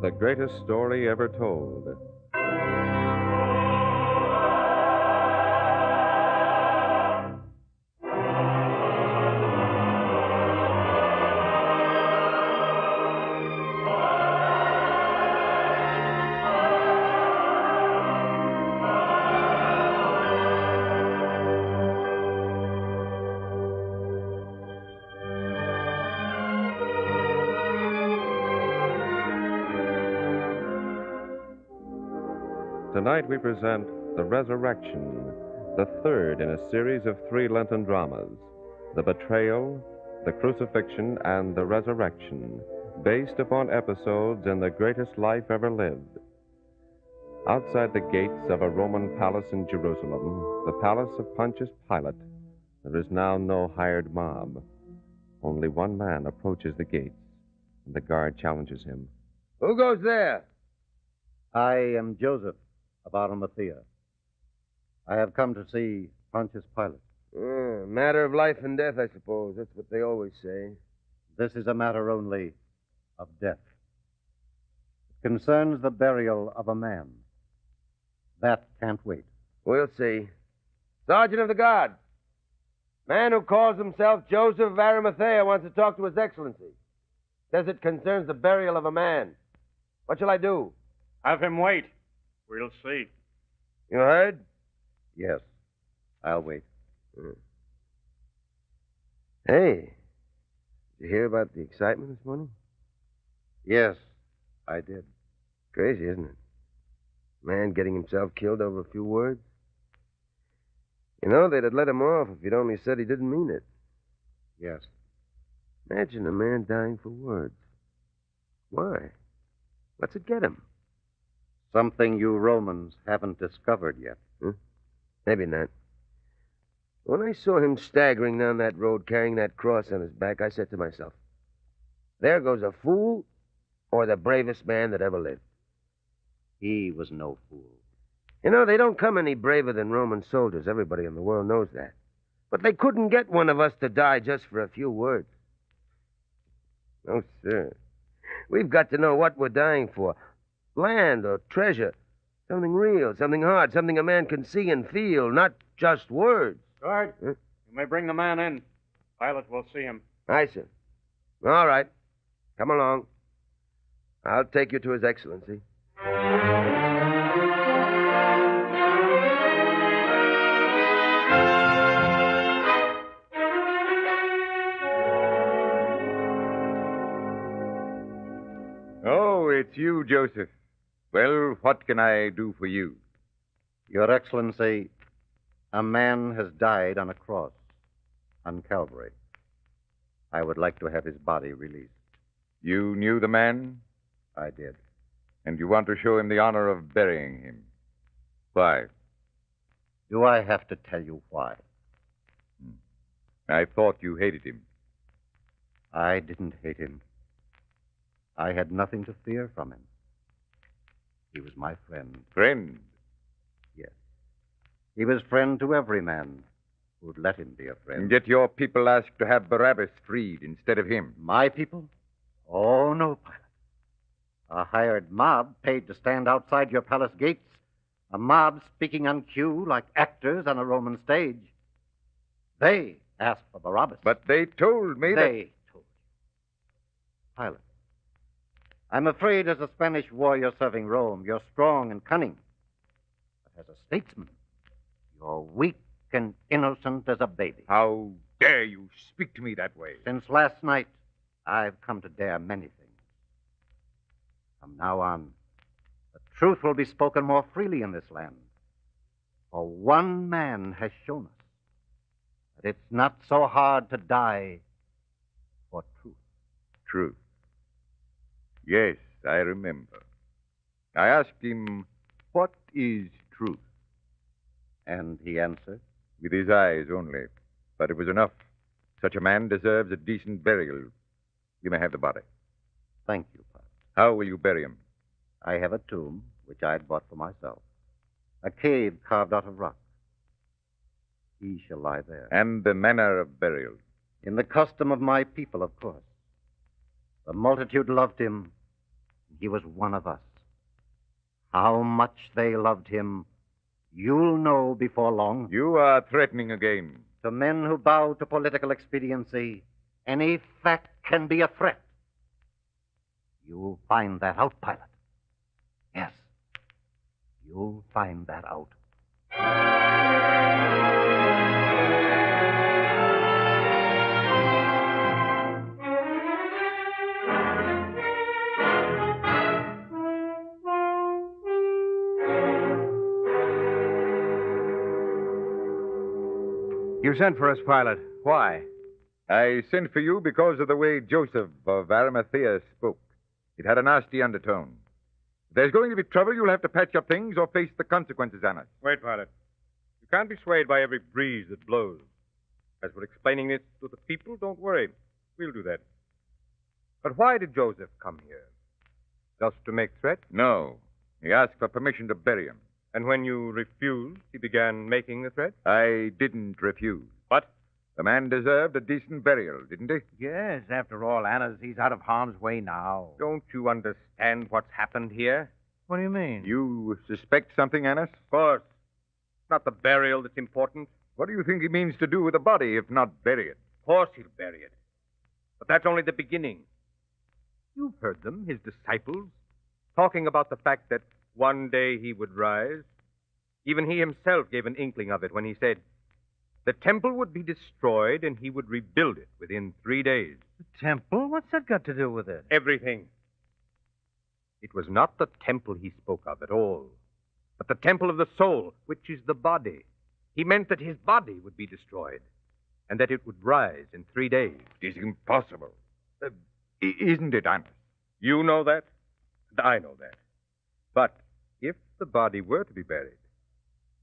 The greatest story ever told. Tonight we present The Resurrection, the third in a series of 3 Lenten dramas, The Betrayal, The Crucifixion, and The Resurrection, based upon episodes in the greatest life ever lived. Outside the gates of a Roman palace in Jerusalem, the palace of Pontius Pilate, there is now no hired mob. Only one man approaches the gates, and the guard challenges him. Who goes there? I am Joseph of Arimathea. I have come to see Pontius Pilate. Matter of life and death, I suppose. That's what they always say. This is a matter only of death. It concerns the burial of a man. That can't wait. We'll see. Sergeant of the Guard. Man who calls himself Joseph of Arimathea wants to talk to His Excellency. Says it concerns the burial of a man. What shall I do? Have him wait. We'll see. You heard? Yes, I'll wait. Hey, did you hear about the excitement this morning? Yes, I did. Crazy, isn't it? Man getting himself killed over a few words. You know, they'd have let him off if he'd only said he didn't mean it. Yes. Imagine a man dying for words. Why? What's it get him? Something you Romans haven't discovered yet. Maybe not. When I saw him staggering down that road carrying that cross on his back, I said to myself, there goes a fool or the bravest man that ever lived. He was no fool. You know, they don't come any braver than Roman soldiers. Everybody in the world knows that. But they couldn't get one of us to die just for a few words. No, sir. We've got to know what we're dying for. Land or treasure. Something real, something hard, something a man can see and feel, not just words. Guard, you may bring the man in. Pilate will see him. Aye, sir. All right. Come along. I'll take you to His Excellency. Oh, it's you, Joseph. Well, what can I do for you? Your Excellency, a man has died on a cross on Calvary. I would like to have his body released. You knew the man? I did. And you want to show him the honor of burying him. Why? Do I have to tell you why? I thought you hated him. I didn't hate him. I had nothing to fear from him. He was my friend. Friend? Yes. He was friend to every man who'd let him be a friend. And yet your people asked to have Barabbas freed instead of him. My people? Oh, no, Pilate. A hired mob paid to stand outside your palace gates. A mob speaking on cue like actors on a Roman stage. They asked for Barabbas. But they told me that... They told you. Pilate, I'm afraid as a Spanish warrior serving Rome, you're strong and cunning. But as a statesman, you're weak and innocent as a baby. How dare you speak to me that way? Since last night, I've come to dare many things. From now on, the truth will be spoken more freely in this land. For one man has shown us that it's not so hard to die for truth. Truth. Yes, I remember. I asked him, what is truth? And he answered? With his eyes only. But it was enough. Such a man deserves a decent burial. You may have the body. Thank you, Pilate. How will you bury him? I have a tomb, which I'd bought for myself. A cave carved out of rock. He shall lie there. And the manner of burial. In the custom of my people, of course. The multitude loved him. He was one of us. How much they loved him, you'll know before long. You are threatening again. To men who bow to political expediency, any fact can be a threat. You'll find that out, Pilot. Yes, you'll find that out. You sent for us, Pilot. Why? I sent for you because of the way Joseph of Arimathea spoke. It had a nasty undertone. If there's going to be trouble, you'll have to patch up things or face the consequences, Anna. Wait, Pilot. You can't be swayed by every breeze that blows. As for explaining this to the people, don't worry. We'll do that. But why did Joseph come here? Just to make threats? No. He asked for permission to bury him. And when you refused, he began making the threats? I didn't refuse. What? The man deserved a decent burial, didn't he? Yes, after all, Anna's, he's out of harm's way now. Don't you understand what's happened here? What do you mean? You suspect something, Annas? Of course. It's not the burial that's important. What do you think he means to do with the body if not bury it? Of course he'll bury it. But that's only the beginning. You've heard them, his disciples, talking about the fact that one day he would rise. Even he himself gave an inkling of it when he said, the temple would be destroyed and he would rebuild it within 3 days. The temple? What's that got to do with it? Everything. It was not the temple he spoke of at all, but the temple of the soul, which is the body. He meant that his body would be destroyed and that it would rise in 3 days. It is impossible. Isn't it, Annas? You know that, and I know that. But if the body were to be buried,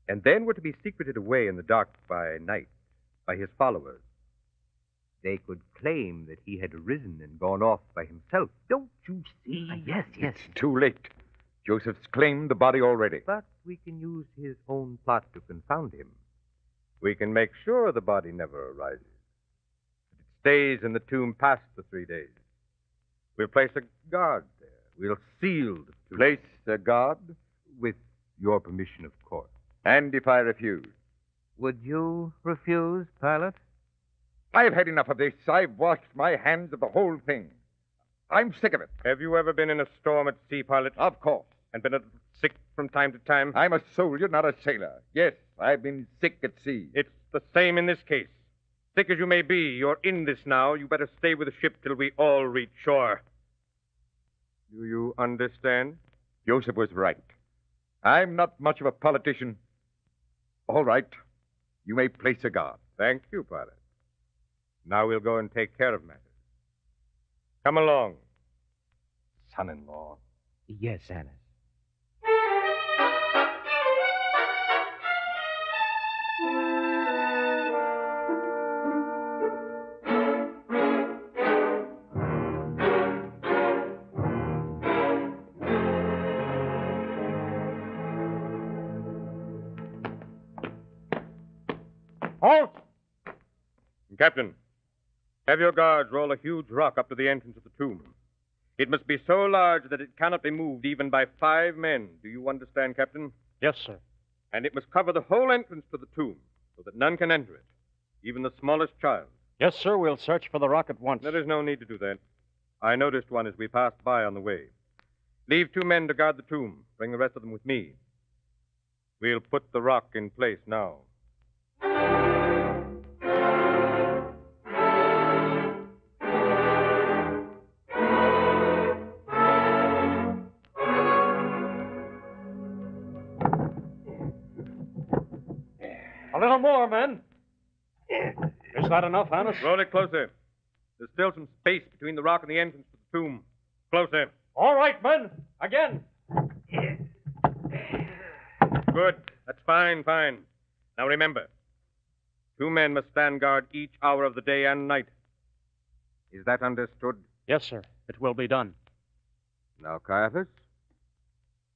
and then were to be secreted away in the dark by night by his followers, they could claim that he had risen and gone off by himself. Don't you see? Yes. It's too late. Joseph's claimed the body already. But we can use his own plot to confound him. We can make sure the body never arises. That it stays in the tomb past the 3 days. We'll place a guard there. We'll seal the tomb. Place a guard? With your permission, of course. And if I refuse? Would you refuse, Pilot? I've had enough of this. I've washed my hands of the whole thing. I'm sick of it. Have you ever been in a storm at sea, Pilot? Of course. And been a little sick from time to time? I'm a soldier, not a sailor. Yes, I've been sick at sea. It's the same in this case. Sick as you may be, you're in this now. You better stay with the ship till we all reach shore. Do you understand? Joseph was right. I'm not much of a politician. All right. You may place a guard. Thank you, Pilot. Now we'll go and take care of matters. Come along, son-in-law. Yes, Annas. Halt! Captain, have your guards roll a huge rock up to the entrance of the tomb. It must be so large that it cannot be moved even by 5 men. Do you understand, Captain? Yes, sir. And it must cover the whole entrance to the tomb so that none can enter it, even the smallest child. Yes, sir. We'll search for the rock at once. There is no need to do that. I noticed one as we passed by on the way. Leave 2 men to guard the tomb. Bring the rest of them with me. We'll put the rock in place now. A little more, men. Is that enough, Annas? Roll it closer. There's still some space between the rock and the entrance to the tomb. Closer. All right, men. Again. Good. That's fine. Now remember, 2 men must stand guard each hour of the day and night. Is that understood? Yes, sir. It will be done. Now, Caiaphas,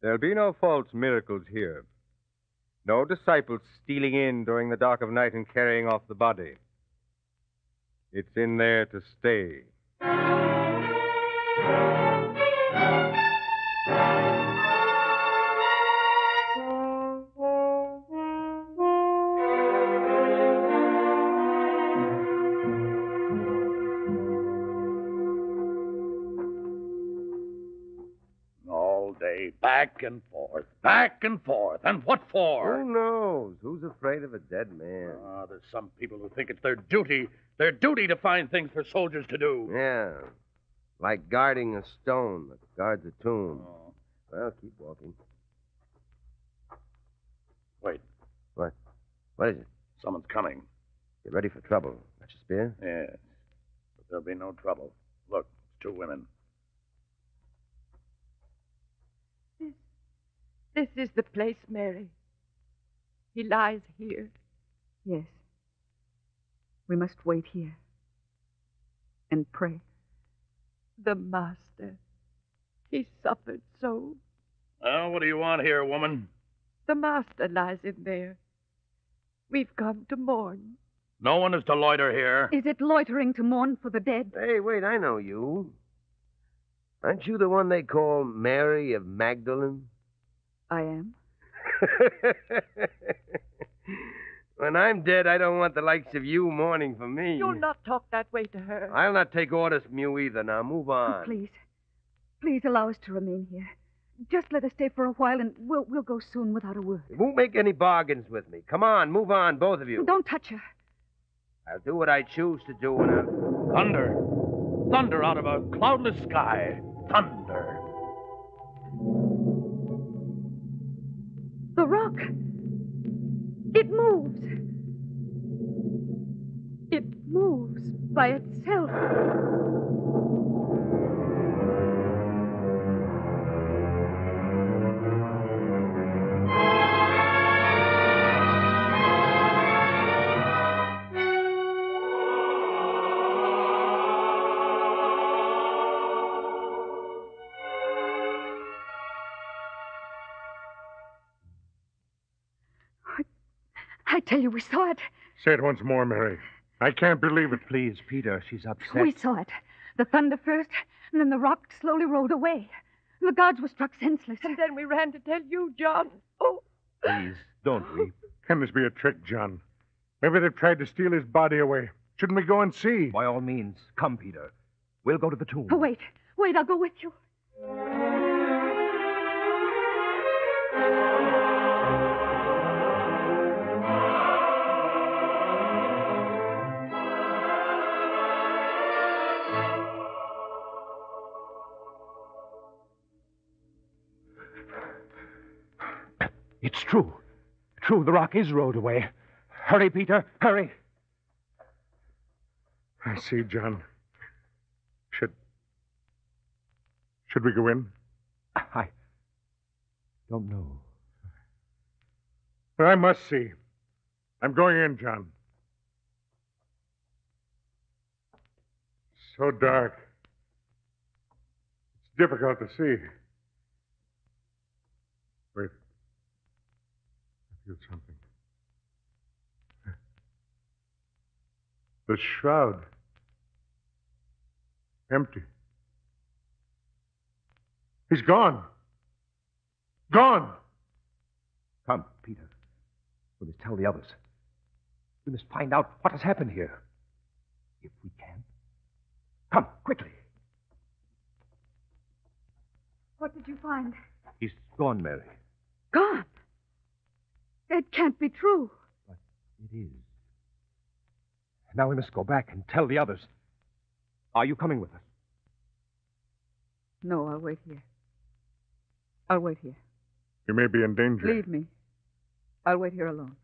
there'll be no false miracles here. No disciples stealing in during the dark of night and carrying off the body. It's in there to stay. All day, back and forth, back and forth. And what for? Who knows? Who's afraid of a dead man? Ah, there's some people who think it's their duty to find things for soldiers to do. Yeah. Like guarding a stone that guards a tomb. Oh. Well, keep walking. Wait, What? What is it? someone's coming. Get ready for trouble. Got your spear? Yes, but there'll be no trouble. Look, it's two women. This is the place, Mary. He lies here. Yes. We must wait here and pray. The master. He suffered so. Well, what do you want here, woman? The master lies in there. We've come to mourn. No one is to loiter here. Is it loitering to mourn for the dead? Hey, wait, I know you. Aren't you the one they call Mary of Magdalene? I am. When I'm dead, I don't want the likes of you mourning for me. You'll not talk that way to her. I'll not take orders from you either. Now, move on. Oh, please. Please allow us to remain here. Just let us stay for a while, and we'll go soon without a word. You won't make any bargains with me. Come on, move on, both of you. Don't touch her. I'll do what I choose to do when I'm... Thunder. Thunder out of a cloudless sky. Thunder. The rock. It moves. It moves by itself. I tell you, we saw it. Say it once more, Mary. I can't believe it. Please, Peter, she's upset. We saw it. The thunder first, and then the rock slowly rolled away. The guards were struck senseless. And then we ran to tell you, John. Oh. Please, don't weep. Can this be a trick, John? Maybe they've tried to steal his body away. Shouldn't we go and see? By all means, come, Peter. We'll go to the tomb. Oh, wait, I'll go with you. It's true. True, the rock is rolled away. Hurry, Peter, hurry. I see, John. Should we go in? I don't know. But I must see. I'm going in, John. So dark. It's difficult to see. Wait. I feel something. The shroud. Empty. He's gone. Gone. Come, Peter. We must tell the others. We must find out what has happened here. If we can. Come, quickly. What did you find? He's gone, Mary. Gone. It can't be true. But it is. Now we must go back and tell the others. Are you coming with us? No, I'll wait here. I'll wait here. You may be in danger. Leave me. I'll wait here alone.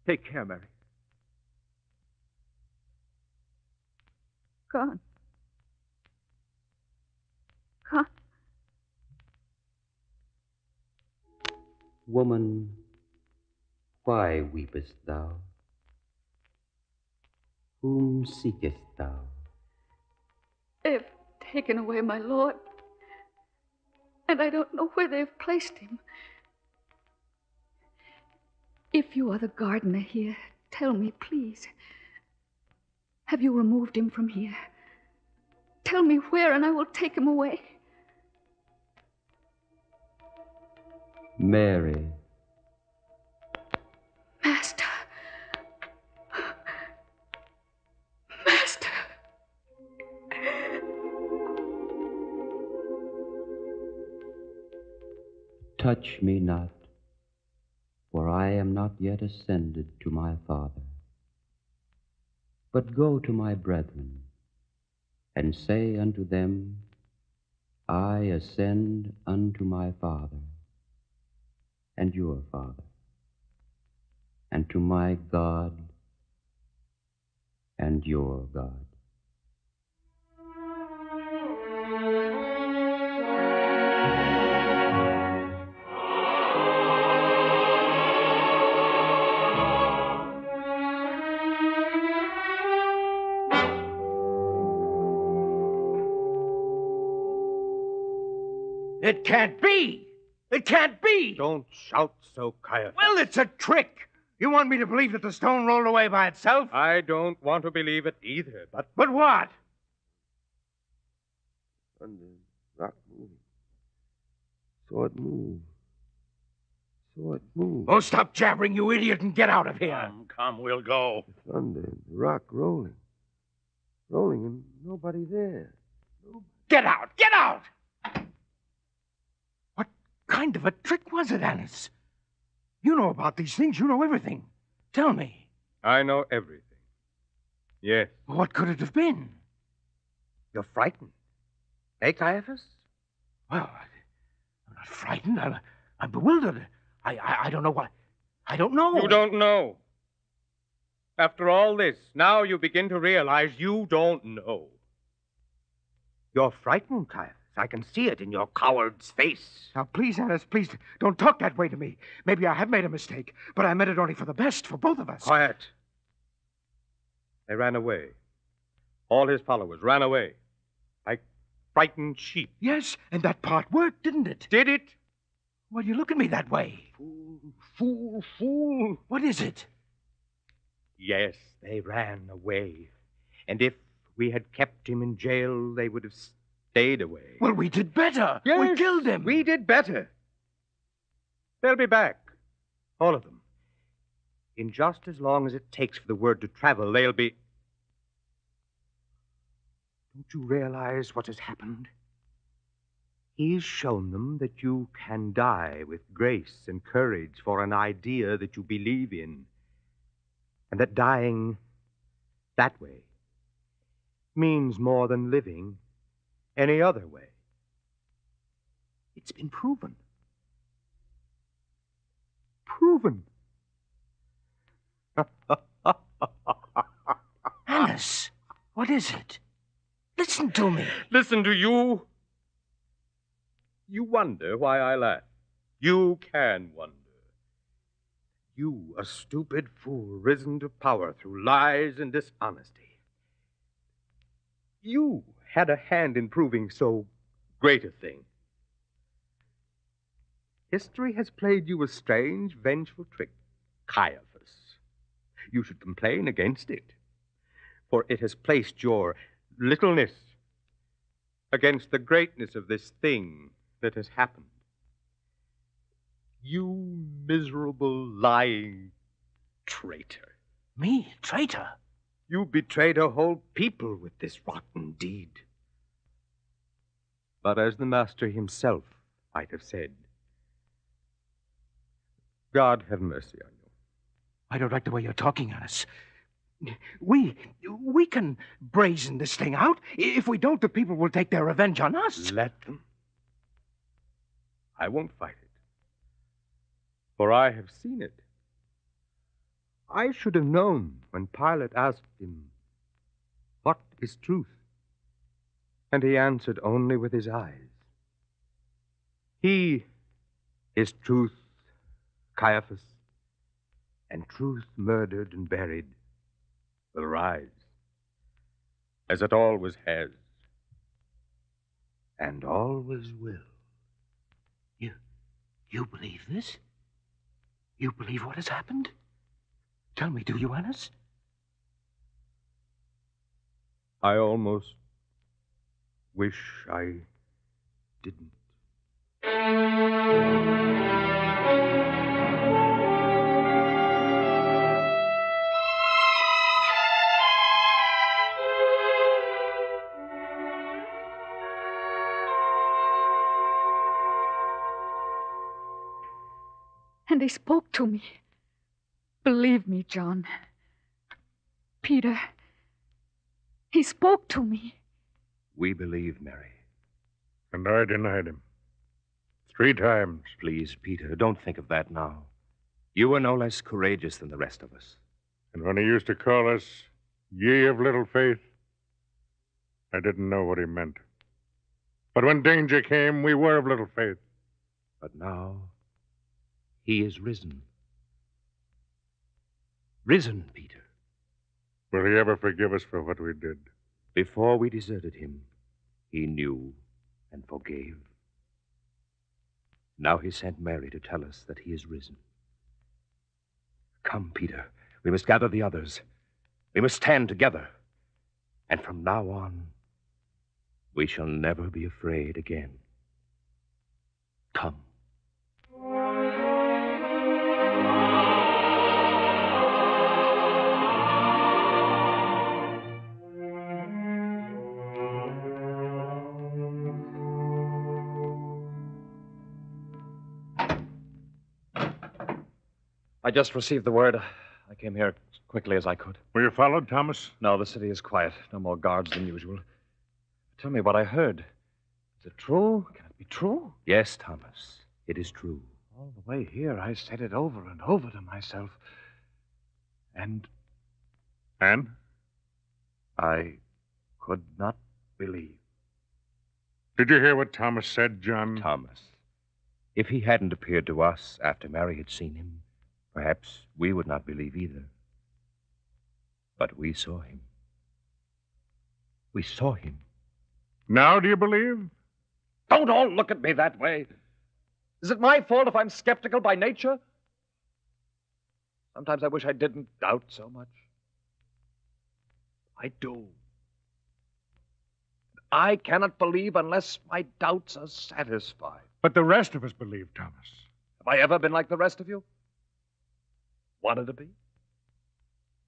Take care, Mary. Gone. Gone. Woman, why weepest thou? Whom seekest thou? They've taken away my lord, and I don't know where they've placed him. If you are the gardener here, tell me, please. Have you removed him from here? Tell me where, and I will take him away. Mary. Master. Master. Touch me not, for I am not yet ascended to my Father. But go to my brethren, and say unto them, I ascend unto my Father, and your Father, and to my God, and your God. It can't be! It can't be! Don't shout so, Caiaphas. Well, it's a trick! You want me to believe that the stone rolled away by itself? I don't want to believe it either, but... But what? Thunder, rock moving. Saw it move. Saw it move. Oh, stop jabbering, you idiot, and get out of here. Come, we'll go. The thunder, the rock rolling. Rolling, and nobody there. Get out! Get out! What kind of a trick was it, Alice? You know about these things. You know everything. Tell me. I know everything. Yes. What could it have been? You're frightened. Eh, Caiaphas? Well, I'm not frightened. I'm bewildered. I don't know what. I don't know. You don't know. After all this, now you begin to realize you don't know. You're frightened, Caiaphas. I can see it in your coward's face. Now, please, Alice, please, don't talk that way to me. Maybe I have made a mistake, but I meant it only for the best, for both of us. Quiet. They ran away. All his followers ran away. Like frightened sheep. Yes, and that part worked, didn't it? Did it? Well, you look at me that way. Fool. What is it? Yes, they ran away. And if we had kept him in jail, they would have stayed away. Well, we did better. Yes, we killed him. We did better. They'll be back. All of them. In just as long as it takes for the word to travel, they'll be... Don't you realize what has happened? He's shown them that you can die with grace and courage for an idea that you believe in. And that dying that way means more than living any other way. It's been proven. Proven. Alice, what is it? Listen to me. Listen to you? You wonder why I laugh. You can wonder. You, a stupid fool, risen to power through lies and dishonesty. You had a hand in proving so great a thing. History has played you a strange, vengeful trick, Caiaphas. You should complain against it, for it has placed your littleness against the greatness of this thing that has happened. You miserable, lying traitor. Me? Traitor? You betrayed a whole people with this rotten deed. But as the master himself might have said, God have mercy on you. I don't like the way you're talking, Alice. We can brazen this thing out. If we don't, the people will take their revenge on us. Let them. I won't fight it, for I have seen it. I should have known when Pilate asked him, "What is truth?" And he answered only with his eyes. He is truth, Caiaphas, and truth murdered and buried will rise, as it always has, and always will. You believe this? You believe what has happened? Tell me, do you, Annas? I almost wish I didn't. And he spoke to me. Believe me, John. Peter, he spoke to me. We believe, Mary. And I denied him. 3 times. Please, Peter, don't think of that now. You were no less courageous than the rest of us. And when he used to call us ye of little faith, I didn't know what he meant. But when danger came, we were of little faith. But now, he is risen. Risen, Peter. Will he ever forgive us for what we did? Before we deserted him, he knew and forgave. Now he sent Mary to tell us that he is risen. Come, Peter. We must gather the others. We must stand together. And from now on, we shall never be afraid again. Come. I just received the word. I came here as quickly as I could. Were you followed, Thomas? No, the city is quiet. No more guards than usual. Tell me what I heard. Is it true? Can it be true? Yes, Thomas, it is true. All the way here, I said it over and over to myself. And I could not believe. Did you hear what Thomas said, John? Thomas, if he hadn't appeared to us after Mary had seen him, perhaps we would not believe either. But we saw him. We saw him. Now do you believe? Don't all look at me that way. Is it my fault if I'm skeptical by nature? Sometimes I wish I didn't doubt so much. I do. I cannot believe unless my doubts are satisfied. But the rest of us believe, Thomas. Have I ever been like the rest of you? Wanted to be?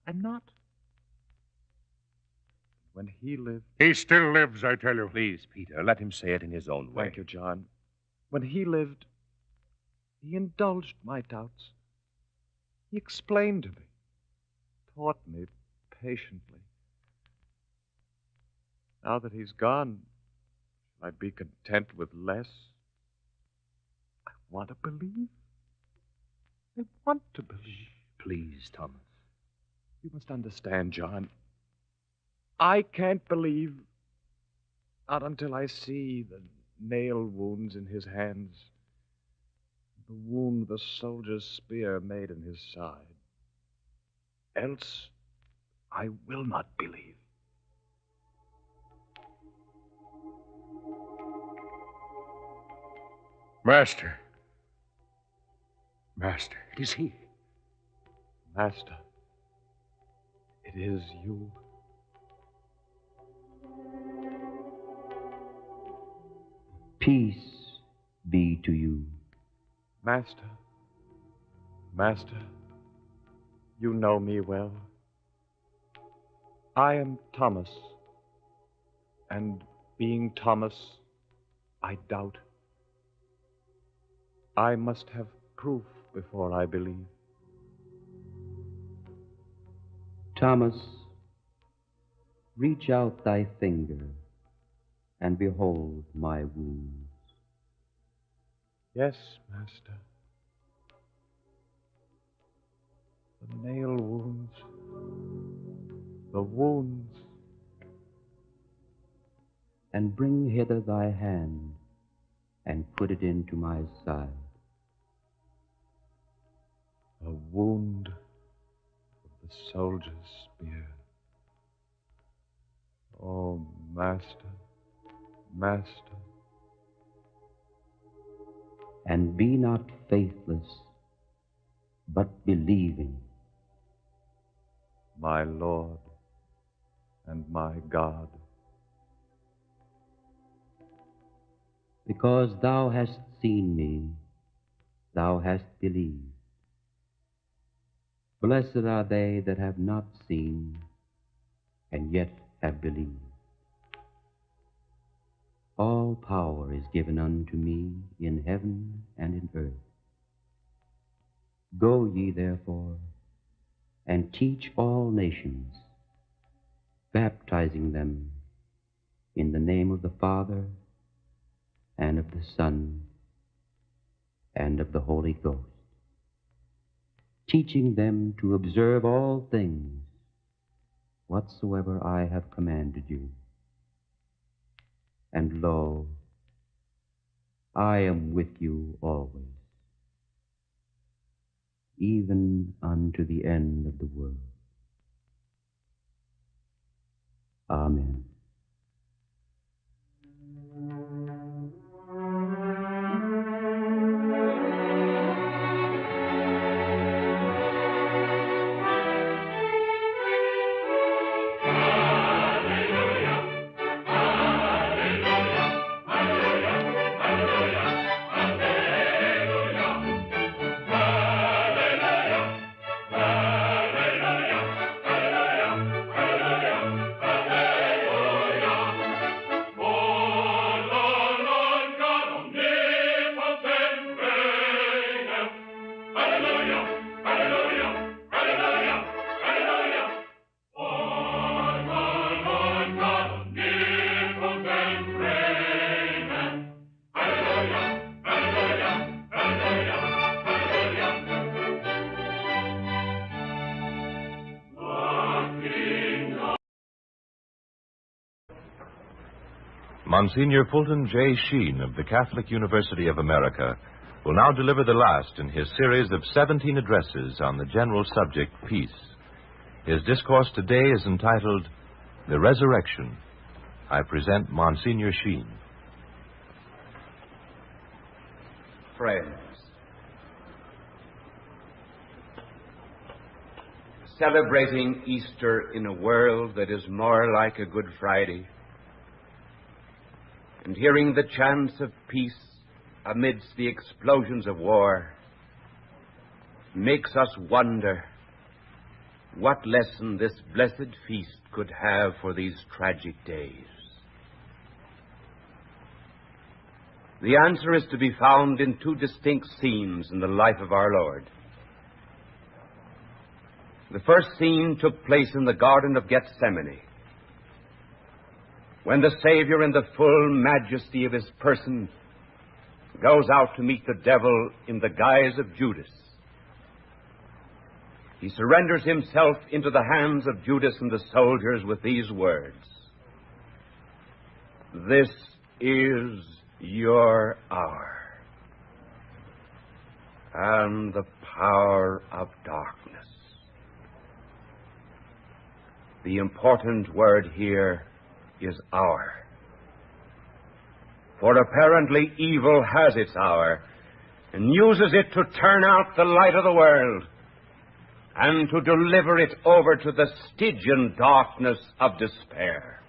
I'm not. When he lived... He still lives, I tell you. Please, Peter, let him say it in his own way. Thank you, John. When he lived, he indulged my doubts. He explained to me, taught me patiently. Now that he's gone, I'd be content with less. I want to believe. I want to believe. Please, Thomas. You must understand, John. I can't believe, not until I see the nail wounds in his hands, the wound the soldier's spear made in his side. Else, I will not believe. Master. It is he. Master, it is you. Peace be to you. Master, you know me well. I am Thomas, and being Thomas, I doubt. I must have proof before I believe. Thomas, reach out thy finger and behold my wounds. Yes, Master. The nail wounds. The wounds. And bring hither thy hand and put it into my side. A wound of the soldier's spear. Oh, Master. And be not faithless, but believing. My Lord and my God. Because thou hast seen me, thou hast believed. Blessed are they that have not seen, and yet have believed. All power is given unto me in heaven and in earth. Go ye therefore, and teach all nations, baptizing them in the name of the Father, and of the Son, and of the Holy Ghost, teaching them to observe all things whatsoever I have commanded you. And lo, I am with you always, even unto the end of the world. Amen. Monsignor Fulton J. Sheen of the Catholic University of America will now deliver the last in his series of 17 addresses on the general subject, peace. His discourse today is entitled, The Resurrection. I present Monsignor Sheen. Friends, celebrating Easter in a world that is more like a Good Friday, and hearing the chants of peace amidst the explosions of war, makes us wonder what lesson this blessed feast could have for these tragic days. The answer is to be found in two distinct scenes in the life of our Lord. The first scene took place in the Garden of Gethsemane, when the Savior, in the full majesty of his person, goes out to meet the devil in the guise of Judas. He surrenders himself into the hands of Judas and the soldiers with these words, "This is your hour, and the power of darkness." The important word here is hour. For apparently evil has its hour and uses it to turn out the light of the world and to deliver it over to the Stygian darkness of despair.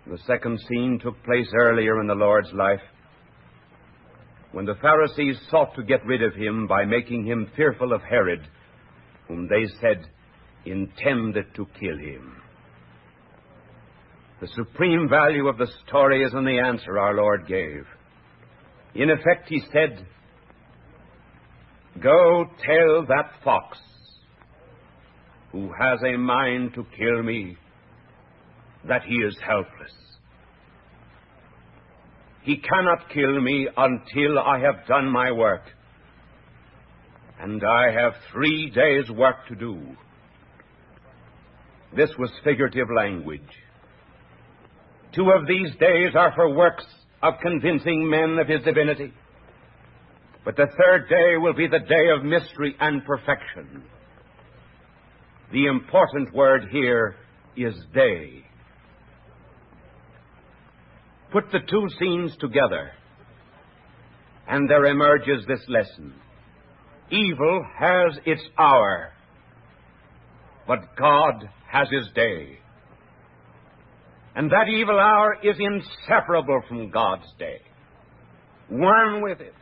The second scene took place earlier in the Lord's life, when the Pharisees sought to get rid of him by making him fearful of Herod, whom they said intended to kill him. The supreme value of the story is in the answer our Lord gave. In effect, he said, "Go tell that fox who has a mind to kill me that he is helpless. He cannot kill me until I have done my work, and I have 3 days' work to do." This was figurative language. 2 of these days are for works of convincing men of his divinity. But the 3rd day will be the day of mystery and perfection. The important word here is day. Put the 2 scenes together, and there emerges this lesson. Evil has its hour, but God has his day. And that evil hour is inseparable from God's day, one with it.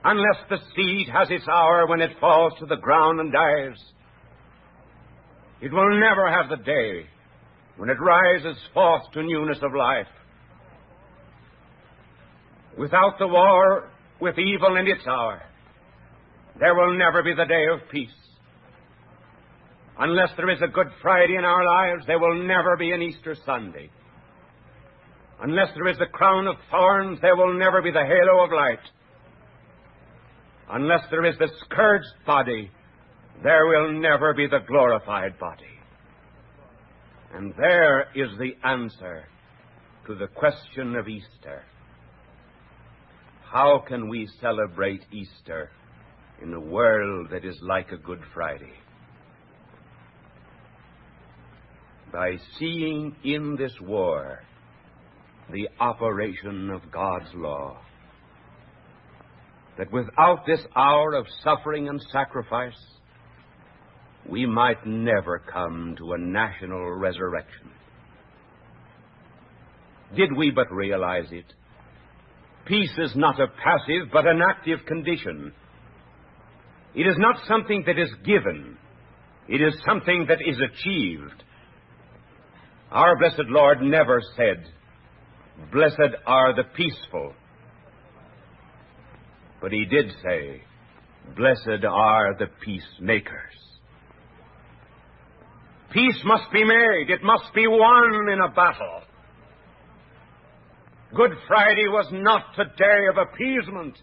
Unless the seed has its hour when it falls to the ground and dies, it will never have the day when it rises forth to newness of life. Without the war with evil in its hour, there will never be the day of peace. Unless there is a Good Friday in our lives, there will never be an Easter Sunday. Unless there is the crown of thorns, there will never be the halo of light. Unless there is the scourged body, there will never be the glorified body. And there is the answer to the question of Easter. How can we celebrate Easter in a world that is like a Good Friday? By seeing in this war the operation of God's law. That without this hour of suffering and sacrifice, we might never come to a national resurrection. Did we but realize it, peace is not a passive but an active condition. It is not something that is given. It is something that is achieved. Our blessed Lord never said, "Blessed are the peaceful." But he did say, "Blessed are the peacemakers." Peace must be made. It must be won in a battle. Good Friday was not a day of appeasement.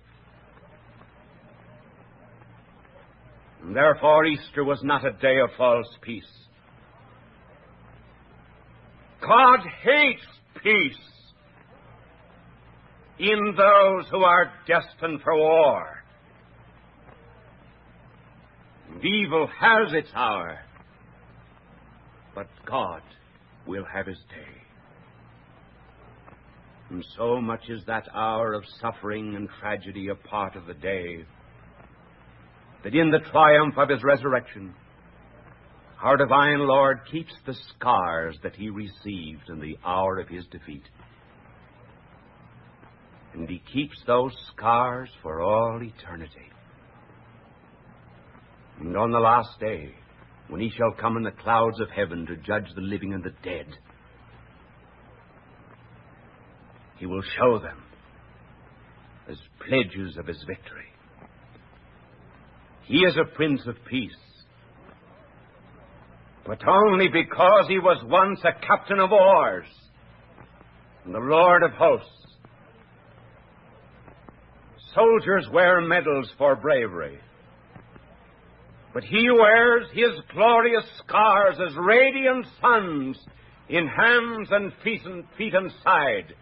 And therefore, Easter was not a day of false peace. God hates peace in those who are destined for war. And evil has its hour, but God will have his day. And so much is that hour of suffering and tragedy a part of the day, that in the triumph of his resurrection, our divine Lord keeps the scars that he received in the hour of his defeat. And he keeps those scars for all eternity. And on the last day, when he shall come in the clouds of heaven to judge the living and the dead, he will show them as pledges of his victory. He is a Prince of Peace, but only because he was once a captain of oars and the Lord of hosts. Soldiers wear medals for bravery, but he wears his glorious scars as radiant suns in hands and feet and side,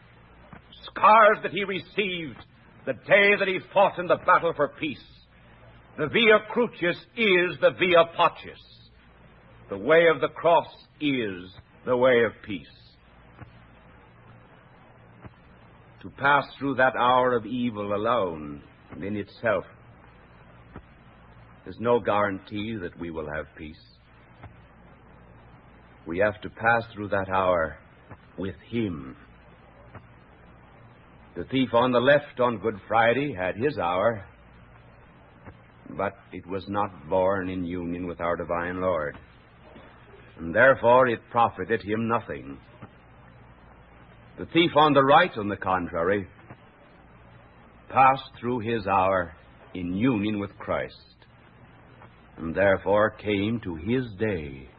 scars that he received the day that he fought in the battle for peace. The Via Crucis is the Via Pacis. The way of the cross is the way of peace. To pass through that hour of evil alone and in itself is no guarantee that we will have peace. We have to pass through that hour with him. The thief on the left on Good Friday had his hour, but it was not born in union with our divine Lord, and therefore it profited him nothing. The thief on the right, on the contrary, passed through his hour in union with Christ, and therefore came to his day.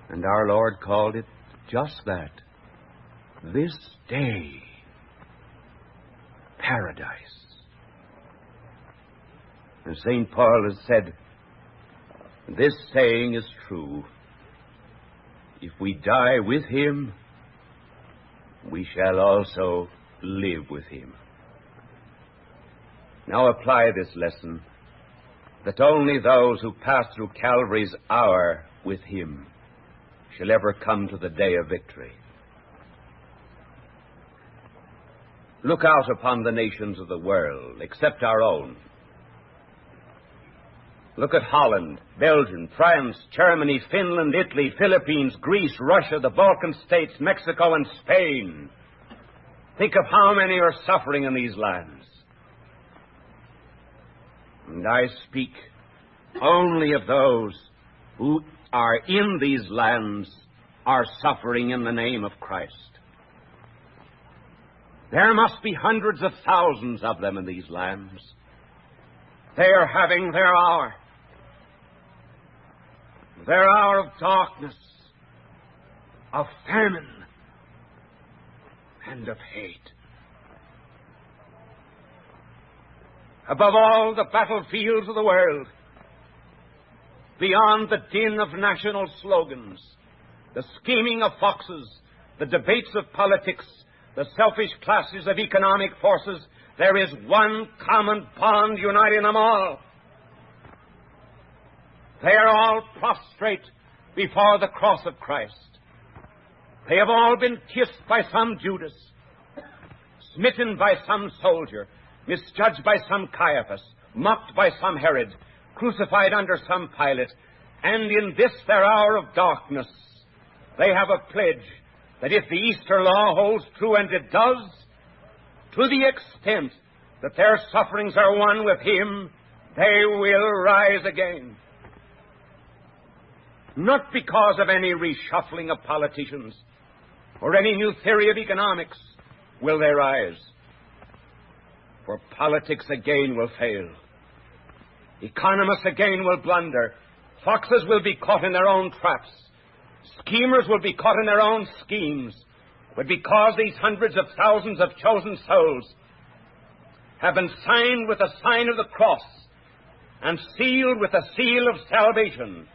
And our Lord called it just that, this day, paradise. And St. Paul has said, this saying is true. If we die with him, we shall also live with him. Now apply this lesson, that only those who pass through Calvary's hour with him shall ever come to the day of victory. Look out upon the nations of the world, except our own. Look at Holland, Belgium, France, Germany, Finland, Italy, Philippines, Greece, Russia, the Balkan states, Mexico, and Spain. Think of how many are suffering in these lands. And I speak only of those who are in these lands are suffering in the name of Christ. There must be hundreds of thousands of them in these lands. They are having their hour of darkness, of famine, and of hate. Above all the battlefields of the world, beyond the din of national slogans, the scheming of foxes, the debates of politics, the selfish clashes of economic forces, there is one common bond uniting them all. They are all prostrate before the cross of Christ. They have all been kissed by some Judas, smitten by some soldier, misjudged by some Caiaphas, mocked by some Herod, crucified under some Pilate, and in this their hour of darkness, they have a pledge that if the Easter law holds true, and it does, to the extent that their sufferings are one with Him, they will rise again. Not because of any reshuffling of politicians or any new theory of economics will they rise, for politics again will fail. Economists again will blunder. Foxes will be caught in their own traps. Schemers will be caught in their own schemes. But because these hundreds of thousands of chosen souls have been signed with the sign of the cross and sealed with the seal of salvation,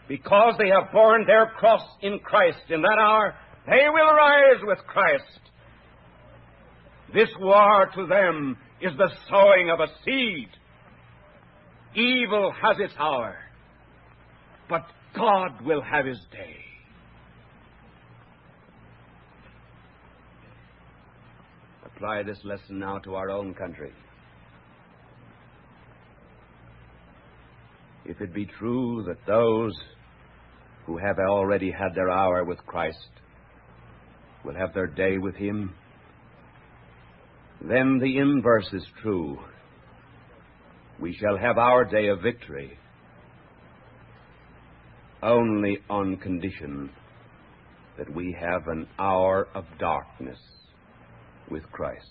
because they have borne their cross in Christ in that hour, they will rise with Christ. This war to them is the sowing of a seed. Evil has its hour, but God will have His day. Apply this lesson now to our own country. If it be true that those who have already had their hour with Christ will have their day with Him, then the inverse is true. We shall have our day of victory only on condition that we have an hour of darkness with Christ.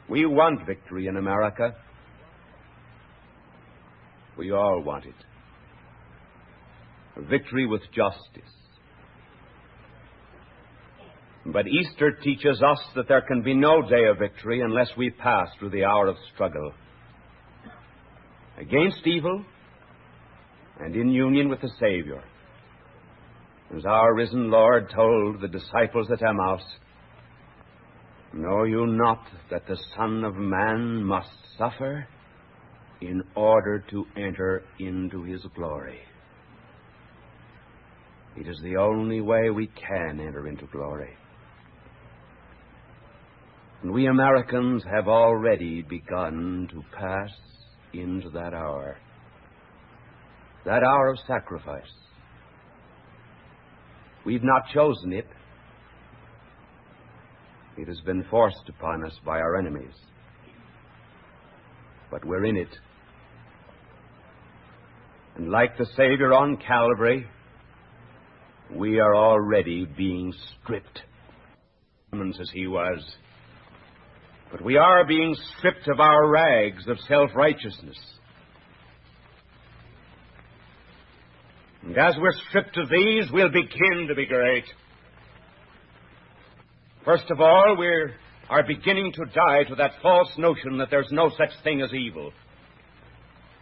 We want victory in America. We all want it. A victory with justice. But Easter teaches us that there can be no day of victory unless we pass through the hour of struggle against evil and in union with the Savior. As our risen Lord told the disciples at Emmaus, "Know you not that the Son of Man must suffer in order to enter into His glory?" It is the only way we can enter into glory. And we Americans have already begun to pass into that hour of sacrifice. We've not chosen it. It has been forced upon us by our enemies. But we're in it. And like the Savior on Calvary, we are already being stripped, as He was. But we are being stripped of our rags of self-righteousness. And as we're stripped of these, we'll begin to be great. First of all, we are beginning to die to that false notion that there's no such thing as evil.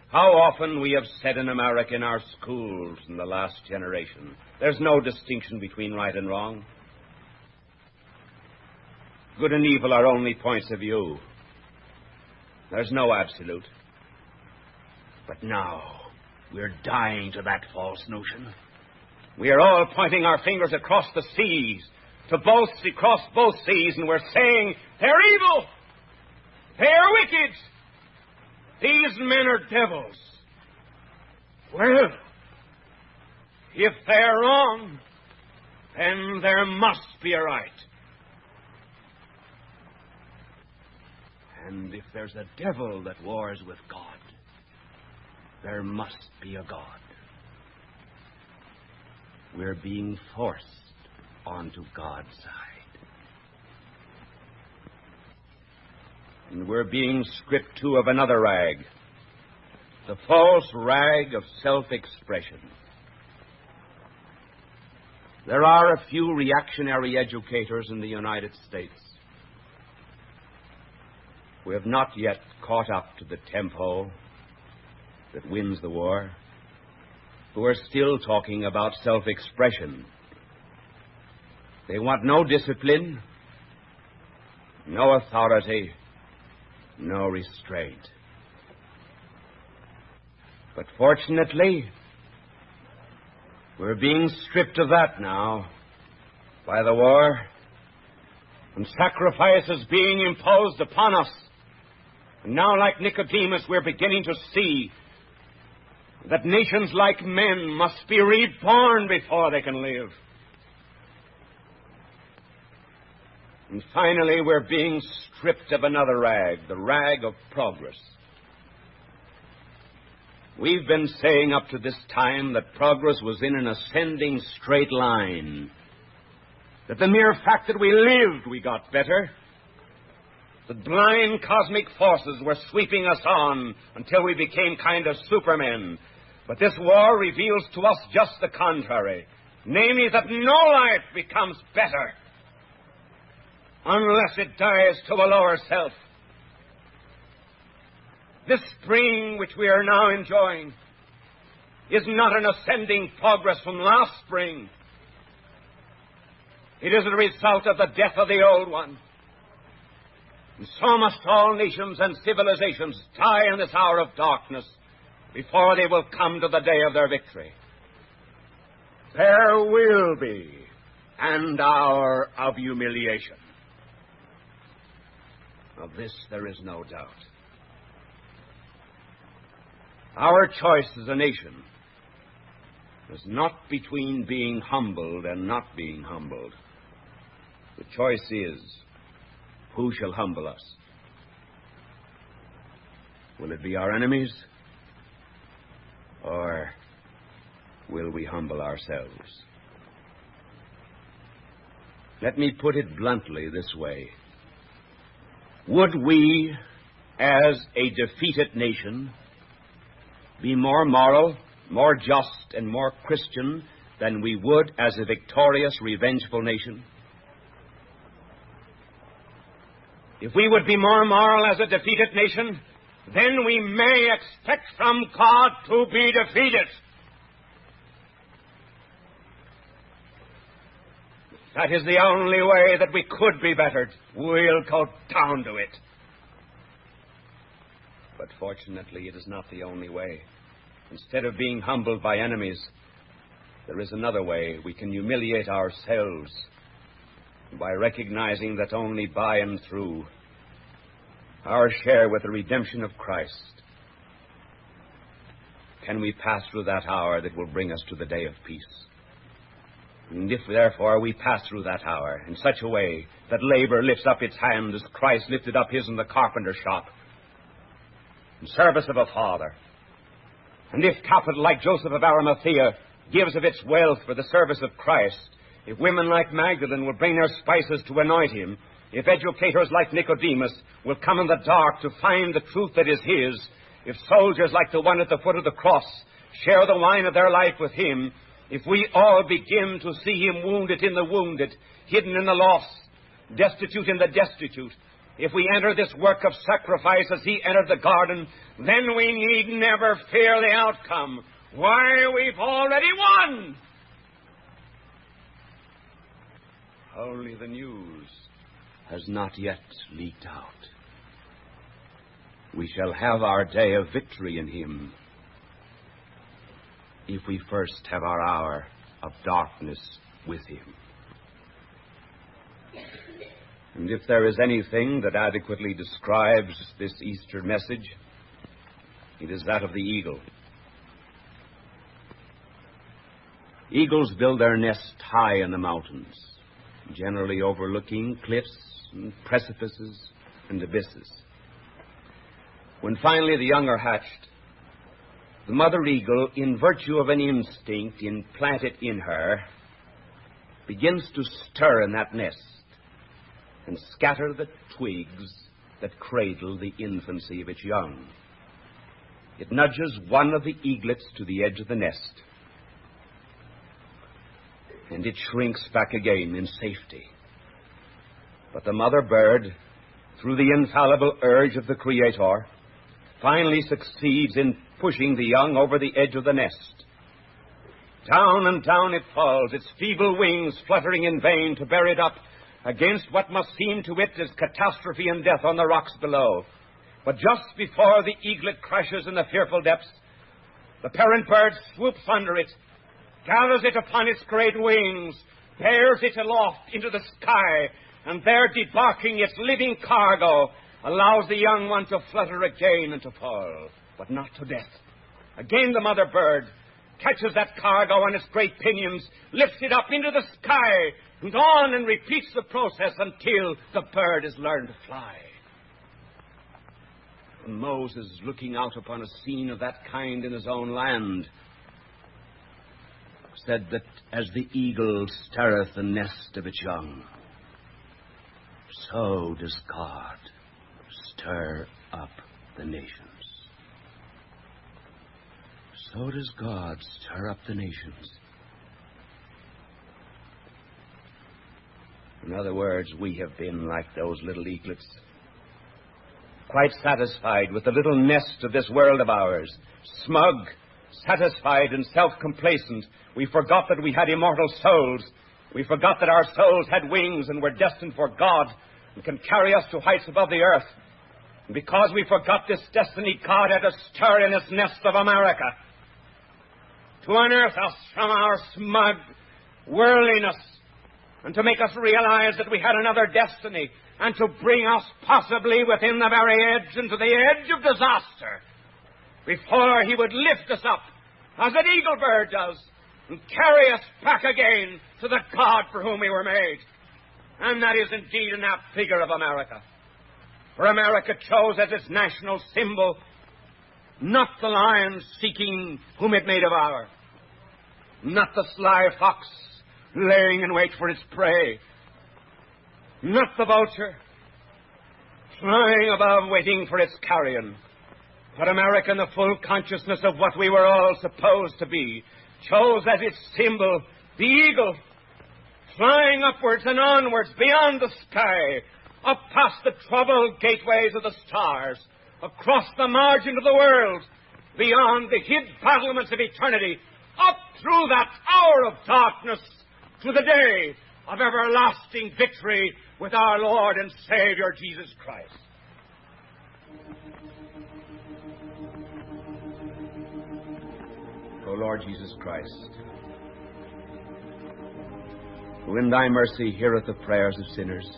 How often we have said in America in our schools in the last generation, there's no distinction between right and wrong. Good and evil are only points of view. There's no absolute. But now, we're dying to that false notion. We are all pointing our fingers across the seas to boast across both seas, and we're saying they're evil, they're wicked, these men are devils. Well, if they're wrong, then there must be a right. And if there's a devil that wars with God, there must be a God. We're being forced onto God's side. And we're being stripped, too, of another rag, the false rag of self-expression. There are a few reactionary educators in the United States who have not yet caught up to the tempo that wins the war, who are still talking about self-expression. They want no discipline, no authority, no restraint. But fortunately, we're being stripped of that now by the war, and sacrifices being imposed upon us. And now, like Nicodemus, we're beginning to see that nations like men must be reborn before they can live. And finally, we're being stripped of another rag, the rag of progress. We've been saying up to this time that progress was in an ascending straight line, that the mere fact that we lived, we got better. The blind cosmic forces were sweeping us on until we became kind of supermen. But this war reveals to us just the contrary, namely that no life becomes better unless it dies to a lower self. This spring which we are now enjoying is not an ascending progress from last spring. It is a result of the death of the old one. And so must all nations and civilizations die in this hour of darkness before they will come to the day of their victory. There will be an hour of humiliation. Of this there is no doubt. Our choice as a nation is not between being humbled and not being humbled. The choice is, who shall humble us? Will it be our enemies? Or will we humble ourselves? Let me put it bluntly this way. Would we, as a defeated nation, be more moral, more just, and more Christian than we would as a victorious, revengeful nation? If we would be more moral as a defeated nation, then we may expect from God to be defeated. That is the only way that we could be bettered. We'll go down to it. But fortunately, it is not the only way. Instead of being humbled by enemies, there is another way. We can humiliate ourselves by recognizing that only by and through our share with the redemption of Christ can we pass through that hour that will bring us to the day of peace. And if, therefore, we pass through that hour in such a way that labor lifts up its hand as Christ lifted up his in the carpenter's shop, in service of a Father, and if capital like Joseph of Arimathea gives of its wealth for the service of Christ, if women like Magdalene will bring their spices to anoint him, if educators like Nicodemus will come in the dark to find the truth that is his, if soldiers like the one at the foot of the cross share the wine of their life with him, if we all begin to see him wounded in the wounded, hidden in the lost, destitute in the destitute, if we enter this work of sacrifice as he entered the garden, then we need never fear the outcome. Why, we've already won! Only the news has not yet leaked out. We shall have our day of victory in him if we first have our hour of darkness with him. And if there is anything that adequately describes this Easter message, it is that of the eagle. Eagles build their nest high in the mountains, generally overlooking cliffs and precipices and abysses. When finally the young are hatched, the mother eagle, in virtue of an instinct implanted in her, begins to stir in that nest and scatter the twigs that cradle the infancy of its young. It nudges one of the eaglets to the edge of the nest, and it shrinks back again in safety. But the mother bird, through the infallible urge of the Creator, finally succeeds in pushing the young over the edge of the nest. Down and down it falls, its feeble wings fluttering in vain to bear it up against what must seem to it as catastrophe and death on the rocks below. But just before the eaglet crashes in the fearful depths, the parent bird swoops under it, gathers it upon its great wings, bears it aloft into the sky, and there debarking its living cargo, allows the young one to flutter again and to fall, but not to death. Again the mother bird catches that cargo on its great pinions, lifts it up into the sky, and on and repeats the process until the bird has learned to fly. And Moses, looking out upon a scene of that kind in his own land, said that as the eagle stirreth the nest of its young, so does God stir up the nations. So does God stir up the nations. In other words, we have been like those little eaglets, quite satisfied with the little nest of this world of ours, smug, satisfied and self-complacent. We forgot that we had immortal souls. We forgot that our souls had wings and were destined for God and can carry us to heights above the earth. And because we forgot this destiny, God had to stir in this nest of America to unearth us from our smug worldliness and to make us realize that we had another destiny and to bring us possibly within the very edge and to the edge of disaster before he would lift us up as an eagle bird does and carry us back again to the God for whom we were made. And that is indeed an apt figure of America. For America chose as its national symbol not the lion seeking whom it may devour, not the sly fox laying in wait for its prey, not the vulture flying above waiting for its carrion, but America, in the full consciousness of what we were all supposed to be, chose as its symbol the eagle, flying upwards and onwards beyond the sky, up past the troubled gateways of the stars, across the margin of the world, beyond the hid battlements of eternity, up through that hour of darkness to the day of everlasting victory with our Lord and Savior Jesus Christ. O Lord Jesus Christ, who in thy mercy heareth the prayers of sinners,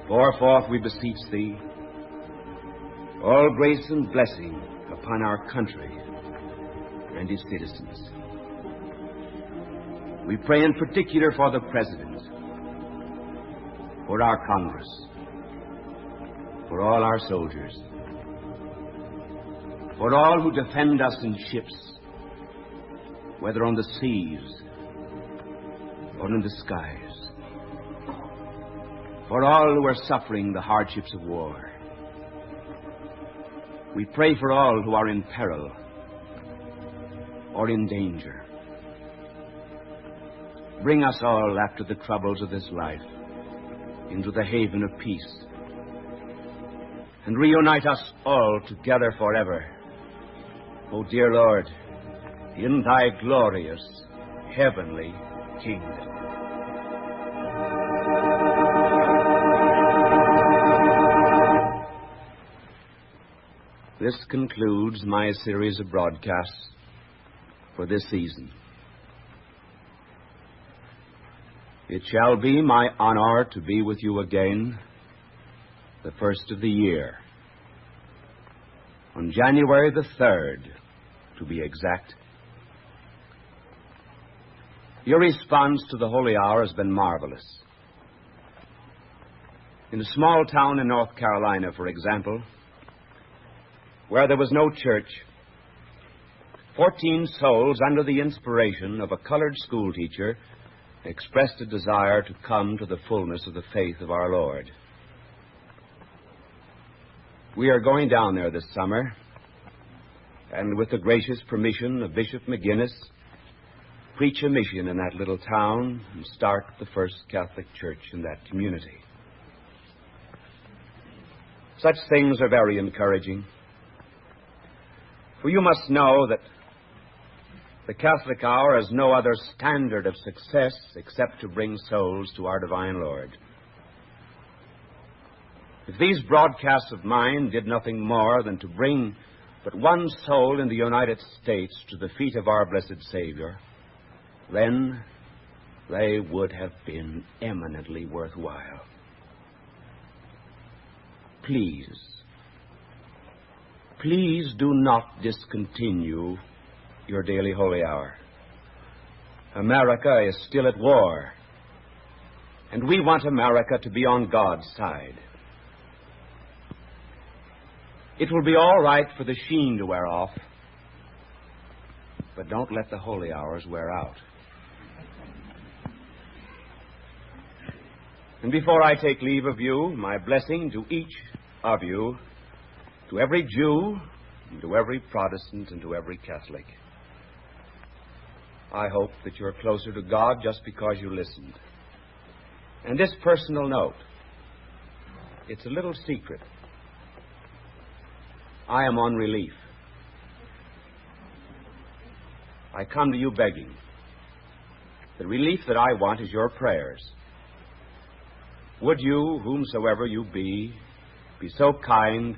pour forth, we beseech thee, all grace and blessing upon our country and its citizens. We pray in particular for the President, for our Congress, for all our soldiers, for all who defend us in ships, whether on the seas or in the skies, for all who are suffering the hardships of war. We pray for all who are in peril or in danger. Bring us all, after the troubles of this life, into the haven of peace, and reunite us all together forever, O dear Lord, in thy glorious heavenly kingdom. This concludes my series of broadcasts for this season. It shall be my honor to be with you again, the first of the year, on January the 3rd, to be exact. Your response to the Holy Hour has been marvelous. In a small town in North Carolina, for example, where there was no church, 14 souls, under the inspiration of a colored schoolteacher, expressed a desire to come to the fullness of the faith of our Lord. We are going down there this summer, and with the gracious permission of Bishop McGinnis, preach a mission in that little town and start the first Catholic church in that community. Such things are very encouraging, for you must know that the Catholic hour has no other standard of success except to bring souls to our divine Lord. If these broadcasts of mine did nothing more than to bring but one soul in the United States to the feet of our blessed Savior, then they would have been eminently worthwhile. Please do not discontinue your daily holy hour. America is still at war, and we want America to be on God's side. It will be all right for the Sheen to wear off, but don't let the holy hours wear out. And before I take leave of you, my blessing to each of you, to every Jew, and to every Protestant, and to every Catholic. I hope that you're closer to God just because you listened. And this personal note, it's a little secret. I am on relief. I come to you begging. The relief that I want is your prayers. Would you, whomsoever you be so kind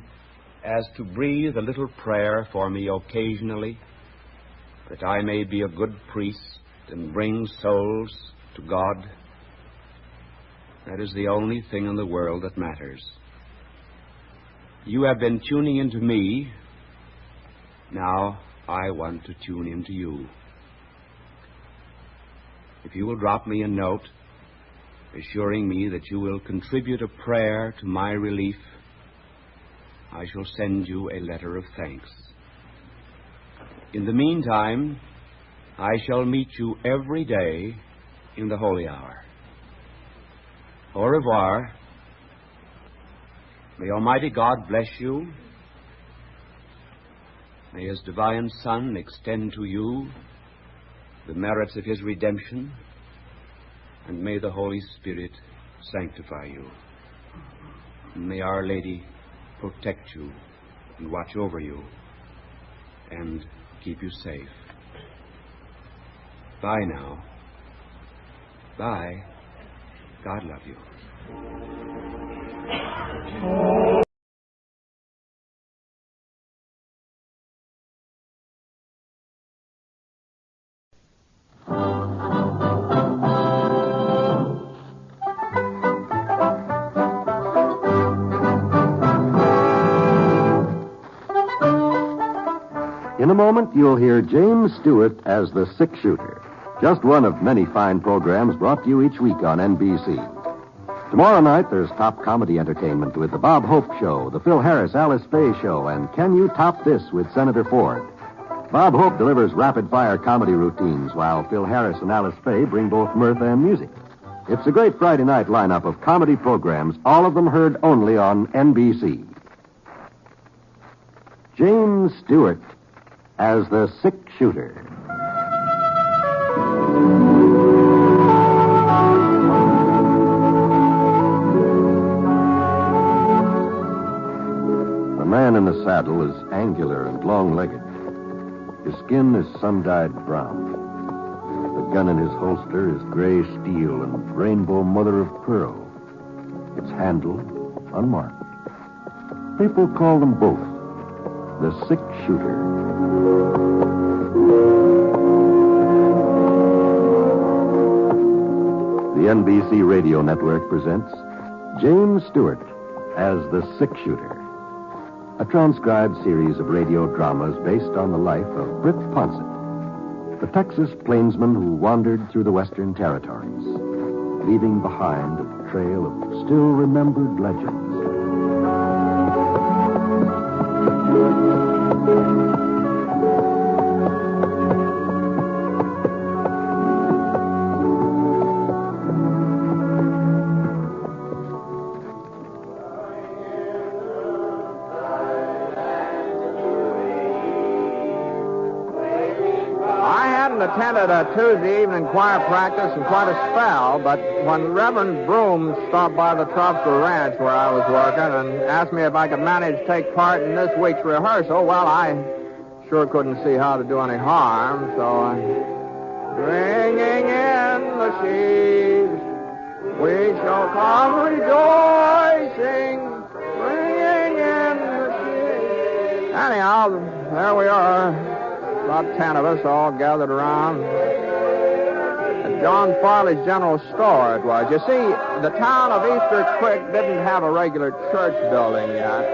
as to breathe a little prayer for me occasionally, that I may be a good priest and bring souls to God? That is the only thing in the world that matters. You have been tuning into me. Now I want to tune into you. If you will drop me a note assuring me that you will contribute a prayer to my relief, I shall send you a letter of thanks. In the meantime, I shall meet you every day in the holy hour. Au revoir. May Almighty God bless you. May His divine Son extend to you the merits of His redemption, and may the Holy Spirit sanctify you. And may Our Lady protect you and watch over you and keep you safe. Bye now. Bye. God love you. In a moment, you'll hear James Stewart as the six-shooter, just one of many fine programs brought to you each week on NBC. Tomorrow night, there's top comedy entertainment with The Bob Hope Show, The Phil Harris-Alice Faye Show, and Can You Top This with Senator Ford. Bob Hope delivers rapid-fire comedy routines, while Phil Harris and Alice Faye bring both mirth and music. It's a great Friday night lineup of comedy programs, all of them heard only on NBC. James Stewart as the six-shooter. The man in the saddle is angular and long-legged. His skin is sun-dyed brown. The gun in his holster is gray steel and rainbow mother of pearl. Its handle unmarked. People call them both the six-shooter. The NBC Radio Network presents James Stewart as the Six-Shooter, a transcribed series of radio dramas based on the life of Britt Ponset, the Texas plainsman who wandered through the Western Territories, leaving behind a trail of still remembered legends. Attended a Tuesday evening choir practice in quite a spell, but when Reverend Broom stopped by the Tropster Ranch where I was working and asked me if I could manage to take part in this week's rehearsal, well, I sure couldn't see how to do any harm, so I... Bringing in the sheaves, we shall come rejoicing, bringing in the sheaves. Anyhow, there we are. About 10 of us all gathered around at John Farley's General Store, it was. You see, the town of Easter Creek didn't have a regular church building yet.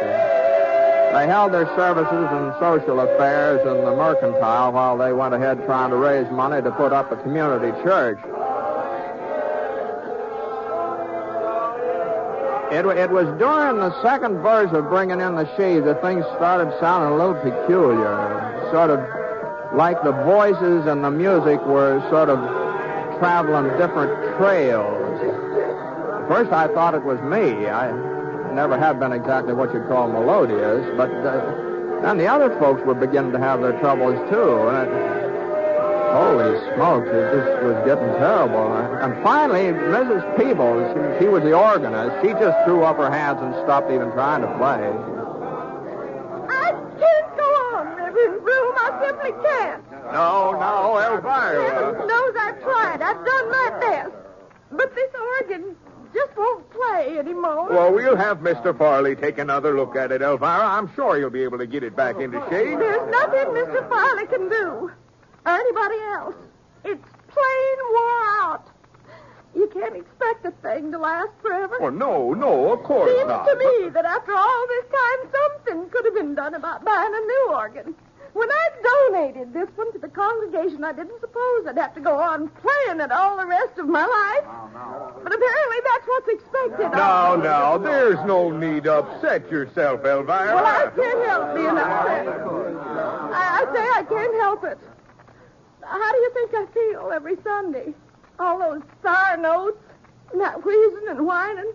They held their services and social affairs in the Mercantile while they went ahead trying to raise money to put up a community church. It was during the second verse of Bringing in the Sheaves that things started sounding a little peculiar, sort of like the voices and the music were sort of traveling different trails. At first I thought it was me. I never have been exactly what you'd call melodious, but then the other folks were beginning to have their troubles too. And holy smokes, it just was getting terrible. And finally, Mrs. Peebles, she was the organist, she just threw up her hands and stopped even trying to play. I simply can't. No, Elvira. Heaven knows I've tried. I've done my best. But this organ just won't play anymore. Well, we'll have Mr. Farley take another look at it, Elvira. I'm sure he'll be able to get it back into shape. There's nothing Mr. Farley can do. Or anybody else. It's plain wore out. You can't expect a thing to last forever. Oh, no, of course not. Seems to me that after all this time, something could have been done about buying a new organ. When I donated this one to the congregation, I didn't suppose I'd have to go on playing it all the rest of my life. But apparently that's what's expected. No, there's no need to upset yourself, Elvira. Well, I can't help being upset. I say I can't help it. How do you think I feel every Sunday? All those sour notes, and that wheezing and whining.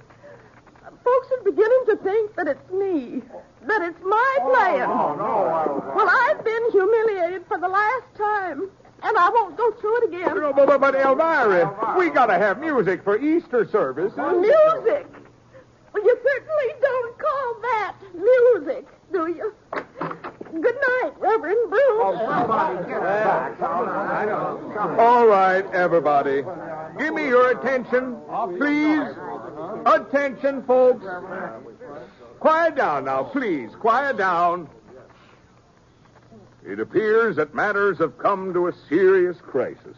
Folks are beginning to think that it's me, that it's my playing. Well, I've been humiliated for the last time, and I won't go through it again. No, but Elvira, we got to have music for Easter services. Music? Well, you certainly don't call that music, do you? Good night, Reverend Broom. All right, everybody. Give me your attention, please. Attention, folks. Quiet down now, please. Quiet down. It appears that matters have come to a serious crisis.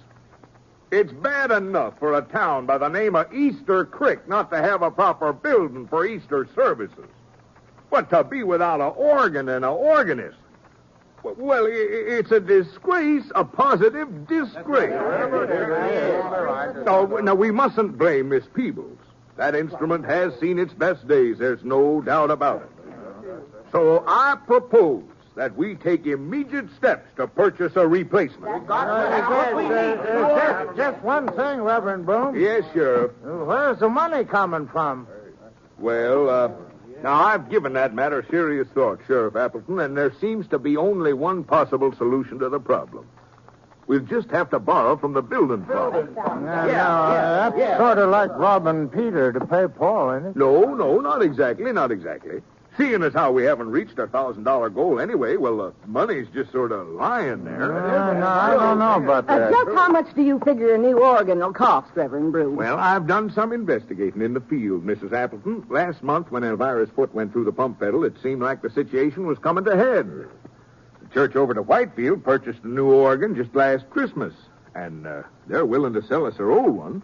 It's bad enough for a town by the name of Easter Creek not to have a proper building for Easter services. But to be without an organ and an organist, well, it's a disgrace, a positive disgrace. Now, we mustn't blame Miss Peebles. That instrument has seen its best days, there's no doubt about it. So I propose that we take immediate steps to purchase a replacement. Just one thing, Reverend Broom. Yes, Sheriff. Where's the money coming from? Well, now I've given that matter serious thought, Sheriff Appleton, and there seems to be only one possible solution to the problem. We'll just have to borrow from the building fund. That's sort of like robbing Peter to pay Paul, isn't it? No, not exactly. Seeing as how we haven't reached our $1,000 goal anyway, well, the money's just sort of lying there. I don't know about that. Just how much do you figure a new organ will cost, Reverend Broom? Well, I've done some investigating in the field, Mrs. Appleton. Last month, when Elvira's foot went through the pump pedal, it seemed like the situation was coming to head. The church over to Whitefield purchased a new organ just last Christmas, and they're willing to sell us their old one.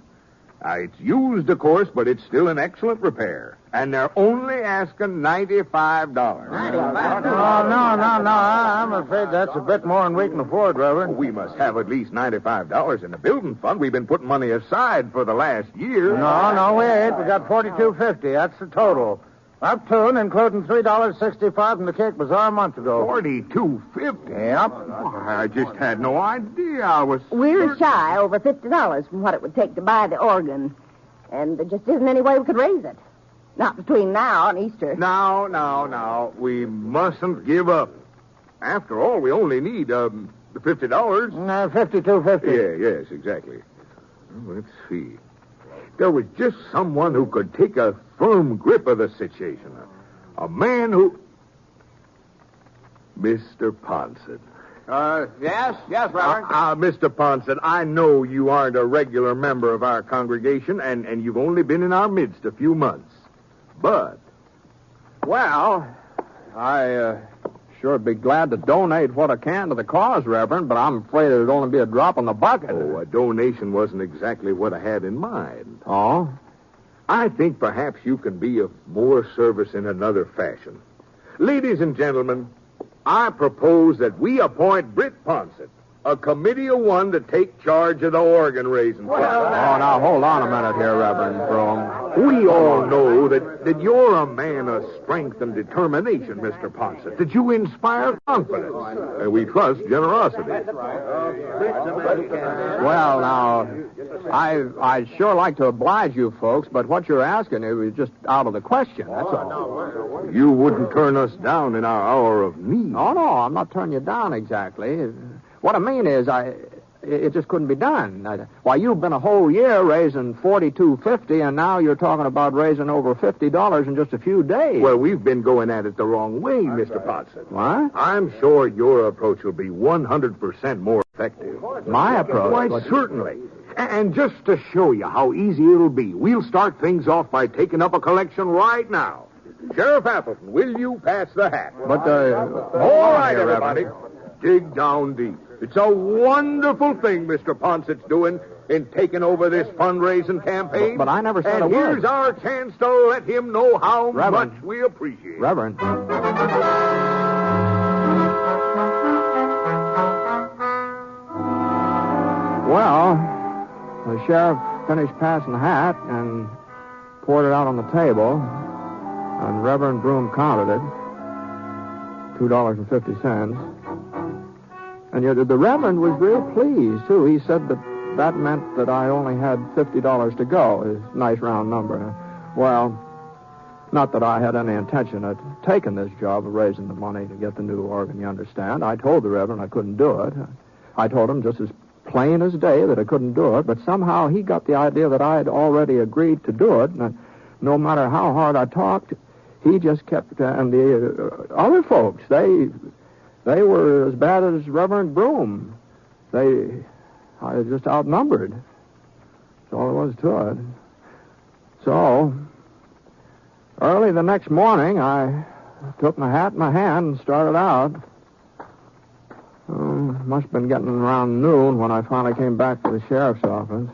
It's used, of course, but it's still in excellent repair. And they're only asking $95. No. I'm afraid that's a bit more than we can afford, Reverend. We must have at least $95 in the building fund. We've been putting money aside for the last year. No, we ain't. We got $42.50. That's the total. Up to and including $3.65 from the Cake Bazaar a month ago. $42.50? Yep. I just had no idea. We're shy over $50 from what it would take to buy the organ. And there just isn't any way we could raise it. Not between now and Easter. Now. We mustn't give up. After all, we only need $50. $52.50. Yes, exactly. Let's see. There was just someone who could take a firm grip of the situation. A man who... Mr. Ponset. Yes, Reverend. Mr. Ponset, I know you aren't a regular member of our congregation, and you've only been in our midst a few months. But... Well, I sure be glad to donate what I can to the cause, Reverend, but I'm afraid it'd only be a drop in the bucket. Oh, a donation wasn't exactly what I had in mind. Oh? I think perhaps you can be of more service in another fashion. Ladies and gentlemen, I propose that we appoint Britt Ponset, a committee of one, to take charge of the organ raising. Now, hold on a minute here, Reverend Broom. We all know that you're a man of strength and determination, Mr. Ponset, that you inspire confidence, and we trust generosity. Well, now, I'd sure like to oblige you folks, but what you're asking is just out of the question, that's all. You wouldn't turn us down in our hour of need. Oh, no, I'm not turning you down exactly. What I mean is, it just couldn't be done. Why, you've been a whole year raising $42.50, and now you're talking about raising over $50 in just a few days. Well, we've been going at it the wrong way, Mr. Ponset. What? I'm sure your approach will be 100% more effective. My approach? Why, certainly. And just to show you how easy it'll be, we'll start things off by taking up a collection right now. Sheriff Appleton, will you pass the hat? But, all right, everybody. Dig down deep. It's a wonderful thing Mr. Ponset's doing in taking over this fundraising campaign. But I never said a word. And here's our chance to let him know how much we appreciate it. Reverend. Well, the sheriff finished passing the hat and poured it out on the table, and Reverend Broom counted it, $2.50. And yet the Reverend was real pleased, too. He said that meant that I only had $50 to go. It's a nice round number. Well, not that I had any intention of taking this job of raising the money to get the new organ, you understand. I told the Reverend I couldn't do it. I told him just as plain as day that I couldn't do it, but somehow he got the idea that I had already agreed to do it, and no matter how hard I talked, he just kept... and the other folks, They were as bad as Reverend Broom. I was just outnumbered. That's all there was to it. So, early the next morning, I took my hat in my hand and started out. Must have been getting around noon when I finally came back to the sheriff's office.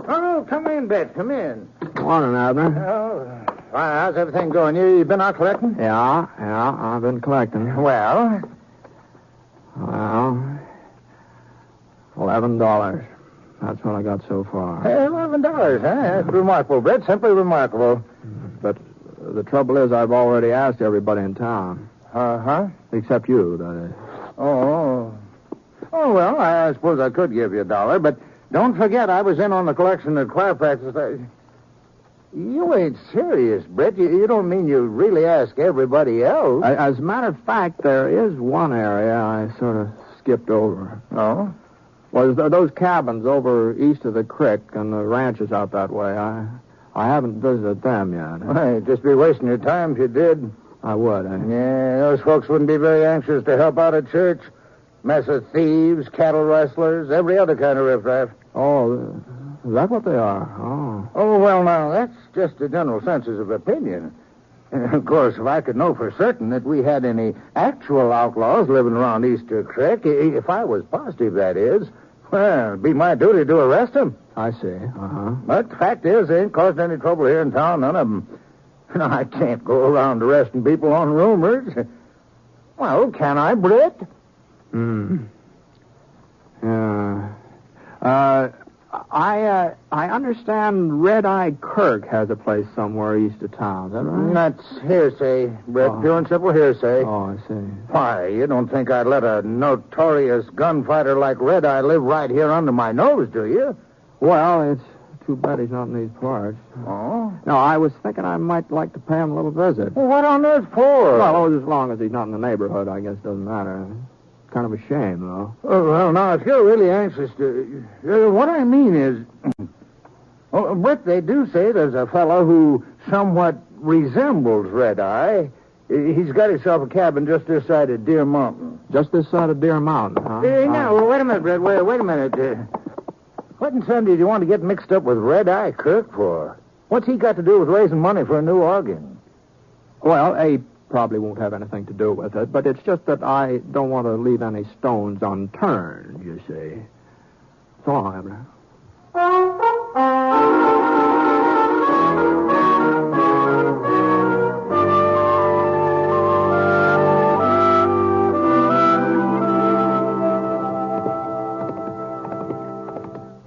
Oh, come in, Bet. Come in. Morning, Abner. Oh, how's everything going? You been out collecting? Yeah, I've been collecting. Well, $11. That's what I got so far. $11, huh? That's remarkable, Brett. Simply remarkable. But the trouble is I've already asked everybody in town. Uh-huh. Except you, that is. Oh, well, I suppose I could give you $1, but don't forget I was in on the collection at choir practice. You ain't serious, Brett. You don't mean you really ask everybody else? As a matter of fact, there is one area I sort of skipped over. Oh? Well, those cabins over east of the creek and the ranches out that way. I haven't visited them yet. Well, you'd just be wasting your time if you did. I would, Yeah, those folks wouldn't be very anxious to help out at church. Mess of thieves, cattle rustlers, every other kind of riffraff. Oh, is that what they are? Oh, well, now, that's just a general census of opinion. Of course, if I could know for certain that we had any actual outlaws living around Easter Creek, if I was positive, that is, Well, it'd be my duty to arrest him. I see. Uh-huh. But the fact is, they ain't caused any trouble here in town, none of them. I can't go around arresting people on rumors. Well, can I, Britt? I understand Red Eye Kirk has a place somewhere east of town. Is that right? That's hearsay, Britt. Pure and simple hearsay. Oh, I see. Why, you don't think I'd let a notorious gunfighter like Red Eye live right here under my nose, do you? Well, it's too bad he's not in these parts. Oh? No, I was thinking I might like to pay him a little visit. Well, what on earth for? Well, as long as he's not in the neighborhood, I guess it doesn't matter. Kind of a shame, though. Oh, well, now, if you're really anxious to... what I mean is... Oh, Britt, they do say there's a fellow who somewhat resembles Red Eye. He's got himself a cabin just this side of Deer Mountain. Just this side of Deer Mountain, huh? Now, wait a minute, Britt. Wait a minute. What in Sunday do you want to get mixed up with Red Eye Kirk for? What's he got to do with raising money for a new organ? Well, he probably won't have anything to do with it, but it's just that I don't want to leave any stones unturned, you see. That's all I have now.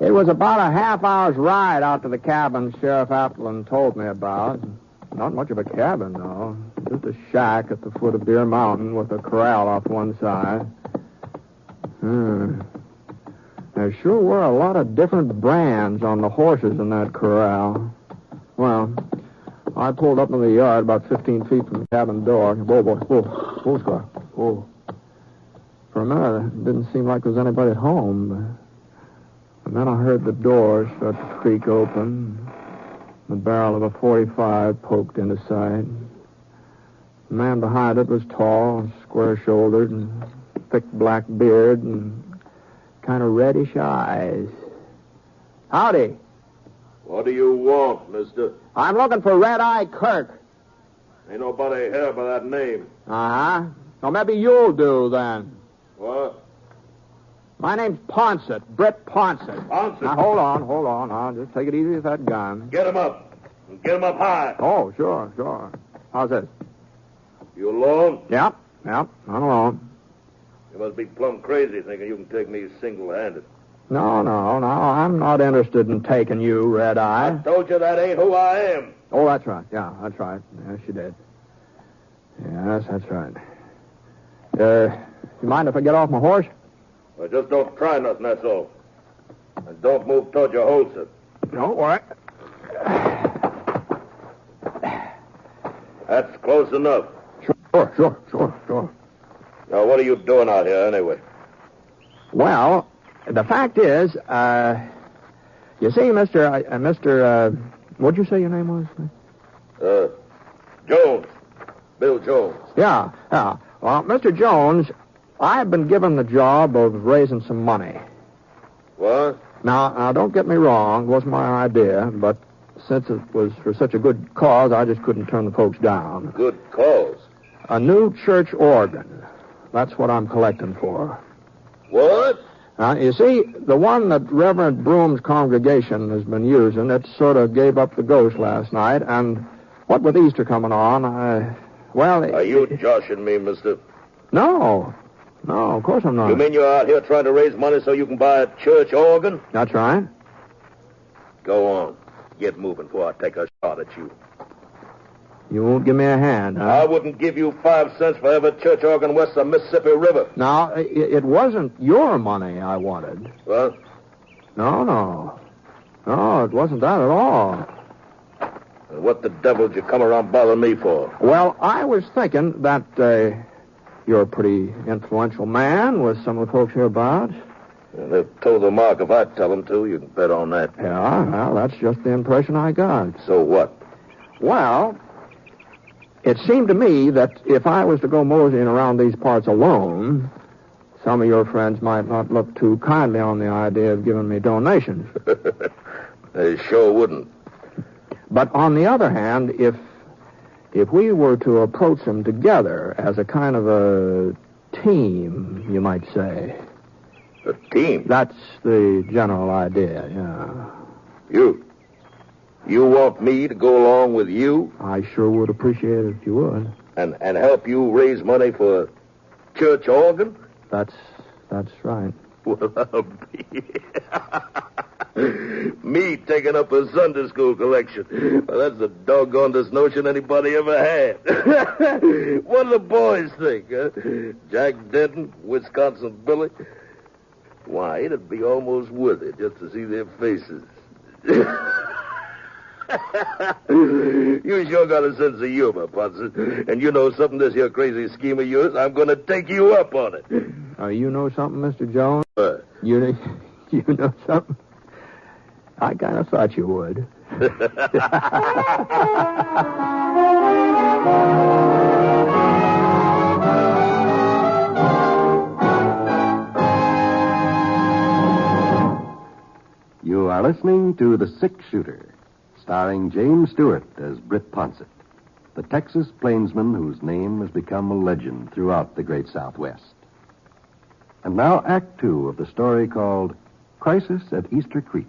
It was about a half-hour's ride out to the cabin Sheriff Appleton told me about. Not much of a cabin, though. Just a shack at the foot of Deer Mountain with a corral off one side. There sure were a lot of different brands on the horses in that corral. Well, I pulled up in the yard about 15 feet from the cabin door. Whoa, Scott. Whoa. For a minute, it didn't seem like there was anybody at home. And then I heard the door start to creak open. The barrel of a .45 poked into sight. The man behind it was tall, square-shouldered, and thick black beard, and kind of reddish eyes. Howdy. What do you want, mister? I'm looking for Red Eye Kirk. Ain't nobody here by that name. Uh-huh. Well, maybe you'll do, then. What? My name's Ponsett, Britt Ponsett. Ponsett? Now, hold on. I'll just take it easy with that gun. Get him up. Get him up high. Oh, sure. How's this? You alone? Yep, I'm alone. You must be plumb crazy thinking you can take me single-handed. No, I'm not interested in taking you, Red Eye. I told you that ain't who I am. Oh, that's right. Yeah, that's right. Yes, you did. Yes, that's right. You mind if I get off my horse? Well, just don't try nothing, that's all. And don't move toward your holster. Don't worry. That's close enough. Sure. Now, what are you doing out here, anyway? Well, the fact is, you see, Mr. What'd you say your name was? Jones. Bill Jones. Yeah. Well, Mr. Jones, I've been given the job of raising some money. What? Now, don't get me wrong. It wasn't my idea, but since it was for such a good cause, I just couldn't turn the folks down. Good cause? A new church organ. That's what I'm collecting for. What? You see, the one that Reverend Broom's congregation has been using, it sort of gave up the ghost last night, and what with Easter coming on, Are you joshing me, mister? No, of course I'm not. You mean you're out here trying to raise money so you can buy a church organ? That's right. Go on. Get moving before I take a shot at you. You won't give me a hand, huh? I wouldn't give you 5 cents for every church organ west of the Mississippi River. Now, it wasn't your money I wanted. What? No, it wasn't that at all. And what the devil did you come around bothering me for? Well, I was thinking that you're a pretty influential man with some of the folks hereabouts. And they've told the mark if I tell them to. You can bet on that. Yeah, well, that's just the impression I got. So what? Well, it seemed to me that if I was to go moseying around these parts alone, some of your friends might not look too kindly on the idea of giving me donations. They sure wouldn't. But on the other hand, if we were to approach them together as a kind of a team, you might say, A team? That's the general idea, yeah. You want me to go along with you? I sure would appreciate it if you would. And help you raise money for a church organ? That's right. Well, I'll be... Me taking up a Sunday school collection. Well, that's the doggonedest notion anybody ever had. What do the boys think, huh? Jack Denton, Wisconsin Billy? Why, it'd be almost worth it just to see their faces. You sure got a sense of humor, Ponson. And you know something, this here crazy scheme of yours, I'm going to take you up on it. You know something, Mr. Jones? What? You know something? I kind of thought you would. You are listening to The Six-Shooter, starring James Stewart as Britt Ponsett, the Texas plainsman whose name has become a legend throughout the great Southwest. And now Act Two of the story called Crisis at Easter Creek.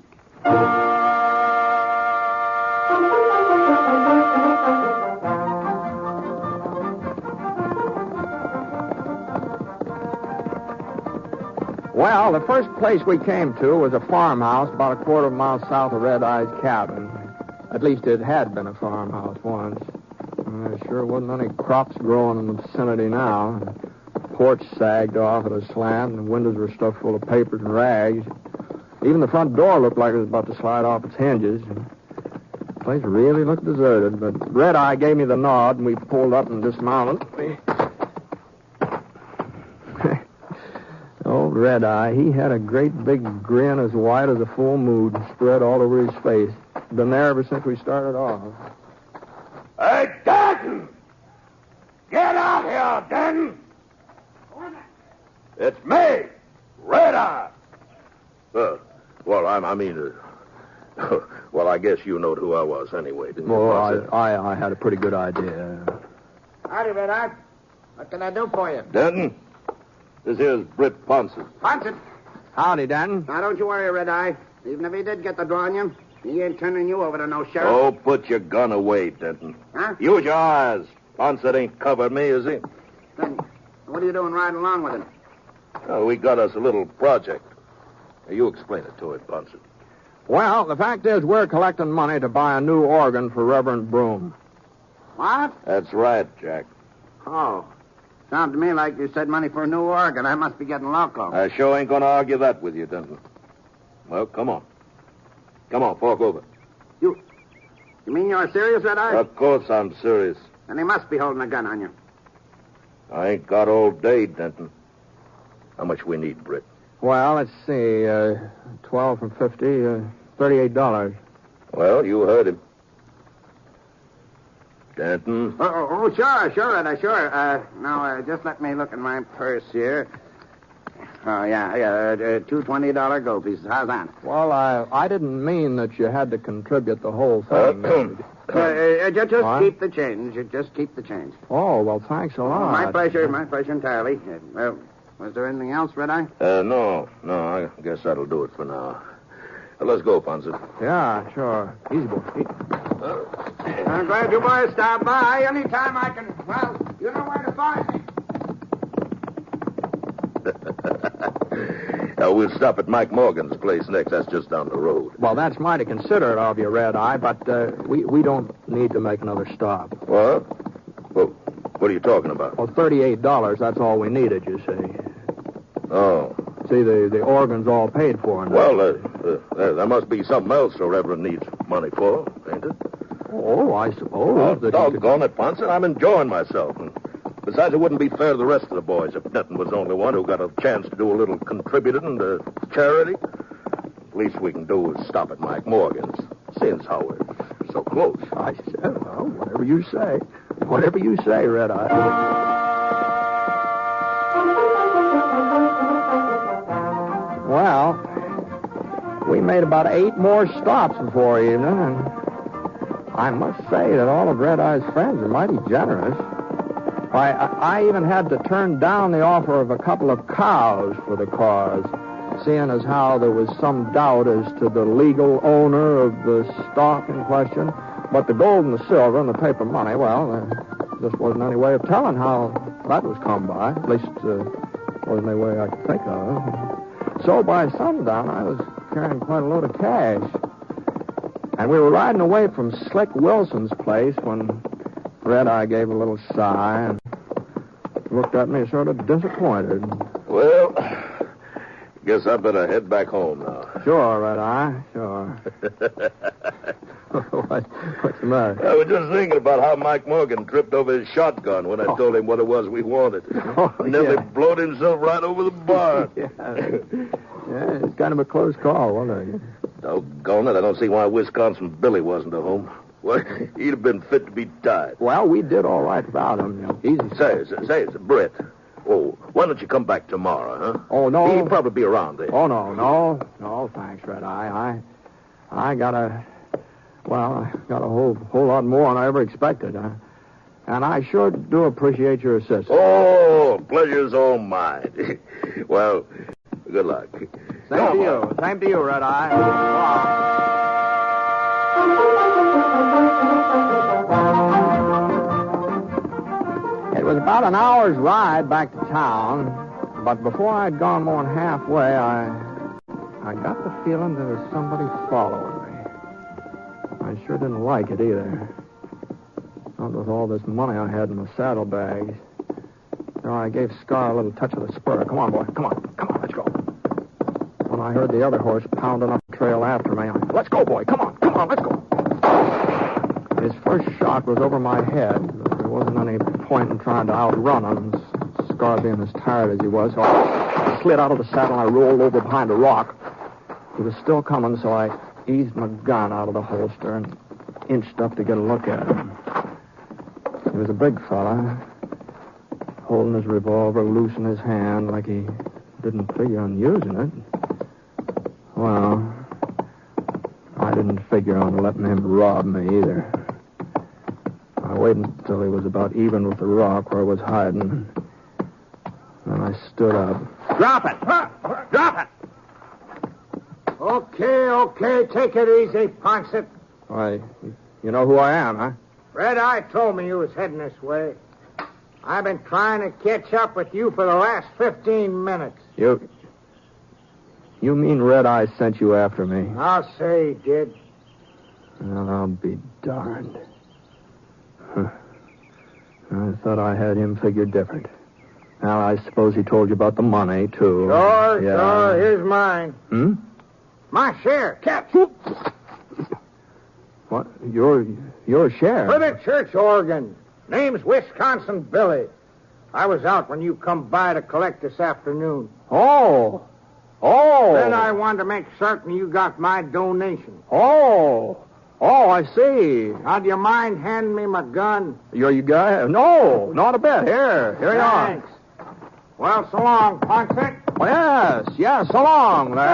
Well, the first place we came to was a farmhouse about a quarter of a mile south of Red Eye's cabin. At least it had been a farmhouse once. There sure wasn't any crops growing in the vicinity now. The porch sagged off at a slant, and the windows were stuffed full of papers and rags. Even the front door looked like it was about to slide off its hinges. The place really looked deserted, but Red Eye gave me the nod, and we pulled up and dismounted. Old Red Eye, he had a great big grin as white as a full moon spread all over his face. Been there ever since we started off. Hey, Denton! Get out here, Denton! It's me, Red Eye. Well, I guess you know who I was anyway, didn't you? Well, I had a pretty good idea. Howdy, Red Eye. What can I do for you? Denton, this here's Britt Ponsett. Ponsett? Howdy, Denton. Now, don't you worry, Red Eye. Even if he did get the draw on you, he ain't turning you over to no sheriff. Oh, put your gun away, Denton. Huh? Use your eyes. Ponsett ain't covered me, is he? Then what are you doing riding along with him? Oh, we got us a little project. Now, you explain it to him, Ponsett. Well, the fact is we're collecting money to buy a new organ for Reverend Broom. What? That's right, Jack. Oh. Sounds to me like you said money for a new organ. I must be getting loco. I sure ain't going to argue that with you, Denton. Well, come on. Come on, fork over. You mean you're serious, Red Eye? Of course I'm serious. Then he must be holding a gun on you. I ain't got all day, Denton. How much we need, Britt? Well, let's see. 12 from 50, $38. Well, you heard him. Denton? Sure, Red Eye, sure. Now, just let me look in my purse here. Oh, yeah, two $20 gold pieces. How's that? Well, I didn't mean that you had to contribute the whole thing. Just What? keep the change. Just keep the change. Oh, well, thanks a lot. My pleasure entirely. Well, was there anything else, Red Eye? No, I guess that'll do it for now. Let's go, Ponsett. Yeah, sure. Easy, boy. I'm glad you boys stopped by. Anytime I can, well, you know where to find me. We'll stop at Mike Morgan's place next. That's just down the road. Well, that's mighty considerate of you, Red Eye, but we don't need to make another stop. What? Well, what are you talking about? Well, $38, that's all we needed, you see. Oh. See, the organ's all paid for now. Well, there must be something else the Reverend needs money for, ain't it? Oh, I suppose. Oh, doggone it, Ponsett. I'm enjoying myself. And besides, it wouldn't be fair to the rest of the boys if Denton was the only one who got a chance to do a little contributing to charity. Least we can do is stop at Mike Morgan's, since how we're so close. I said, well, whatever you say. Whatever you say, Red Eye. Well, we made about 8 more stops before evening, and I must say that all of Red Eye's friends are mighty generous. I even had to turn down the offer of a couple of cows for the cause. seeing as how there was some doubt as to the legal owner of the stock in question. But the gold and the silver and the paper money, well, there just wasn't any way of telling how that was come by. At least, wasn't any way I could think of. So by sundown, I was carrying quite a load of cash. And we were riding away from Slick Wilson's place when Red Eye gave a little sigh and looked at me sort of disappointed. Well, guess I better head back home now. Sure, Red Eye, sure. What's the matter? I was just thinking about how Mike Morgan tripped over his shotgun when I told him what it was we wanted. Nearly blowed himself right over the bar. Yeah, it's kind of a close call, wasn't it? Doggone it, I don't see why Wisconsin Billy wasn't at home. Well, he'd have been fit to be tied. Well, we did all right without him. Easy. Say, Brett. Oh, why don't you come back tomorrow, huh? Oh, no. He'll probably be around there. Oh, no, thanks, Red Eye. I got a whole lot more than I ever expected. And I sure do appreciate your assistance. Oh, pleasure's all mine. Well, good luck. Same to you, Red Eye. It was about an hour's ride back to town, but before I'd gone more than halfway, I got the feeling there was somebody following me. I sure didn't like it either. Not with all this money I had in my saddlebags. So I gave Scar a little touch of the spur. Come on, boy. Come on, let's go. When I heard the other horse pounding up the trail after me, let's go, boy. Come on, let's go. His first shot was over my head. There wasn't any point in trying to outrun him, Scar being as tired as he was. So I slid out of the saddle and I rolled over behind a rock. He was still coming, so I eased my gun out of the holster and inched up to get a look at him. He was a big fella, holding his revolver loose in his hand like he didn't figure on using it. Well, I didn't figure on letting him rob me either. I waited until he was about even with the rock where I was hiding. Then I stood up. Drop it! Drop it! Okay, take it easy, Ponset. Why, you know who I am, huh? Red Eye told me you was heading this way. I've been trying to catch up with you for the last 15 minutes. You mean Red Eye sent you after me? I'll say he did. Well, I'll be darned. I thought I had him figured different. Now, I suppose he told you about the money, too. Sure. Here's mine. My share. Catch. What? Your share? For the church organ. Name's Wisconsin Billy. I was out when you come by to collect this afternoon. Oh. Then I wanted to make certain you got my donation. Oh, I see. Now, do you mind handing me my gun? You got it? No, not a bit. Here you are. Thanks. Well, so long, Ponset. Yes, so long there.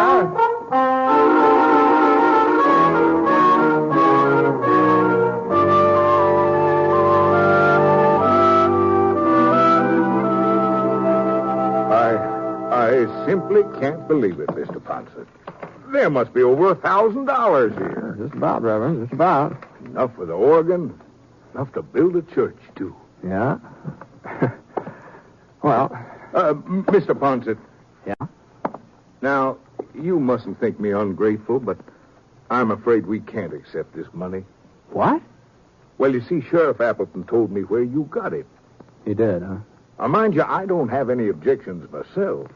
I simply can't believe it, Mr. Ponset. There must be over $1,000 here. Just about, Reverend, just about. Enough for the organ, enough to build a church, too. Yeah? Well... Mr. Ponset. Yeah? Now, you mustn't think me ungrateful, but I'm afraid we can't accept this money. What? Well, you see, Sheriff Appleton told me where you got it. He did, huh? Now, mind you, I don't have any objections myself.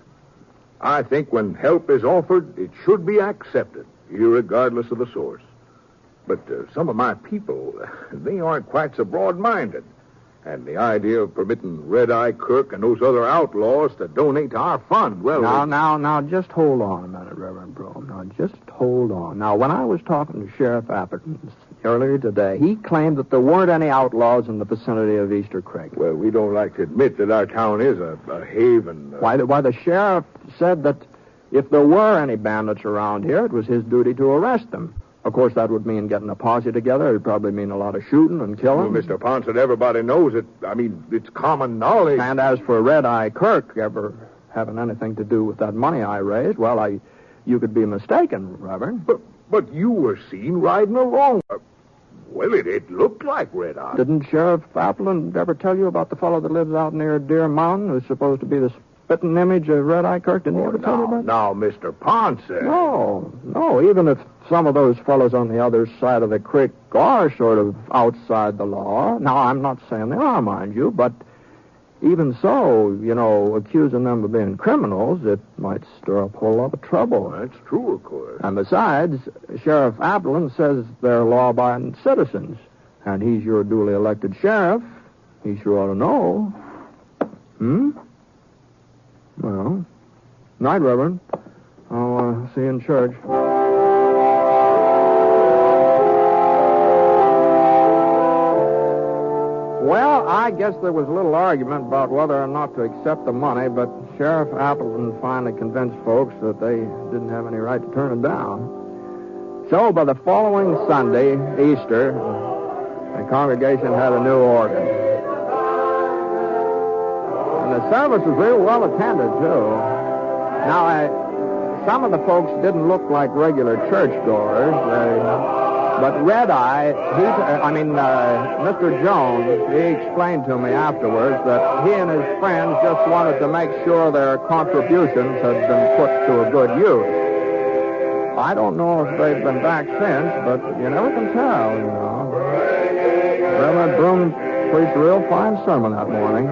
I think when help is offered, it should be accepted, irregardless of the source. But some of my people, they aren't quite so broad-minded. And the idea of permitting Red Eye Kirk and those other outlaws to donate to our fund, well... Now, just hold on a minute, Reverend Brome. Now, just hold on. Now, when I was talking to Sheriff Appleton earlier today, he claimed that there weren't any outlaws in the vicinity of Easter Creek. Well, we don't like to admit that our town is a haven. Why, the sheriff said that if there were any bandits around here, it was his duty to arrest them. Of course, that would mean getting a posse together. It'd probably mean a lot of shooting and killing. Well, Mr. Ponset, everybody knows it. I mean, it's common knowledge. And as for Red Eye Kirk, ever having anything to do with that money I raised, well, you could be mistaken, Reverend. But you were seen riding along. Well, it looked like Red Eye. Didn't Sheriff Appleton ever tell you about the fellow that lives out near Deer Mountain who's supposed to be the spitting image of Red Eye Kirk? Didn't he ever tell you about that? Now, Mr. Ponce. No, even if some of those fellows on the other side of the creek are sort of outside the law. Now, I'm not saying they are, mind you, but even so, accusing them of being criminals, it might stir up a whole lot of trouble. That's true, of course. And besides, Sheriff Appleton says they're law-abiding citizens, and he's your duly elected sheriff. He sure ought to know. Well, night, Reverend. I'll see you in church. Well, I guess there was a little argument about whether or not to accept the money, but Sheriff Appleton finally convinced folks that they didn't have any right to turn it down. So, by the following Sunday, Easter, the congregation had a new organ. And the service was real well attended, too. Now, some of the folks didn't look like regular churchgoers. But Red Eye, Mr. Jones, he explained to me afterwards that he and his friends just wanted to make sure their contributions had been put to a good use. I don't know if they've been back since, but you never can tell, Reverend Broom preached a real fine sermon that morning.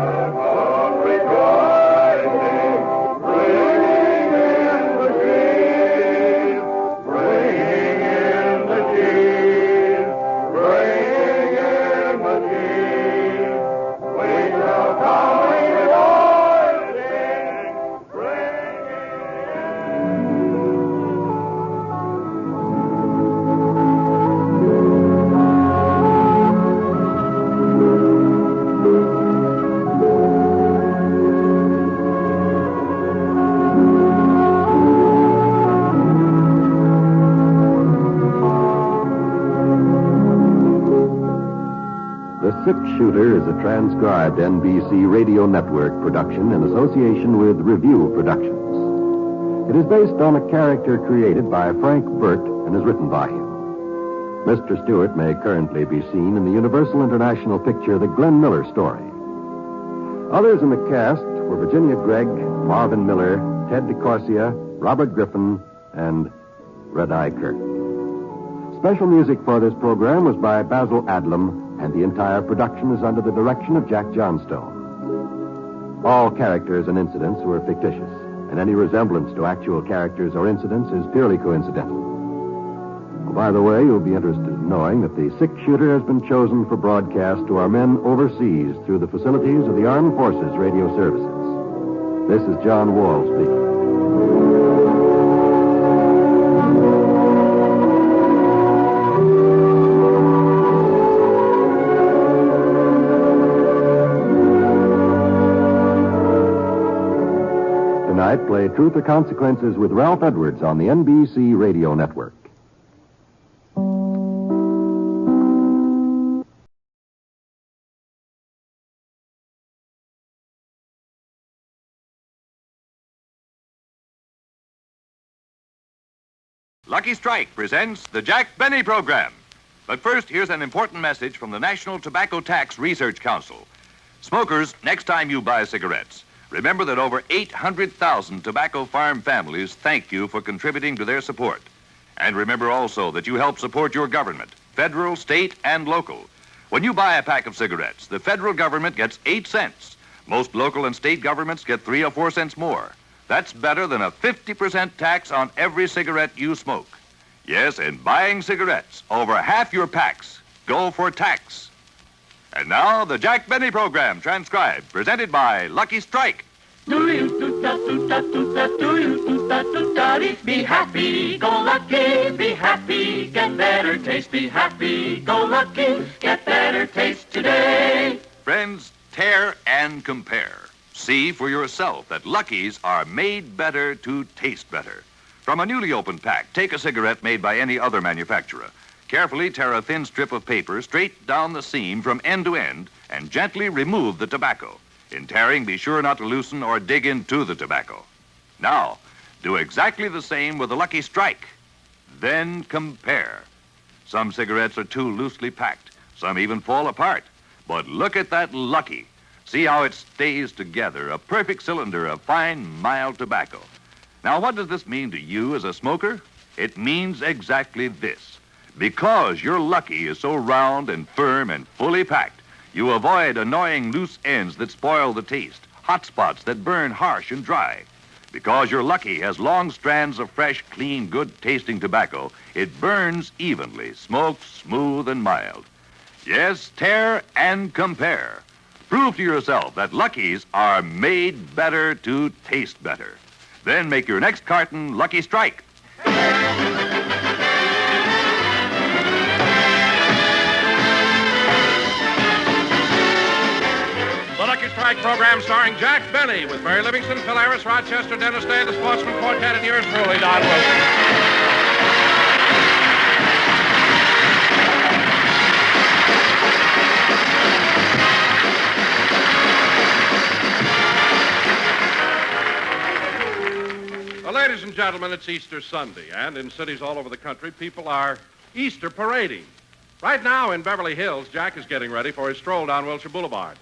Six-Shooter is a transcribed NBC Radio Network production in association with Review Productions. It is based on a character created by Frank Burt and is written by him. Mr. Stewart may currently be seen in the Universal International picture The Glenn Miller Story. Others in the cast were Virginia Gregg, Marvin Miller, Ted DeCorsia, Robert Griffin, and Red Eye Kirk. Special music for this program was by Basil Adlam, and the entire production is under the direction of Jack Johnstone. All characters and incidents were fictitious, and any resemblance to actual characters or incidents is purely coincidental. Well, by the way, you'll be interested in knowing that the Six-Shooter has been chosen for broadcast to our men overseas through the facilities of the Armed Forces Radio Services. This is John Wall speaking. Play Truth or Consequences with Ralph Edwards on the NBC Radio Network. Lucky Strike presents the Jack Benny Program. But first, here's an important message from the National Tobacco Tax Research Council. Smokers, next time you buy cigarettes, remember that over 800,000 tobacco farm families thank you for contributing to their support. And remember also that you help support your government, federal, state, and local. When you buy a pack of cigarettes, the federal government gets 8 cents. Most local and state governments get 3 or 4 cents more. That's better than a 50% tax on every cigarette you smoke. Yes, in buying cigarettes, over half your packs go for tax. And now, the Jack Benny Program, transcribed, presented by Lucky Strike. Do you be happy, go lucky, be happy, get better taste, be happy, go lucky, get better taste today. Friends, tear and compare. See for yourself that Luckies are made better to taste better. From a newly opened pack, take a cigarette made by any other manufacturer. Carefully tear a thin strip of paper straight down the seam from end to end and gently remove the tobacco. In tearing, be sure not to loosen or dig into the tobacco. Now, do exactly the same with the Lucky Strike. Then compare. Some cigarettes are too loosely packed. Some even fall apart. But look at that Lucky. See how it stays together, a perfect cylinder of fine, mild tobacco. Now, what does this mean to you as a smoker? It means exactly this. Because your Lucky is so round and firm and fully packed, you avoid annoying loose ends that spoil the taste, hot spots that burn harsh and dry. Because your Lucky has long strands of fresh, clean, good-tasting tobacco, it burns evenly, smokes smooth and mild. Yes, tear and compare. Prove to yourself that Luckies are made better to taste better. Then make your next carton Lucky Strike. The Lucky Strike program starring Jack Benny with Mary Livingston, Phil Harris, Rochester, Dennis Day, the Sportsman Quartet, and yours truly, Don Wilson. Well, ladies and gentlemen, it's Easter Sunday, and in cities all over the country, people are Easter parading. Right now in Beverly Hills, Jack is getting ready for his stroll down Wilshire Boulevard.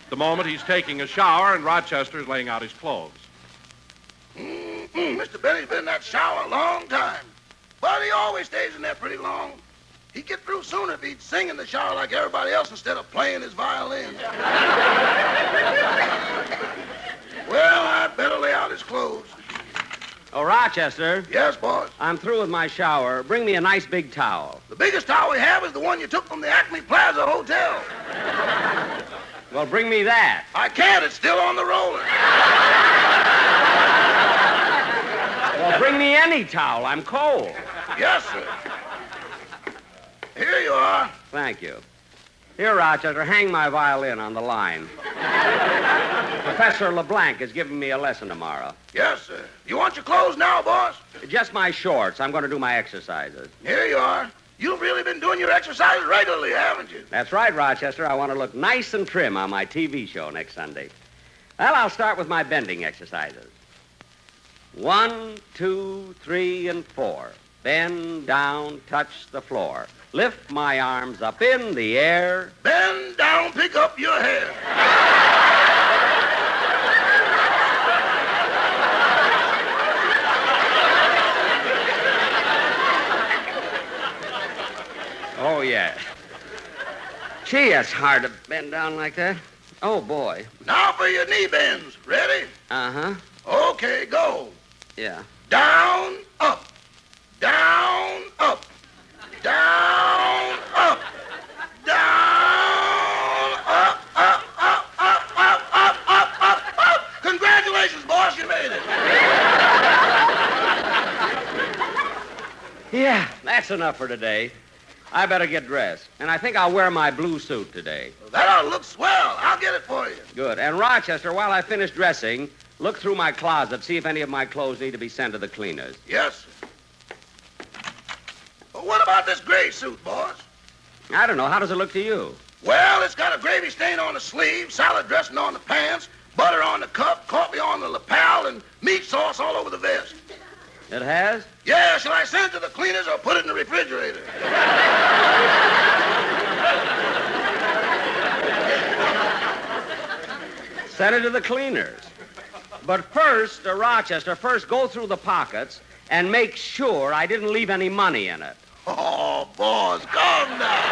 At the moment, he's taking a shower, and Rochester is laying out his clothes. Mr. Benny's been in that shower a long time, but he always stays in there pretty long. He'd get through sooner if he'd sing in the shower like everybody else instead of playing his violin. Well, I'd better lay out his clothes. Oh, Rochester. Yes, boss? I'm through with my shower. Bring me a nice big towel. The biggest towel we have is the one you took from the Acme Plaza Hotel. Well, bring me that. I can't. It's still on the roller. Well, bring me any towel. I'm cold. Yes, sir. Here you are. Thank you. Here, Rochester, hang my violin on the line. Professor LeBlanc is giving me a lesson tomorrow. Yes, sir. You want your clothes now, boss? Just my shorts. I'm going to do my exercises. Here you are. You've really been doing your exercises regularly, haven't you? That's right, Rochester. I want to look nice and trim on my TV show next Sunday. Well, I'll start with my bending exercises. 1, 2, 3, and 4. Bend down, touch the floor. Lift my arms up in the air. Bend down, pick up your hair. Oh, yeah. Gee, that's hard to bend down like that. Oh, boy. Now for your knee bends. Ready? Uh-huh. Okay, go. Yeah. Down, up. Down, up. Down, up. Down, up, up, up, up, up, up, up, up, up. Congratulations, boss, you made it. Yeah, that's enough for today. I better get dressed. And I think I'll wear my blue suit today. That ought to look swell. I'll get it for you. Good. And Rochester, while I finish dressing, look through my closet, see if any of my clothes need to be sent to the cleaners. Yes, sir. Well, what about this gray suit, boss? I don't know. How does it look to you? Well, it's got a gravy stain on the sleeve, salad dressing on the pants, butter on the cuff, coffee on the lapel, and meat sauce all over the vest. It has? Yeah, shall I send it to the cleaners or put it in the refrigerator? Send it to the cleaners. But first, Rochester, go through the pockets and make sure I didn't leave any money in it. Oh, boss, calm down.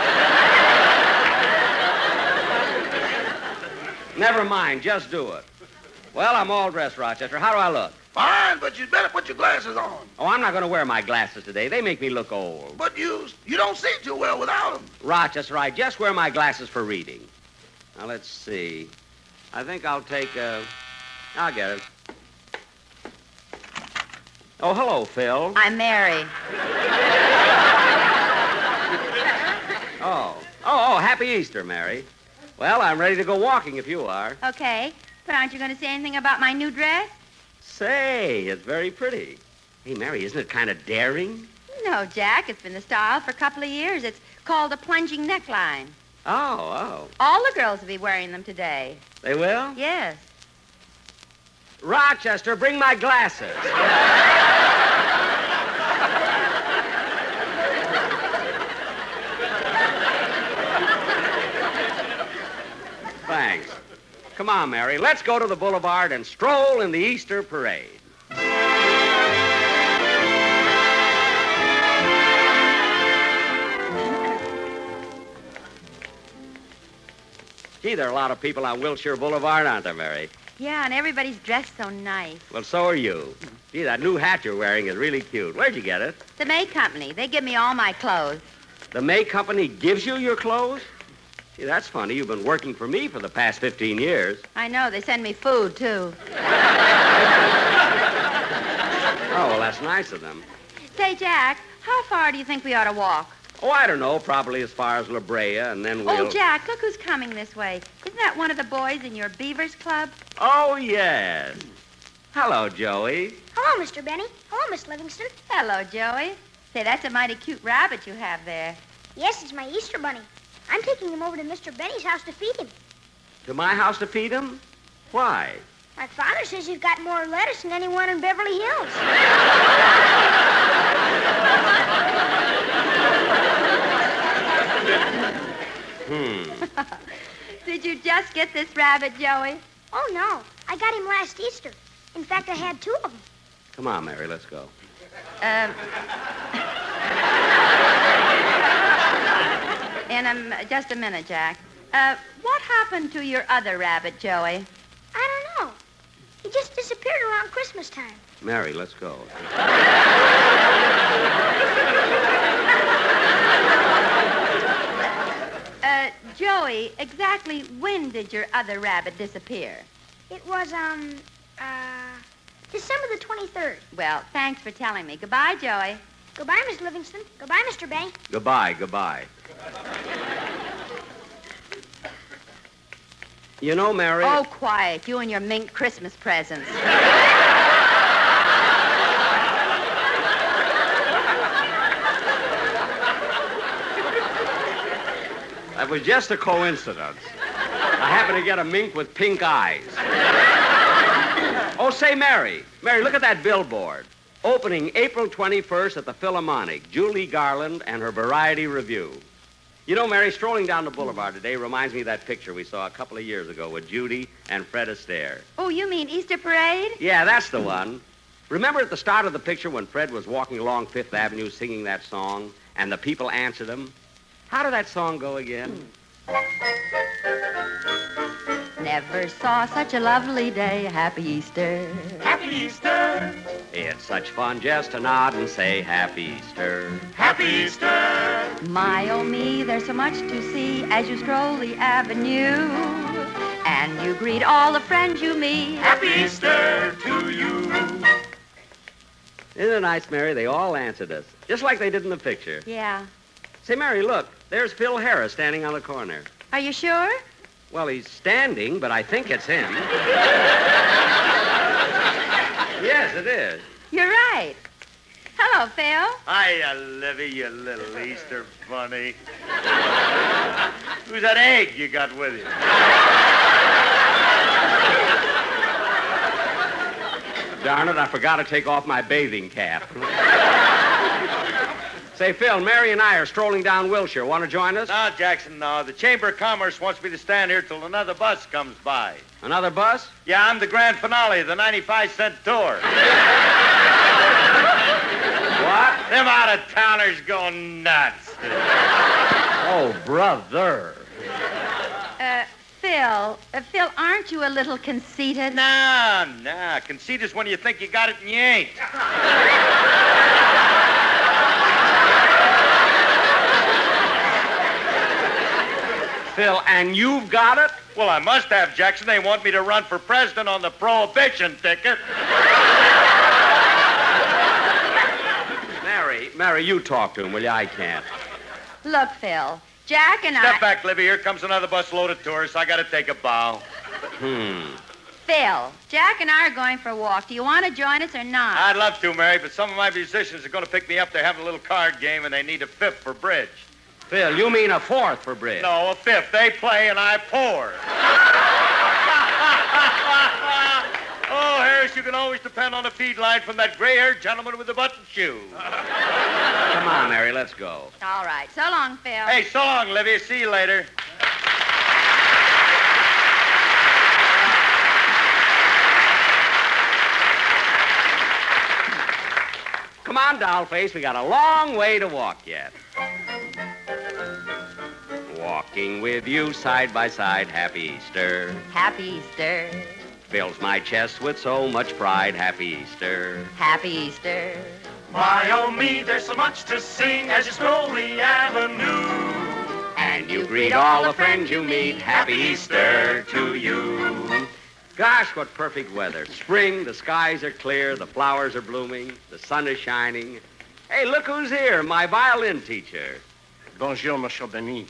Never mind, just do it. Well, I'm all dressed, Rochester. How do I look? Fine, but you'd better put your glasses on. Oh, I'm not going to wear my glasses today. They make me look old. But you don't see too well without them. Rochester, I just wear my glasses for reading. Now, let's see. I think I'll take I'll get it. Oh, hello, Phil. I'm Mary. Oh, happy Easter, Mary. Well, I'm ready to go walking if you are. Okay, but aren't you going to say anything about my new dress? Say, it's very pretty. Hey, Mary, isn't it kind of daring? No, Jack. It's been the style for a couple of years. It's called a plunging neckline. Oh. All the girls will be wearing them today. They will? Yes. Rochester, bring my glasses. Thanks. Come on, Mary. Let's go to the boulevard and stroll in the Easter parade. Gee, there are a lot of people on Wilshire Boulevard, aren't there, Mary? Yeah, and everybody's dressed so nice. Well, so are you. Gee, that new hat you're wearing is really cute. Where'd you get it? The May Company. They give me all my clothes. The May Company gives you your clothes? Gee, that's funny. You've been working for me for the past 15 years. I know. They send me food, too. Oh, well, that's nice of them. Say, Jack, how far do you think we ought to walk? Oh, I don't know. Probably as far as La Brea, and then we'll... Oh, Jack, look who's coming this way. Isn't that one of the boys in your Beavers Club? Oh, yes. Hello, Joey. Hello, Mr. Benny. Hello, Miss Livingston. Hello, Joey. Say, that's a mighty cute rabbit you have there. Yes, it's my Easter bunny. I'm taking him over to Mr. Benny's house to feed him. To my house to feed him? Why? My father says you've got more lettuce than anyone in Beverly Hills. Did you just get this rabbit, Joey? Oh, no. I got him last Easter. In fact, I had 2 of them. Come on, Mary, let's go. Just a minute, Jack. What happened to your other rabbit, Joey? I don't know. He just disappeared around Christmas time. Mary, let's go. Joey, exactly when did your other rabbit disappear? It was, December the 23rd. Well, thanks for telling me. Goodbye, Joey. Goodbye, Miss Livingston. Goodbye, Mr. Benny. Goodbye. You know, Mary... Oh, quiet. You and your mink Christmas presents. That was just a coincidence. I happened to get a mink with pink eyes. Oh, say, Mary, look at that billboard. Opening April 21st at the Philharmonic, Julie Garland and her Variety Review. You know, Mary, strolling down the boulevard today reminds me of that picture we saw a couple of years ago with Judy and Fred Astaire. Oh, you mean Easter Parade? Yeah, that's the one. Remember at the start of the picture when Fred was walking along Fifth Avenue singing that song and the people answered him? How did that song go again? Never saw such a lovely day. Happy Easter. Happy Easter. It's such fun just to nod and say Happy Easter. Happy Easter. My, oh me, there's so much to see as you stroll the avenue. And you greet all the friends you meet. Happy Easter to you. Isn't it nice, Mary? They all answered us, just like they did in the picture. Yeah. Say, Mary, look. There's Phil Harris standing on the corner. Are you sure? Well, he's standing, but I think it's him. Yes, it is. You're right. Hello, Phil. Hiya, Livy, you little Easter bunny. Who's that egg you got with you? Darn it, I forgot to take off my bathing cap. Say, Phil, Mary and I are strolling down Wilshire. Want to join us? No, Jackson, no. The Chamber of Commerce wants me to stand here till another bus comes by. Another bus? Yeah, I'm the grand finale of the 95-cent tour. What? Them out-of-towners go nuts. Oh, brother. Phil, aren't you a little conceited? Nah. Conceit is when you think you got it and you ain't. Phil, and you've got it? Well, I must have, Jackson. They want me to run for president on the prohibition ticket. Mary, you talk to him, will you? I can't. Look, Phil, Jack and Step back, Libby. Here comes another bus load of tourists. I got to take a bow. Phil, Jack and I are going for a walk. Do you want to join us or not? I'd love to, Mary, but some of my musicians are going to pick me up. They're having a little card game, and they need a fifth for bridge. Phil, you mean a fourth for bridge? No, a fifth. They play and I pour. Oh, Harris, you can always depend on a feed line from that gray-haired gentleman with the button shoe. Come on, Mary, let's go. All right. So long, Phil. Hey, so long, Livy. See you later. Come on, Dollface. We got a long way to walk yet. Walking with you side by side, happy Easter. Happy Easter. Fills my chest with so much pride, happy Easter. Happy Easter. My, oh me, there's so much to sing as you stroll the avenue. And you greet all the friends you meet, happy Easter to you. Gosh, what perfect weather. Spring, the skies are clear, the flowers are blooming, the sun is shining. Hey, look who's here, my violin teacher. Bonjour, Monsieur Benny.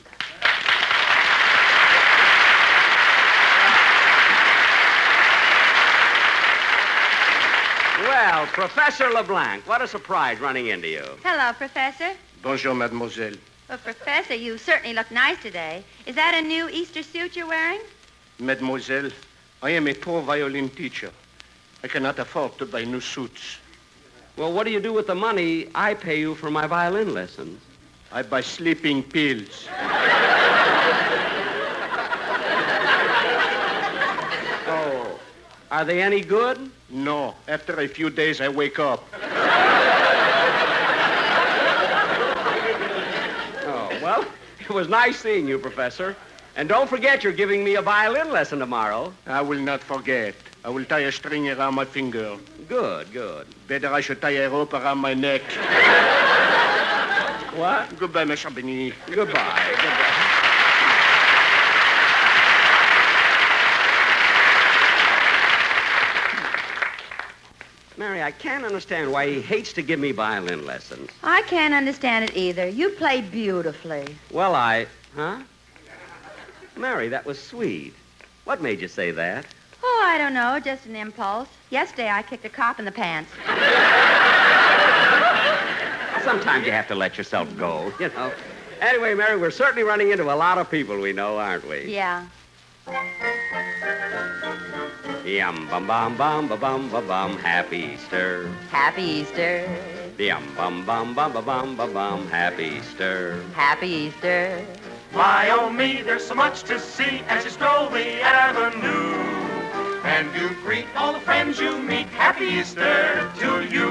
Well, Professor LeBlanc, what a surprise running into you. Hello, Professor. Bonjour, mademoiselle. Well, Professor, you certainly look nice today. Is that a new Easter suit you're wearing? Mademoiselle, I am a poor violin teacher. I cannot afford to buy new suits. Well, what do you do with the money I pay you for my violin lessons? I buy sleeping pills. Oh, are they any good? No. After a few days, I wake up. Oh, well, it was nice seeing you, Professor. And don't forget you're giving me a violin lesson tomorrow. I will not forget. I will tie a string around my finger. Good, good. Better I should tie a rope around my neck. What? Goodbye, Monsieur Benny. Goodbye. Goodbye. Mary, I can't understand why he hates to give me violin lessons. I can't understand it either. You play beautifully. Well, Huh? Mary, that was sweet. What made you say that? Oh, I don't know. Just an impulse. Yesterday, I kicked a cop in the pants. Sometimes you have to let yourself go, you know. Anyway, Mary, we're certainly running into a lot of people we know, aren't we? Yeah. Yum bum bum bum ba bum ba bum. Happy Easter. Happy Easter. Yum bum bum bum ba bum ba bum. Happy Easter. Happy Easter. My, oh me, there's so much to see as you stroll the avenue. And you greet all the friends you meet. Happy Easter to you.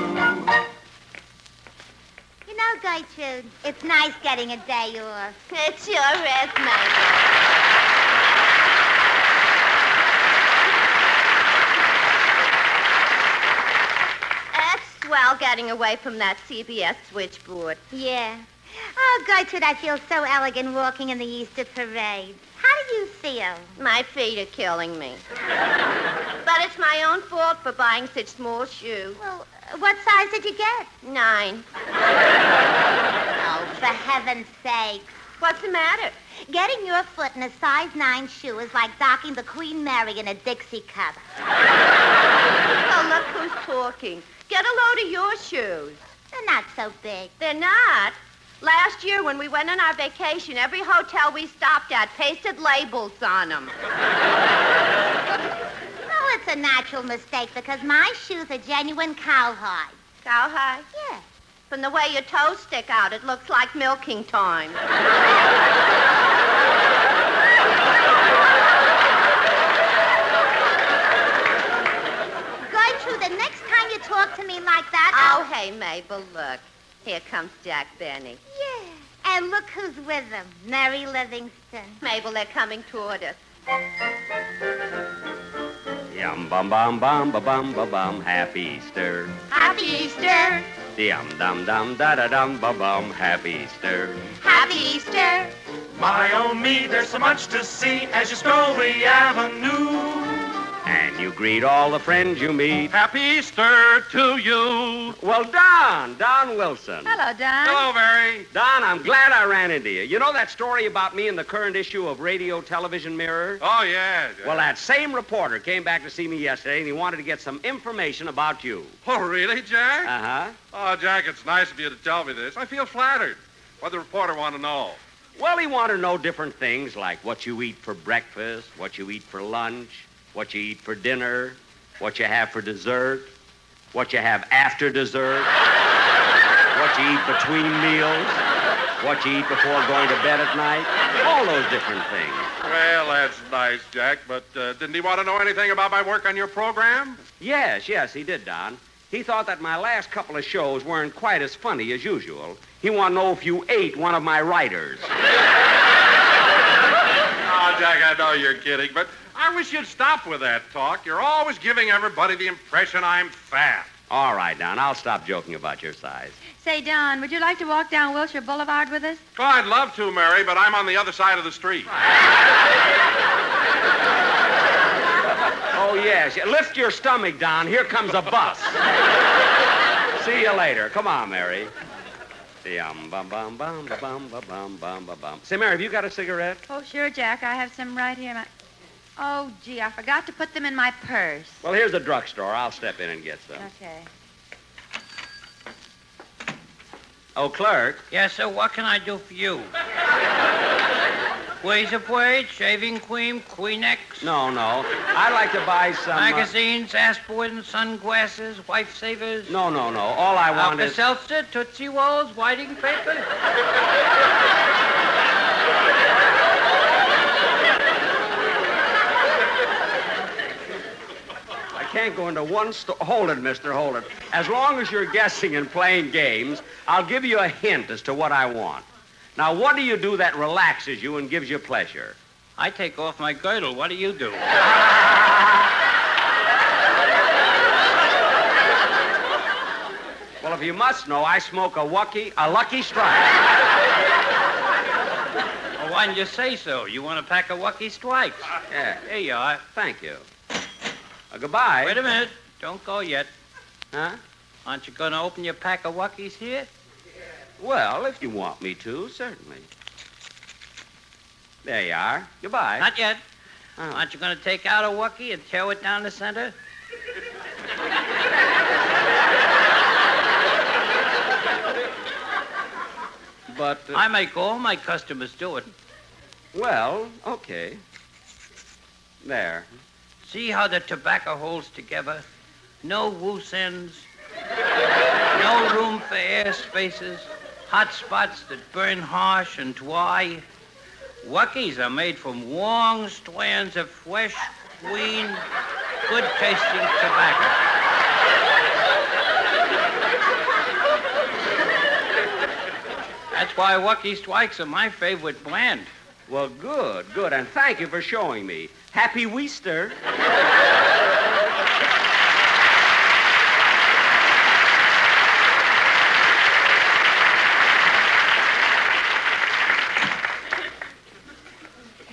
You know, Gertrude, it's nice getting a day off. It sure is nice. Swell getting away from that CBS switchboard. Yeah. Oh, Gertrude, I feel so elegant walking in the Easter parade. How do you feel? My feet are killing me. But it's my own fault for buying such small shoes. Well, what size did you get? 9. Oh, for heaven's sake. What's the matter? Getting your foot in a size 9 shoe is like docking the Queen Mary in a Dixie cup. Oh, look who's talking. Get a load of your shoes. They're not so big. They're not. Last year, when we went on our vacation, every hotel we stopped at pasted labels on them. Well, it's a natural mistake because my shoes are genuine cowhide. Cowhide? Yeah. From the way your toes stick out, it looks like milking time. Gertrude, the next time you talk to me like that, Oh, hey, Mabel, look. Here comes Jack Benny. Yeah. And look who's with him, Mary Livingston. Mabel, they're coming toward us. Yum bum bum bum ba bum ba bum. Happy Easter. Happy Easter. Yum dum dum da da dum ba bum. Happy Easter. Happy Easter. My, oh me, there's so much to see as you stroll the avenue. And you greet all the friends you meet. Happy Easter to you. Well, Don Wilson. Hello, Don. Hello, Mary. Don, I'm glad I ran into you. You know that story about me in the current issue of Radio Television Mirror? Oh, yeah. Well, that same reporter came back to see me yesterday, and he wanted to get some information about you. Oh, really, Jack? Uh-huh. Oh, Jack, it's nice of you to tell me this. I feel flattered. What the reporter want to know? Well, he wanted to know different things like what you eat for breakfast, what you eat for lunch, what you eat for dinner, what you have for dessert, what you have after dessert, what you eat between meals, what you eat before going to bed at night, all those different things. Well, that's nice, Jack, but didn't he want to know anything about my work on your program? Yes, he did, Don. He thought that my last couple of shows weren't quite as funny as usual. He wanted to know if you ate one of my writers. Oh, Jack, I know you're kidding, but I wish you'd stop with that talk. You're always giving everybody the impression I'm fat. All right, Don, I'll stop joking about your size. Say, Don, would you like to walk down Wilshire Boulevard with us? Oh, I'd love to, Mary, but I'm on the other side of the street. Oh, yes. Lift your stomach, Don. Here comes a bus. See you later. Come on, Mary. Say, Mary, have you got a cigarette? Oh, sure, Jack. I have some right here. Oh, gee, I forgot to put them in my purse. Well, here's the drugstore. I'll step in and get some. Okay. Oh, clerk. Yes, sir. What can I do for you? Razor blade, shaving cream, Kleenex. No. I'd like to buy some... Magazines, aspirin, sunglasses, wife savers. No. All I want is... Alka-Seltzer, Tootsie Rolls, whiting paper. I can't go into one store. Hold it, mister, hold it. As long as you're guessing and playing games, I'll give you a hint as to what I want. Now, what do you do that relaxes you and gives you pleasure? I take off my girdle. What do you do? Well, if you must know, I smoke a Lucky Strike. Well, why didn't you say so? You want a pack of Lucky Strikes? Yeah. Here you are. Thank you. Goodbye. Wait a minute. Don't go yet. Huh? Aren't you going to open your pack of Luckies here? Well, if you want me to, certainly. There you are. Goodbye. Not yet. Oh. Aren't you going to take out a Wookie and tear it down the center? But... I make all my customers do it. Well, okay. There. See how the tobacco holds together? No loose ends. No room for air spaces. Hot spots that burn harsh and dry. Wookies are made from long strands of fresh, clean, good-tasting tobacco. That's why Lucky Strikes are my favorite brand. Well, good, and thank you for showing me. Happy Easter.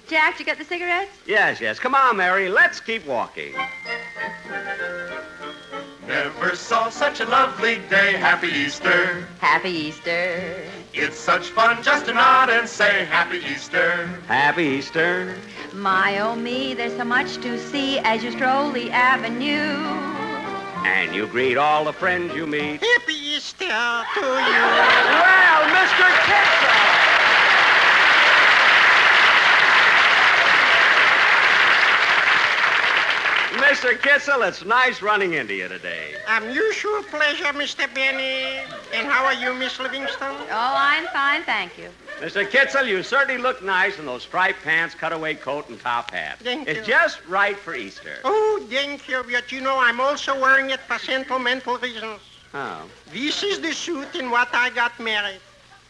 Jack, did you get the cigarettes? Yes. Come on, Mary. Let's keep walking. Never saw such a lovely day. Happy Easter. Happy Easter. It's such fun just to nod and say Happy Easter. Happy Easter. My, oh, me, there's so much to see as you stroll the avenue. And you greet all the friends you meet. Happy Easter to you. Well, Mr. Kitzel! Mr. Kitzel, it's nice running into you today. Unusual pleasure, Mr. Benny. And how are you, Miss Livingstone? Oh, I'm fine, thank you. Mr. Kitzel, you certainly look nice in those striped pants, cutaway coat, and top hat. Thank it's you. just right for Easter. Oh, thank you. But you know, I'm also wearing it for sentimental reasons. Oh. This is the suit in what I got married.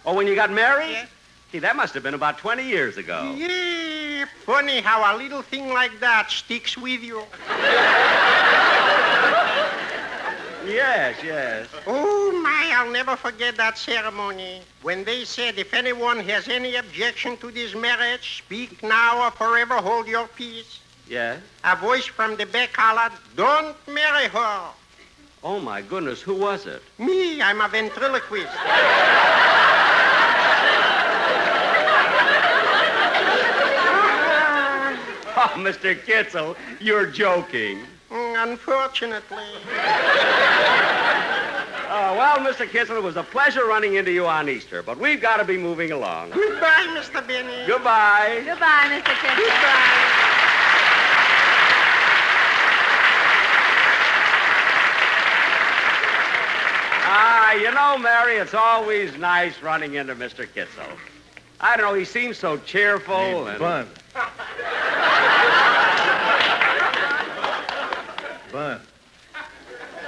Oh, when you got married? Yeah. Gee, that must have been about 20 years ago. Yeah, funny how a little thing like that sticks with you. Yes. Oh, my, I'll never forget that ceremony. When they said, if anyone has any objection to this marriage, speak now or forever hold your peace. Yes? A voice from the back hollered, don't marry her. Oh, my goodness, who was it? Me, I'm a ventriloquist. Oh, Mr. Kitzel, you're joking. Unfortunately. Oh, well, Well, Mr. Kitzel, it was a pleasure running into you on Easter, but we've got to be moving along. Goodbye, Mr. Benny. Goodbye. Goodbye, Mr. Kitzel. Goodbye. You know, Mary, it's always nice running into Mr. Kitzel. I don't know, he seems so cheerful and... Bun. Bun.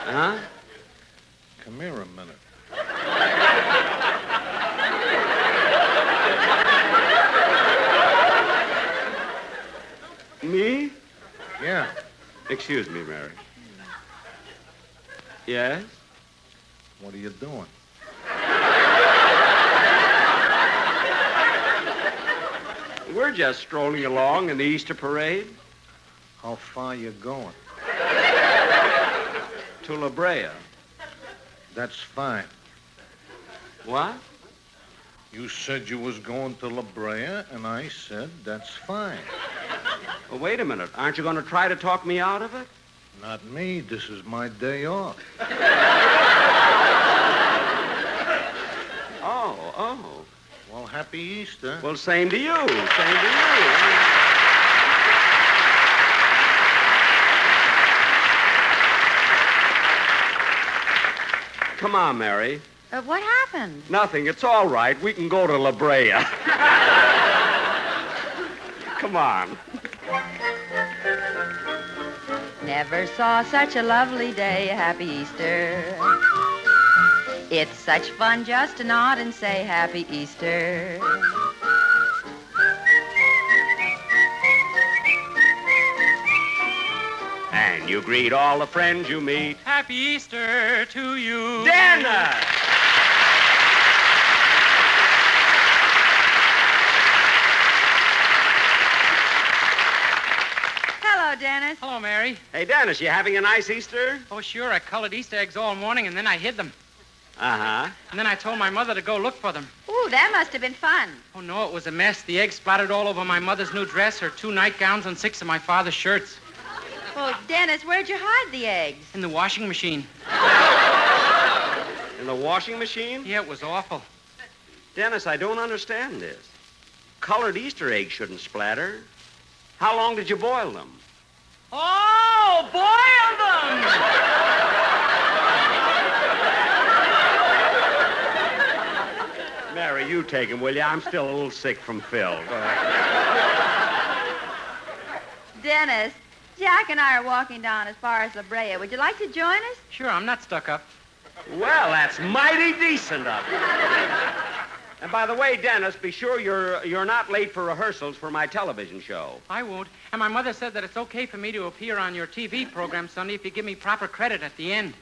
Huh? Come here a minute. Me? Yeah. Excuse me, Mary. Yes? What are you doing? We're just strolling along in the Easter parade. How far you going? To La Brea. That's fine. What? You said you was going to La Brea, and I said that's fine. Well, wait a minute. Aren't you going to try to talk me out of it? Not me. This is my day off. Oh. Well, happy Easter. Well, same to you. Same to you. Come on, Mary. What happened? Nothing. It's all right. We can go to La Brea. Come on. Never saw such a lovely day. Happy Easter. It's such fun just to nod and say Happy Easter. And you greet all the friends you meet. Happy Easter to you. Dennis! Hello, Dennis. Hello, Mary. Hey, Dennis, you having a nice Easter? Oh, sure. I colored Easter eggs all morning, and then I hid them. Uh-huh. And then I told my mother to go look for them. Ooh, that must have been fun. Oh, no, it was a mess. The eggs splattered all over my mother's new dress, her 2 nightgowns, and 6 of my father's shirts. Well, Dennis, where'd you hide the eggs? In the washing machine. In the washing machine? Yeah, it was awful. Dennis, I don't understand this. Colored Easter eggs shouldn't splatter. How long did you boil them? Oh, boil them! Mary, you take them, will you? I'm still a little sick from Phil. Dennis, Jack and I are walking down as far as La Brea. Would you like to join us? Sure, I'm not stuck up. Well, that's mighty decent of you. And by the way, Dennis, be sure you're not late for rehearsals for my television show. I won't. And my mother said that it's okay for me to appear on your TV program Sunday if you give me proper credit at the end.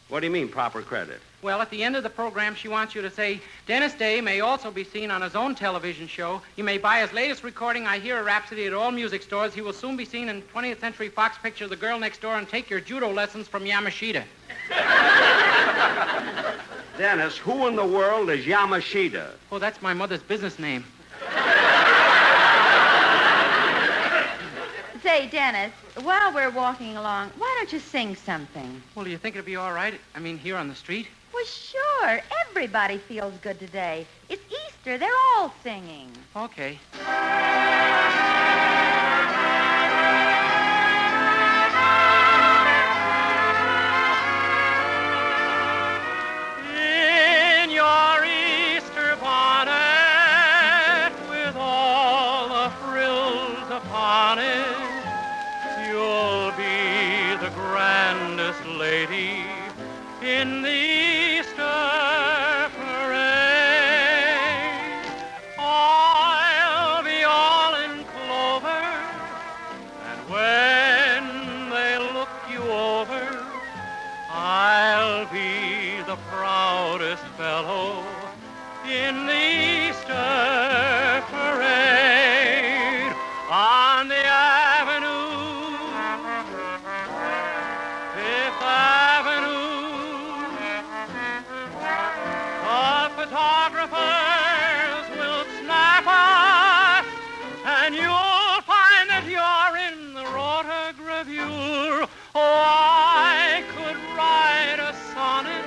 What do you mean, proper credit? Well, at the end of the program, she wants you to say, Dennis Day may also be seen on his own television show. You may buy his latest recording, I Hear a Rhapsody, at all music stores. He will soon be seen in 20th Century Fox picture The Girl Next Door and take your judo lessons from Yamashita. Dennis, who in the world is Yamashita? Oh, that's my mother's business name. Say, Dennis, while we're walking along, why don't you sing something? Well, do you think it'll be all right? I mean, here on the street? Well, sure. Everybody feels good today. It's Easter. They're all singing. Okay. In your Easter bonnet, with all the frills upon it, you'll be the grandest lady in the Easter parade. I'll be all in clover, and when they look you over, I'll be the proudest fellow in the Easter parade. On the avenue, Fifth Avenue, the photographers will snap us, and you'll find that you're in the rotogravure. Oh, I could write a sonnet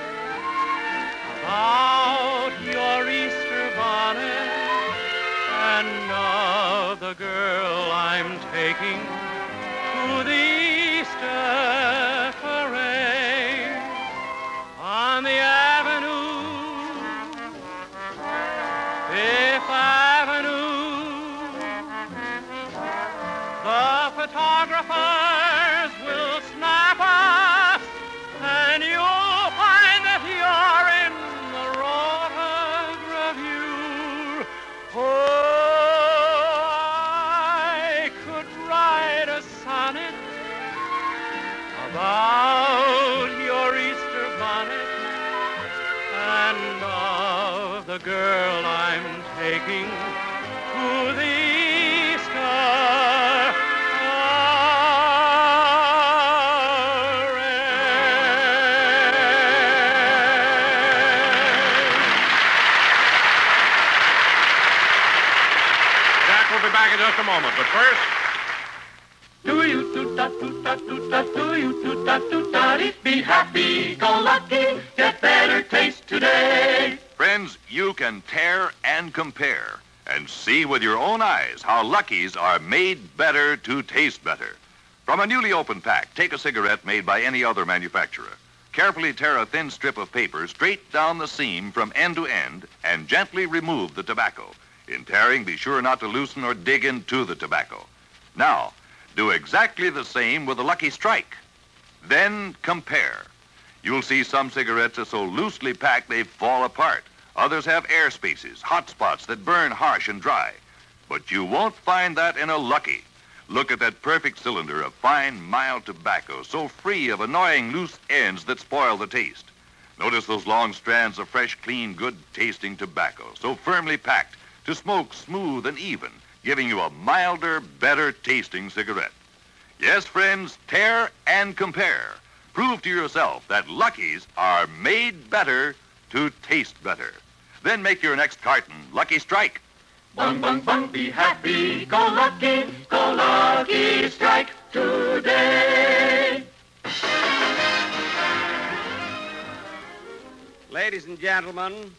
taking to the Easter parade on the avenue, Fifth Avenue. The photographers will snap us, and you'll find that you're in the rotograph view. Oh, I could write a sonnet about your Easter bonnet and of the girl I'm taking to the Easter. We'll be back in just a moment, but first... Be happy, go lucky, get better taste today. Friends, you can tear and compare and see with your own eyes how Lucky's are made better to taste better. From a newly opened pack, take a cigarette made by any other manufacturer. Carefully tear a thin strip of paper straight down the seam from end to end and gently remove the tobacco. In tearing, be sure not to loosen or dig into the tobacco. Now, do exactly the same with the Lucky Strike. Then compare. You'll see some cigarettes are so loosely packed they fall apart. Others have air spaces, hot spots that burn harsh and dry. But you won't find that in a Lucky. Look at that perfect cylinder of fine, mild tobacco, so free of annoying loose ends that spoil the taste. Notice those long strands of fresh, clean, good-tasting tobacco, so firmly packed to smoke smooth and even, giving you a milder, better-tasting cigarette. Yes, friends, tear and compare. Prove to yourself that Lucky's are made better to taste better. Then make your next carton Lucky Strike. Bung, bung, bung, be happy, go Lucky Strike today. Ladies and gentlemen,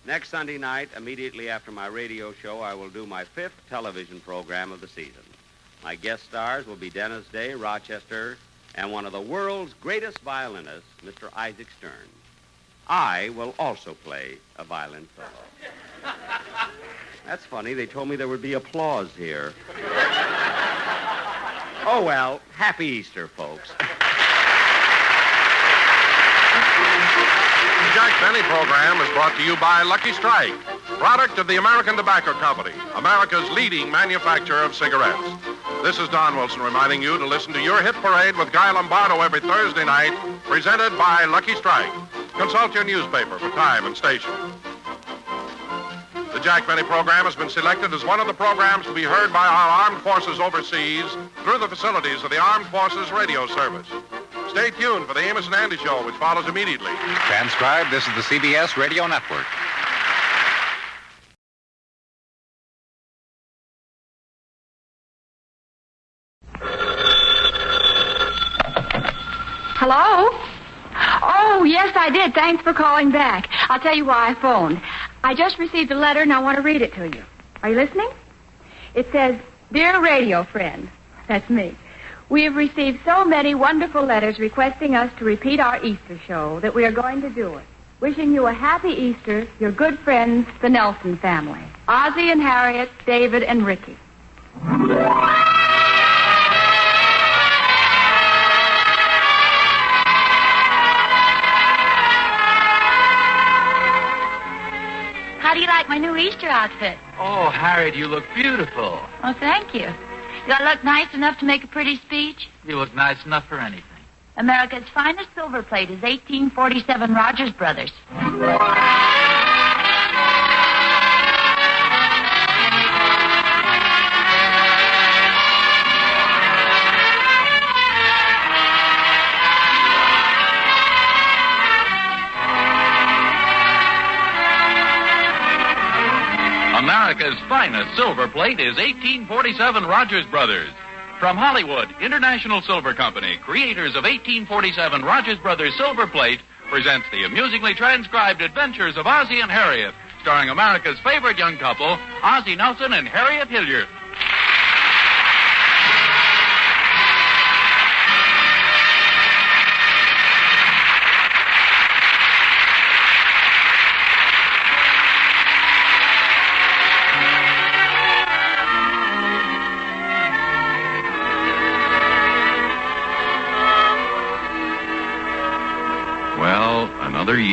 next Sunday night, immediately after my radio show, I will do my 5th television program of the season. My guest stars will be Dennis Day, Rochester, and one of the world's greatest violinists, Mr. Isaac Stern. I will also play a violin solo. That's funny. They told me there would be applause here. Oh, well, happy Easter, folks. The Jack Benny program is brought to you by Lucky Strike, product of the American Tobacco Company, America's leading manufacturer of cigarettes. This is Don Wilson reminding you to listen to Your Hit Parade with Guy Lombardo every Thursday night, presented by Lucky Strike. Consult your newspaper for time and station. The Jack Benny program has been selected as one of the programs to be heard by our armed forces overseas through the facilities of the Armed Forces Radio Service. Stay tuned for the Amos and Andy Show, which follows immediately. Transcribed, this is the CBS Radio Network. Hello? Oh, yes, I did. Thanks for calling back. I'll tell you why I phoned. I just received a letter, and I want to read it to you. Are you listening? It says, Dear radio friend, that's me. We have received so many wonderful letters requesting us to repeat our Easter show that we are going to do it. Wishing you a happy Easter, your good friends, the Nelson family. Ozzie and Harriet, David and Ricky. How do you like my new Easter outfit? Oh, Harriet, you look beautiful. Oh, thank you. Do I look nice enough to make a pretty speech? You look nice enough for anything. America's finest silver plate is 1847 Rogers Brothers. America's finest silver plate is 1847 Rogers Brothers. From Hollywood, International Silver Company, creators of 1847 Rogers Brothers Silver Plate, presents the amusingly transcribed adventures of Ozzie and Harriet, starring America's favorite young couple, Ozzie Nelson and Harriet Hilliard.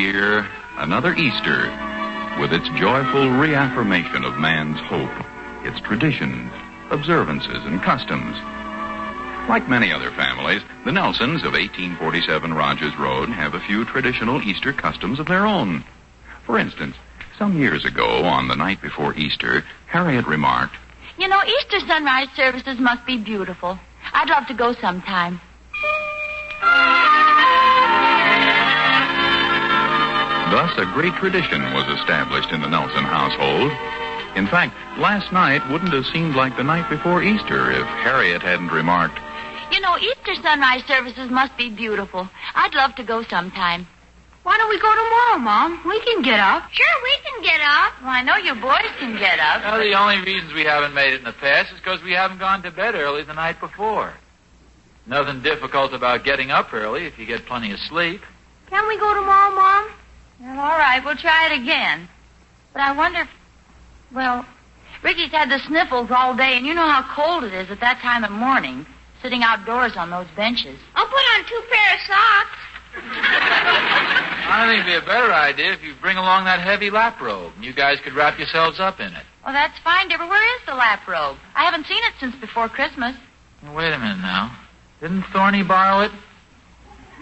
year, another Easter, with its joyful reaffirmation of man's hope, its traditions, observances, and customs. Like many other families, the Nelsons of 1847 Rogers Road have a few traditional Easter customs of their own. For instance, some years ago, on the night before Easter, Harriet remarked, You know, Easter sunrise services must be beautiful. I'd love to go sometime. Thus, a great tradition was established in the Nelson household. In fact, last night wouldn't have seemed like the night before Easter if Harriet hadn't remarked, You know, Easter sunrise services must be beautiful. I'd love to go sometime. Why don't we go tomorrow, Mom? We can get up. Sure, we can get up. Well, I know you boys can get up. Well, the only reasons we haven't made it in the past is because we haven't gone to bed early the night before. Nothing difficult about getting up early if you get plenty of sleep. Can we go tomorrow, Mom? Well, all right, we'll try it again. But I wonder if... Well, Ricky's had the sniffles all day, and you know how cold it is at that time of morning, sitting outdoors on those benches. I'll put on 2 pairs of socks. I think it'd be a better idea if you bring along that heavy lap robe, and you guys could wrap yourselves up in it. Well, that's fine, Deborah. Where is the lap robe? I haven't seen it since before Christmas. Well, wait a minute now. Didn't Thorny borrow it?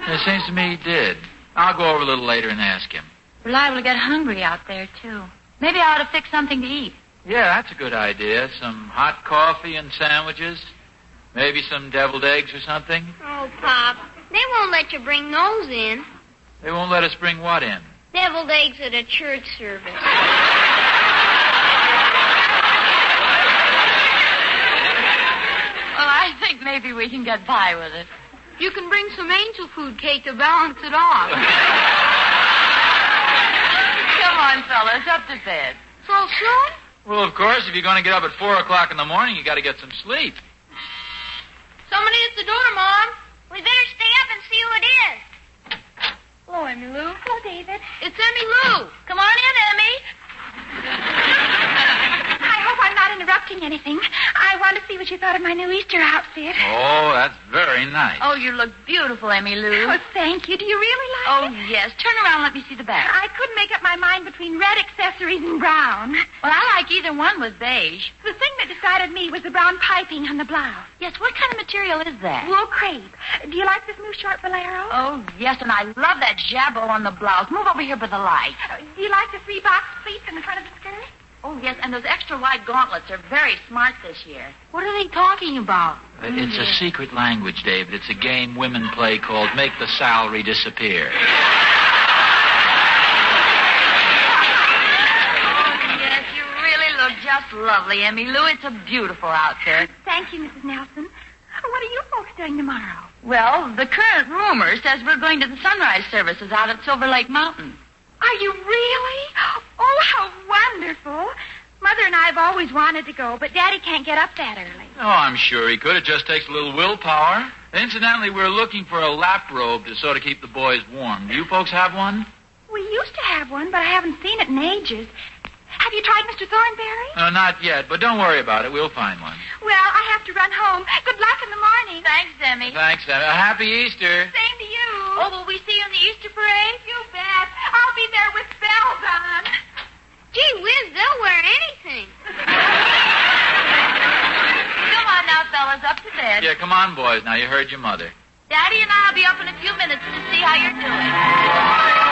It seems to me he did. I'll go over a little later and ask him. We're liable to get hungry out there, too. Maybe I ought to fix something to eat. Yeah, that's a good idea. Some hot coffee and sandwiches. Maybe some deviled eggs or something. Oh, Pop, they won't let you bring those in. They won't let us bring what in? Deviled eggs at a church service. Well, I think maybe we can get by with it. You can bring some angel food cake to balance it off. Come on, fellas, up to bed. So soon? Well, of course, if you're going to get up at 4 o'clock in the morning, you got to get some sleep. Somebody at the door, Mom. We better stay up and see who it is. Hello, Emmy Lou. Hello, David. It's Emmy Lou. Come on in, Emmy. I hope I'm not interrupting anything. I want to see what you thought of my new Easter outfit. Oh, that's very nice. Oh, you look beautiful, Emmy Lou. Oh, thank you. Do you really like Oh, it? yes. Turn around and let me see the back. I couldn't make up my mind between red accessories and brown. Well, I like either one with beige. The thing that decided me was the brown piping on the blouse. Yes, what kind of material is that? Wool crepe. Do you like this new short bolero? Oh, yes, and I love that jabot on the blouse. Move over here by the light. Do you like the 3-box pleats in the front of the skirt? Oh, yes, and those extra wide gauntlets are very smart this year. What are they talking about? It's a secret language, David. It's a game women play called Make the Salary Disappear. Yes, you really look just lovely, Emmy Lou. It's a beautiful outfit. Thank you, Mrs. Nelson. What are you folks doing tomorrow? Well, the current rumor says we're going to the sunrise services out at Silver Lake Mountain. Are you really? Oh, how wonderful. Mother and I have always wanted to go, but Daddy can't get up that early. Oh, I'm sure he could. It just takes a little willpower. Incidentally, we're looking for a lap robe to sort of keep the boys warm. Do you folks have one? We used to have one, but I haven't seen it in ages. Have you tried Mr. Thornberry? No, not yet, but don't worry about it. We'll find one. Well, I have to run home. Good luck in the morning. Thanks, Emmy. Thanks, Emmy. A happy Easter. Same to you. Oh, will we see you in the Easter parade? You bet. I'll be there with bells on. Gee whiz, they'll wear anything. Come on now, fellas, up to bed. Yeah, come on, boys. Now, you heard your mother. Daddy and I'll be up in a few minutes to see how you're doing.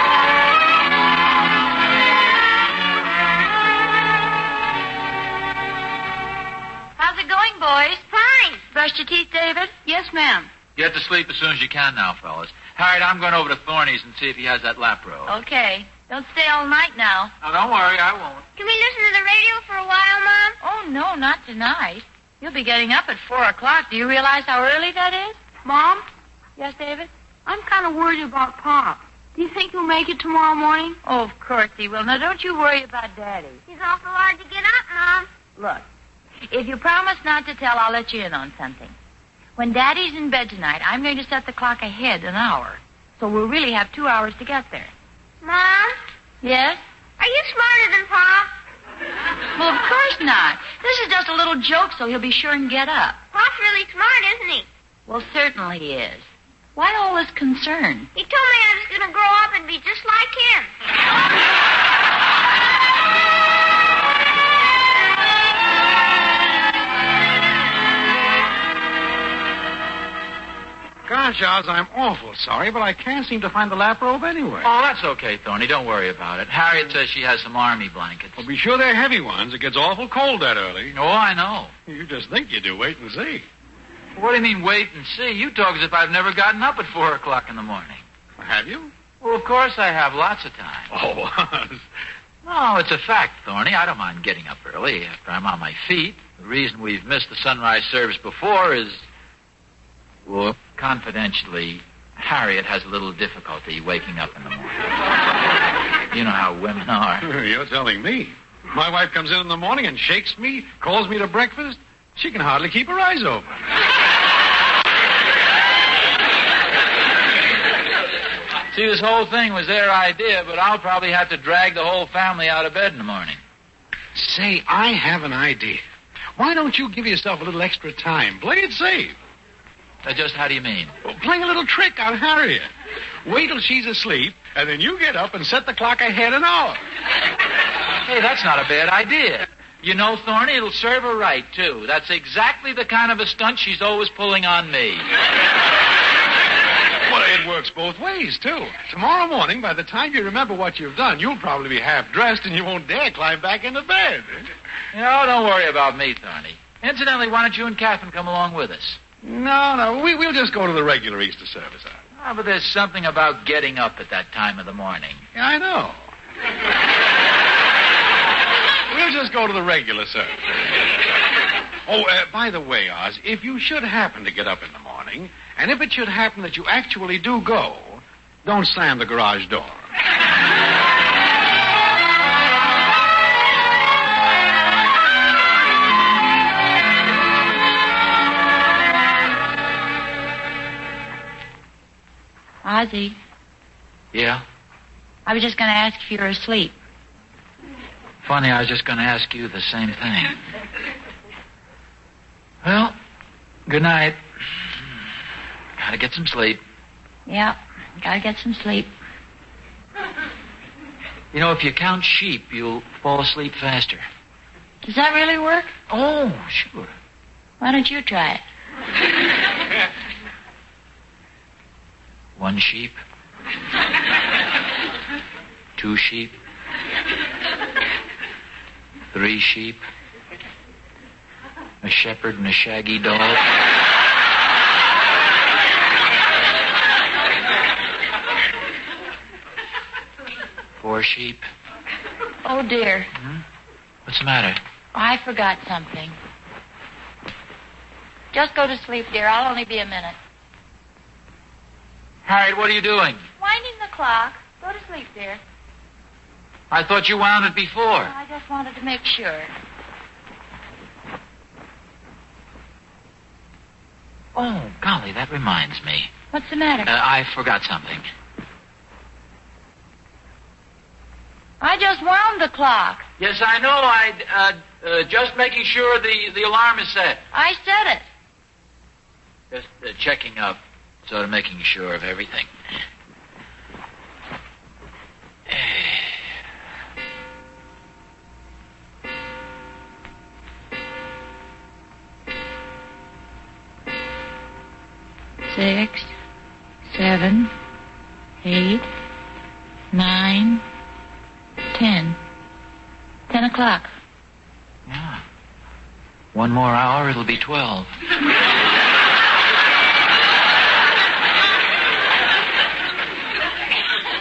How's it going, boys? Fine. Brushed your teeth, David? Yes, ma'am. Get to sleep as soon as you can now, fellas. Harriet, I'm going over to Thorny's and see if he has that lap robe. Okay. Don't stay all night now. Now, don't worry, I won't. Can we listen to the radio for a while, Mom? Oh, no, not tonight. You'll be getting up at 4 o'clock. Do you realize how early that is? Mom? Yes, David? I'm kind of worried about Pop. Do you think he'll make it tomorrow morning? Oh, of course he will. Now, don't you worry about Daddy. He's awful hard to get up, Mom. Look, if you promise not to tell, I'll let you in on something. When Daddy's in bed tonight, I'm going to set the clock ahead an hour. So we'll really have 2 hours to get there. Mom? Yes? Are you smarter than Pop? Well, of course not. This is just a little joke, so he'll be sure and get up. Pop's really smart, isn't he? Well, certainly he is. Why all this concern? He told me I was going to grow up and be just like him. Gosh, Oz, I'm awful sorry, but I can't seem to find the lap robe anywhere. Oh, that's okay, Thorny. Don't worry about it. Harriet says she has some army blankets. Well, be sure they're heavy ones. It gets awful cold that early. Oh, I know. You just think you do. Wait and see. What do you mean, wait and see? You talk as if I've never gotten up at 4 o'clock in the morning. Have you? Well, of course I have. Lots of time. Oh, Oz. No, it's a fact, Thorny. I don't mind getting up early after I'm on my feet. The reason we've missed the sunrise service before is... Well, confidentially, Harriet has a little difficulty waking up in the morning. You know how women are. You're telling me. My wife comes in the morning and shakes me, calls me to breakfast. She can hardly keep her eyes open. See, this whole thing was their idea, but I'll probably have to drag the whole family out of bed in the morning. Say, I have an idea. Why don't you give yourself a little extra time? Play it safe. Just how do you mean? Well, play a little trick on Harriet. Wait till she's asleep, and then you get up and set the clock ahead an hour. Hey, that's not a bad idea. You know, Thorny, it'll serve her right, too. That's exactly the kind of a stunt she's always pulling on me. Well, it works both ways, too. Tomorrow morning, by the time you remember what you've done, you'll probably be half-dressed and you won't dare climb back into bed. No, don't worry about me, Thorny. Incidentally, why don't you and Catherine come along with us? No, we'll just go to the regular Easter service. Oh, but there's something about getting up at that time of the morning. Yeah, I know. We'll just go to the regular service. Oh, by the way, Oz, if you should happen to get up in the morning, and if it should happen that you actually do go, don't slam the garage door. Ozzy, Yeah? I was just going to ask if you were asleep. Funny, I was just going to ask you the same thing. Well, good night. Gotta get some sleep. Yeah, gotta get some sleep. You know, if you count sheep, you'll fall asleep faster. Does that really work? Oh, sure. Why don't you try it? 1 sheep. 2 sheep. 3 sheep. A shepherd and a shaggy dog. 4 sheep. Oh, dear. What's the matter? I forgot something. Just go to sleep, dear. I'll only be a minute. Harriet, what are you doing? Winding the clock. Go to sleep, dear. I thought you wound it before. I just wanted to make sure. Oh, golly, that reminds me. What's the matter? I forgot something. I just wound the clock. Yes, I know. I just making sure the alarm is set. I set it. Just checking up, sort of making sure of everything. Six, 7, 8, 9, 10. 10 o'clock. Yeah. 1 more hour, it'll be 12.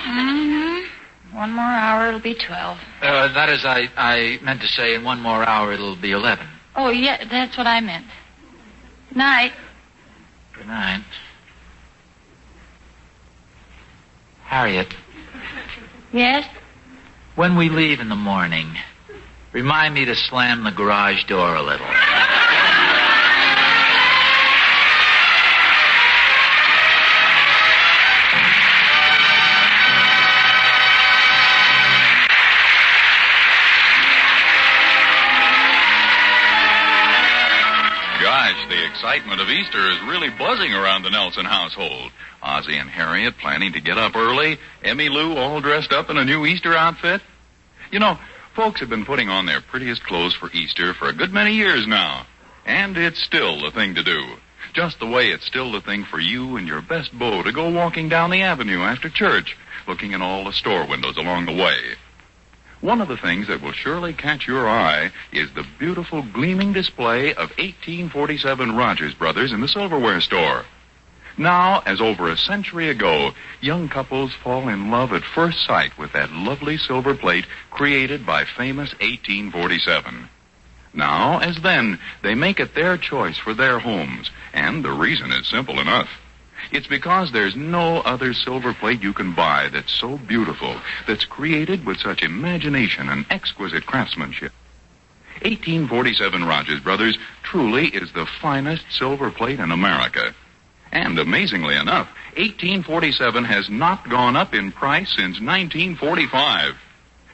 Mm-hmm. 1 more hour, it'll be 12. That is, I meant to say in 1 more hour, it'll be 11. Oh, yeah, that's what I meant. Night. Good night. Harriet. Yes? When we leave in the morning, remind me to slam the garage door a little. gosh, the excitement of Easter is really buzzing around the Nelson household. Ozzie and Harriet planning to get up early. Emmy Lou all dressed up in a new Easter outfit. You know, folks have been putting on their prettiest clothes for Easter for a good many years now. And it's still the thing to do. Just the way it's still the thing for you and your best beau to go walking down the avenue after church, looking in all the store windows along the way. One of the things that will surely catch your eye is the beautiful gleaming display of 1847 Rogers Brothers in the silverware store. Now, as over a century ago, young couples fall in love at first sight with that lovely silver plate created by famous 1847. Now, as then, they make it their choice for their homes, and the reason is simple enough. It's because there's no other silver plate you can buy that's so beautiful, that's created with such imagination and exquisite craftsmanship. 1847 Rogers Brothers truly is the finest silver plate in America. And amazingly enough, 1847 has not gone up in price since 1945.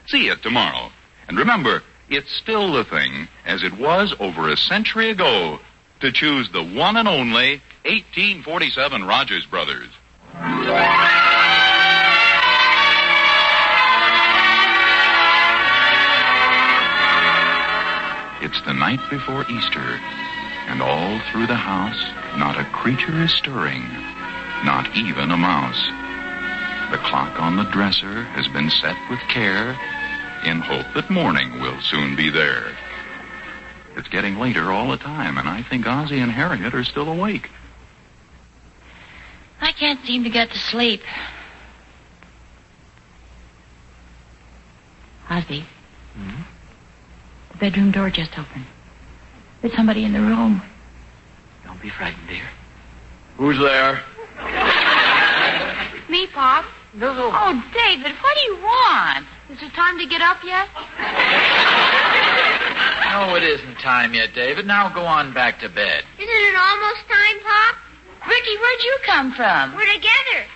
See it tomorrow. And remember, it's still the thing, as it was over a century ago, to choose the one and only 1847 Rogers Brothers. It's the night before Easter, and all through the house, not a creature is stirring, not even a mouse. The clock on the dresser has been set with care, in hope that morning will soon be there. It's getting later all the time, and I think Ozzie and Harriet are still awake. I can't seem to get to sleep. Ozzie. The bedroom door just opened. There's somebody in the room. Don't be frightened, dear. Who's there? Me, Pop. No. Oh, David, what do you want? Is it time to get up yet? No, it isn't time yet, David. Now go on back to bed. Isn't it almost time, Pop? Ricky, where'd you come from? We're together.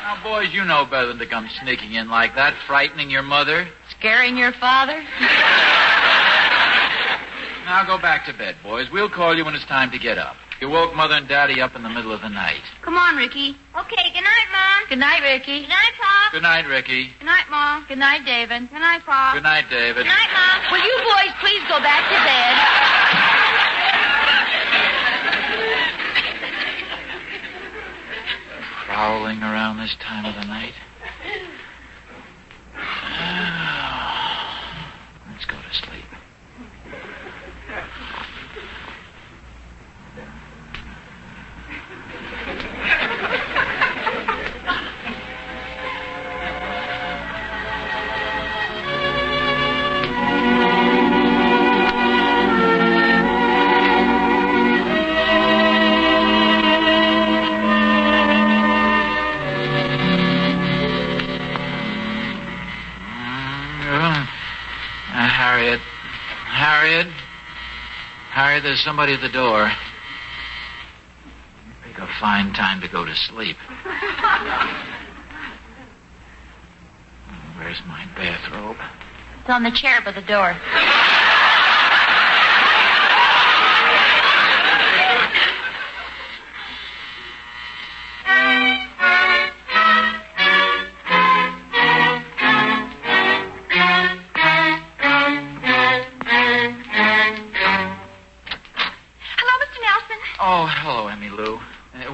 Now, boys, you know better than to come sneaking in like that, frightening your mother. Scaring your father? Now go back to bed, boys. We'll call you when it's time to get up. You woke Mother and Daddy up in the middle of the night. Come on, Ricky. Okay, good night, Mom. Good night, Ricky. Good night, Pop. Good night, Ricky. Good night, Mom. Good night, David. Good night, Pop. Good night, David. Good night, Mom. Will you boys please go back to bed? Prowling around this time of the night. Let's go to sleep. Harriet, there's somebody at the door. Pick a fine time to go to sleep. Where's my bathrobe? It's on the chair by the door. Oh, hello, Emmy Lou.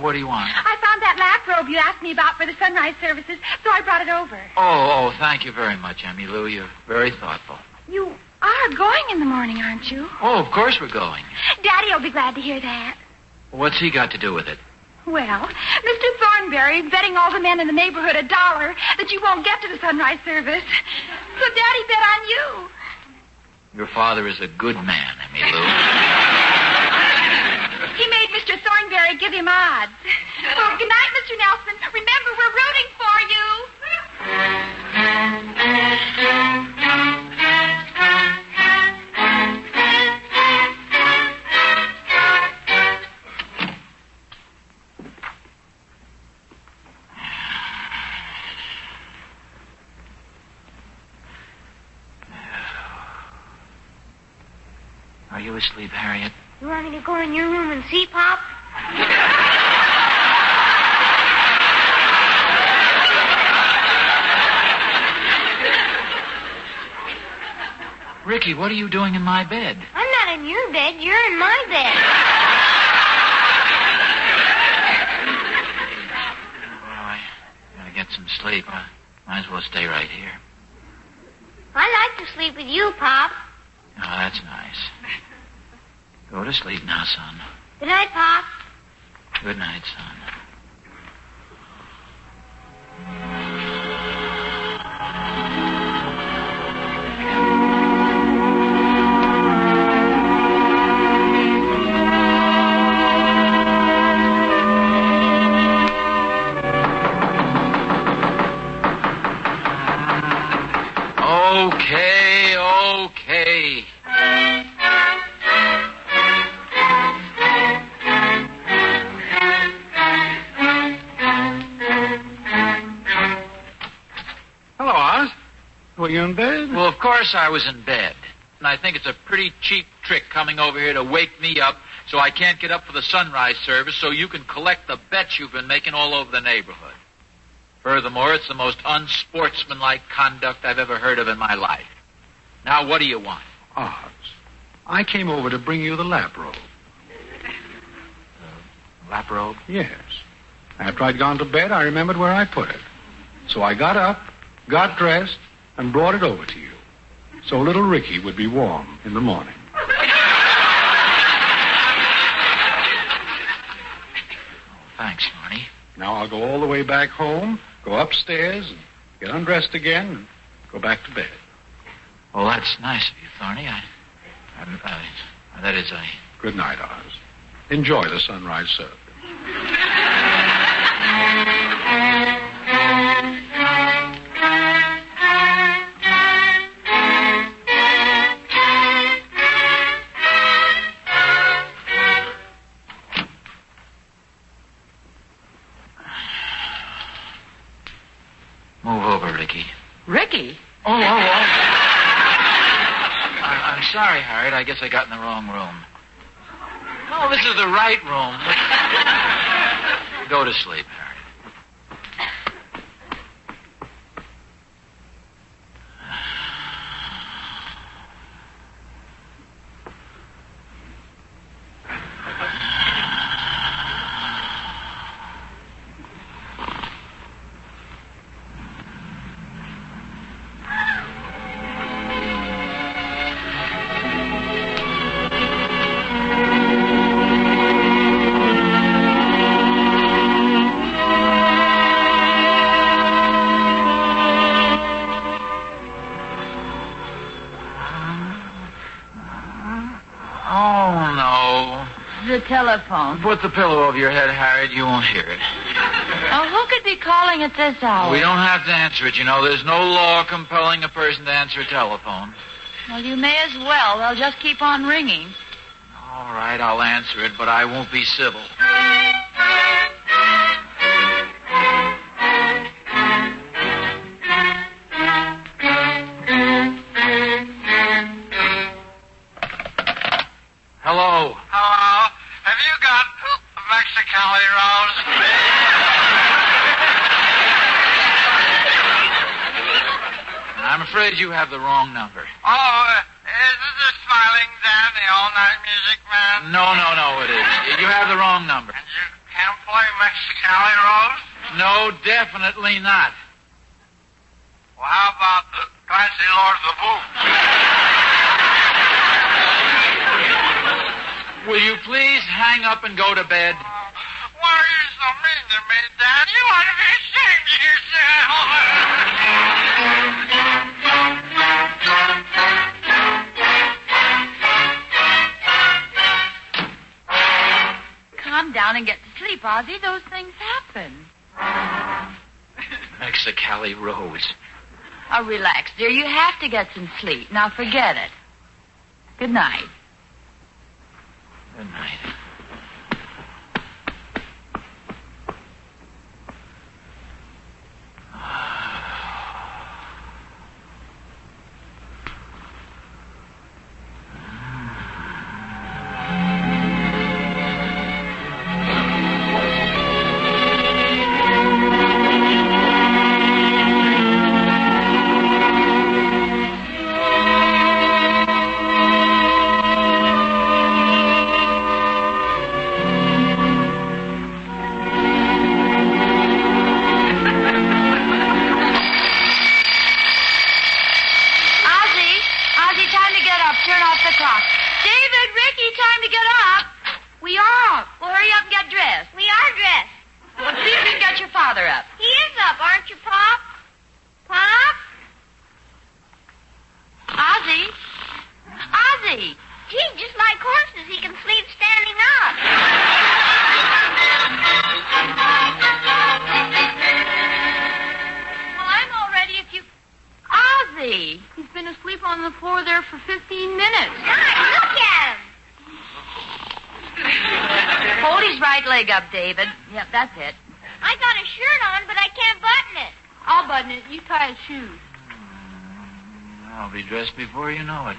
What do you want? I found that lap robe you asked me about for the sunrise services, so I brought it over. Oh, thank you very much, Emmy Lou. You're very thoughtful. You are going in the morning, aren't you? Oh, of course we're going. Daddy will be glad to hear that. What's he got to do with it? Well, Mr. Thornberry is betting all the men in the neighborhood $1 that you won't get to the sunrise service. So Daddy bet on you. Your father is a good man, Emmy Lou. He made Mr. Thornberry give him odds. Well, good night, Mr. Nelson. Remember, we're rooting for you. you asleep, Harriet? You want me to go in your room and see, Pop? Ricky, what are you doing in my bed? I'm not in your bed. You're in my bed. Well, I gotta get some sleep. I might as well stay right here. I like to sleep with you, Pop. Oh, that's nice. Go to sleep now, son. Good night, Pop. Good night, son. Okay. Hello, Oz. Were you in bed? Well, of course I was in bed. And I think it's a pretty cheap trick coming over here to wake me up so I can't get up for the sunrise service so you can collect the bets you've been making all over the neighborhood. Furthermore, it's the most unsportsmanlike conduct I've ever heard of in my life. Now, what do you want? Oz, I came over to bring you the lap robe. Lap robe? Yes. After I'd gone to bed, I remembered where I put it. So I got up, got dressed, and brought it over to you. So little Ricky would be warm in the morning. Thanks, Marty. Now I'll go all the way back home, go upstairs, and get undressed again, and go back to bed. Well, that's nice of you, Thorny. That is, Good night, Oz. Enjoy the sunrise service. Move over, Ricky. Ricky? Oh. I'm sorry, Harriet. I guess I got in the wrong room. No, this is the right room. Go to sleep, Harriet. Telephone. Put the pillow over your head, Harriet. You won't hear it. Oh, who could be calling at this hour? We don't have to answer it, you know. There's no law compelling a person to answer a telephone. Well, you may as well. They'll just keep on ringing. All right, I'll answer it, but I won't be civil. Hello. Hello. Have you got Mexicali Rose? I'm afraid you have the wrong number. Oh, is this the Smiling Dan, the all-night music man? No, it is. You have the wrong number. And you can't play Mexicali Rose? No, definitely not. Well, how about Clancy Lord of the Booth? Will you please hang up and go to bed? Why are you so mean to me, Dan? You ought to be ashamed of yourself. Calm down and get to sleep, Ozzy. Those things happen. Mexicali Rose. Oh, relax, dear. You have to get some sleep. Now forget it. Good night. Good night. off the clock. David, Ricky, time to get up. We are up. Well, hurry up and get dressed. We are dressed. Well, see if you can get your father up. He is up, aren't you, Pop? Pop? Ozzy. Ozzy. Gee, just like horses, he can sleep standing up. Well, I'm all ready if you... Ozzy. He's been asleep on the floor there for 15 minutes. God, look at him. Hold his right leg up, David. Yep, that's it. I got a shirt on, but I can't button it. I'll button it. You tie his shoes. I'll be dressed before you know it.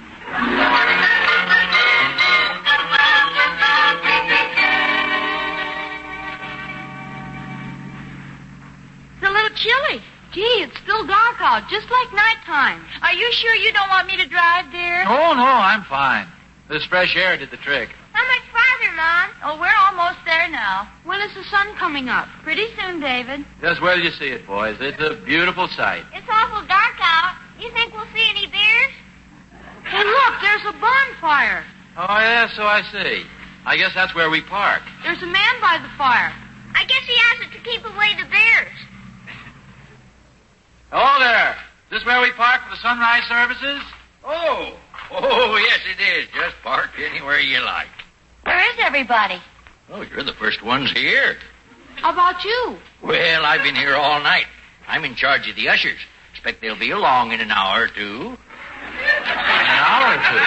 It's a little chilly. Gee, it's still dark out, just like nighttime. Are you sure you don't want me to drive, dear? Oh, no, I'm fine. This fresh air did the trick. How much farther, Mom? Oh, we're almost there now. When is the sun coming up? Pretty soon, David. Just wait till you see it, boys. It's a beautiful sight. It's awful dark out. You think we'll see any bears? Hey, look, there's a bonfire. Oh, yeah, so I see. I guess that's where we park. There's a man by the fire. I guess he has it to keep away the bears. Hello there. Is this where we park for the sunrise services? Oh, yes, it is. Just park anywhere you like. Where is everybody? Oh, you're the first ones here. How about you? Well, I've been here all night. I'm in charge of the ushers. Expect they'll be along in an hour or two. An hour or two?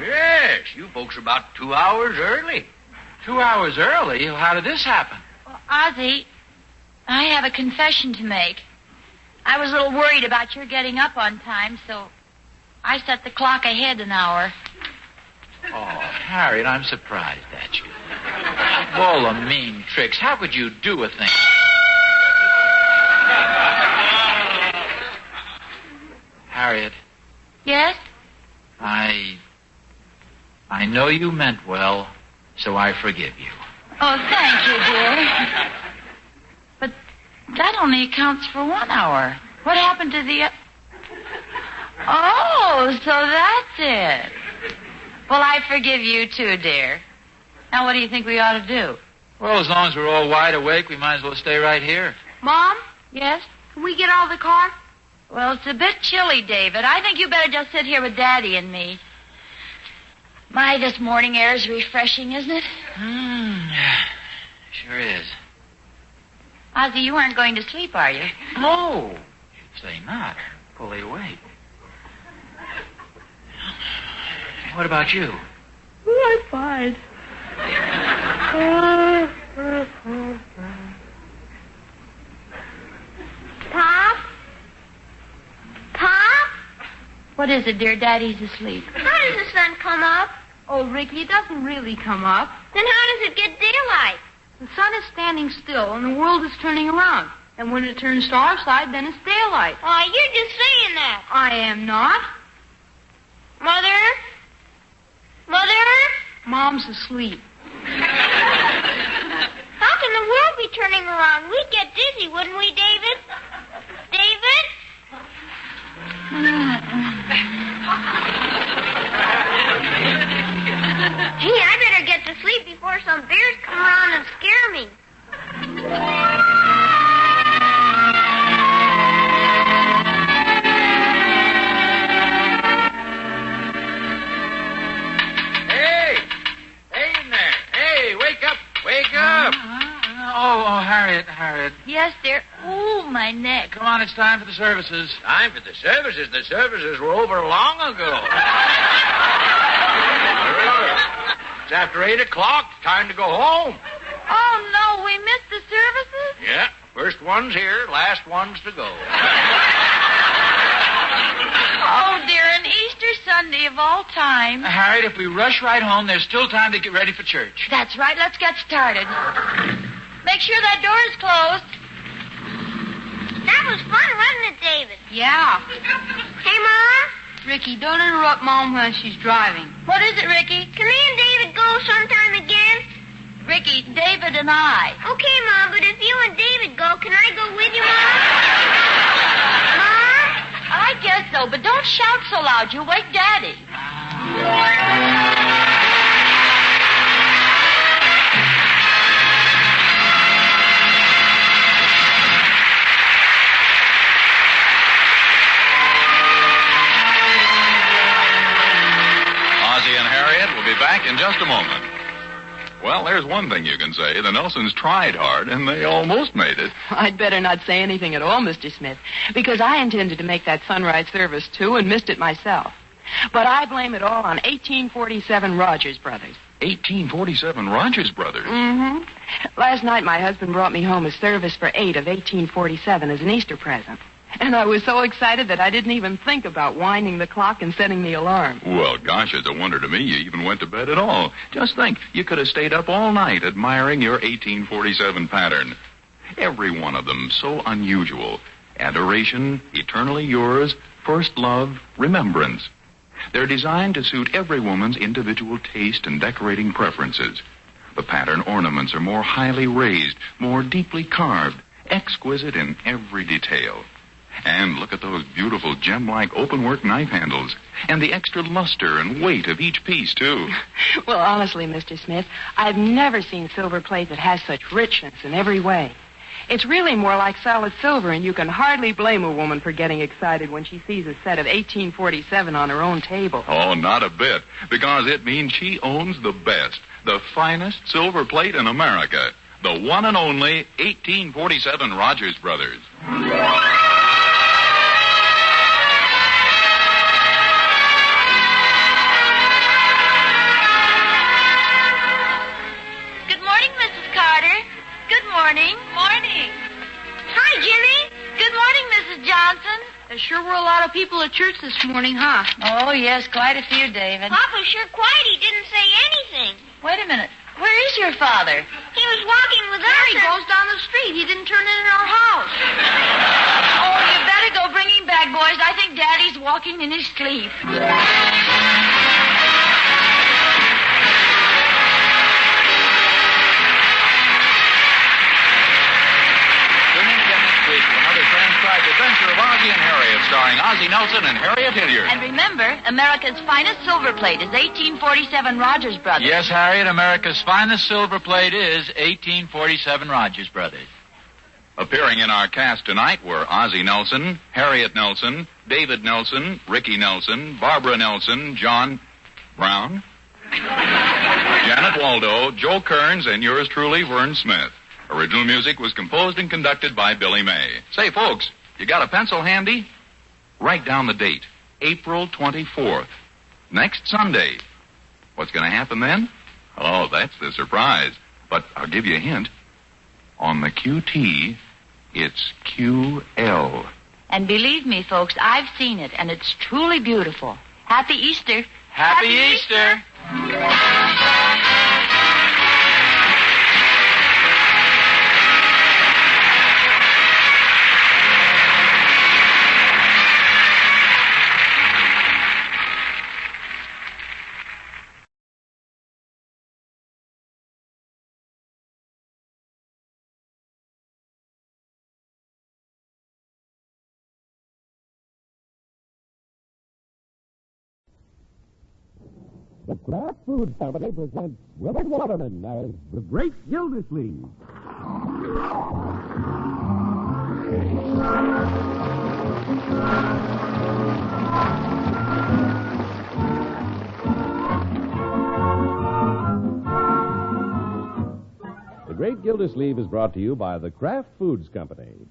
Yes, you folks are about 2 hours early. 2 hours early? How did this happen? Well, Ozzy, I have a confession to make. I was a little worried about your getting up on time, so I set the clock ahead an hour. Oh, Harriet, I'm surprised at you. Of all the mean tricks, how could you do a thing? Harriet. Yes? I know you meant well, so I forgive you. Oh, thank you, dear. But that only accounts for 1 hour. What happened to the... Oh, so that's it. Well, I forgive you, too, dear. Now, what do you think we ought to do? Well, as long as we're all wide awake, we might as well stay right here. Mom? Yes? Can we get out of the car? Well, it's a bit chilly, David. I think you better just sit here with Daddy and me. My, this morning air is refreshing, isn't it? Sure is. Ozzy, you aren't going to sleep, are you? No. You'd say not. Fully awake. What about you? Oh, I'm fine. Pop? Pop? What is it, dear? Daddy's asleep. How does the sun come up? Oh, Ricky, it doesn't really come up. Then how does it get daylight? The sun is standing still, and the world is turning around. And when it turns to our side, then it's daylight. Oh, you're just saying that. I am not. Mother? Mother? Mom's asleep. How can the world be turning around? We'd get dizzy, wouldn't we, David? David? Gee, I better get to sleep before some bears come around and scare me. Wake up! Oh, Harriet. Yes, dear. Oh, my neck. Come on, it's time for the services. Time for the services? The services were over long ago. It's after 8 o'clock. Time to go home. Oh, no, we missed the services? Yeah, first one's here, last one's to go. Oh, dear, an Easter Sunday of all time. Harriet, if we rush right home, there's still time to get ready for church. That's right. Let's get started. Make sure that door is closed. That was fun, wasn't it, David? Yeah. Hey, Mom? Ricky, don't interrupt Mom when she's driving. What is it, Ricky? Can me and David go sometime again? Ricky, David and I. Okay, Mom, but if you and David go, can I go with you, Mom? Mom? I guess so, but don't shout so loud. You'll wake Daddy. Back in just a moment. Well, there's one thing you can say. The Nelsons tried hard, and they almost made it. I'd better not say anything at all, Mr. Smith, because I intended to make that sunrise service, too, and missed it myself. But I blame it all on 1847 Rogers Brothers. 1847 Rogers Brothers? Mm-hmm. Last night, my husband brought me home a service for 8 of 1847 as an Easter present. And I was so excited that I didn't even think about winding the clock and setting the alarm. Well, gosh, it's a wonder to me you even went to bed at all. Just think, you could have stayed up all night admiring your 1847 pattern. Every one of them so unusual. Adoration, eternally yours, first love, remembrance. They're designed to suit every woman's individual taste and decorating preferences. The pattern ornaments are more highly raised, more deeply carved, exquisite in every detail. And look at those beautiful gem-like open-work knife handles. And the extra luster and weight of each piece, too. Well, honestly, Mr. Smith, I've never seen silver plate that has such richness in every way. It's really more like solid silver, and you can hardly blame a woman for getting excited when she sees a set of 1847 on her own table. Oh, not a bit, because it means she owns the best, the finest silver plate in America. The one and only 1847 Rogers Brothers. Morning. Morning. Hi, Jimmy. Good morning, Mrs. Johnson. There sure were a lot of people at church this morning, huh? Oh, yes, quite a few, David. Papa's sure quiet. He didn't say anything. Wait a minute. Where is your father? He was walking with us. There he goes down the street. He didn't turn in our house. Oh, you better go bring him back, boys. I think Daddy's walking in his sleep. Adventure of Ozzie and Harriet, starring Ozzie Nelson and Harriet Hilliard. And remember, America's finest silver plate is 1847 Rogers Brothers. Yes, Harriet, America's finest silver plate is 1847 Rogers Brothers. Appearing in our cast tonight were Ozzie Nelson, Harriet Nelson, David Nelson, Ricky Nelson, Barbara Nelson, John Brown, Janet Waldo, Joe Kearns, and yours truly, Vern Smith. Original music was composed and conducted by Billy May. Say, folks, you got a pencil handy? Write down the date, April 24th. Next Sunday. What's going to happen then? Oh, that's the surprise. But I'll give you a hint. On the QT, it's QL. And believe me, folks, I've seen it, and it's truly beautiful. Happy Easter. Happy Easter. The Kraft Foods Company presents Willard Waterman as the Great Gildersleeve. The Great Gildersleeve is brought to you by the Kraft Foods Company.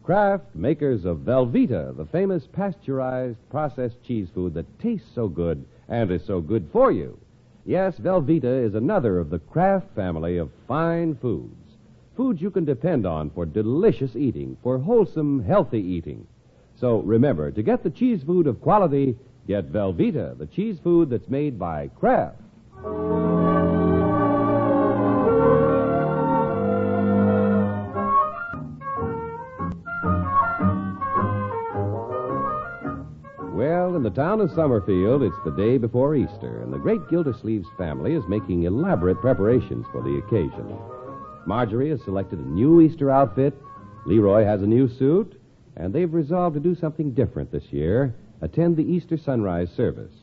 Kraft, makers of Velveeta, the famous pasteurized processed cheese food that tastes so good and is so good for you. Yes, Velveeta is another of the Kraft family of fine foods. Foods you can depend on for delicious eating, for wholesome, healthy eating. So remember, to get the cheese food of quality, get Velveeta, the cheese food that's made by Kraft. Well, in the town of Summerfield, it's the day before Easter, and the great Gildersleeve's family is making elaborate preparations for the occasion. Marjorie has selected a new Easter outfit, Leroy has a new suit, and they've resolved to do something different this year, attend the Easter sunrise service.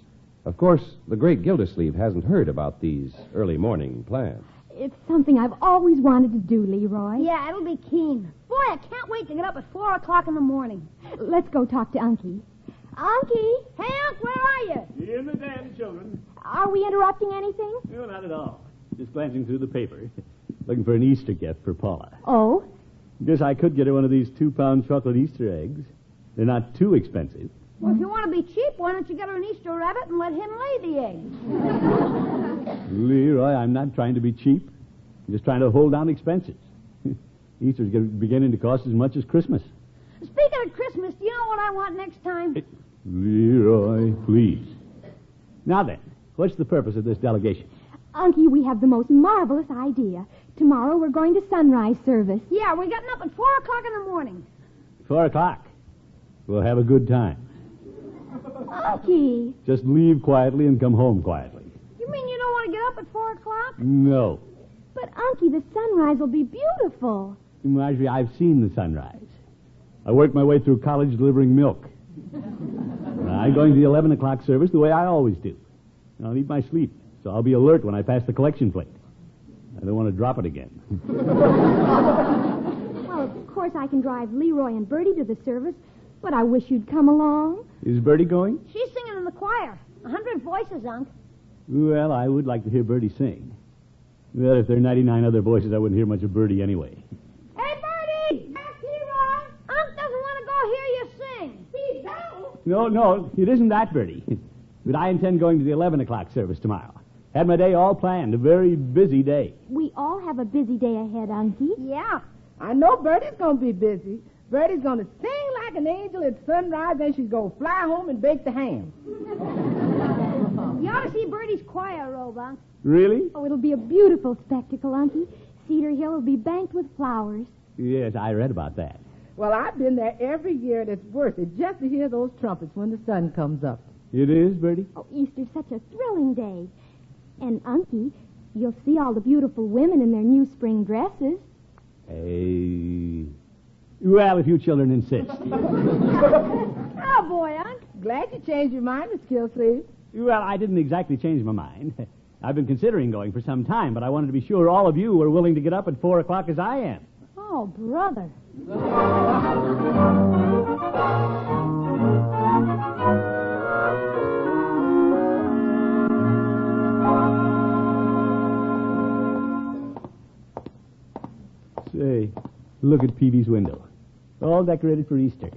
Of course, the great Gildersleeve hasn't heard about these early morning plans. It's something I've always wanted to do, Leroy. Yeah, it'll be keen. Boy, I can't wait to get up at 4 o'clock in the morning. Let's go talk to Unky. Unky! Hey, Unc, where are you? In the den, children. Are we interrupting anything? No, not at all. Just glancing through the paper. Looking for an Easter gift for Paula. Oh? Guess I could get her one of these 2-pound chocolate Easter eggs. They're not too expensive. Well, if you want to be cheap, why don't you get her an Easter rabbit and let him lay the eggs? Leroy, I'm not trying to be cheap. I'm just trying to hold down expenses. Easter's beginning to cost as much as Christmas. Speaking of Christmas, do you know what I want next time? Leroy, please. Now then, what's the purpose of this delegation? Unky, we have the most marvelous idea. Tomorrow we're going to sunrise service. Yeah, we're getting up at 4 o'clock in the morning. 4 o'clock. We'll have a good time. Unky. Just leave quietly and come home quietly. You mean you don't want to get up at 4 o'clock? No. But, Unky, the sunrise will be beautiful. Marjorie, I've seen the sunrise. I worked my way through college delivering milk. I'm going to the 11 o'clock service the way I always do. I'll need my sleep, so I'll be alert when I pass the collection plate. I don't want to drop it again. Well, of course I can drive Leroy and Bertie to the service, but I wish you'd come along. Is Bertie going? She's singing in the choir. 100 voices, Unc. Well, I would like to hear Bertie sing. Well, if there are 99 other voices, I wouldn't hear much of Bertie anyway. Hey, Bertie! That's Leroy. Unc doesn't want to go hear you sing. He don't. No, it isn't that, Bertie. But I intend going to the 11 o'clock service tomorrow. Had my day all planned, a very busy day. We all have a busy day ahead, Unky. Yeah, I know Bertie's going to be busy. Bertie's going to sing like an angel at sunrise, then she's going to fly home and bake the ham. You ought to see Bertie's choir robe, Unc. Really? Oh, it'll be a beautiful spectacle, Unky. Cedar Hill will be banked with flowers. Yes, I read about that. Well, I've been there every year, and it's worth it just to hear those trumpets when the sun comes up. It is, Bertie? Oh, Easter's such a thrilling day. And, Unky, you'll see all the beautiful women in their new spring dresses. Well, if you children insist. Oh, boy, Unc. Glad you changed your mind, Miss Gilsleeve. Well, I didn't exactly change my mind. I've been considering going for some time, but I wanted to be sure all of you were willing to get up at 4 o'clock as I am. Oh, brother. Say, look at Peavy's window. All decorated for Easter.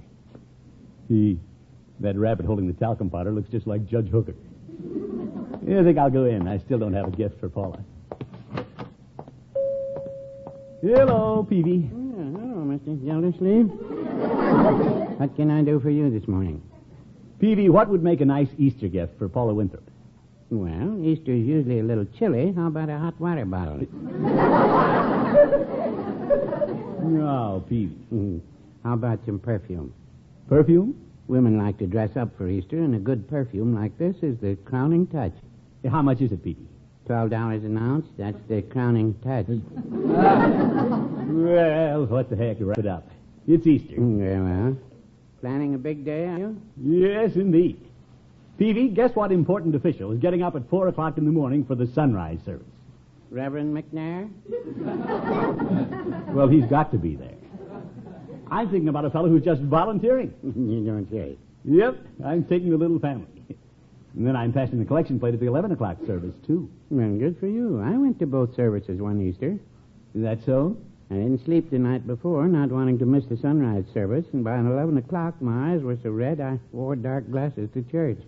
That rabbit holding the talcum powder looks just like Judge Hooker. I think I'll go in. I still don't have a gift for Paula. Hello, Peavy. Hello, Mr. Gildersleeve. What can I do for you this morning? Peavy, what would make a nice Easter gift for Paula Winthrop? Well, Easter's usually a little chilly. How about a hot water bottle? No, Peavy. How about some perfume? Perfume? Women like to dress up for Easter, and a good perfume like this is the crowning touch. How much is it, Peavy? $12 an ounce. That's the crowning touch. Well, what the heck? Wrap it up. It's Easter. Very well. Planning a big day, are you? Yes, indeed. Peavy, guess what important official is getting up at 4 o'clock in the morning for the sunrise service? Reverend McNair? Well, he's got to be there. I'm thinking about a fellow who's just volunteering. You don't say. Yep, I'm taking the little family. And then I'm passing the collection plate at the 11 o'clock service, too. Well, good for you. I went to both services one Easter. Is that so? I didn't sleep the night before, not wanting to miss the sunrise service, and by 11 o'clock, my eyes were so red I wore dark glasses to church.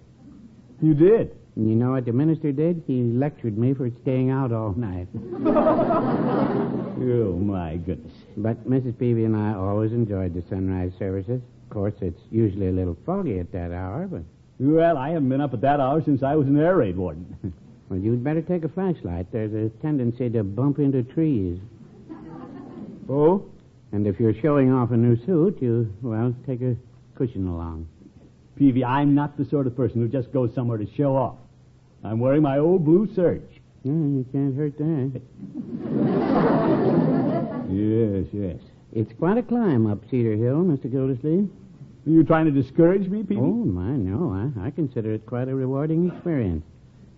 You did? And you know what the minister did? He lectured me for staying out all night. Oh, my goodness. But Mrs. Peavy and I always enjoyed the sunrise services. Of course, it's usually a little foggy at that hour, but... Well, I haven't been up at that hour since I was an air raid warden. Well, you'd better take a flashlight. There's a tendency to bump into trees. Oh? And if you're showing off a new suit, take a cushion along. Peavy, I'm not the sort of person who just goes somewhere to show off. I'm wearing my old blue serge. You can't hurt that. Yes. It's quite a climb up Cedar Hill, Mr. Gildersleeve. Are you trying to discourage me, Peavy? Oh, my, no. I consider it quite a rewarding experience.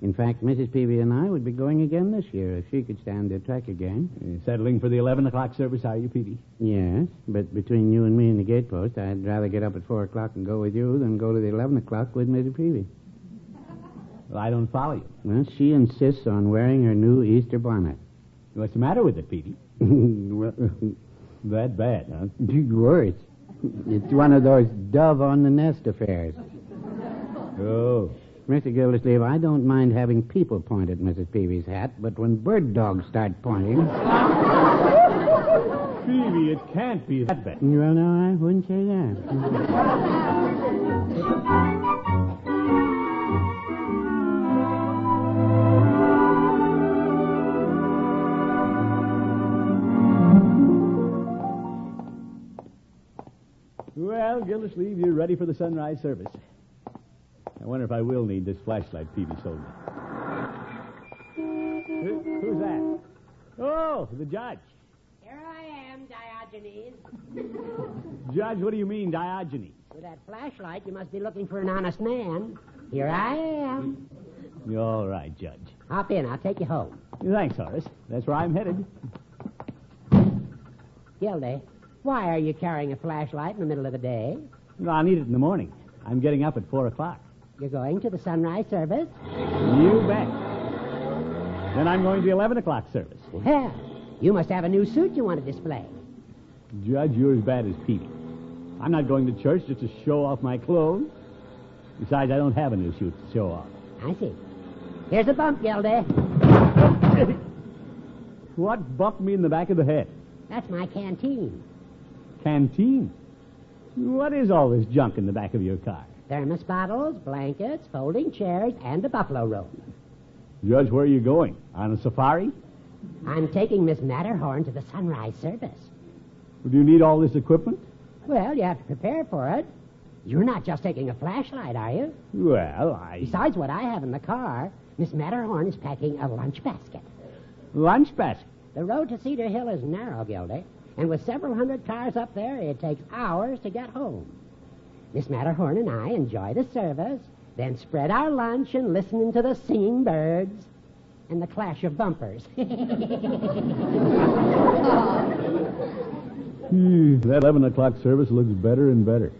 In fact, Mrs. Peavy and I would be going again this year if she could stand the trek again. You're settling for the 11 o'clock service, are you, Peavy? Yes, but between you and me and the gatepost, I'd rather get up at 4 o'clock and go with you than go to the 11 o'clock with Mrs. Peavy. Well, I don't follow you. Well, she insists on wearing her new Easter bonnet. What's the matter with it, Peavy? Well, that bad, huh? Worse. It's one of those dove-on-the-nest affairs. Oh. Mr. Gildersleeve, I don't mind having people point at Mrs. Peavy's hat, but when bird dogs start pointing... Peavy, it can't be that bad. Well, no, I wouldn't say that. Well, Gildersleeve, you're ready for the sunrise service. I wonder if I will need this flashlight Peavy sold me. Who's that? Oh, the judge. Here I am, Diogenes. Judge, what do you mean, Diogenes? With that flashlight, you must be looking for an honest man. Here I am. You're all right, Judge. Hop in. I'll take you home. Thanks, Horace. That's where I'm headed. Gildy, why are you carrying a flashlight in the middle of the day? No, I'll need it in the morning. I'm getting up at 4 o'clock. You're going to the sunrise service? You bet. Then I'm going to the 11 o'clock service. Well, you must have a new suit you want to display. Judge, you're as bad as Peavy. I'm not going to church just to show off my clothes. Besides, I don't have a new suit to show off. I see. Here's a bump, Gildy. What bumped me in the back of the head? That's my canteen. Canteen? What is all this junk in the back of your car? Thermos bottles, blankets, folding chairs, and a buffalo robe. Judge, where are you going? On a safari? I'm taking Miss Matterhorn to the sunrise service. Do you need all this equipment? Well, you have to prepare for it. You're not just taking a flashlight, are you? Well, Besides what I have in the car, Miss Matterhorn is packing a lunch basket. Lunch basket? The road to Cedar Hill is narrow, Gildy, and with several hundred cars up there, it takes hours to get home. Miss Matterhorn and I enjoy the service, then spread our lunch and listen to the singing birds and the clash of bumpers. That 11 o'clock service looks better and better.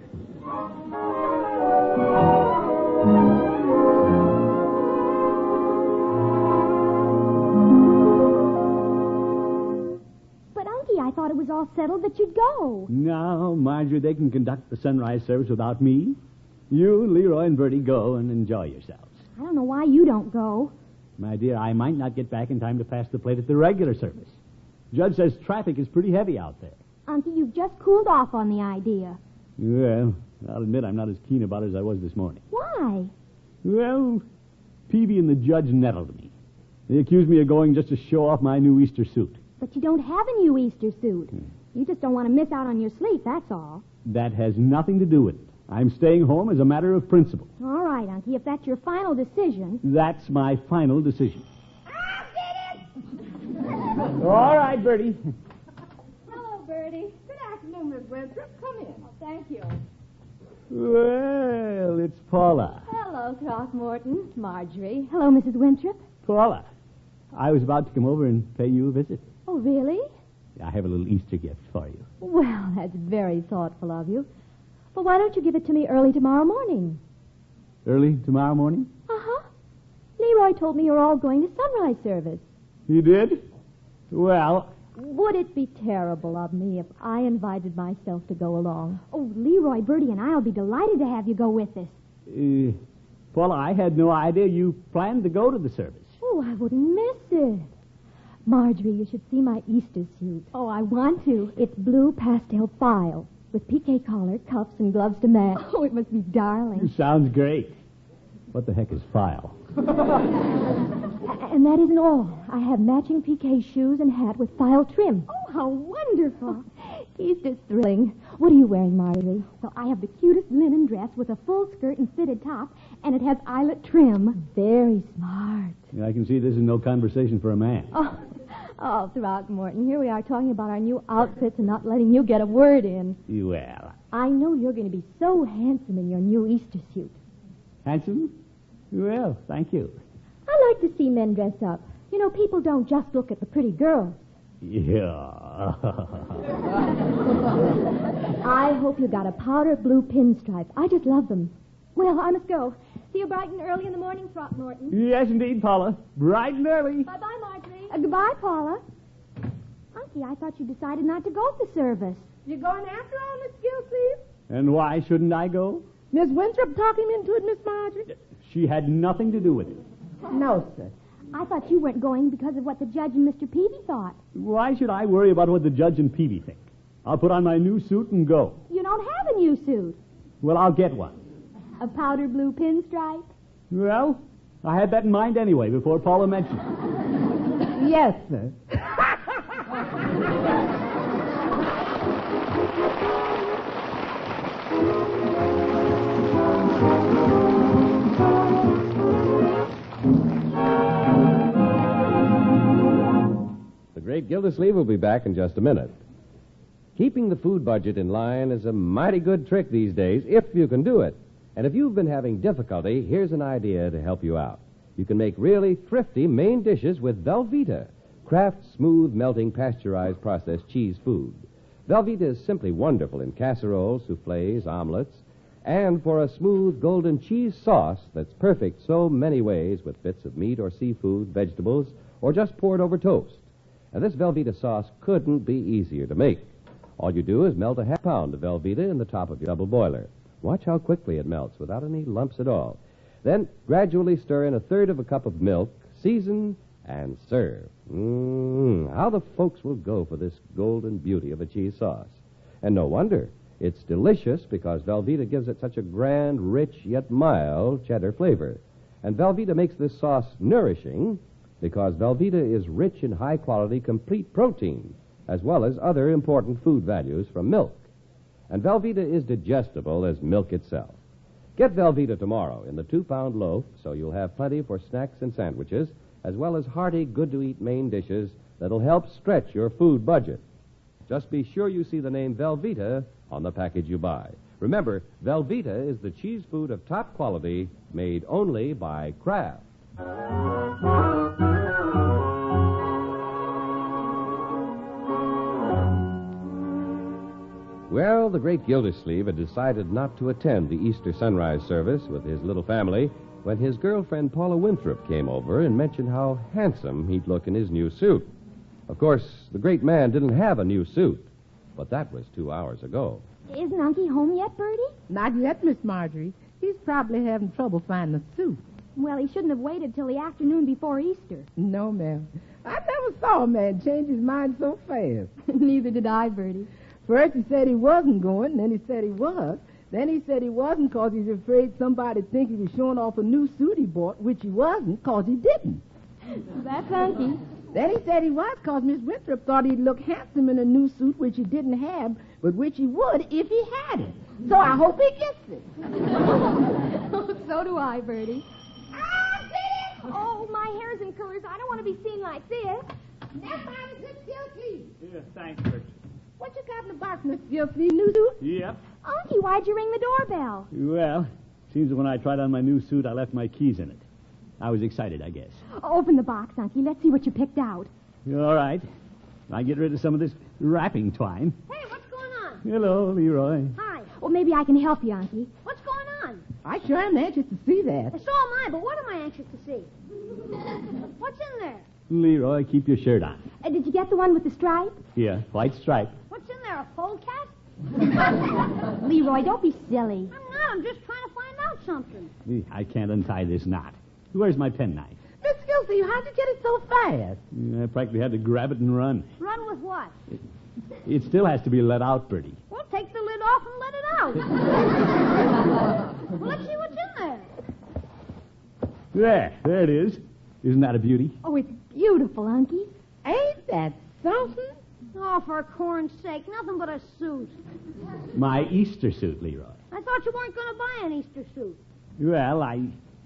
I thought it was all settled that you'd go. No, Marjorie, they can conduct the sunrise service without me. You, Leroy, and Bertie go and enjoy yourselves. I don't know why you don't go. My dear, I might not get back in time to pass the plate at the regular service. Judge says traffic is pretty heavy out there. Unky, you've just cooled off on the idea. Well, I'll admit I'm not as keen about it as I was this morning. Why? Well, Peavy and the judge nettled me. They accused me of going just to show off my new Easter suit. But you don't have a new Easter suit. You just don't want to miss out on your sleep, that's all. That has nothing to do with it. I'm staying home as a matter of principle. All right, Unky, if that's your final decision. That's my final decision. I did it! All right, Bertie. Hello, Bertie. Good afternoon, Miss Winthrop. Come in. Oh, thank you. Well, it's Paula. Hello, Throckmorton. Marjorie. Hello, Mrs. Winthrop. Paula, I was about to come over and pay you a visit. Oh, really? I have a little Easter gift for you. Well, that's very thoughtful of you. But why don't you give it to me early tomorrow morning? Early tomorrow morning? Uh-huh. Leroy told me you're all going to sunrise service. You did? Well... Would it be terrible of me if I invited myself to go along? Oh, Leroy, Bertie, and I'll be delighted to have you go with us. Paula, I had no idea you planned to go to the service. Oh, I wouldn't miss it. Marjorie, you should see my Easter suit. Oh, I want to. It's blue pastel file with piqué collar, cuffs, and gloves to match. Oh, it must be darling. Sounds great. What the heck is file? And that isn't all. I have matching piqué shoes and hat with file trim. Oh, how wonderful. Easter's thrilling. What are you wearing, Marjorie? Well, I have the cutest linen dress with a full skirt and fitted top, and it has eyelet trim. Very smart. I can see this is no conversation for a man. Oh, Throckmorton, here we are talking about our new outfits and not letting you get a word in. Well, I know you're going to be so handsome in your new Easter suit. Handsome? Well, thank you. I like to see men dress up. You know, people don't just look at the pretty girls. Yeah. I hope you got a powder blue pinstripe. I just love them. Well, I must go. See you bright and early in the morning, Throckmorton. Yes, indeed, Paula. Bright and early. Bye-bye, Marjorie. Goodbye, Paula. Unky, I thought you decided not to go to service. You going after all, Miss Gilsleeve? And why shouldn't I go? Miss Winthrop talked him into it, Miss Marjorie? She had nothing to do with it. No, sir. I thought you weren't going because of what the judge and Mr. Peavy thought. Why should I worry about what the judge and Peavy think? I'll put on my new suit and go. You don't have a new suit. Well, I'll get one. A powder blue pinstripe? Well, I had that in mind anyway before Paula mentioned it. Yes, sir. The Great Gildersleeve will be back in just a minute. Keeping the food budget in line is a mighty good trick these days, if you can do it. And if you've been having difficulty, here's an idea to help you out. You can make really thrifty main dishes with Velveeta, Kraft's smooth, melting, pasteurized processed cheese food. Velveeta is simply wonderful in casseroles, soufflés, omelets, and for a smooth golden cheese sauce that's perfect so many ways with bits of meat or seafood, vegetables, or just poured over toast. Now, this Velveeta sauce couldn't be easier to make. All you do is melt a half pound of Velveeta in the top of your double boiler. Watch how quickly it melts without any lumps at all. Then gradually stir in a third of a cup of milk, season, and serve. How the folks will go for this golden beauty of a cheese sauce. And no wonder. It's delicious because Velveeta gives it such a grand, rich, yet mild cheddar flavor. And Velveeta makes this sauce nourishing because Velveeta is rich in high-quality, complete protein, as well as other important food values from milk. And Velveeta is digestible as milk itself. Get Velveeta tomorrow in the 2-pound loaf, so you'll have plenty for snacks and sandwiches, as well as hearty, good-to-eat main dishes that'll help stretch your food budget. Just be sure you see the name Velveeta on the package you buy. Remember, Velveeta is the cheese food of top quality made only by Kraft. Well, the great Gildersleeve had decided not to attend the Easter sunrise service with his little family when his girlfriend Paula Winthrop came over and mentioned how handsome he'd look in his new suit. Of course, the great man didn't have a new suit, but that was 2 hours ago. Isn't Unky home yet, Bertie? Not yet, Miss Marjorie. He's probably having trouble finding a suit. Well, he shouldn't have waited till the afternoon before Easter. No, ma'am. I never saw a man change his mind so fast. Neither did I, Bertie. First he said he wasn't going, then he said he was. Then he said he wasn't because he's afraid somebody'd think he was showing off a new suit he bought, which he wasn't because he didn't. That's Unky. Then he said he was because Miss Winthrop thought he'd look handsome in a new suit which he didn't have, but which he would if he had it. So I hope he gets it. So do I, Bertie. Oh, my hair's in curlers. I don't want to be seen like this. Never mind, Miss Gilsleeve. Yeah, thanks, Bert. What you got in the box, Miss Gilsleeve? New suit? Yep. Unky, why'd you ring the doorbell? Well, seems that when I tried on my new suit, I left my keys in it. I was excited, I guess. Open the box, Unky. Let's see what you picked out. All right. I get rid of some of this wrapping twine. Hey, what's going on? Hello, Leroy. Hi. Well, maybe I can help you, Unky. What's going on? I sure am anxious to see that. So am I, but what am I anxious to see? What's in there? Leroy, keep your shirt on. Did you get the one with the stripe? Yeah, white stripe. What's in there, a polecat? Leroy, don't be silly. I'm not. I'm just trying to find out something. I can't untie this knot. Where's my penknife? Miss Gilsleeve, how'd you get it so fast? I practically had to grab it and run. Run with what? It still has to be let out, Bertie. Well, take the lid off and let it out. Well, let's see what's in there. There it is. Isn't that a beauty? Oh, it's beautiful, Unky. Ain't that something? Oh, for corn's sake, nothing but a suit. My Easter suit, Leroy. I thought you weren't going to buy an Easter suit. Well,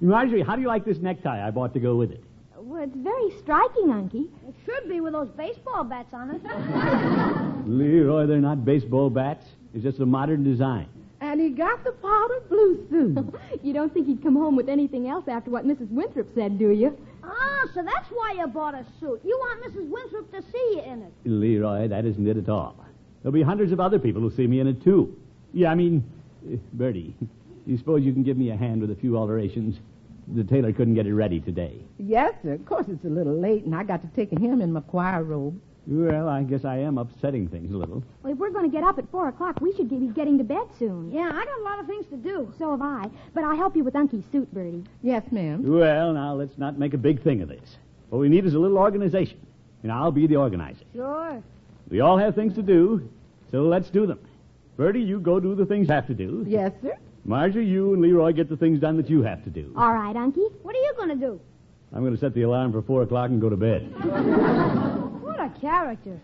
Marjorie, how do you like this necktie I bought to go with it? Well, it's very striking, Unky. It should be with those baseball bats on it. Leroy, they're not baseball bats. It's just a modern design. And he got the powder blue suit. You don't think he'd come home with anything else after what Mrs. Winthrop said, do you? Ah, so that's why you bought a suit. You want Mrs. Winthrop to see you in it. Leroy, that isn't it at all. There'll be hundreds of other people who'll see me in it, too. Yeah, I mean, Bertie, you suppose you can give me a hand with a few alterations? The tailor couldn't get it ready today. Yes, sir. Of course, it's a little late, and I got to take him in my choir robe. Well, I guess I am upsetting things a little. Well, if we're going to get up at 4 o'clock, we should be getting to bed soon. Yeah, I got a lot of things to do. So have I. But I'll help you with Uncie's suit, Bertie. Yes, ma'am. Well, now, let's not make a big thing of this. What we need is a little organization, and I'll be the organizer. Sure. We all have things to do, so let's do them. Bertie, you go do the things you have to do. Yes, sir. Marjorie, you and Leroy get the things done that you have to do. All right, Uncie. What are you going to do? I'm going to set the alarm for 4 o'clock and go to bed. What a character.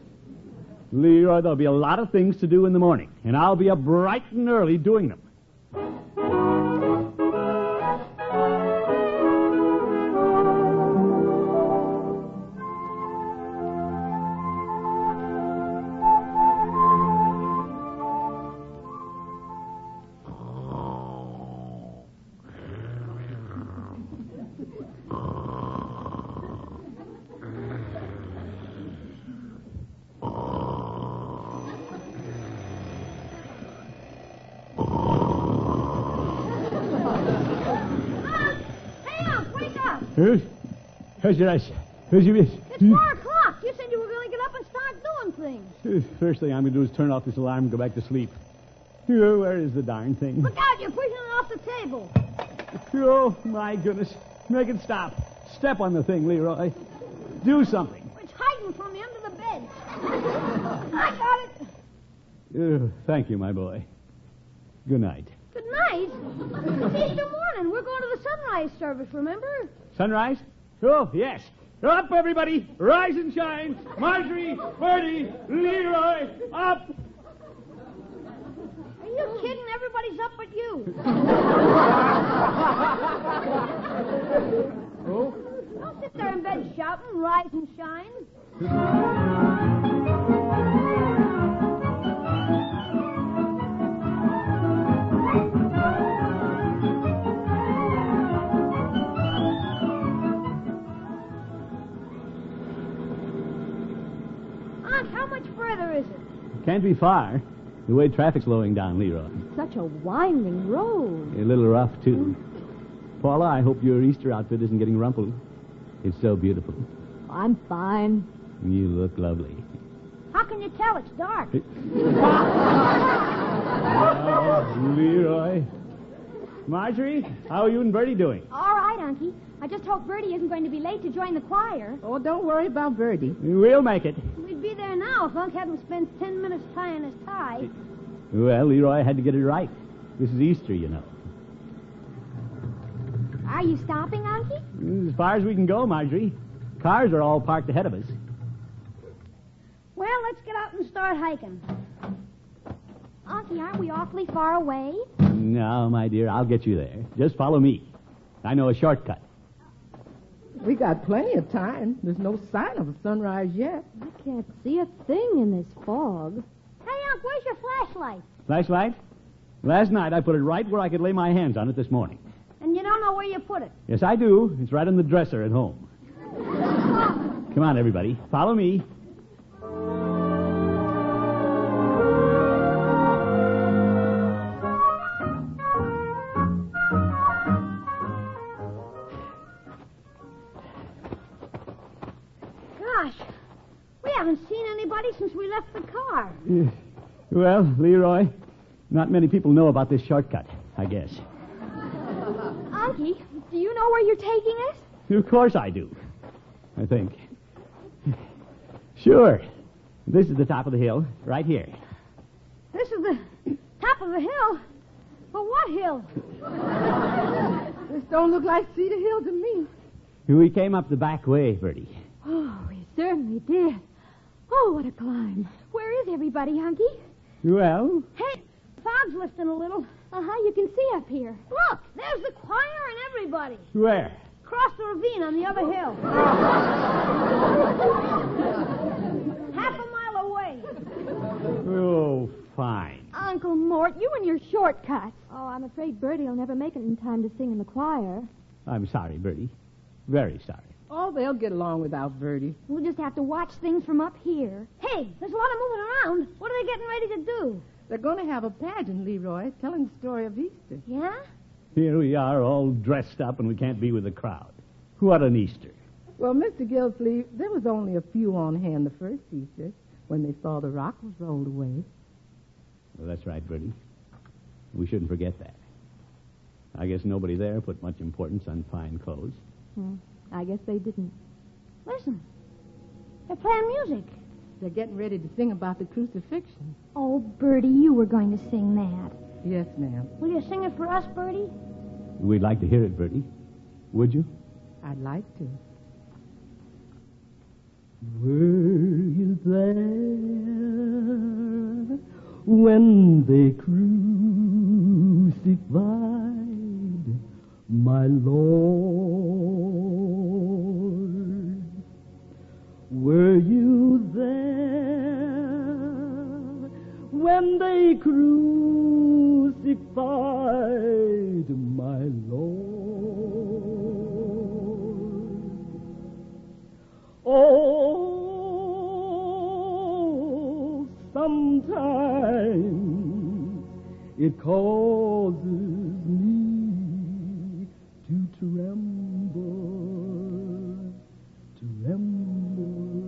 Leroy, there'll be a lot of things to do in the morning, and I'll be up bright and early doing them. It's 4 o'clock. You said you were going to get up and start doing things. First thing I'm going to do is turn off this alarm and go back to sleep. Where is the darn thing? Look out, you're pushing it off the table. Oh, my goodness. Make it stop. Step on the thing, Leroy. Do something. It's hiding from you under the bed. I got it. Thank you, my boy. Good night. Good night? It's Easter morning. We're going to the sunrise service, remember? Sunrise? Oh, yes. Up, everybody. Rise and shine. Marjorie, Bertie, Leroy, up. Are you kidding? Everybody's up but you. Oh? Don't sit there in bed shouting, rise and shine. Aunt, how much further is it? Can't be far. The way traffic's slowing down, Leroy. Such a winding road. A little rough, too. Paula, I hope your Easter outfit isn't getting rumpled. It's so beautiful. I'm fine. You look lovely. How can you tell? It's dark. Leroy. Marjorie, how are you and Bertie doing? All right, Uncie. I just hope Bertie isn't going to be late to join the choir. Oh, don't worry about Bertie. We'll make it. We'd be there now if Unc hadn't spent 10 minutes tying his tie. Well, Leroy had to get it right. This is Easter, you know. Are you stopping, Uncie? As far as we can go, Marjorie. Cars are all parked ahead of us. Well, let's get out and start hiking. Uncie, aren't we awfully far away? No, my dear, I'll get you there. Just follow me. I know a shortcut. We got plenty of time. There's no sign of a sunrise yet. I can't see a thing in this fog. Hey, Unc, where's your flashlight? Flashlight? Last night I put it right where I could lay my hands on it this morning. And you don't know where you put it? Yes, I do. It's right on the dresser at home. Come on, everybody. Follow me. Gosh, we haven't seen anybody since we left the car. Well, Leroy, not many people know about this shortcut, I guess. Uncie, do you know where you're taking us? Of course I do. I think. Sure. This is the top of the hill, right here. This is the top of the hill? But what hill? This don't look like Cedar Hill to me. We came up the back way, Bertie. Oh, we certainly did. Oh, what a climb. Where is everybody, Uncie? Well? Hey, fog's lifting a little. You can see up here. Look, there's the choir and everybody. Where? Across the ravine on the other hill. Half a mile away. Oh, fine. Uncle Mort, you and your shortcuts. Oh, I'm afraid Bertie will never make it in time to sing in the choir. I'm sorry, Bertie. Very sorry. Oh, they'll get along without Bertie. We'll just have to watch things from up here. Hey, there's a lot of moving around. What are they getting ready to do? They're going to have a pageant, Leroy, telling the story of Easter. Yeah? Here we are all dressed up and we can't be with the crowd. What an Easter. Well, Mr. Gillsleeve, there was only a few on hand the first Easter when they saw the rock was rolled away. Well, that's right, Bertie. We shouldn't forget that. I guess nobody there put much importance on fine clothes. I guess they didn't. Listen, they're playing music. They're getting ready to sing about the crucifixion. Oh, Bertie, you were going to sing that. Yes, ma'am. Will you sing it for us, Bertie? We'd like to hear it, Bertie. Would you? I'd like to. Were you there when they crucified my Lord? Were you there when they crucified my Lord? Oh, sometimes it causes me to tremble, tremble,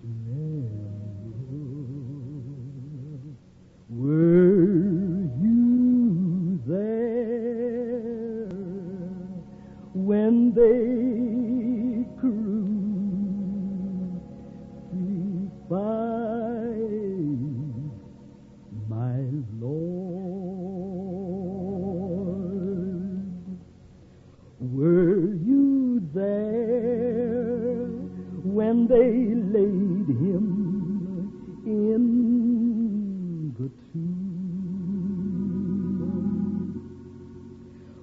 tremble. Were you there when they my Lord? Were you there when they laid him in the tomb?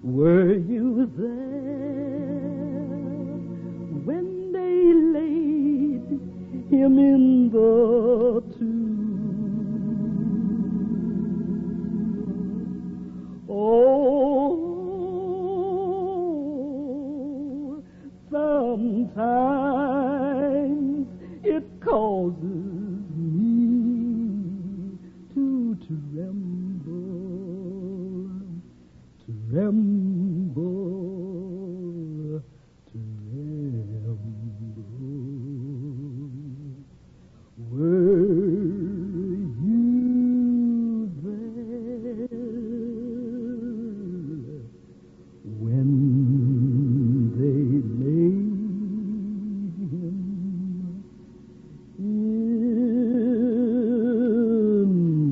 Were you there when they laid him in the tomb? Oh, sometimes it causes me to tremble, tremble, tremble. Were you there when they laid him in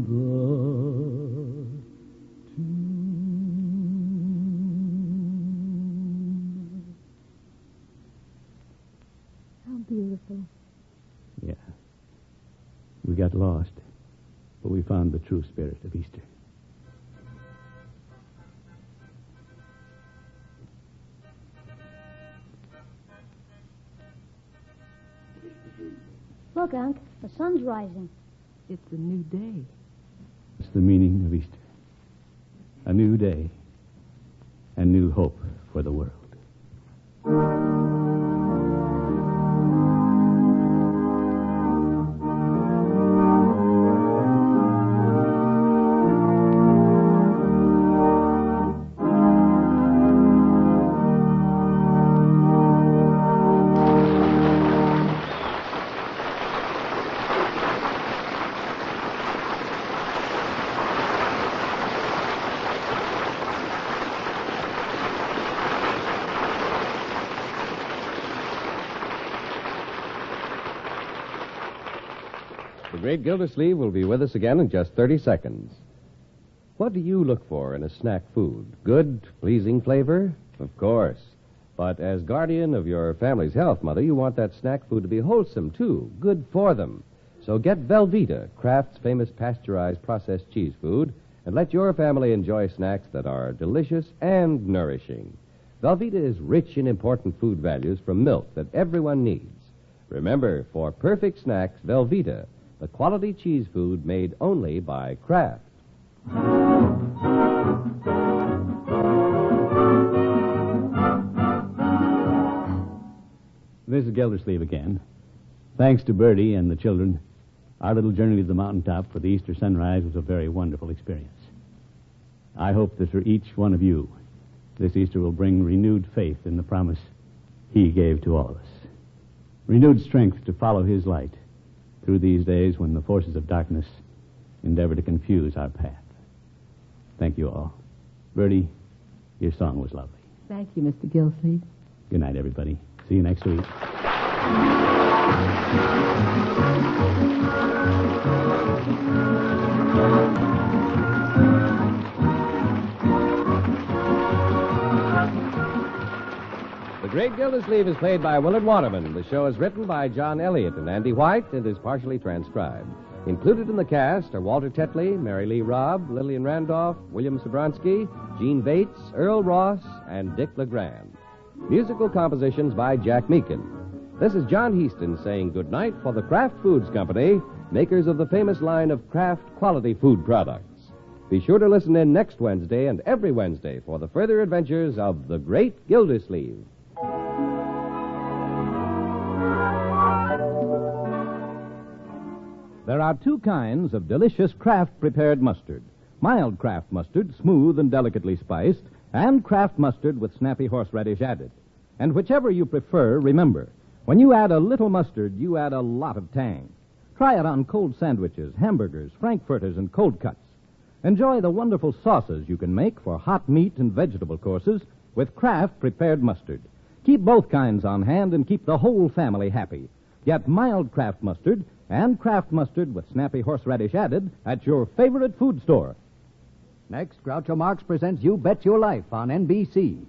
the tomb? How beautiful. Yeah. We got lost, but we found the true spirit of Easter. Look, Unc, the sun's rising. It's a new day. It's the meaning of Easter. A new day and new hope for the world. The great Gildersleeve will be with us again in just 30 seconds. What do you look for in a snack food? Good, pleasing flavor? Of course. But as guardian of your family's health, Mother, you want that snack food to be wholesome, too. Good for them. So get Velveeta, Kraft's famous pasteurized processed cheese food, and let your family enjoy snacks that are delicious and nourishing. Velveeta is rich in important food values from milk that everyone needs. Remember, for perfect snacks, Velveeta, the quality cheese food made only by Kraft. This is Gildersleeve again. Thanks to Bertie and the children, our little journey to the mountaintop for the Easter sunrise was a very wonderful experience. I hope that for each one of you, this Easter will bring renewed faith in the promise he gave to all of us. Renewed strength to follow his light through these days when the forces of darkness endeavor to confuse our path. Thank you all. Bertie, your song was lovely. Thank you, Mr. Gilsleeve. Good night, everybody. See you next week. The Great Gildersleeve is played by Willard Waterman. The show is written by John Elliott and Andy White and is partially transcribed. Included in the cast are Walter Tetley, Mary Lee Robb, Lillian Randolph, William Sobronsky, Gene Bates, Earl Ross, and Dick LeGrand. Musical compositions by Jack Meakin. This is John Heaston saying goodnight for the Kraft Foods Company, makers of the famous line of Kraft quality food products. Be sure to listen in next Wednesday and every Wednesday for the further adventures of the Great Gildersleeve. There are two kinds of delicious Kraft prepared mustard. Mild Kraft mustard, smooth and delicately spiced, and Kraft mustard with snappy horseradish added. And whichever you prefer, remember, when you add a little mustard, you add a lot of tang. Try it on cold sandwiches, hamburgers, frankfurters, and cold cuts. Enjoy the wonderful sauces you can make for hot meat and vegetable courses with Kraft prepared mustard. Keep both kinds on hand and keep the whole family happy. Get mild Kraft mustard and Kraft mustard with snappy horseradish added at your favorite food store. Next, Groucho Marx presents You Bet Your Life on NBC.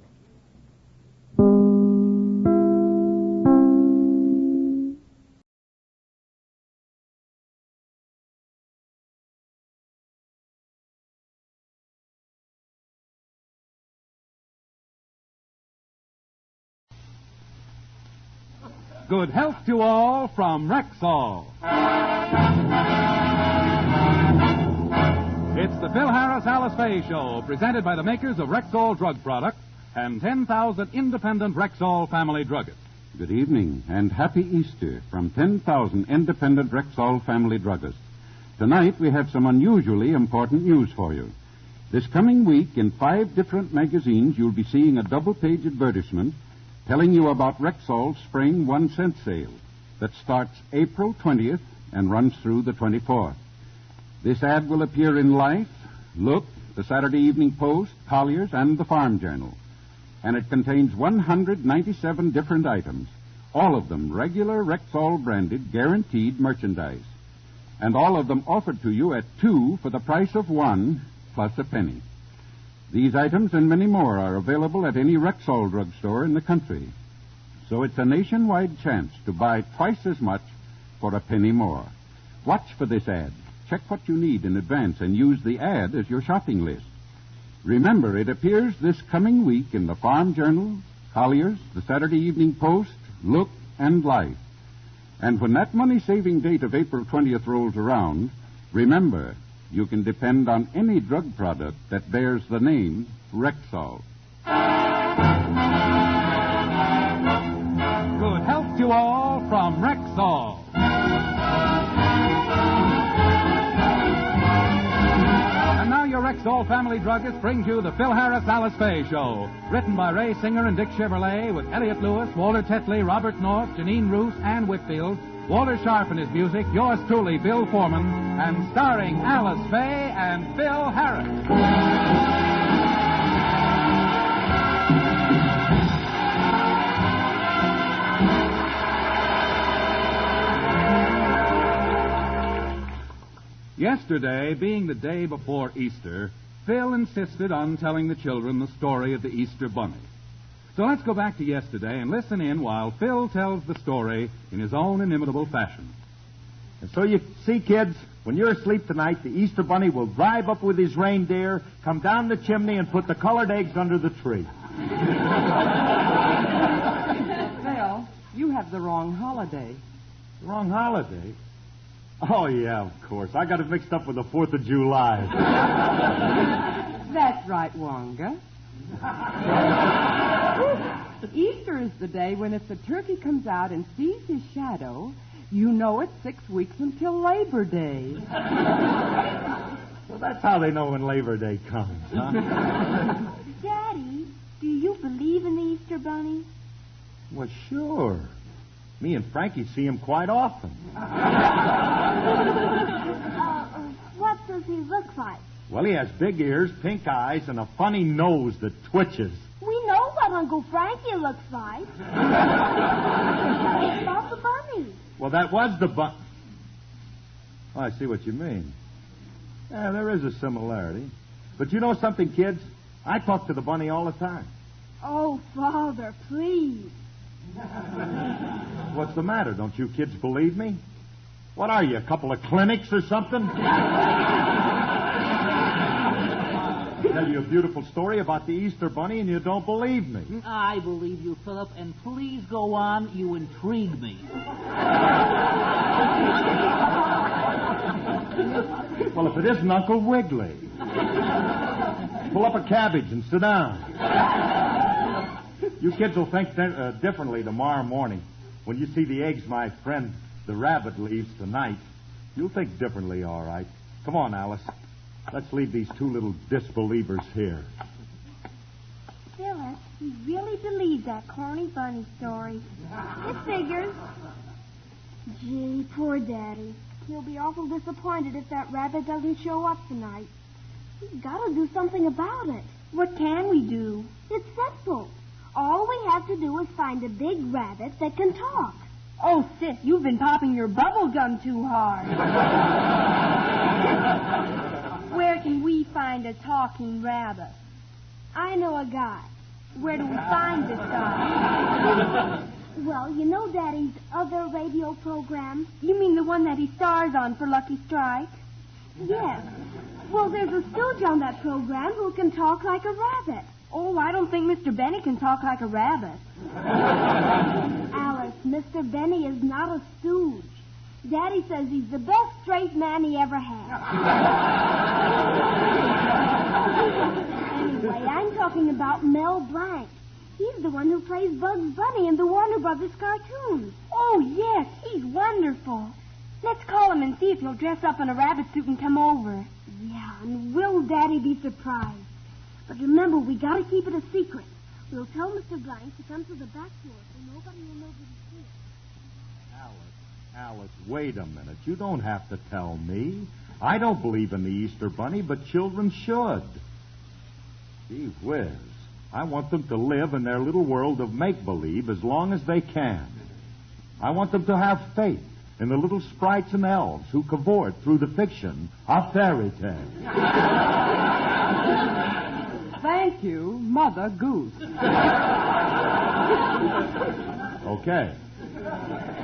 Good health to all from Rexall. It's the Phil Harris Alice Faye Show, presented by the makers of Rexall drug products and 10,000 independent Rexall family druggists. Good evening and happy Easter from 10,000 independent Rexall family druggists. Tonight we have some unusually important news for you. This coming week in 5 different magazines you'll be seeing a double-page advertisement telling you about Rexall's Spring 1-cent sale that starts April 20th and runs through the 24th. This ad will appear in Life, Look, the Saturday Evening Post, Collier's, and the Farm Journal. And it contains 197 different items, all of them regular Rexall branded, guaranteed merchandise. And all of them offered to you at 2 for the price of 1 plus a penny. These items and many more are available at any Rexall drugstore in the country. So it's a nationwide chance to buy twice as much for a penny more. Watch for this ad. Check what you need in advance and use the ad as your shopping list. Remember, it appears this coming week in the Farm Journal, Collier's, the Saturday Evening Post, Look, and Life. And when that money-saving date of April 20th rolls around, remember, you can depend on any drug product that bears the name Rexall. Good health to all from Rexall. And now your Rexall family druggist brings you the Phil Harris Alice Faye Show. Written by Ray Singer and Dick Chevrolet with Elliot Lewis, Walter Tetley, Robert North, Janine Roos, Ann Whitfield, Walter Sharp and his music, yours truly, Bill Foreman, and starring Alice Faye and Phil Harris. Yesterday, being the day before Easter, Phil insisted on telling the children the story of the Easter Bunny. So let's go back to yesterday and listen in while Phil tells the story in his own inimitable fashion. And so you see, kids, when you're asleep tonight, the Easter Bunny will drive up with his reindeer, come down the chimney, and put the colored eggs under the tree. Phil, you have the wrong holiday. Wrong holiday? Oh, yeah, of course. I got it mixed up with the 4th of July. That's right, Wonga. Easter is the day when if the turkey comes out and sees his shadow, you know it's 6 weeks until Labor Day. Well, that's how they know when Labor Day comes, huh? Daddy, do you believe in the Easter Bunny? Well, sure. Me and Frankie see him quite often. What does he look like? Well, he has big ears, pink eyes, and a funny nose that twitches. We know what Uncle Frankie looks like. It's about the bunny. Well, that was the bunny. Oh, I see what you mean. Yeah, there is a similarity. But you know something, kids? I talk to the bunny all the time. Oh, Father, please. What's the matter? Don't you kids believe me? What are you, a couple of clinics or something? Tell you a beautiful story about the Easter Bunny and you don't believe me. I believe you, Philip, and please go on. You intrigue me. Well, if it isn't Uncle Wiggily. Pull up a cabbage and sit down. You kids will think differently tomorrow morning. When you see the eggs my friend the rabbit leaves tonight, you'll think differently, all right. Come on, Alice. Let's leave these two little disbelievers here. Phyllis, he really believes that corny bunny story. It figures. Gee, poor Daddy. He'll be awful disappointed if that rabbit doesn't show up tonight. We've got to do something about it. What can we do? It's simple. All we have to do is find a big rabbit that can talk. Oh, Sis, you've been popping your bubble gum too hard. Where can we find a talking rabbit? I know a guy. Where do we find this guy? Well, you know Daddy's other radio program? You mean the one that he stars on for Lucky Strike? Yes. Well, there's a stooge on that program who can talk like a rabbit. Oh, I don't think Mr. Benny can talk like a rabbit. Alice, Mr. Benny is not a stooge. Daddy says he's the best straight man he ever had. Anyway, I'm talking about Mel Blanc. He's the one who plays Bugs Bunny in the Warner Brothers cartoons. Oh, yes, he's wonderful. Let's call him and see if he'll dress up in a rabbit suit and come over. Yeah, and will Daddy be surprised? But remember, we got to keep it a secret. We'll tell Mr. Blank to come to the back door so nobody will know that he's here. Alice, wait a minute. You don't have to tell me. I don't believe in the Easter Bunny, but children should. Gee whiz. I want them to live in their little world of make-believe as long as they can. I want them to have faith in the little sprites and elves who cavort through the fiction of fairy tales. Thank you, Mother Goose. Okay.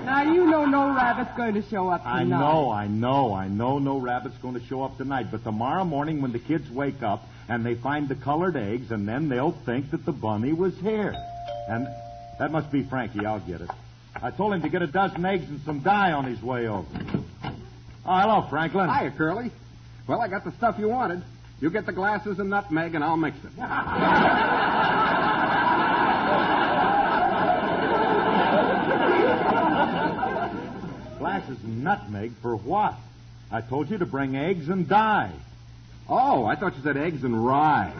Now, you know no rabbit's going to show up tonight. I know no rabbit's going to show up tonight. But tomorrow morning when the kids wake up and they find the colored eggs, and then they'll think that the bunny was here. And that must be Frankie. I'll get it. I told him to get a dozen eggs and some dye on his way over. Oh, hello, Franklin. Hiya, Curly. Well, I got the stuff you wanted. You get the glasses and nutmeg, and I'll mix it. Glasses and nutmeg for what? I told you to bring eggs and dye. Oh, I thought you said eggs and rye.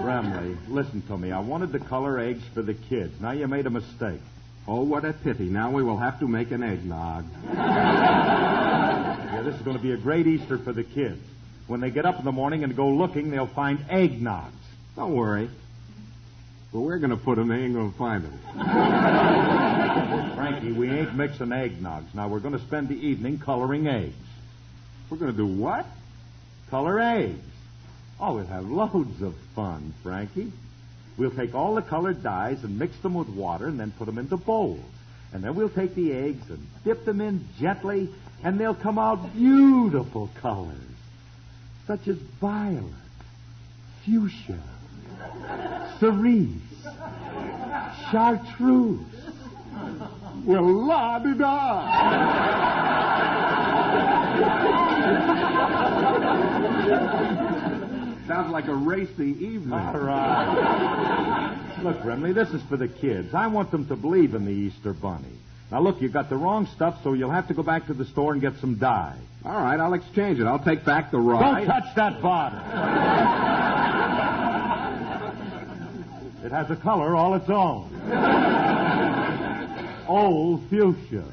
Bramley, listen to me. I wanted to color eggs for the kids. Now you made a mistake. Oh, what a pity. Now we will have to make an eggnog. Yeah, this is going to be a great Easter for the kids. When they get up in the morning and go looking, they'll find eggnogs. Don't worry. Well, we're going to put them. They ain't going to find them. Frankie, we ain't mixing eggnogs. Now, we're going to spend the evening coloring eggs. We're going to do what? Color eggs. Oh, we'll have loads of fun, Frankie. We'll take all the colored dyes and mix them with water and then put them into bowls. And then we'll take the eggs and dip them in gently, and they'll come out beautiful colors, such as violet, fuchsia, cerise, chartreuse, Well, la-di-da. Sounds like a racy evening. All right. Look, Brimley, this is for the kids. I want them to believe in the Easter Bunny. Now, look, you got the wrong stuff, so you'll have to go back to the store and get some dye. All right, I'll exchange it. I'll take back the rye. Don't touch that bottle. It has a color all its own. Old fuchsia.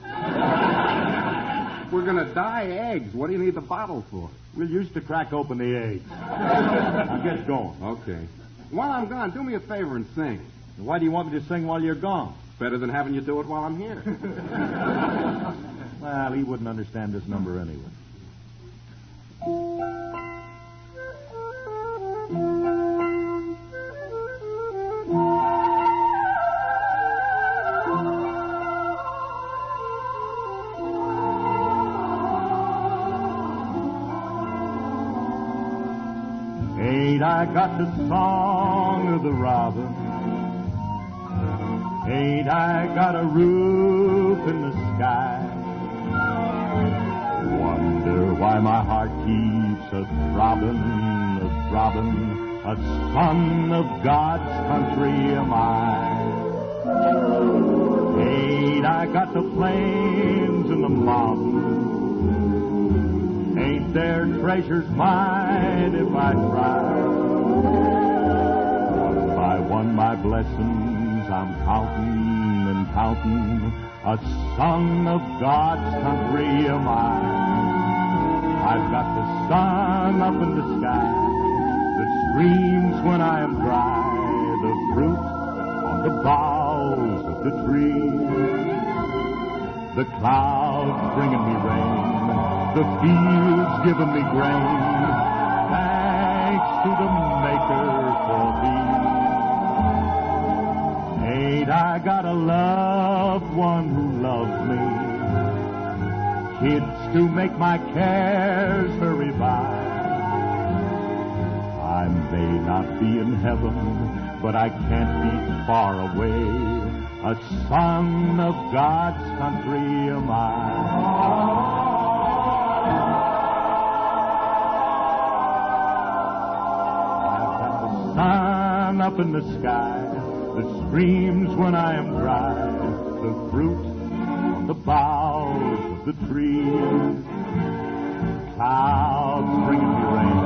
We're going to dye eggs. What do you need the bottle for? We'll use to crack open the eggs. Now get going. Okay. While I'm gone, do me a favor and sing. Why do you want me to sing while you're gone? Better than having you do it while I'm here. Well, he wouldn't understand this number anyway. Ain't I got the song of the robin? Ain't I got a roof in the sky? Wonder why my heart keeps a-throbbing, a son of God's country am I. Ain't I got the plains and the mountains? Ain't there treasures mine if I try? One by one my blessings I'm counting and counting. A son of God's country am I. I've got the sun up in the sky that streams when I am dry. The fruit on the boughs of the trees. The clouds bringing me rain. The fields giving me grain. Thanks to the Maker for these. Ain't I got a loved one who loves me? Kids to make my cares hurry by. I may not be in heaven, but I can't be far away. A son of God's country am I. Sun up in the sky that streams when I am dry. The fruit on the boughs of the trees. Clouds bringing me rain.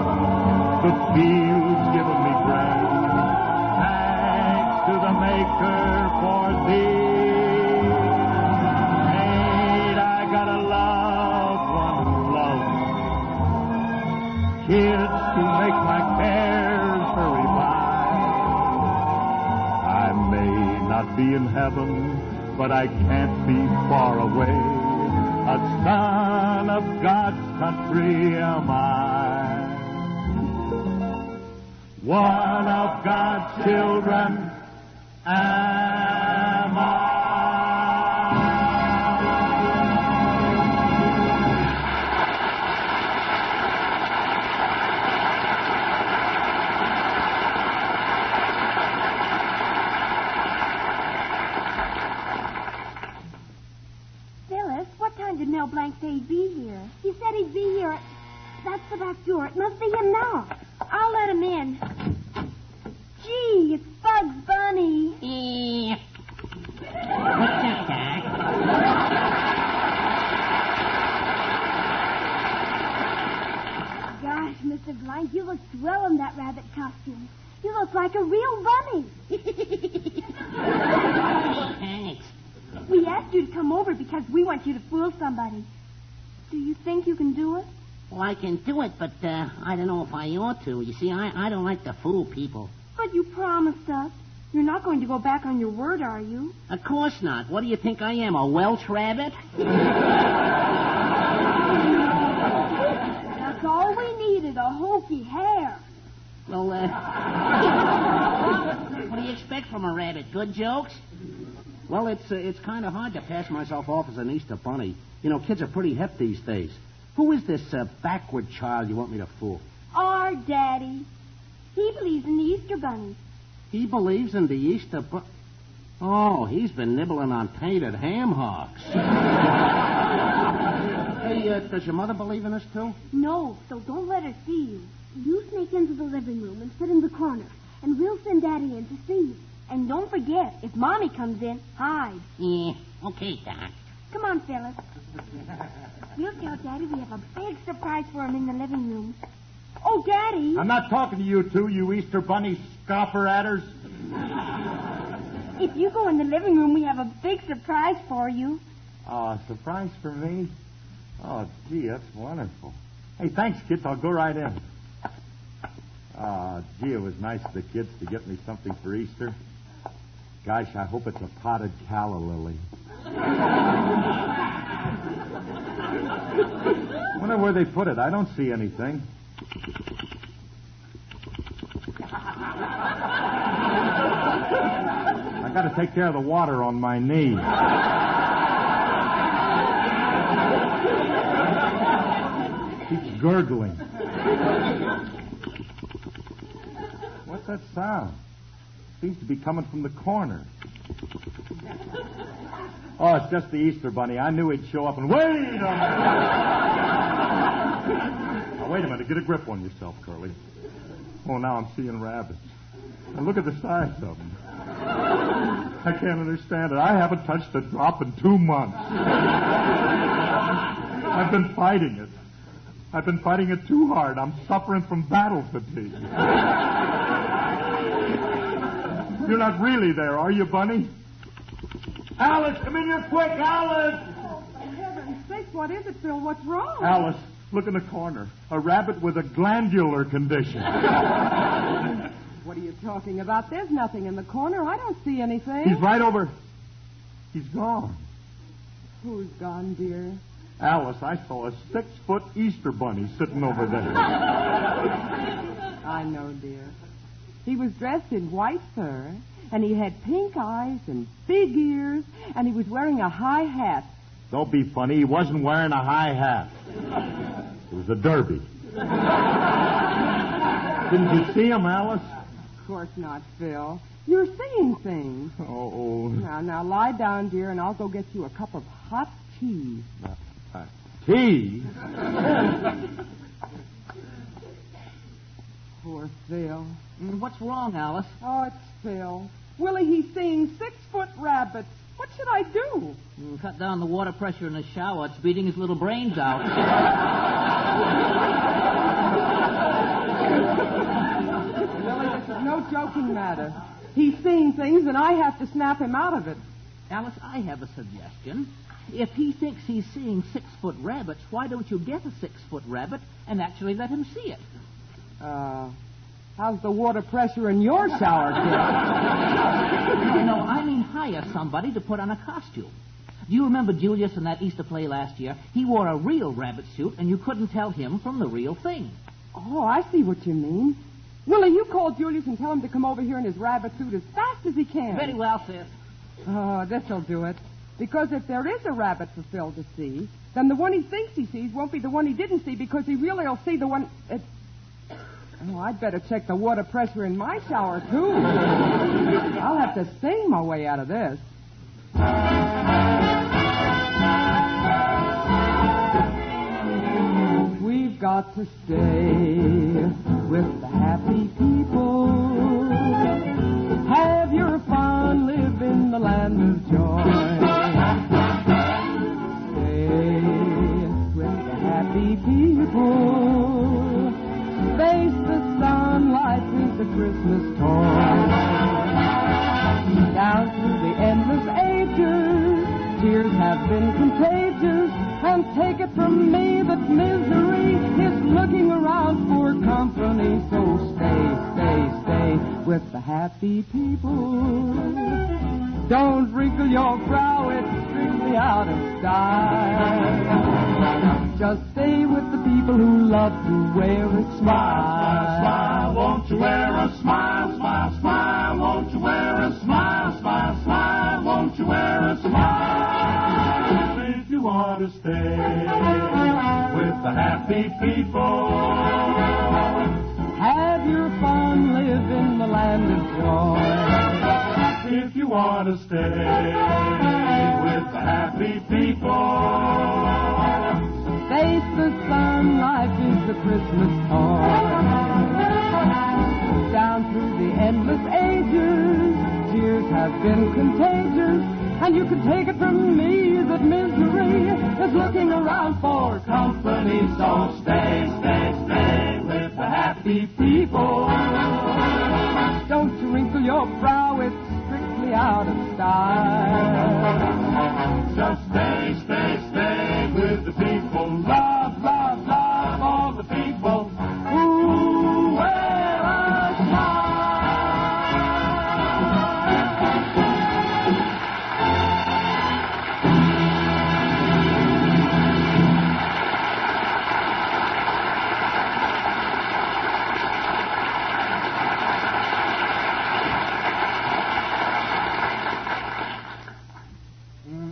The fields giving me grain. Thanks to the Maker for thee. Ain't I got a loved one who loves me? Kids to make my cares hurry by. I may not be in heaven, but I can't be far away. A son of God's country am I. One of God's children am I. Did Mel Blanc say he'd be here? He said he'd be here. That's the back door. It must be him now. I'll let him in. Gee, it's Bugs Bunny. What's that, Doc? Gosh, Mr. Blanc, you look swell in that rabbit costume. You look like a real bunny. Thanks. We asked you to come over because we want you to fool somebody. Do you think you can do it? Well, I can do it, but I don't know if I ought to. You see, I don't like to fool people. But you promised us. You're not going to go back on your word, are you? Of course not. What do you think I am, a Welsh rabbit? That's all we needed, a hokey hair. Well, what do you expect from a rabbit? Good jokes? Well, it's kind of hard to pass myself off as an Easter bunny. You know, kids are pretty hip these days. Who is this backward child you want me to fool? Our daddy. He believes in the Easter bunny. He believes in the Easter bunny. Oh, he's been nibbling on painted ham hocks. Hey, does your mother believe in this, too? No, so don't let her see you. You sneak into the living room and sit in the corner, and we'll send Daddy in to see you. And don't forget, if Mommy comes in, hide. Yeah, okay, Doc. Come on, Phyllis. We'll tell Daddy we have a big surprise for him in the living room. Oh, Daddy! I'm not talking to you two, you Easter Bunny scoffer-atters. If you go in the living room, we have a big surprise for you. Oh, a surprise for me? Oh, gee, that's wonderful. Hey, thanks, kids. I'll go right in. Gee, it was nice of the kids to get me something for Easter. Gosh, I hope it's a potted calla lily. Wonder where they put it. I don't see anything. I got to take care of the water on my knee. Keeps gurgling. What's that sound? Seems to be coming from the corner. Oh, it's just the Easter Bunny. I knew he'd show up and... Wait a minute! Now, wait a minute. Get a grip on yourself, Curly. Oh, now I'm seeing rabbits. And look at the size of them. I can't understand it. I haven't touched a drop in 2 months. I've been fighting it. I've been fighting it too hard. I'm suffering from battle fatigue. You're not really there, are you, Bunny? Alice, come in here quick, Alice! For heaven's sake, what is it, Phil? What's wrong? Alice, look in the corner. A rabbit with a glandular condition. What are you talking about? There's nothing in the corner. I don't see anything. He's right over. He's gone. Who's gone, dear? Alice, I saw a 6-foot Easter Bunny sitting over there. I know, dear. He was dressed in white fur, and he had pink eyes and big ears, and he was wearing a high hat. Don't be funny. He wasn't wearing a high hat. It was a derby. Didn't you see him, Alice? Of course not, Phil. You're seeing things. Oh. Now lie down, dear, and I'll go get you a cup of hot tea. Tea? Poor Phil. What's wrong, Alice? Oh, it's Phil. Willie, he's seeing 6-foot rabbits. What should I do? Cut down the water pressure in the shower. It's beating his little brains out. Willie, this is no joking matter. He's seeing things, and I have to snap him out of it. Alice, I have a suggestion. If he thinks he's seeing 6-foot rabbits, why don't you get a 6-foot rabbit and actually let him see it? How's the water pressure in your shower, kid? No, I mean hire somebody to put on a costume. Do you remember Julius in that Easter play last year? He wore a real rabbit suit, and you couldn't tell him from the real thing. Oh, I see what you mean. Willie, you call Julius and tell him to come over here in his rabbit suit as fast as he can. Very well, sis. Oh, this'll do it. Because if there is a rabbit for Phil to see, then the one he thinks he sees won't be the one he didn't see because he really will see the one... Oh, I'd better check the water pressure in my shower, too. I'll have to sing my way out of this. We've got to stay with the happy people. Have your fun, live in the land of joy. Stay with the happy people. Face the sun, life is a Christmas toy. Down through the endless ages, tears have been contagious, and take it from me that misery is looking around for company. So stay, stay, stay with the happy people. Don't wrinkle your brow, it's strictly out of style. Just stay with the people who love to wear a smile. Smile, won't you wear a smile? Smile, smile, won't you wear a smile? Smile, smile, won't you wear a smile? If you want to stay with the happy people, have your fun, live in the land of joy. If you want want to stay with the happy people. Face the sun, life is the Christmas toy. Down through the endless ages, tears have been contagious, and you can take it from me that misery is looking around for company. So stay, stay, stay with the happy people. Don't you wrinkle your brow, it's strictly out of style. Just stay, stay, stay with the people. Love, love, love all the people who wear a smile.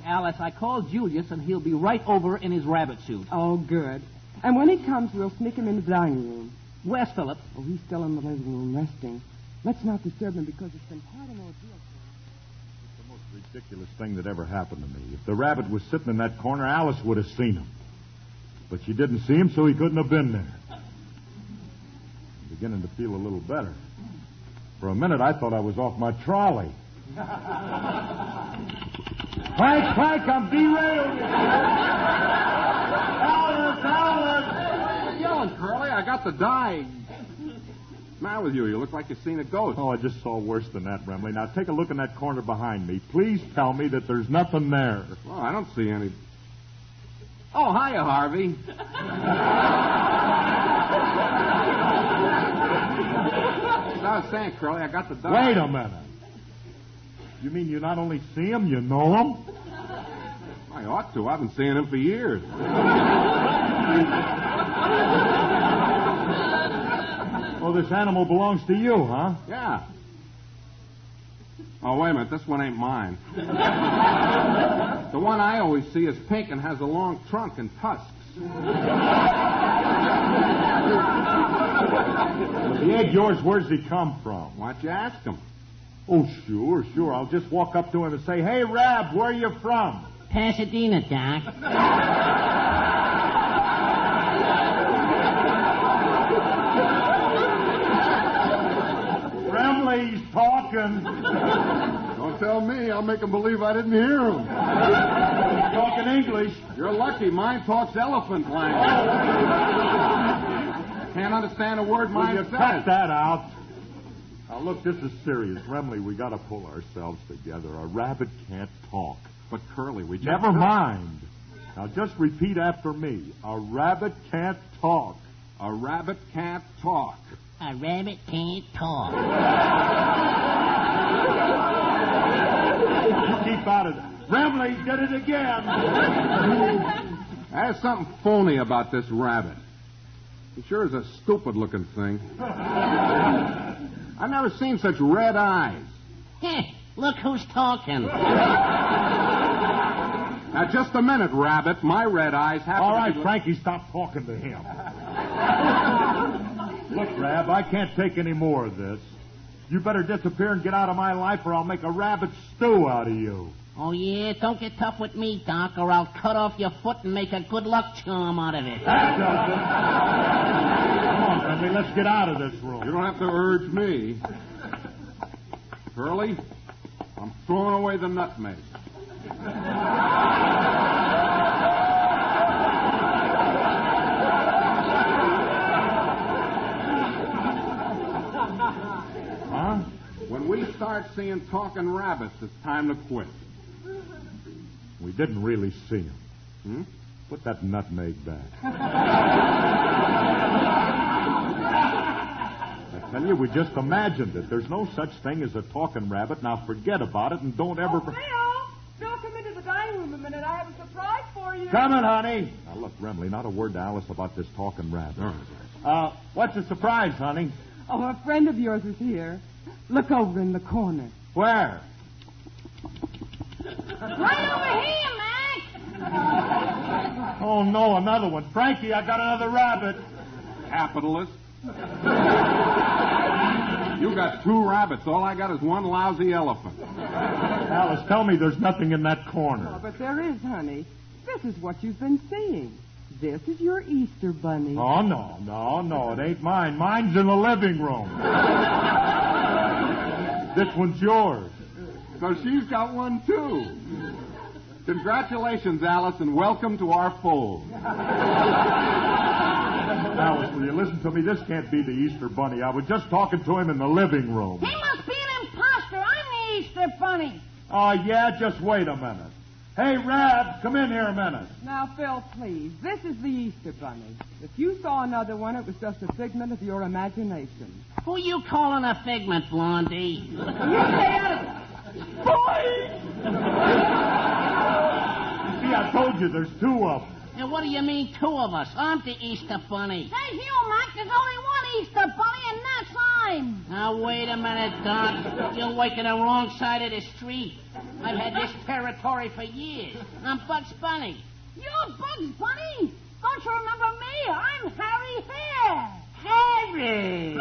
Alice, I called Julius, and he'll be right over in his rabbit suit. Oh, good. And when he comes, we'll sneak him in the dining room. Where's Philip? Oh, he's still in the living room resting. Let's not disturb him because it's been quite an ordeal. It's the most ridiculous thing that ever happened to me. If the rabbit was sitting in that corner, Alice would have seen him. But she didn't see him, so he couldn't have been there. I'm beginning to feel a little better. For a minute, I thought I was off my trolley. Frank, I'm derailed. Alice! What are you yelling, Curly? I got the dye. What's the matter with you? You look like you've seen a ghost. Oh, I just saw worse than that, Remley. Now, take a look in that corner behind me. Please tell me that there's nothing there. Well, I don't see any. Oh, hiya, Harvey. As I was saying, Curly, I got the dye. Wait a minute. You mean you not only see him, you know him? I ought to. I've been seeing him for years. Oh, this animal belongs to you, huh? Yeah. Oh, wait a minute. This one ain't mine. The one I always see is pink and has a long trunk and tusks. If he ain't yours, where's he come from? Why don't you ask him? Oh, sure. I'll just walk up to him and say, "Hey, Rab, where are you from?" Pasadena, Doc. Remley's talking. Don't tell me. I'll make him believe I didn't hear him. He's talking English. You're lucky. Mine talks elephant language. Can't understand a word mine says. Cut that out. Now, look, this is serious. Remley, we got to pull ourselves together. A rabbit can't talk. But, Curly, we just... Never mind. Now, just repeat after me. A rabbit can't talk. A rabbit can't talk. A rabbit can't talk. You keep out of it. Remley did it again. There's something phony about this rabbit. He sure is a stupid-looking thing. I've never seen such red eyes. Look who's talking. Now, just a minute, Rabbit. My red eyes have All to right, be... Frankie, stop talking to him. Look, Rab, I can't take any more of this. You better disappear and get out of my life, or I'll make a rabbit stew out of you. Oh, yeah? Don't get tough with me, Doc, or I'll cut off your foot and make a good luck charm out of it. That does it. Come on, Remley, let's get out of this room. You don't have to urge me. Curly, I'm throwing away the nutmeg. Huh? When we start seeing talking rabbits, it's time to quit. We didn't really see him. Hmm? Put that nutmeg back. I tell you, we just imagined it. There's no such thing as a talking rabbit. Now forget about it and don't ever... Bill, come into the dining room a minute. I have a surprise for you. Coming, honey. Now, look, Remley, not a word to Alice about this talking rabbit. What's the surprise, honey? Oh, a friend of yours is here. Look over in the corner. Where? Right over here, Mac. Oh, no, another one. Frankie, I got another rabbit. Capitalist. You got 2 rabbits. All I got is 1 lousy elephant. Alice, tell me there's nothing in that corner. Oh, but there is, honey. This is what you've been seeing. This is your Easter bunny. Oh, no. It ain't mine. Mine's in the living room. This one's yours. So she's got one, too. Congratulations, Alice, and welcome to our fold. Alice, will you listen to me? This can't be the Easter bunny. I was just talking to him in the living room. He must be an imposter. I'm the Easter bunny. Oh, yeah? Just wait a minute. Hey, Rab, come in here a minute. Now, Phil, please. This is the Easter bunny. If you saw another one, it was just a figment of your imagination. Who you calling a figment, Blondie? You stay out of... Boy! See, I told you there's 2 of them. And what do you mean, 2 of us? I'm the Easter bunny. Hey, Hugh, Mac, there's only one Easter bunny, and that's mine. Now, wait a minute, Doc. You're working the wrong side of the street. I've had this territory for years. I'm Bugs Bunny. You're Bugs Bunny? Don't you remember me? I'm Harry Hare. Harry!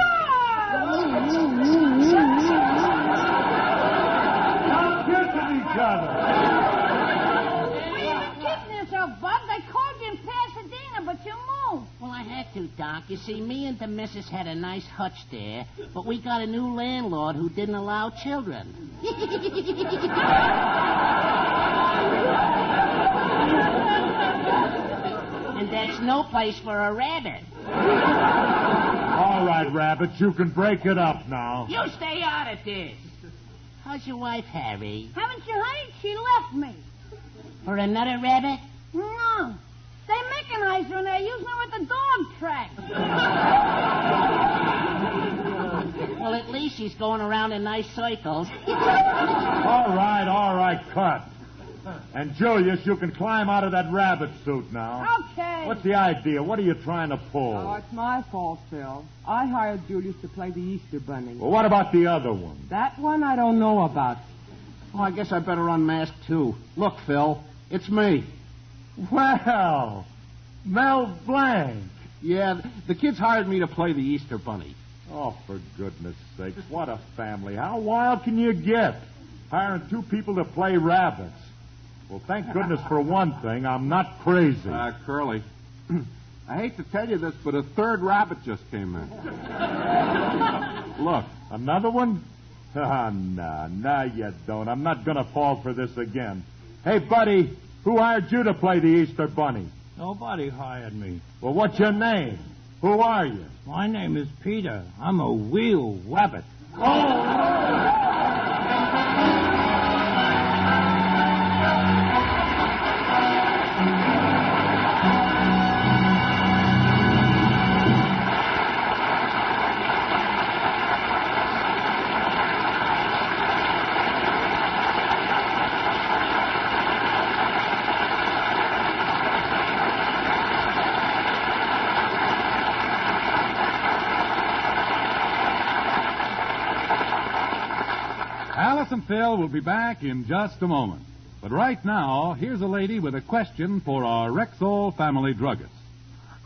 Stop kissing each other. Well, you've been kidding yourself, Bugs. I called you in Pasadena, but you moved. Well, I had to, Doc. You see, me and the missus had a nice hutch there, but we got a new landlord who didn't allow children. And that's no place for a rabbit. All right, Rabbits, you can break it up now. You stay out of this. How's your wife, Harry? Haven't you heard? She left me. For another rabbit? No. They mechanize her and they're using her with the dog track. Well, at least she's going around in nice circles. All right, cut. And Julius, you can climb out of that rabbit suit now. Okay. What's the idea? What are you trying to pull? Oh, it's my fault, Phil. I hired Julius to play the Easter bunny. Well, what about the other one? That one I don't know about. Oh, I guess I better unmask, too. Look, Phil, it's me. Well, Mel Blanc. Yeah, the kids hired me to play the Easter bunny. Oh, for goodness sakes, what a family. How wild can you get? Hiring 2 people to play rabbits. Well, thank goodness for one thing, I'm not crazy. Curly, I hate to tell you this, but a 3rd rabbit just came in. Look, another one? Nah, you don't. I'm not going to fall for this again. Hey, buddy, who hired you to play the Easter bunny? Nobody hired me. Well, what's your name? Who are you? My name is Peter. I'm a real rabbit. Oh! Alice and Phil will be back in just a moment. But right now, here's a lady with a question for our Rexall family druggist.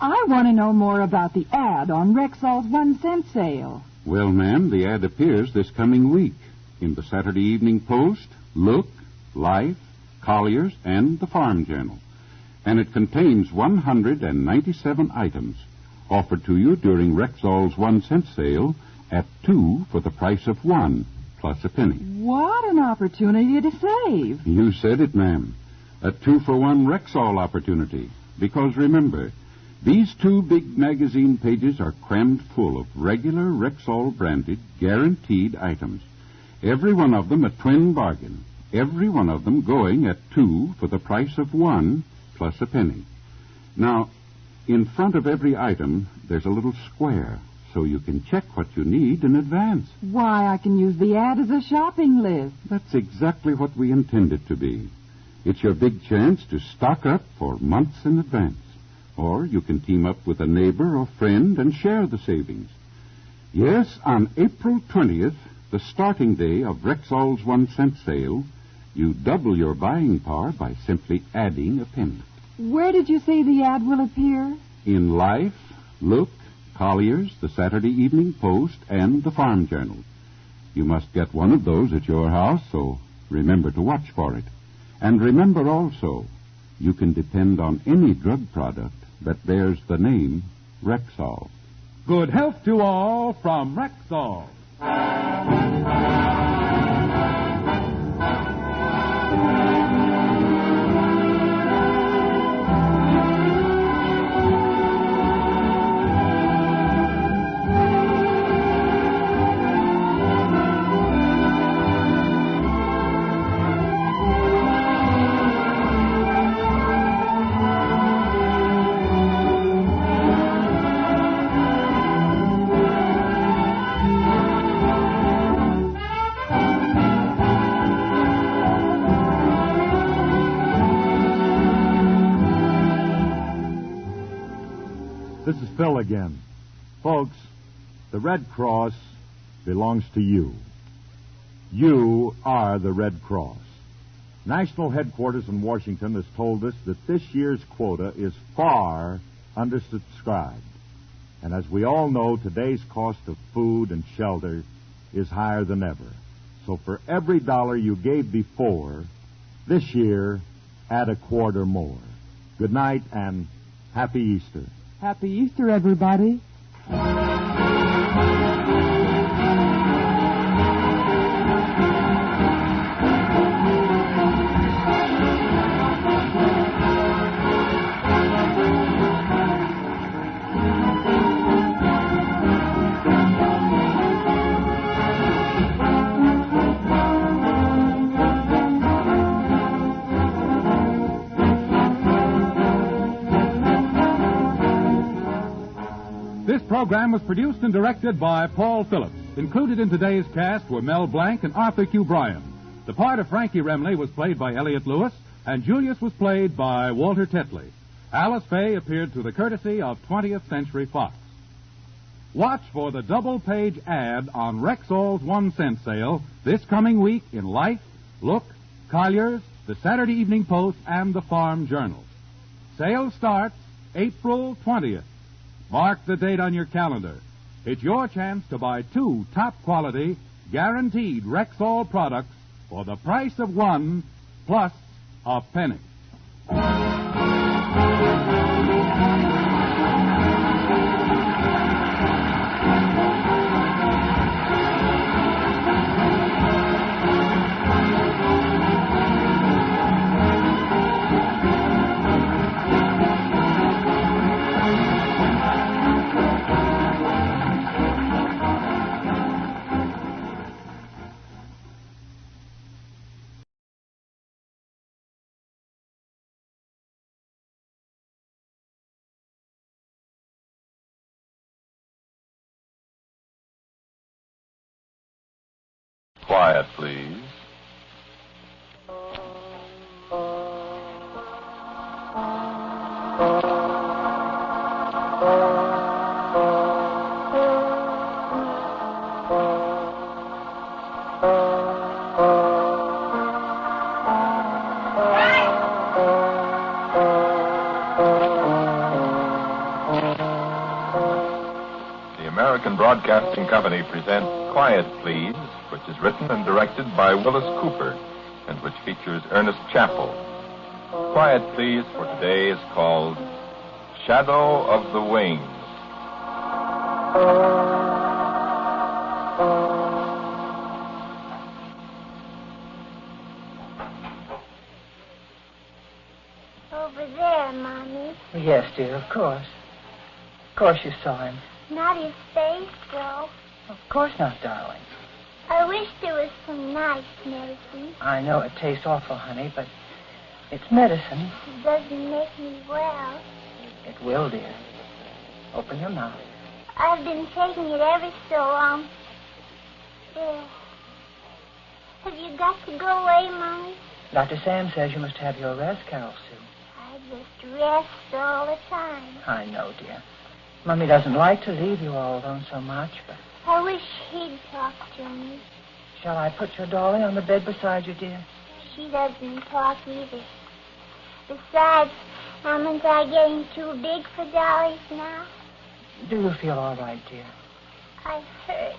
I want to know more about the ad on Rexall's 1-cent sale. Well, ma'am, the ad appears this coming week in the Saturday Evening Post, Look, Life, Collier's, and the Farm Journal. And it contains 197 items offered to you during Rexall's 1-cent sale at 2 for the price of 1, plus a penny. What an opportunity to save. You said it, ma'am. A 2-for-1 Rexall opportunity. Because remember, these 2 big magazine pages are crammed full of regular Rexall-branded, guaranteed items. Every one of them a twin bargain. Every one of them going at 2 for the price of 1, plus a penny. Now, in front of every item, there's a little square, so you can check what you need in advance. Why, I can use the ad as a shopping list. That's exactly what we intend it to be. It's your big chance to stock up for months in advance. Or you can team up with a neighbor or friend and share the savings. Yes, on April 20th, the starting day of Rexall's 1-cent sale, you double your buying power by simply adding a penny. Where did you say the ad will appear? In Life, Look, Collier's, the Saturday Evening Post, and the Farm Journal. You must get one of those at your house, so remember to watch for it. And remember also, you can depend on any drug product that bears the name Rexall. Good health to all from Rexall. This is Phil again. Folks, the Red Cross belongs to you. You are the Red Cross. National headquarters in Washington has told us that this year's quota is far undersubscribed. And as we all know, today's cost of food and shelter is higher than ever. So for every dollar you gave before, this year, add a quarter more. Good night and happy Easter. Happy Easter, everybody. This program was produced and directed by Paul Phillips. Included in today's cast were Mel Blanc and Arthur Q. Bryan. The part of Frankie Remley was played by Elliott Lewis, and Julius was played by Walter Tetley. Alice Faye appeared through the courtesy of 20th Century Fox. Watch for the double-page ad on Rexall's 1-cent sale this coming week in Life, Look, Collier's, the Saturday Evening Post, and the Farm Journal. Sale starts April 20th. Mark the date on your calendar. It's your chance to buy 2 top-quality, guaranteed Rexall products for the price of 1 plus a penny. Quiet, please. The American Broadcasting Company presents Quiet, Please, which is written and directed by Willis Cooper, and which features Ernest Chappell. Quiet, Please, for today is called Shadow of the Wings. Over there, Mommy. Yes, dear, of course. Of course you saw him. Not his face, though. Of course not, darling. I wish there was some nice medicine. I know it tastes awful, honey, but it's medicine. It doesn't make me well. It will, dear. Open your mouth. I've been taking it ever so long. There. Have you got to go away, Mommy? Dr. Sam says you must have your rest, Carol Sue. I just rest all the time. I know, dear. Mummy doesn't like to leave you all alone so much, but... I wish he'd talk to me. Shall I put your dolly on the bed beside you, dear? She doesn't talk either. Besides, aren't I getting too big for dollies now? Do you feel all right, dear? I hurt.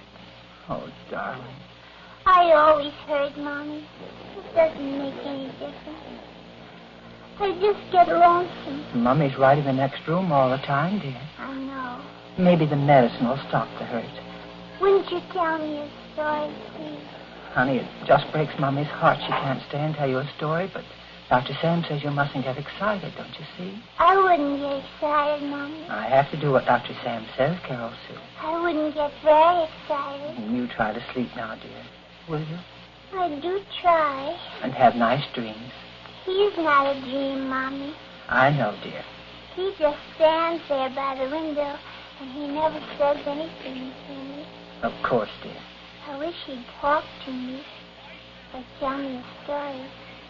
Oh, darling. I always hurt, Mommy. It doesn't make any difference. I just get lonesome. Mummy's right in the next room all the time, dear. I know. Maybe the medicine will stop the hurt. Wouldn't you tell me a story, please? Honey, it just breaks Mummy's heart she can't stay and tell you a story, but Dr. Sam says you mustn't get excited, don't you see? I wouldn't get excited, Mommy. I have to do what Dr. Sam says, Carol Sue. I wouldn't get very excited. And you try to sleep now, dear. Will you? I do try. And have nice dreams. He's not a dream, Mommy. I know, dear. He just stands there by the window, and he never says anything to me. Of course, dear. I wish he'd talk to me or tell me a story.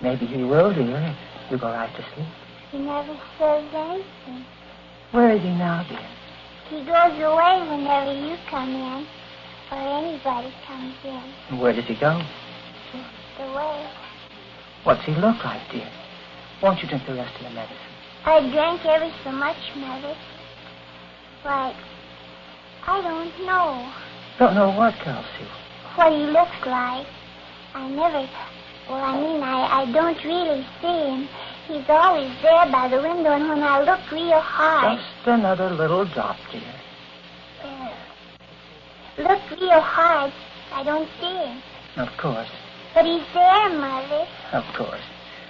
Maybe he will, dear, if you go right to sleep. He never says anything. Where is he now, dear? He goes away whenever you come in or anybody comes in. And where does he go? Just away. What's he look like, dear? Won't you drink the rest of the medicine? I drank ever so much, Mother. Like, I don't know. Don't know what, Carol Sue? What he looks like. I don't really see him. He's always there by the window, and when I look real hard... Just another little drop, dear. Look real hard, I don't see him. Of course. But he's there, Mother. Of course.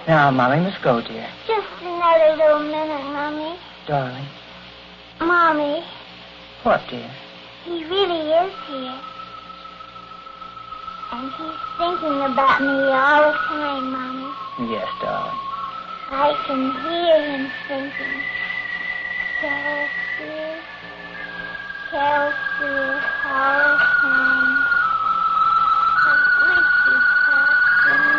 Now, Mommy must go, dear. Just another little minute, Mommy. Darling. Mommy. What, dear? He really is here. And he's thinking about me all the time, Mommy. Yes, darling. I can hear him thinking. Carol Sue, all the time. I wish you'd talk to me.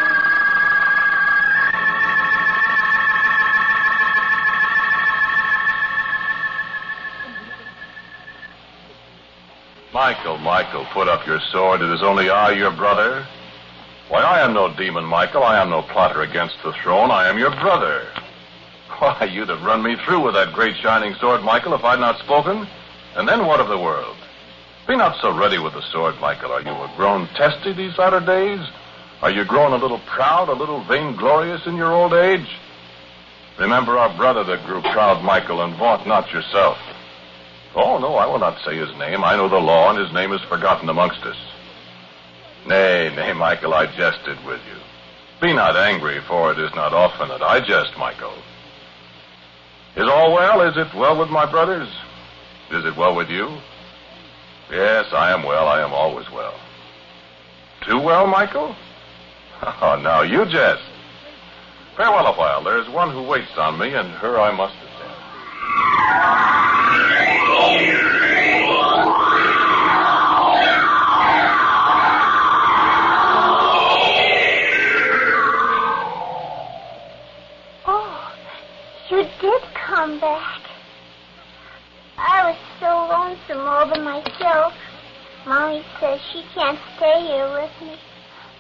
Michael, put up your sword. It is only I, your brother. Why, I am no demon, Michael. I am no plotter against the throne. I am your brother. Why, you'd have run me through with that great shining sword, Michael, if I'd not spoken. And then what of the world? Be not so ready with the sword, Michael. Are you grown testy these latter days? Are you grown a little proud, a little vainglorious in your old age? Remember our brother that grew proud, Michael, and vaunt not yourself. Oh, no, I will not say his name. I know the law, and his name is forgotten amongst us. Nay, Michael, I jested with you. Be not angry, for it is not often that I jest, Michael. Is all well? Is it well with my brothers? Is it well with you? Yes, I am well. I am always well. Too well, Michael? Oh, now you jest. Farewell a while. There is one who waits on me, and her I must attend. You did come back. I was so lonesome all by myself. Mommy says she can't stay here with me.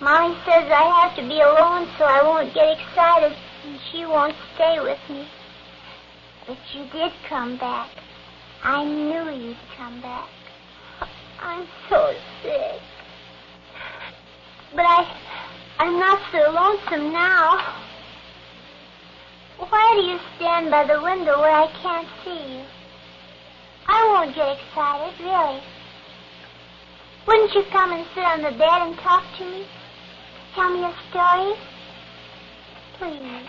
Mommy says I have to be alone so I won't get excited, and she won't stay with me. But you did come back. I knew you'd come back. I'm so sick. But I'm not so lonesome now. Why do you stand by the window where I can't see you? I won't get excited, really. Wouldn't you come and sit on the bed and talk to me? Tell me a story? Please.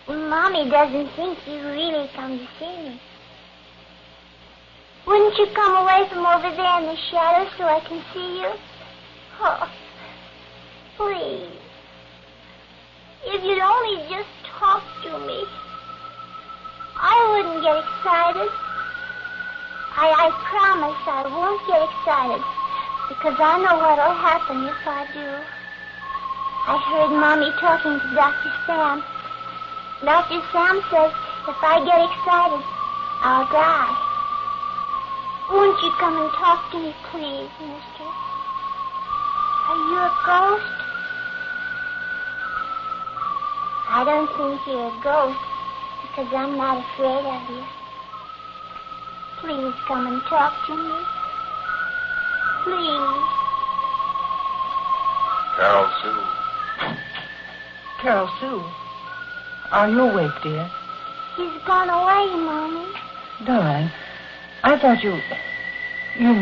Mommy doesn't think you really come to see me. Wouldn't you come away from over there in the shadows so I can see you? Oh, please. If you'd only just talk to me, I wouldn't get excited. I promise I won't get excited, because I know what'll happen if I do. I heard Mommy talking to Dr. Sam. Dr. Sam says if I get excited, I'll die. Won't you come and talk to me, please, mister? Are you a ghost? I don't think you're a ghost, because I'm not afraid of you. Please come and talk to me. Please. Carol Sue. Carol Sue, are you awake, dear? He's gone away, Mommy. Darling, I thought you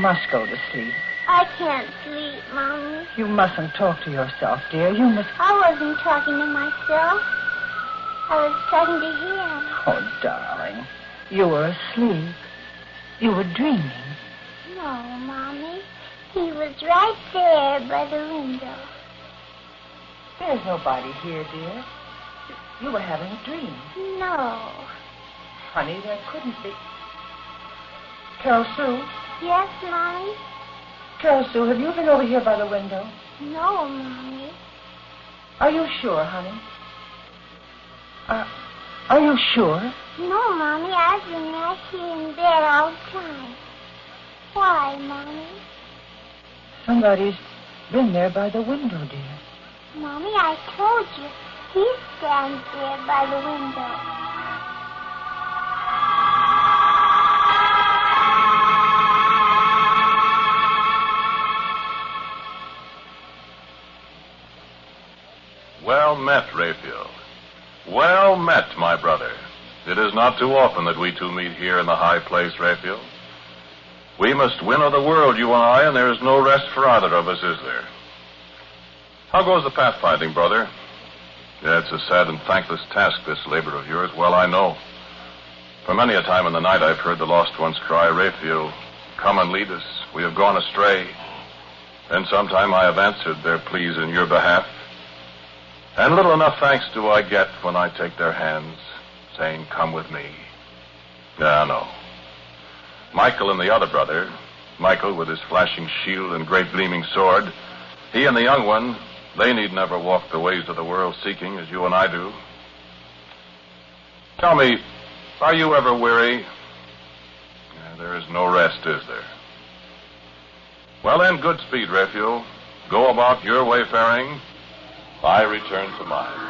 must go to sleep. I can't sleep, Mommy. You mustn't talk to yourself, dear. You must... I wasn't talking to myself. I was talking to him. Oh, darling, you were asleep. You were dreaming. No, Mommy. He was right there by the window. There's nobody here, dear. You were having a dream. No. Honey, there couldn't be. Carol Sue? Yes, Mommy? Carol Sue, have you been over here by the window? No, Mommy. Are you sure, honey? Are you sure? No, Mommy. I've been right here in bed all the time. Why, Mommy? Somebody's been there by the window, dear. Mommy, I told you. He stands there by the window. Well met, Raphael. Well met, my brother. It is not too often that we two meet here in the high place, Raphael. We must win of the world, you and I, and there is no rest for either of us, is there? How goes the pathfinding, brother? Yeah, it's a sad and thankless task, this labor of yours. Well, I know. For many a time in the night I've heard the lost ones cry, Raphael, come and lead us. We have gone astray. Then sometime I have answered their pleas in your behalf. And little enough thanks do I get when I take their hands, saying, come with me. Yeah, no. Michael and the other brother, Michael with his flashing shield and great gleaming sword, he and the young one, they need never walk the ways of the world seeking as you and I do. Tell me, are you ever weary? Yeah, there is no rest, is there? Well then, good speed, Raphael. Go about your wayfaring. I return to mine.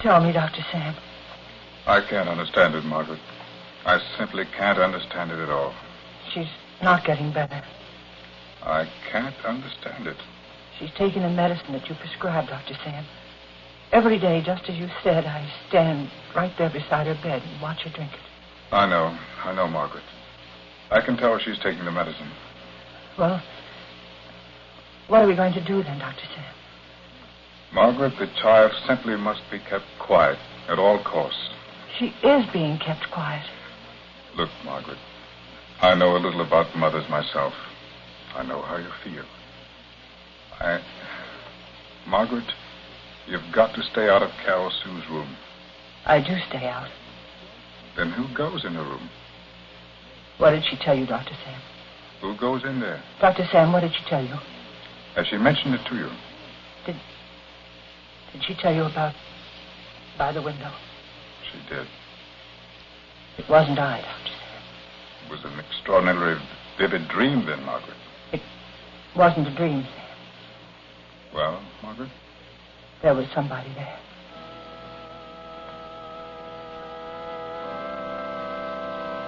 Tell me, Dr. Sam. I can't understand it, Margaret. I simply can't understand it at all. She's not getting better. I can't understand it. She's taking the medicine that you prescribed, Dr. Sam. Every day, just as you said, I stand right there beside her bed and watch her drink it. I know, Margaret. I can tell she's taking the medicine. Well, what are we going to do then, Dr. Sam? Margaret, the child simply must be kept quiet at all costs. She is being kept quiet. Look, Margaret, I know a little about mothers myself. I know how you feel. Margaret, you've got to stay out of Carol Sue's room. I do stay out. Then who goes in her room? What did she tell you, Dr. Sam? Who goes in there? Dr. Sam, what did she tell you? Has she mentioned it to you? Did she tell you about by the window? She did. It wasn't I, Dr. Sam. It was an extraordinarily vivid dream then, Margaret. It wasn't a dream, Sam. Well, Margaret? There was somebody there.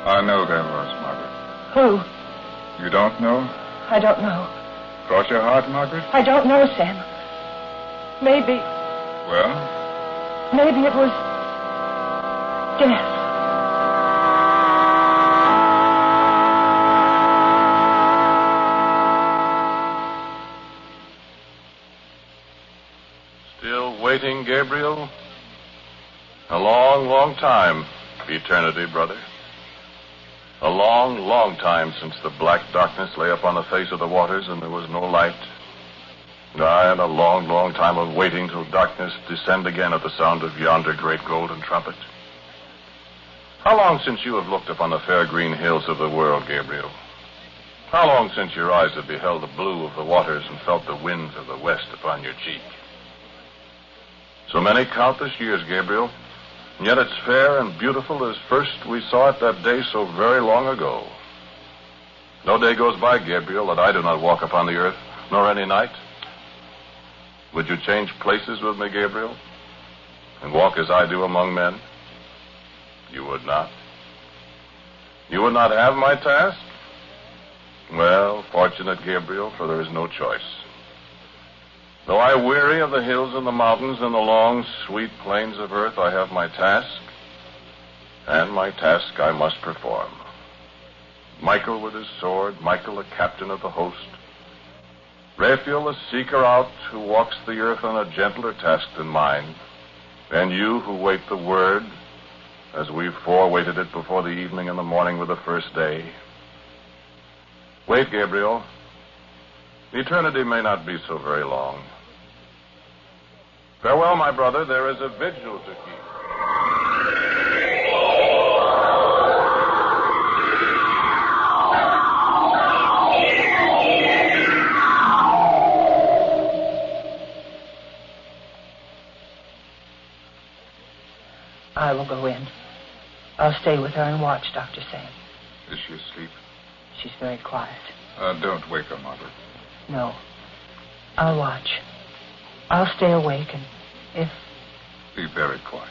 I know there was, Margaret. Who? You don't know? I don't know. Cross your heart, Margaret? I don't know, Sam. Maybe... Well? Maybe it was... death. Still waiting, Gabriel? A long, long time. Eternity, brother. A long, long time since the black darkness lay upon the face of the waters and there was no light. Aye, and a long, long time of waiting till darkness descend again at the sound of yonder great golden trumpet. How long since you have looked upon the fair green hills of the world, Gabriel? How long since your eyes have beheld the blue of the waters and felt the winds of the west upon your cheek? So many countless years, Gabriel, and yet it's fair and beautiful as first we saw it that day so very long ago. No day goes by, Gabriel, that I do not walk upon the earth, nor any night. Would you change places with me, Gabriel, and walk as I do among men? You would not. You would not have my task? Well, fortunate, Gabriel, for there is no choice. Though I weary of the hills and the mountains and the long, sweet plains of earth, I have my task, and my task I must perform. Michael with his sword, Michael the captain of the host, Raphael the seeker out who walks the earth on a gentler task than mine, and you who wait the word, as we four waited it before the evening and the morning with the first day. Wait, Gabriel. Eternity may not be so very long. Farewell, my brother. There is a vigil to keep. I will go in. I'll stay with her and watch, Dr. Sam. Is she asleep? She's very quiet. Don't wake her, Margaret. No. I'll watch. I'll stay awake, and if... Be very quiet.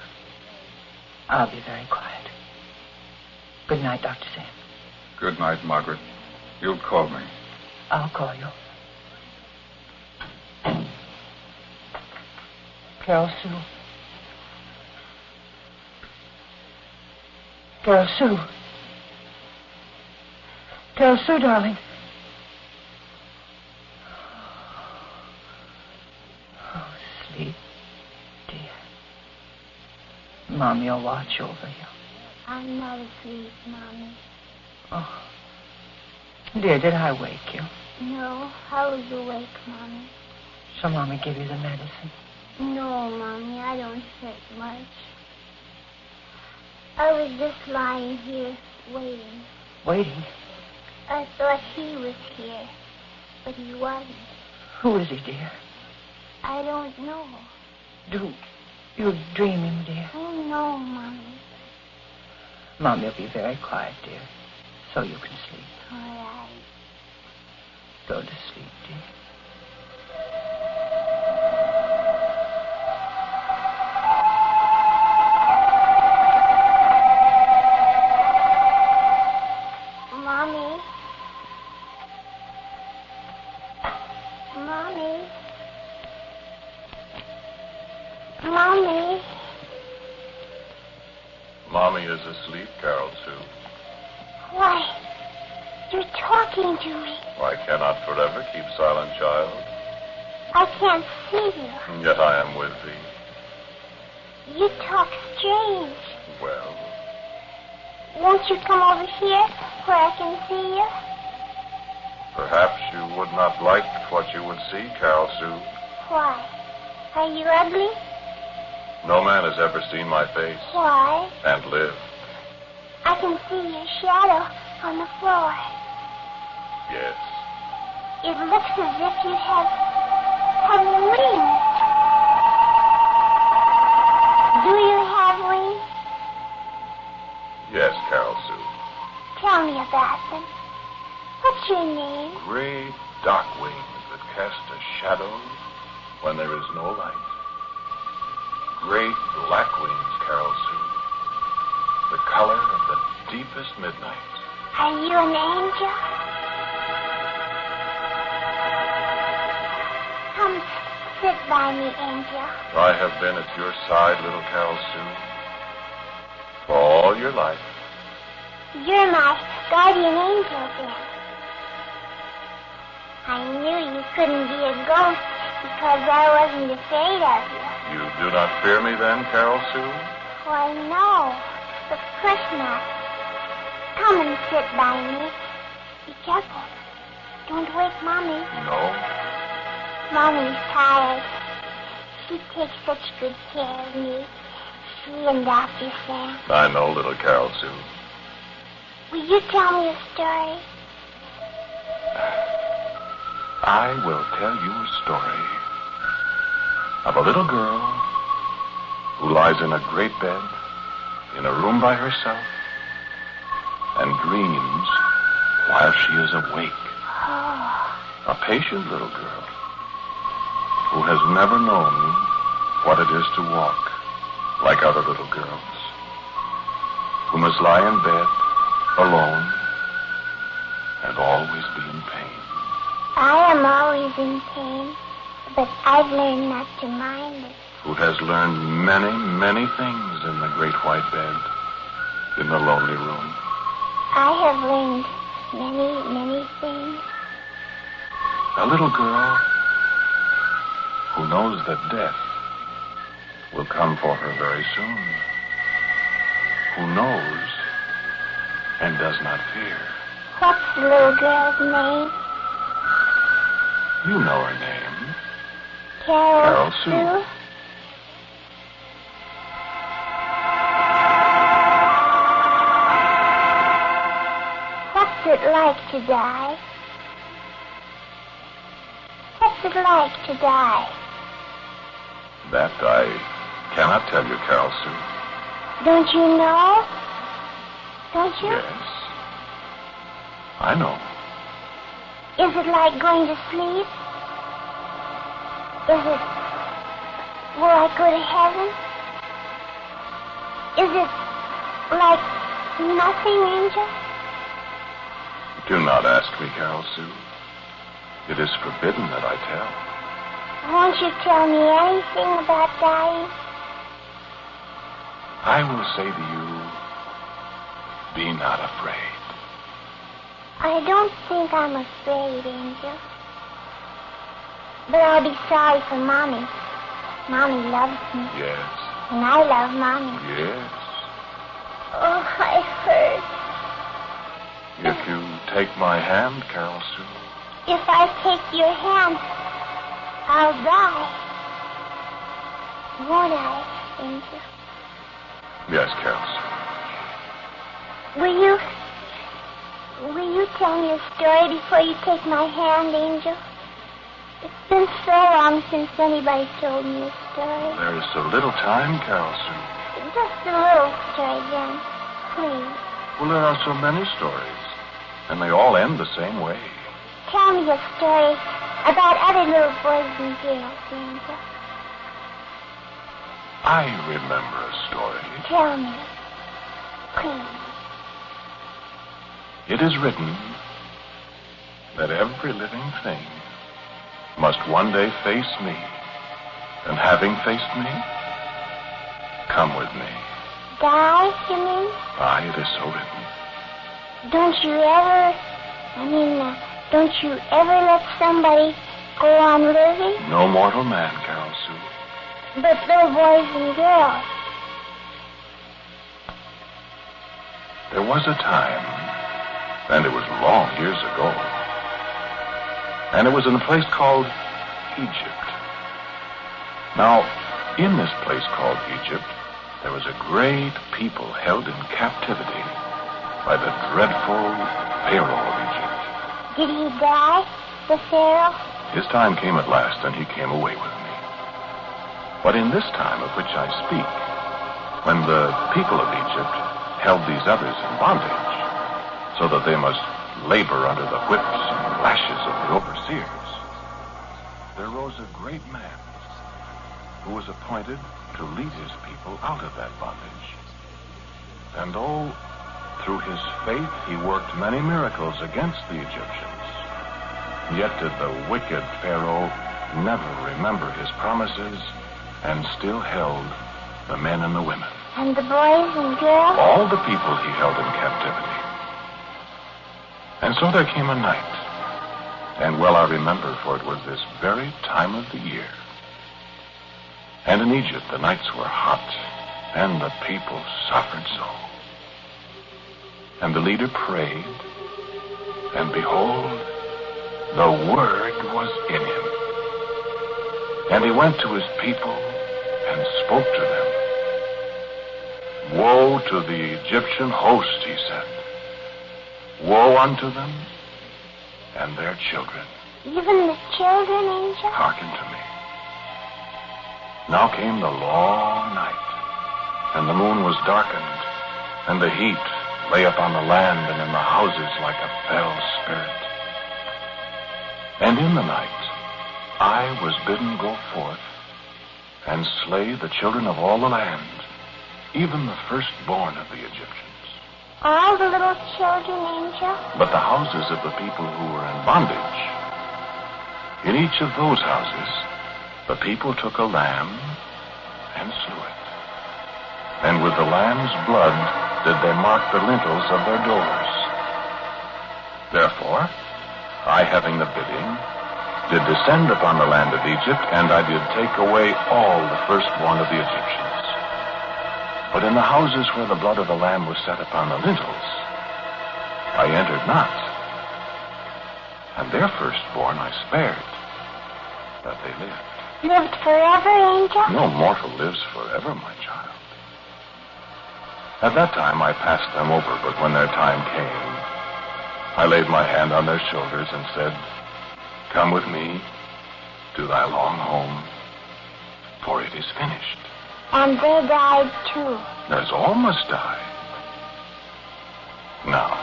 I'll be very quiet. Good night, Dr. Sam. Good night, Margaret. You'll call me. I'll call you. Carol Sue. Carol Sue. Carol Sue, darling. Oh, sleep, dear. Mommy will watch over you. I'm not asleep, Mommy. Oh. Dear, did I wake you? No, I was awake, Mommy. Shall Mommy give you the medicine? No, Mommy, I don't think much. I was just lying here, waiting. Waiting? I thought he was here, but he wasn't. Who is he, dear? I don't know. Do you dream him, dear? Oh, no, Mommy. Mommy will be very quiet, dear, so you can sleep. All right. Go to sleep, dear. Mommy. Mommy. Mommy. Mommy is asleep, Carol Sue. Why, you're talking to me. I cannot forever keep silent, child. I can't see you. And yet I am with thee. You talk strange. Well, Won't you come over here where I can see you? perhaps you would not like what you would see, Carol Sue. Why? Are you ugly? No man has ever seen my face Why? and lived. I can see your shadow on the floor. Yes. It looks as if you have wings. Do you have wings? Yes, Carol Sue. Tell me about them. What's your name? Great dark wings that cast a shadow when there is no light. Great black wings, Carol Sue. The color of the deepest midnight. Are you an angel? Come sit by me, angel. I have been at your side, little Carol Sue, for all your life. You're my guardian angel, then. I knew you couldn't be a ghost because I wasn't afraid of you. You do not fear me then, Carol Sue? Why, no. Of course not. Come and sit by me. Be careful. Don't wake Mommy. No. Mommy's tired. She takes such good care of me. She and Dr. Sam. I know, little Carol Sue. Will you tell me a story? I will tell you a story of a little girl who lies in a great bed in a room by herself and dreams while she is awake. A patient little girl who has never known what it is to walk like other little girls, who must lie in bed alone and always be in pain. I am always in pain, but I've learned not to mind it. Who has learned many, many things in the great white bed, in the lonely room. I have learned many, many things. A little girl who knows that death will come for her very soon. Who knows and does not fear. What's the little girl's name? You know her name. Carol Sue. What's it like to die? What's it like to die? That I cannot tell you, Carol Sue. Don't you know? Don't you? Yes. I know. Is it like going to sleep? Is it... will I go to heaven? Is it like nothing, Angel? Do not ask me, Carol Sue. It is forbidden that I tell. Won't you tell me anything about dying? I will say to you, be not afraid. I don't think I'm afraid, Angel. But I'll be sorry for Mommy. Mommy loves me. Yes. And I love Mommy. Yes. Oh, I hurt. If you take my hand, Carol Sue. If I take your hand, I'll die. Won't I, Angel? Yes, Carol Sue. Will you tell me a story before you take my hand, Angel? It's been so long since anybody told me a story. There is so little time, Carol Sue. Just a little story, then. Please. Well, there are so many stories, and they all end the same way. Tell me a story about other little boys and girls, Angel. I remember a story. Tell me. Please. It is written that every living thing must one day face me, and having faced me, come with me. Die, you mean? Aye, it is so written. Don't you ever let somebody go on living? No mortal man, Carol Sue. But little boys and girls. There was a time, and it was long years ago, and it was in a place called Egypt. Now, in this place called Egypt, there was a great people held in captivity by the dreadful Pharaoh of Egypt. Did he die, the Pharaoh? His time came at last, and he came away with me. But in this time of which I speak, when the people of Egypt held these others in bondage, so that they must labor under the whips and lashes of the overseers, there rose a great man who was appointed to lead his people out of that bondage. And oh, through his faith he worked many miracles against the Egyptians. Yet did the wicked Pharaoh never remember his promises and still held the men and the women. And the boys and girls? All the people he held in captivity. And so there came a night, and well I remember, for it was this very time of the year. And in Egypt the nights were hot, and the people suffered so. And the leader prayed, and behold, the word was in him. And he went to his people and spoke to them. Woe to the Egyptian host, he said. Woe unto them and their children. Even the children, Angel? Hearken to me. Now came the long night, and the moon was darkened, and the heat lay upon the land and in the houses like a fell spirit. And in the night I was bidden go forth and slay the children of all the land, even the firstborn of the Egyptians. All the little children, Angel? But the houses of the people who were in bondage, in each of those houses, the people took a lamb and slew it. And with the lamb's blood did they mark the lintels of their doors. Therefore, I, having the bidding, did descend upon the land of Egypt, and I did take away all the firstborn of the Egyptians. But in the houses where the blood of the lamb was set upon the lintels, I entered not. And their firstborn I spared, that they lived. Lived forever, Angel? No mortal lives forever, my child. At that time I passed them over, but when their time came, I laid my hand on their shoulders and said, "Come with me to thy long home, for it is finished." And they died too. As all must die. Now,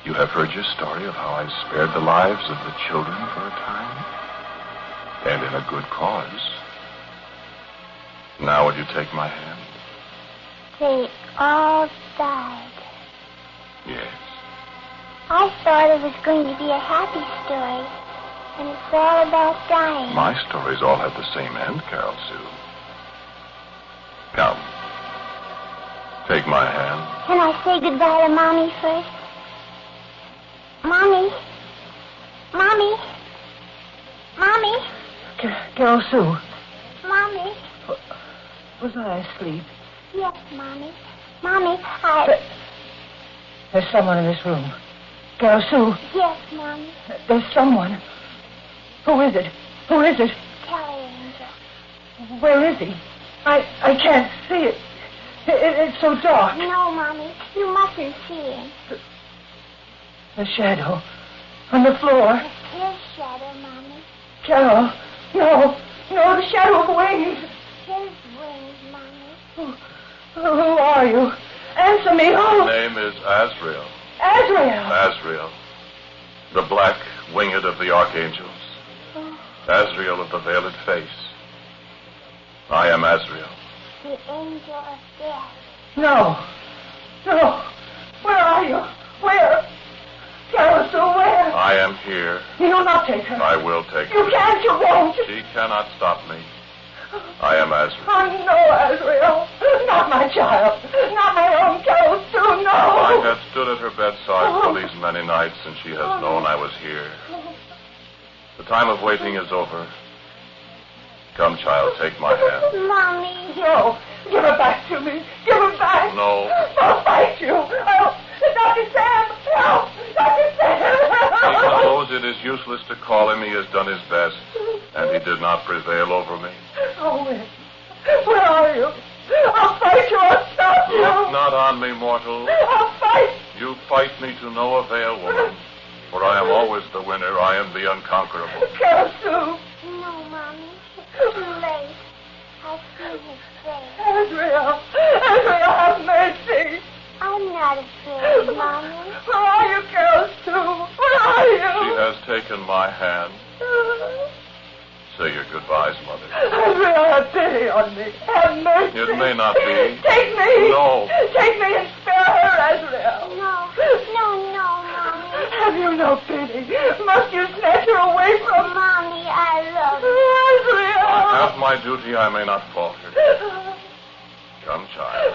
you have heard your story of how I spared the lives of the children for a time, and in a good cause. Now will you take my hand? They all died. Yes. I thought it was going to be a happy story, and it's all about dying. My stories all have the same end, Carol Sue. Come. Take my hand. Can I say goodbye to Mommy first? Mommy? Mommy? Mommy? Carol Sue, Mommy? was I asleep? Yes, Mommy. Mommy, There's someone in this room. Carol Sue, Yes, Mommy. there's someone. Who is it? Who is it? Tell her, Angel. Where is he? I can't see it. It's so dark. No, Mommy. You mustn't see him. The shadow on the floor. It's his shadow, Mommy. Carol, no, the shadow of wings. His wings, Mommy. Who are you? Answer me. My name is Azrael. Azrael. Azrael. The black winged of the archangels. Azrael of the veiled face. I am Azrael. The angel of death. No. Where are you? Where? Carol Sue, where? I am here. You will not take her. I will take You her. can't, you won't. She cannot stop me. I am Azrael. Oh, no, Azrael. Not my child. Not my own Carol Sue, no. I have stood at her bedside for these many nights, and she has known I was here. The time of waiting is over. Come, child, take my hand. Mommy. No. Give her back to me. Give her back. No. I'll fight you. Dr. Sam, help. Dr. Sam, He help. knows it is useless to call him. He has done his best, and he did not prevail over me. Oh, where are you? I'll fight you. I'll stop you. Look not on me, mortal. I'll fight. You fight me to no avail, woman. For I am always the winner. I am the unconquerable. Carol Sue. No, Mommy. Too late. I've seen his face. Azrael, have mercy. I'm not afraid, Mommy. Where are you, Carol Sue? Where are you? She has taken my hand. Say your goodbyes, Mother. Azrael, have pity on me. Have mercy. It may not be. Take me. No. Take me and spare her, Azrael. No, Mommy. Have you no pity? Must you snatch her away from Mommy, I love you. Azrael. I have my duty. I may not falter. Come, child.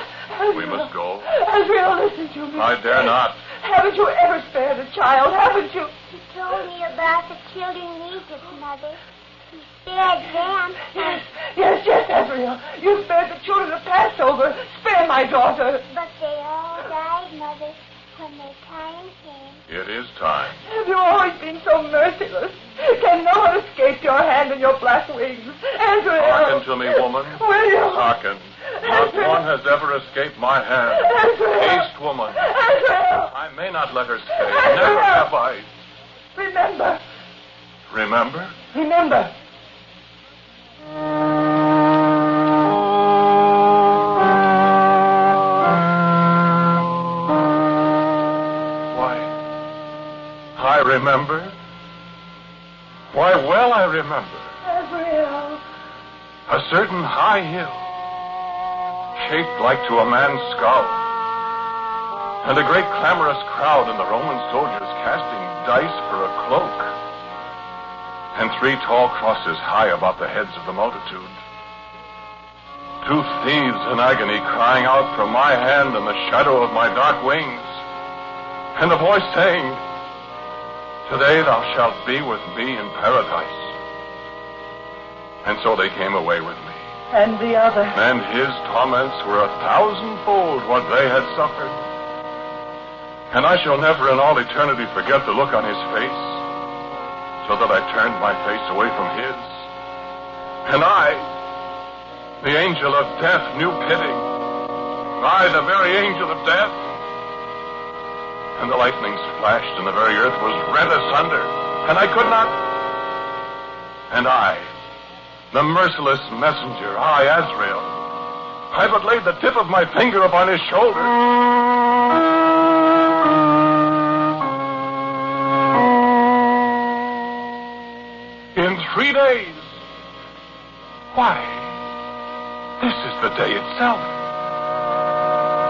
We must go. Azrael, listen to me. I dare not. Haven't you ever spared a child? Haven't you? He told me about the children in Egypt, Mother. He spared them. Yes, Azrael. You spared the children of Passover. Spare my daughter. But they all died, Mother, when their time came. It is time. Have you always been so merciless? Can no one escape your hand and your black wings? Azrael. Hearken to me, woman. Will you? Hearken. Not one has ever escaped my hand. Azrael. Haste, woman. Azrael. I may not let her stay. Never have I. Remember. Remember? remember. Why, well, I remember. Gabriel. A certain high hill, shaped like to a man's skull, and a great clamorous crowd and the Roman soldiers casting dice for a cloak, and 3 tall crosses high about the heads of the multitude. 2 thieves in agony crying out from my hand and the shadow of my dark wings, and a voice saying, "Today thou shalt be with me in paradise." And so they came away with me. And the other. And his torments were 1,000-fold what they had suffered. And I shall never in all eternity forget the look on his face, so that I turned my face away from his. And I, the angel of death, knew pity. I, the very angel of death. And the lightnings flashed, and the very earth was rent asunder, and I could not. And I, the merciless messenger, I, Azrael, I but laid the tip of my finger upon his shoulder. In 3 days. Why, this is the day itself.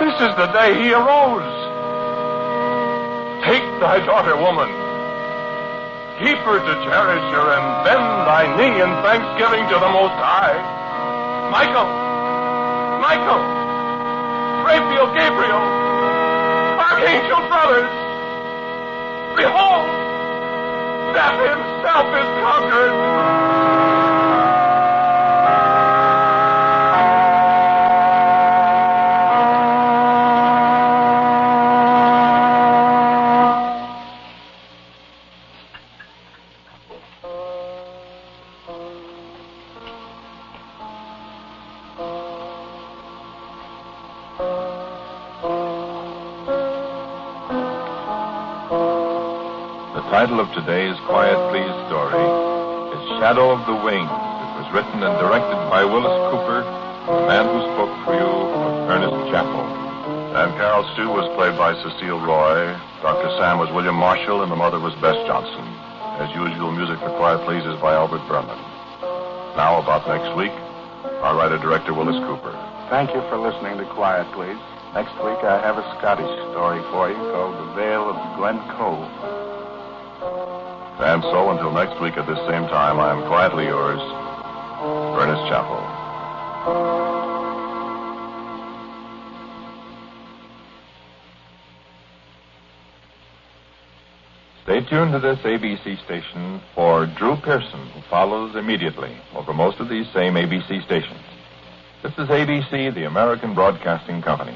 This is the day he arose. Take thy daughter, woman. Keep her to cherish her and bend thy knee in thanksgiving to the Most High. Michael, Raphael, Gabriel, Archangel brothers, behold, death himself is conquered. The title of today's Quiet Please story is Shadow of the Wings. It was written and directed by Willis Cooper. The man who spoke for you was Ernest Chappell. And Carol Stew was played by Cecile Roy. Dr. Sam was William Marshall, and the mother was Bess Johnson. As usual, music for Quiet Please is by Albert Berman. Now, about next week, our writer-director Willis Cooper. Thank you for listening to Quiet Please. Next week, I have a Scottish story for you called The Vale of Glen Cove. And so, until next week at this same time, I am quietly yours, Ernest Chappell. Stay tuned to this ABC station for Drew Pearson, who follows immediately over most of these same ABC stations. This is ABC, the American Broadcasting Company.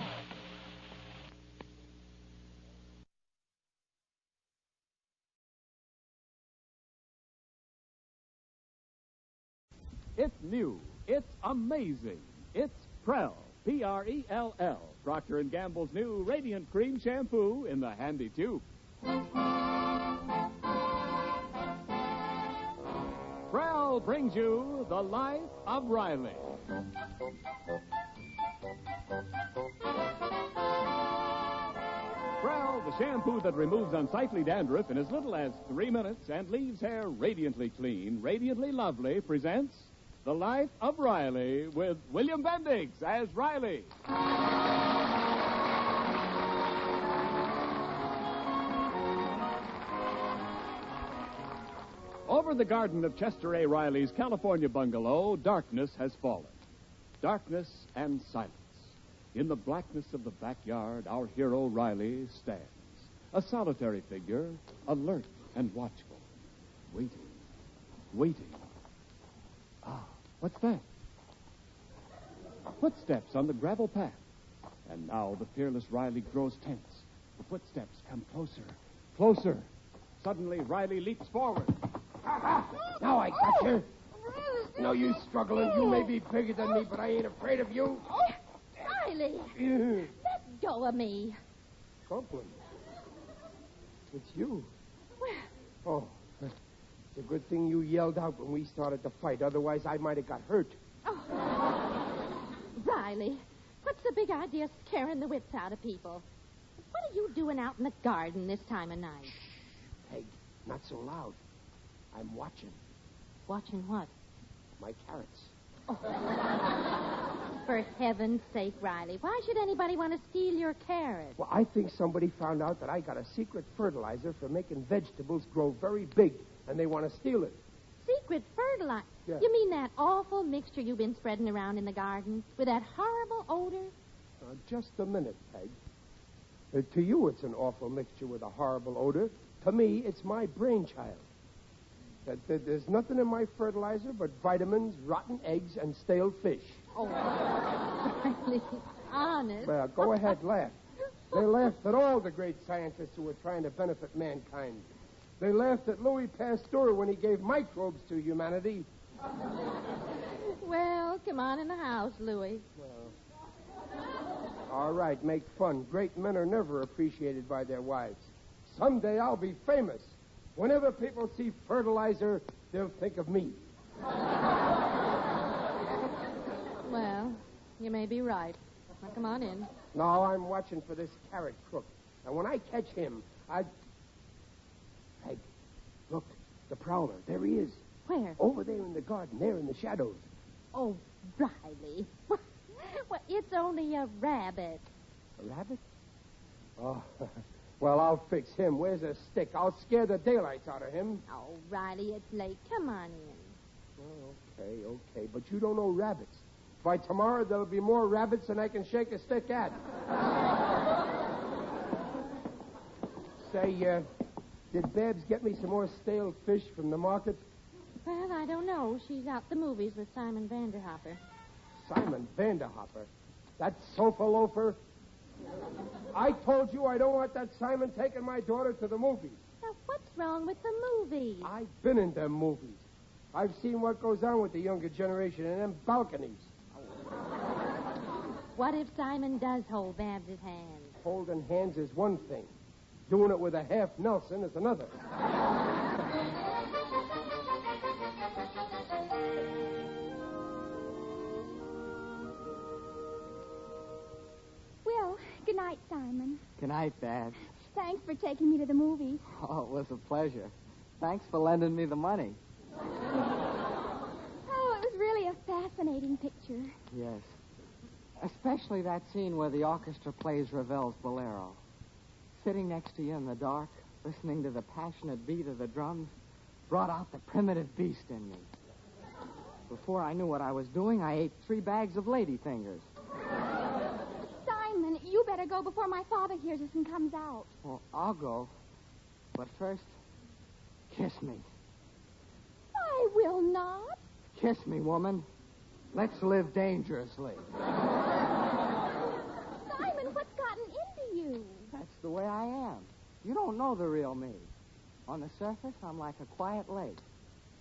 It's new. It's amazing. It's Prell, P-R-E-L-L, Procter & Gamble's new Radiant Cream Shampoo in the handy tube. Prell brings you The Life of Riley. Prell, the shampoo that removes unsightly dandruff in as little as 3 minutes and leaves hair radiantly clean, radiantly lovely, presents The Life of Riley with William Bendix as Riley. Over the garden of Chester A. Riley's California bungalow, darkness has fallen. Darkness and silence. In the blackness of the backyard, our hero Riley stands, a solitary figure, alert and watchful, waiting. Ah, what's that? Footsteps on the gravel path. And now the fearless Riley grows tense. The footsteps come closer. Suddenly, Riley leaps forward. Now I got you. No use struggling. You may be bigger than me, but I ain't afraid of you. Riley, let go of me. Copeland. It's you. Oh, it's a good thing you yelled out when we started the fight. Otherwise, I might have got hurt. Oh. Riley, what's the big idea scaring the wits out of people? What are you doing out in the garden this time of night? Peg, Not so loud. I'm watching. Watching what? My carrots. For heaven's sake, Riley, why should anybody want to steal your carrots? Well, I think somebody found out that I got a secret fertilizer for making vegetables grow very big, and they want to steal it. Secret fertilizer? Yeah. You mean that awful mixture you've been spreading around in the garden with that horrible odor? Just a minute, Peg. To you, it's an awful mixture with a horrible odor. To me, it's my brainchild. There's nothing in my fertilizer but vitamins, rotten eggs, and stale fish. Oh, Riley, honest. Well, go ahead, laugh. They laughed at all the great scientists who were trying to benefit mankind. They laughed at Louis Pasteur when he gave microbes to humanity. Well, come on in the house, Louis. All right, make fun. Great men are never appreciated by their wives. Someday I'll be famous. Whenever people see fertilizer, they'll think of me. Well, you may be right. Now, come on in. No, I'm watching for this carrot crook. And when I catch him, Peg, look, the prowler. There he is. Where? Over there in the garden, there in the shadows. Oh, Riley. Well, it's only a rabbit. A rabbit? Oh, well, I'll fix him. Where's a stick? I'll scare the daylights out of him. Oh, Riley, it's late. Come on in. Oh, okay. But you don't know rabbits. By tomorrow, there'll be more rabbits than I can shake a stick at. Say, did Babs get me some more stale fish from the market? Well, I don't know. She's out the movies with Simon Vanderhopper. Simon Vanderhopper? That sofa loafer? I told you I don't want that Simon taking my daughter to the movies. Now, what's wrong with the movies? I've been in them movies. I've seen what goes on with the younger generation in them balconies. What if Simon does hold Babs' hand? Holding hands is one thing. Doing it with a half Nelson is another. Well, good night, Simon. Good night, Babs. Thanks for taking me to the movies. Oh, it was a pleasure. Thanks for lending me the money. Oh, it was really a fascinating picture. Yes. Especially that scene where the orchestra plays Ravel's Bolero. Sitting next to you in the dark, listening to the passionate beat of the drums, brought out the primitive beast in me. Before I knew what I was doing, I ate 3 bags of ladyfingers. Simon, you better go before my father hears us and comes out. Well, I'll go. But first, kiss me. I will not. Kiss me, woman. Let's live dangerously. Simon, what's gotten into you? That's the way I am. You don't know the real me. On the surface, I'm like a quiet lake.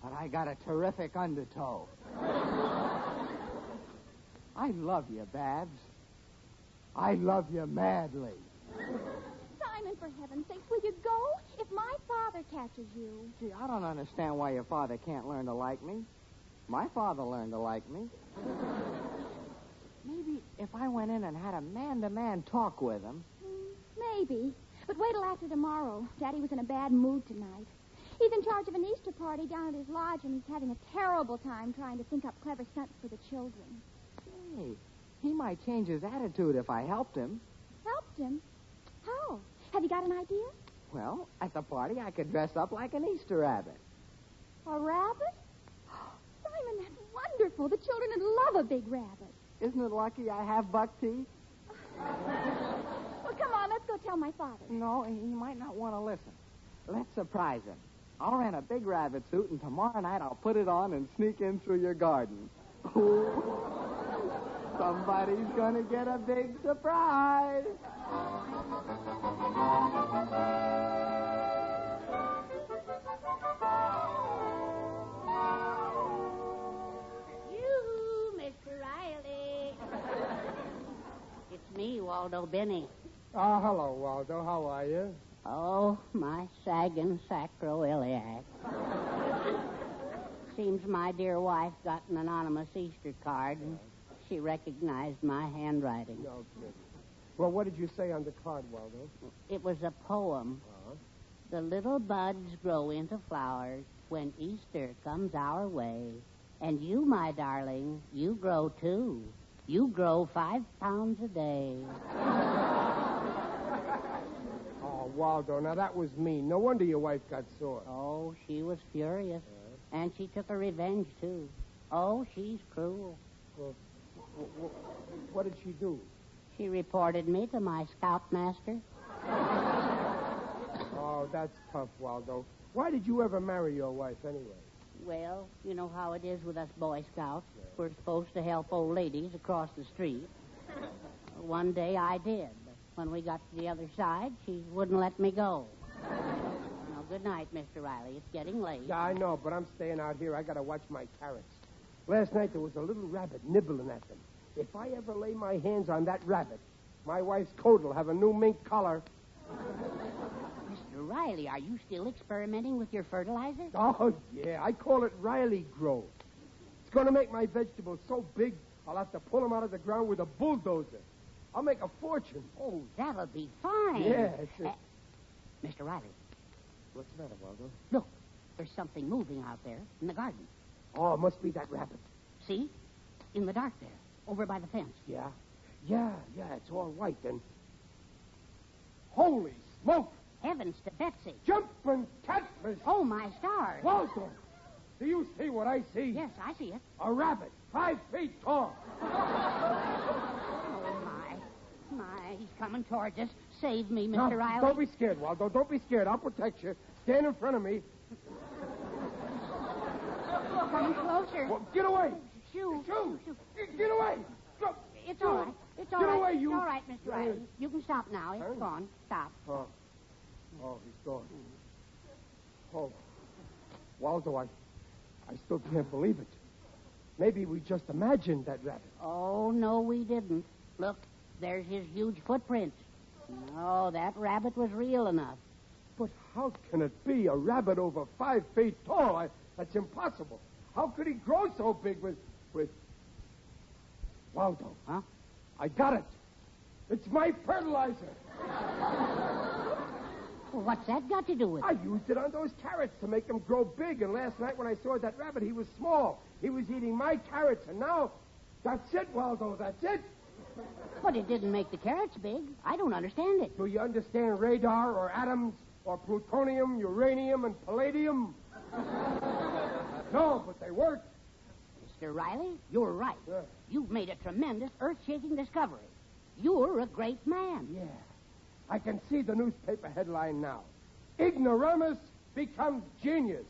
But I got a terrific undertow. I love you, Babs. I love you madly. Simon, for heaven's sake, will you go? If my father catches you. Gee, I don't understand why your father can't learn to like me. My father learned to like me. Maybe if I went in and had a man-to-man talk with him. Maybe. But wait till after tomorrow. Daddy was in a bad mood tonight. He's in charge of an Easter party down at his lodge, and he's having a terrible time trying to think up clever stunts for the children. Hey, he might change his attitude if I helped him. Helped him? How? Have you got an idea? Well, at the party, I could dress up like an Easter rabbit. A rabbit? Simon, that's wonderful. The children would love a big rabbit. Isn't it lucky I have buck teeth? Well, come on, let's go tell my father. No, he might not want to listen. Let's surprise him. I'll rent a big rabbit suit, and tomorrow night I'll put it on and sneak in through your garden. Somebody's going to get a big surprise. You, Mr. Riley. It's me, Waldo Benny. Oh, hello, Waldo. How are you? Oh, my sagging sacroiliac. Seems my dear wife got an anonymous Easter card, and she recognized my handwriting. No kidding. Well, what did you say on the card, Waldo? It was a poem. The little buds grow into flowers when Easter comes our way. And you, my darling, you grow too. You grow 5 pounds a day. Oh, Waldo, now that was mean. No wonder your wife got sore. Oh, she was furious. And she took her revenge, too. Oh, she's cruel. Well, what did she do? She reported me to my scoutmaster. Oh, that's tough, Waldo. Why did you ever marry your wife, anyway? Well, you know how it is with us Boy Scouts. We're supposed to help old ladies across the street. One day I did, but when we got to the other side, she wouldn't let me go. Now, good night, Mr. Riley. It's getting late. Yeah, I know, but I'm staying out here. I gotta watch my carrots. Last night there was a little rabbit nibbling at them. If I ever lay my hands on that rabbit, my wife's coat will have a new mink collar. Mr. Riley, are you still experimenting with your fertilizer? Oh, yeah. I call it Riley Growth. It's going to make my vegetables so big, I'll have to pull them out of the ground with a bulldozer. I'll make a fortune. Oh, that'll be fine. Yeah. Mr. Riley. What's the matter, Waldo? Look, there's something moving out there in the garden. Oh, it must be that rabbit. See? In the dark there, over by the fence. Yeah. Yeah, it's all white, and... Holy smoke! Heavens to Betsy. Jumping catfish! Oh, my stars. Waldo, do you see what I see? Yes, I see it. A rabbit, 5 feet tall. Oh, my, he's coming towards us. Save me, Mr. Riley. Don't be scared, Waldo. Don't be scared. I'll protect you. Stand in front of me. Coming closer. Well, get away. Shoo. Get away. Go. It's all right. It's all Get right. away, you. It's all right, Mr. Riley. You can stop now. It's gone. Stop. Oh, he's gone. Oh, Waldo, I still can't believe it. Maybe we just imagined that rabbit. Oh, no, we didn't. Look, there's his huge footprints. No, that rabbit was real enough. But how can it be a rabbit over 5 feet tall? That's impossible. How could he grow so big with... Waldo. Huh? I got it. It's my fertilizer. Well, what's that got to do with it? I used it on those carrots to make them grow big, and last night when I saw that rabbit, he was small. He was eating my carrots, and now... That's it, Waldo, that's it. But it didn't make the carrots big. I don't understand it. Do you understand radar or atoms or plutonium, uranium, and palladium? No, but they work. Mr. Riley, you're right. Yeah. You've made a tremendous, earth-shaking discovery. You're a great man. Yeah. I can see the newspaper headline now. Ignoramus becomes genius.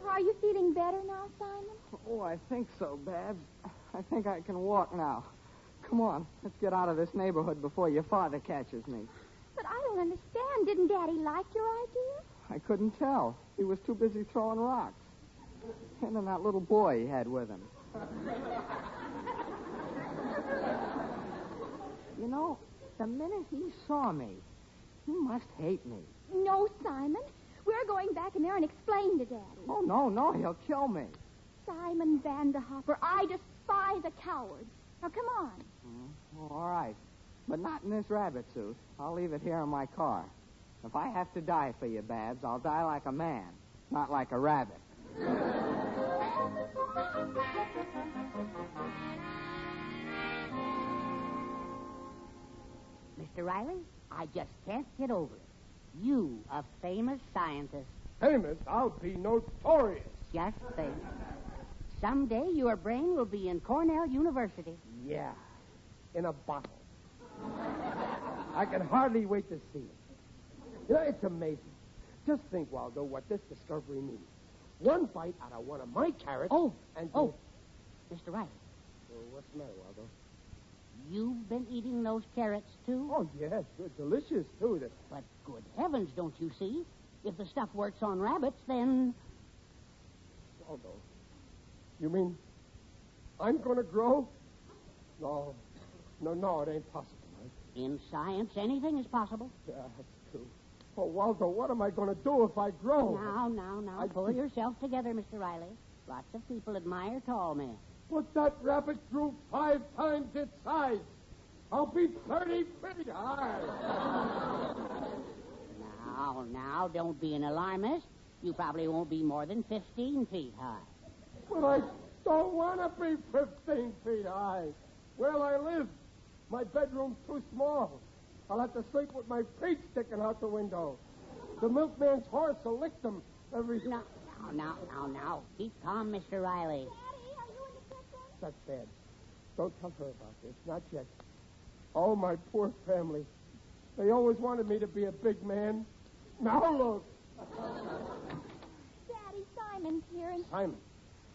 Are you feeling better now, Simon? Oh, I think so, Babs. I think I can walk now. Come on, let's get out of this neighborhood before your father catches me. But I don't understand. Didn't Daddy like your idea? I couldn't tell. He was too busy throwing rocks. And then that little boy he had with him. You know, the minute he saw me, he must hate me. No, Simon. We're going back in there and explain to Daddy. Oh, no, he'll kill me. Simon Vanderhopper, I despise a coward. Now, come on. Oh, all right. But not in this rabbit suit. I'll leave it here in my car. If I have to die for you, Babs, I'll die like a man, not like a rabbit. Mr. Riley, I just can't get over it. You, a famous scientist. Famous? I'll be notorious. Just think. Someday your brain will be in Cornell University. Yeah, in a bottle. I can hardly wait to see it. You know, it's amazing. Just think, Waldo, what this discovery means. One bite out of one of my carrots. Mr. Riley. What's the matter, Waldo? You've been eating those carrots, too? Oh, yes. They're delicious, too. But good heavens, don't you see? If the stuff works on rabbits, then... Waldo, you mean I'm going to grow? No, it ain't possible. Right? In science, anything is possible. Yeah, that's true. Oh, Waldo, what am I going to do if I grow? Now. Pull yourself together, Mr. Riley. Lots of people admire tall men. But that rabbit grew 5 times its size. I'll be 30 feet high. Now, don't be an alarmist. You probably won't be more than 15 feet high. But I don't want to be 15 feet high. Where'll I live? My bedroom's too small. I'll have to sleep with my feet sticking out the window. The milkman's horse will lick them every... Now. Keep calm, Mr. Riley. That's bad. Don't tell her about this. Not yet. Oh, my poor family. They always wanted me to be a big man. Now look. Daddy, Simon's here and... Simon,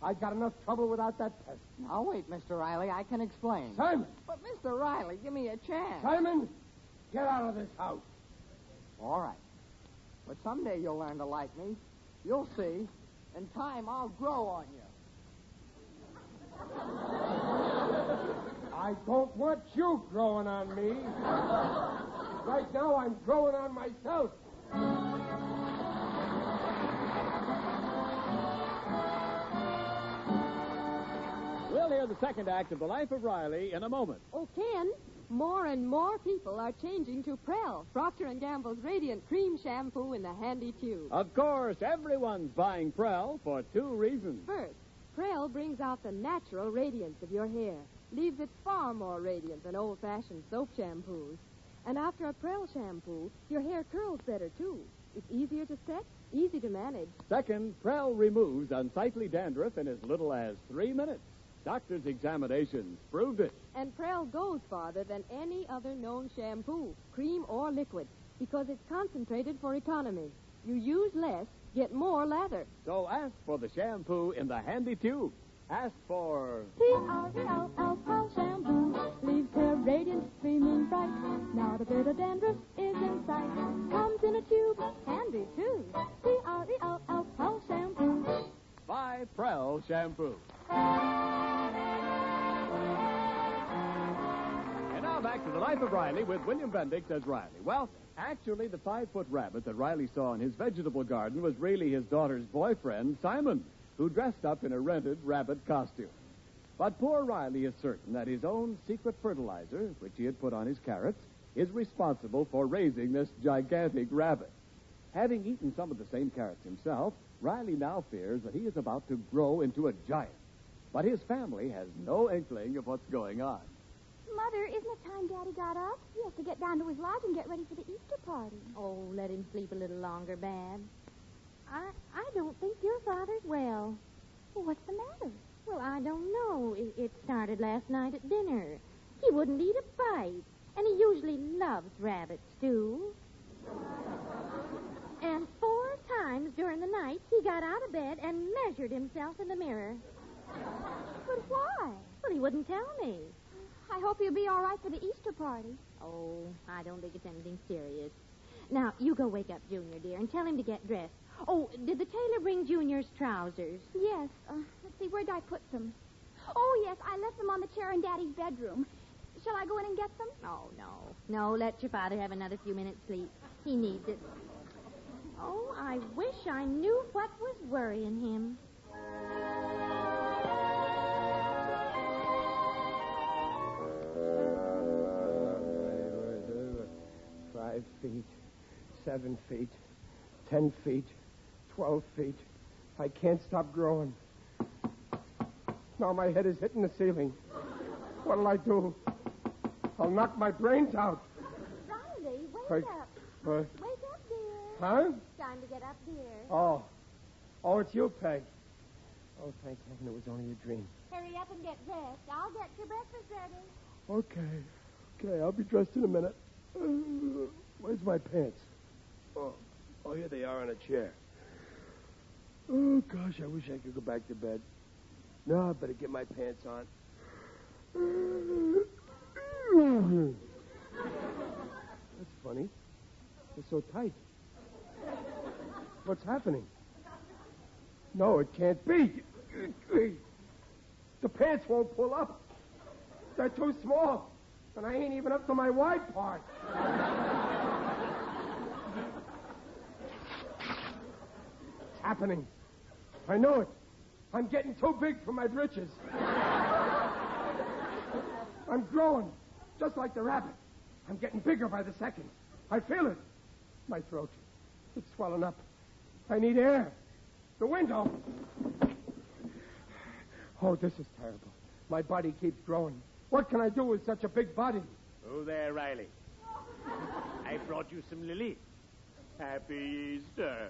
I got enough trouble without that pest. Now, wait, Mr. Riley. I can explain. Simon! But, Mr. Riley, give me a chance. Simon, get out of this house. All right. But someday you'll learn to like me. You'll see. In time, I'll grow on you. I don't want you growing on me. Right now, I'm growing on myself. We'll hear the second act of The Life of Riley in a moment. Oh, Ken, more and more people are changing to Prell, Procter & Gamble's Radiant Cream Shampoo in the handy tube. Of course, everyone's buying Prell for 2 reasons. First, Prell brings out the natural radiance of your hair, leaves it far more radiant than old-fashioned soap shampoos. And after a Prell shampoo, your hair curls better, too. It's easier to set, easy to manage. Second, Prell removes unsightly dandruff in as little as 3 minutes. Doctors' examinations proved it. And Prell goes farther than any other known shampoo, cream or liquid, because it's concentrated for economy. You use less, get more lather. So ask for the shampoo in the handy tube. Ask for... P-R-E-L-L Prell shampoo leaves hair radiant, streaming bright. Not a bit of dandruff is in sight. Comes in a tube, handy too. P-R-E-L-L Prell shampoo. Buy Prell shampoo. And now back to The Life of Riley with William Bendix as Riley. Well, actually, the 5-foot rabbit that Riley saw in his vegetable garden was really his daughter's boyfriend, Simon, who dressed up in a rented rabbit costume. But poor Riley is certain that his own secret fertilizer, which he had put on his carrots, is responsible for raising this gigantic rabbit. Having eaten some of the same carrots himself, Riley now fears that he is about to grow into a giant. But his family has no inkling of what's going on. Mother, isn't it time Daddy got up? He has to get down to his lodge and get ready for the Easter party. Oh, let him sleep a little longer, Bab. I don't think your father's well. Well, what's the matter? Well, I don't know. It started last night at dinner. He wouldn't eat a bite, and he usually loves rabbit stew. And 4 times during the night, he got out of bed and measured himself in the mirror. But why? Well, he wouldn't tell me. I hope you'll be all right for the Easter party. Oh, I don't think it's anything serious. Now, you go wake up Junior, dear, and tell him to get dressed. Oh, did the tailor bring Junior's trousers? Yes. Let's see, where'd I put them? Oh, yes, I left them on the chair in Daddy's bedroom. Shall I go in and get them? Oh, no. No, let your father have another few minutes sleep. He needs it. Oh, I wish I knew what was worrying him. 5 feet, 7 feet, 10 feet, 12 feet. I can't stop growing. Now my head is hitting the ceiling. What'll I do? I'll knock my brains out. Riley, wake up. What? Wake up, dear. Huh? Time to get up, dear. Oh, it's you, Peg. Oh, thank heaven it was only a dream. Hurry up and get dressed. I'll get your breakfast ready. Okay, I'll be dressed in a minute. Where's my pants? Oh, here they are on a chair. Oh, gosh, I wish I could go back to bed. No, I better get my pants on. That's funny. They're so tight. What's happening? No, it can't be. The pants won't pull up. They're too small. And I ain't even up to my wide part. It's happening. I know it. I'm getting too big for my britches. I'm growing, just like the rabbit. I'm getting bigger by the second. I feel it. My throat, it's swelling up. I need air. The window. Oh, this is terrible. My body keeps growing. What can I do with such a big body? Oh, there, Riley. I brought you some lilies. Happy Easter.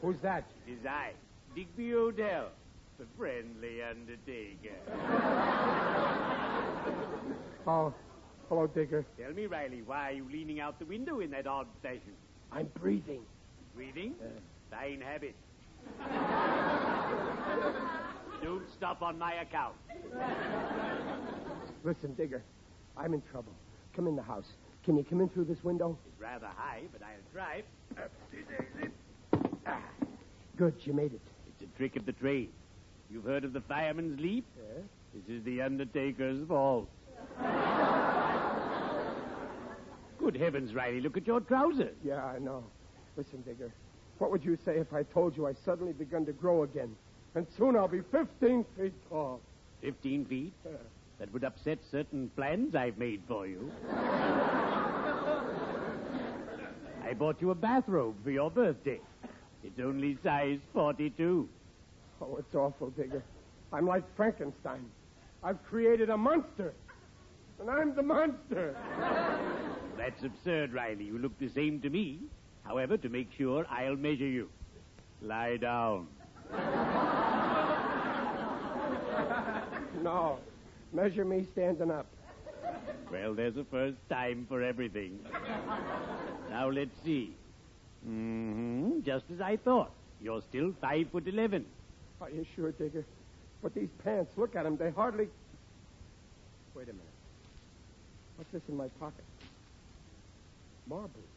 Who's that? It is I, Digby Odell, the friendly undertaker. Oh, hello, Digger. Tell me, Riley, why are you leaning out the window in that odd fashion? I'm breathing. Breathing? Fine habit. Don't stop on my account. Listen, Digger, I'm in trouble. Come in the house. Can you come in through this window? It's rather high, but I'll try. Good, you made it. It's a trick of the trade. You've heard of the fireman's leap? Yes. This is the undertaker's fault. Good heavens, Riley, look at your trousers. Yeah, I know. Listen, Digger, what would you say if I told you I suddenly begun to grow again? And soon I'll be 15 feet tall. 15 feet? That would upset certain plans I've made for you. I bought you a bathrobe for your birthday. It's only size 42. Oh, it's awful, Digger. I'm like Frankenstein. I've created a monster. And I'm the monster. That's absurd, Riley. You look the same to me. However, to make sure, I'll measure you. Lie down. No. Measure me standing up. Well, there's a first time for everything. Now, let's see. Just as I thought. You're still 5'11". Are you sure, Digger? But these pants, look at them. They hardly... Wait a minute. What's this in my pocket? Marbles.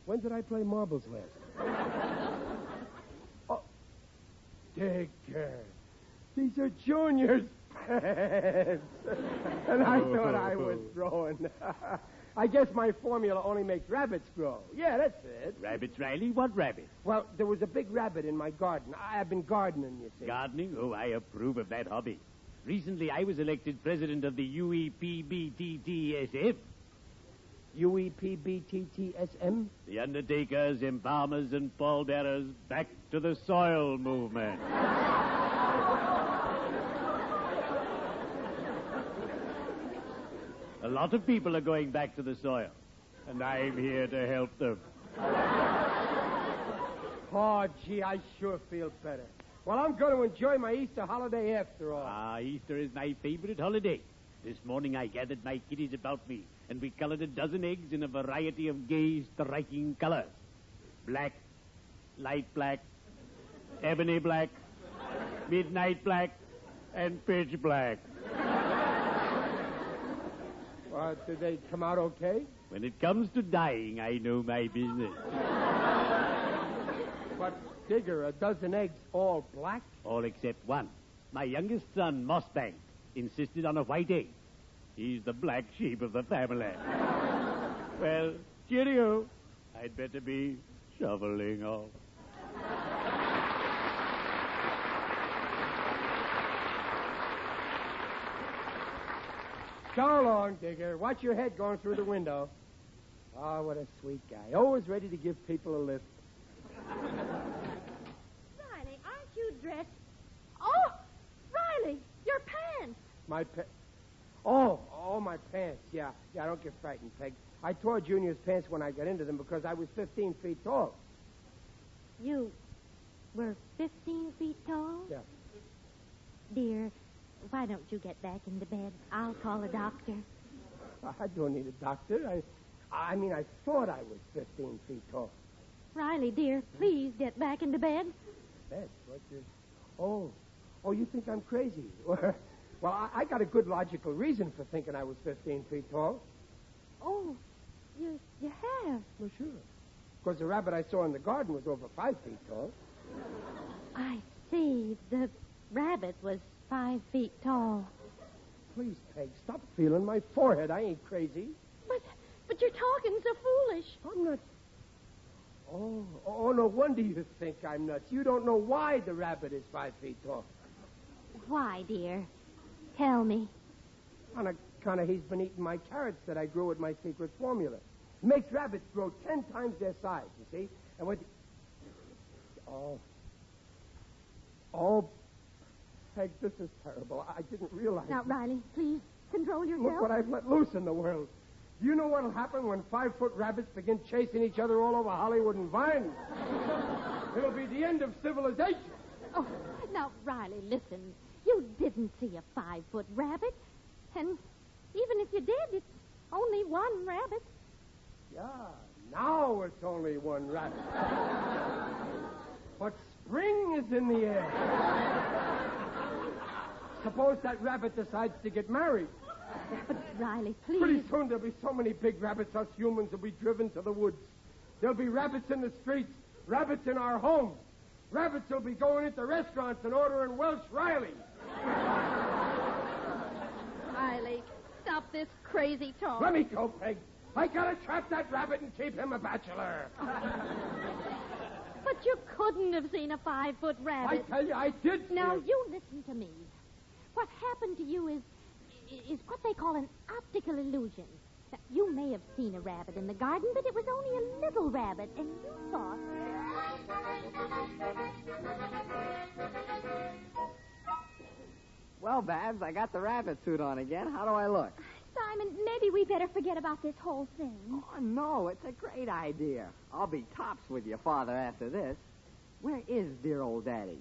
When did I play marbles last? Oh, Digger. These are Junior's pants. And I thought I was growing. I guess my formula only makes rabbits grow. Yeah, that's it. Rabbits, Riley? What rabbit? Well, there was a big rabbit in my garden. I've been gardening, you see. Gardening? Oh, I approve of that hobby. Recently, I was elected president of the UEPBTTSM. UEPBTTSM? The Undertakers, Embalmers, and Pallbearers Back to the Soil movement. A lot of people are going back to the soil, and I'm here to help them. Oh, gee, I sure feel better. Well, I'm going to enjoy my Easter holiday after all. Ah, Easter is my favorite holiday. This morning I gathered my kiddies about me, and we colored a dozen eggs in a variety of gay, striking colors. Black, light black, ebony black, midnight black, and pitch black. Did they come out okay? When it comes to dying, I know my business. But, Digger, a dozen eggs all black? All except one. My youngest son, Mossbank, insisted on a white egg. He's the black sheep of the family. Well, cheerio. I'd better be shoveling off. So long, Digger. Watch your head going through the window. Oh, what a sweet guy. Always ready to give people a lift. Riley, aren't you dressed? Oh, Riley, your pants. My Oh, my pants. Yeah, don't get frightened, Peg. I tore Junior's pants when I got into them because I was 15 feet tall. You were 15 feet tall? Yeah. Dear, why don't you get back into bed? I'll call a doctor. I don't need a doctor. I mean, I thought I was 15 feet tall. Riley, dear, please get back into bed. Bed? What is... Oh, you think I'm crazy? Well, I got a good logical reason for thinking I was 15 feet tall. Oh, you have? Well, sure. Because the rabbit I saw in the garden was over 5 feet tall. I see. The rabbit was 5 feet tall. Please, Peg, stop feeling my forehead. I ain't crazy. But you're talking so foolish. I'm not... Oh, no wonder you think I'm nuts. You don't know why the rabbit is 5 feet tall. Why, dear? Tell me. On account of he's been eating my carrots that I grew with my secret formula. It makes rabbits grow 10 times their size, you see? And what... Oh, Peg, this is terrible. I didn't realize... Now, Riley, please, control yourself. Look what I've let loose in the world. Do you know what'll happen when 5-foot rabbits begin chasing each other all over Hollywood and Vine? It'll be the end of civilization. Oh, now, Riley, listen. You didn't see a 5-foot rabbit. And even if you did, it's only one rabbit. Yeah, now it's only one rabbit. But spring is in the air. Suppose that rabbit decides to get married. But, Riley, please. Pretty soon there'll be so many big rabbits, us humans will be driven to the woods. There'll be rabbits in the streets, rabbits in our homes. Rabbits will be going into restaurants and ordering Welsh Riley. Riley, stop this crazy talk. Let me go, Peg. I gotta trap that rabbit and keep him a bachelor. But you couldn't have seen a 5-foot rabbit. I tell you, I did see Now, it. you listen to me. What happened to you is what they call an optical illusion. Now, you may have seen a rabbit in the garden, but it was only a little rabbit, and you thought... Well, Babs, I got the rabbit suit on again. How do I look? Simon, maybe we better forget about this whole thing. Oh, no, it's a great idea. I'll be tops with your father after this. Where is dear old Daddy?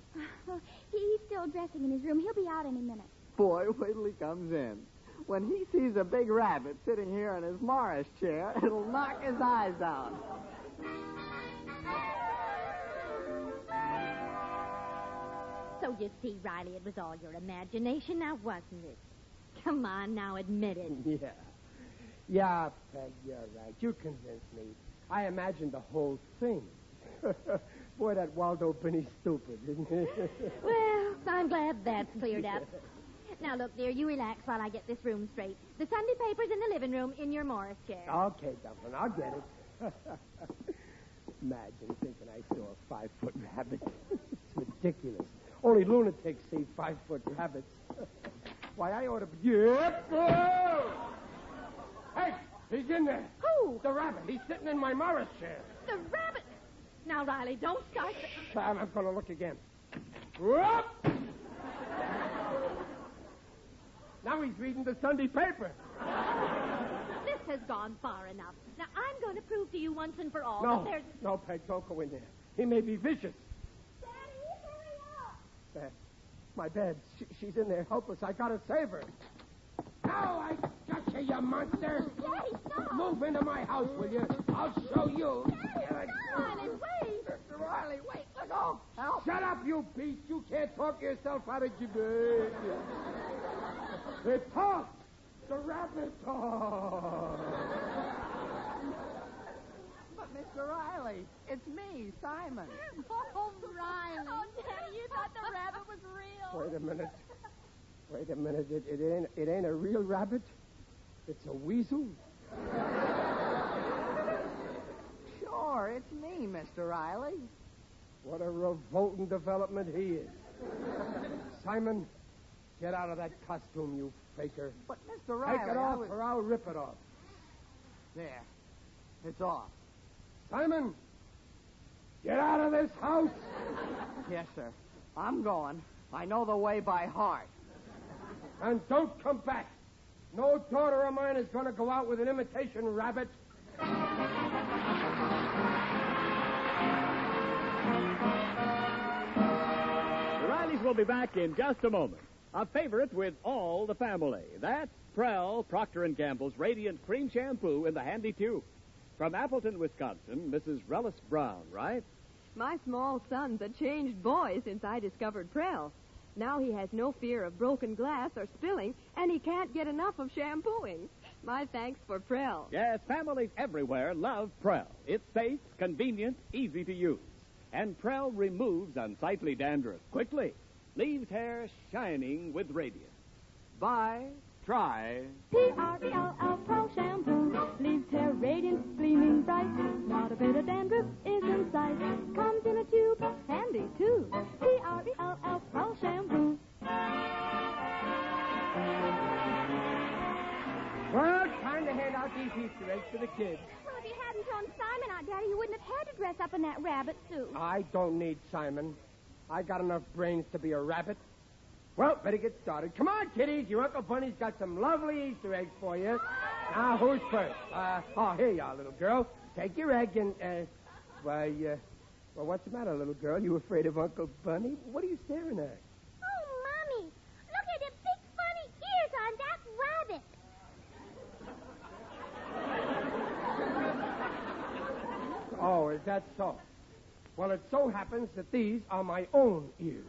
He's still dressing in his room. He'll be out any minute. Boy, wait till he comes in. When he sees a big rabbit sitting here in his Morris chair, it'll knock his eyes out. So you see, Riley, it was all your imagination now, wasn't it? Come on, now, admit it. Yeah, Peg, you're right. You convinced me. I imagined the whole thing. Boy, that Waldo Binney's stupid, isn't he? Well, I'm glad that's cleared up. Now, look, dear, you relax while I get this room straight. The Sunday paper's in the living room in your Morris chair. Okay, Dublin, I'll get it. Imagine thinking I saw a 5-foot rabbit. It's ridiculous. Only lunatics see 5-foot rabbits. Why, I ought to be... Yep! Oh! Hey, he's in there. Who? The rabbit. He's sitting in my Morris chair. The rabbit. Now, Riley, don't start... I'm going to look again. Whoop! Now he's reading the Sunday paper. This has gone far enough. Now, I'm going to prove to you once and for all that there's... No, Peg, don't go in there. He may be vicious. Daddy, hurry up. My bed. She's in there helpless. I got to save her. Now I got you, you monster. Daddy, stop. Move into my house, will you? I'll show you. Daddy, Riley, wait. Mr. Riley, wait. Let go. Help. Shut up, you beast. You can't talk yourself out of your bed. It talks. The rabbit talks. But, Mr. Riley, it's me, Simon. Oh, Riley. Oh, Daddy, you thought the rabbit was real. Wait a minute. It ain't a real rabbit. It's a weasel. Sure, it's me, Mr. Riley. What a revolting development he is. Simon, get out of that costume, you faker. But, Mr. Riley... Take it off or I'll rip it off. There. It's off. Simon, get out of this house. Yes, sir. I'm going. I know the way by heart. And don't come back. No daughter of mine is going to go out with an imitation rabbit. The Rileys will be back in just a moment. A favorite with all the family. That's Prell Procter & Gamble's Radiant Cream Shampoo in the handy tube. From Appleton, Wisconsin, Mrs. Rellis Brown, right? My small son's a changed boy since I discovered Prell. Now he has no fear of broken glass or spilling, and he can't get enough of shampooing. My thanks for Prell. Yes, families everywhere love Prell. It's safe, convenient, easy to use. And Prell removes unsightly dandruff quickly. Leaves hair shining with radiance. Buy, try P-R-E-L-L, Prell Shampoo. leaves hair radiant, gleaming bright. Not a bit of dandruff is in sight. Comes in a tube, handy too. P-R-E-L-L, Prell shampoo. Well, time to hand out these Easter eggs to the kids. Well, if you hadn't thrown Simon out, Daddy, you wouldn't have had to dress up in that rabbit suit. I don't need Simon. I got enough brains to be a rabbit. Well, better get started. Come on, kiddies. Your Uncle Bunny's got some lovely Easter eggs for you. Now, who's first? Here you are, little girl. Take your egg and, well, what's the matter, little girl? You afraid of Uncle Bunny? What are you staring at? Oh, Mommy, look at the big funny ears on that rabbit. Oh, is that so? Well, it so happens that these are my own ears.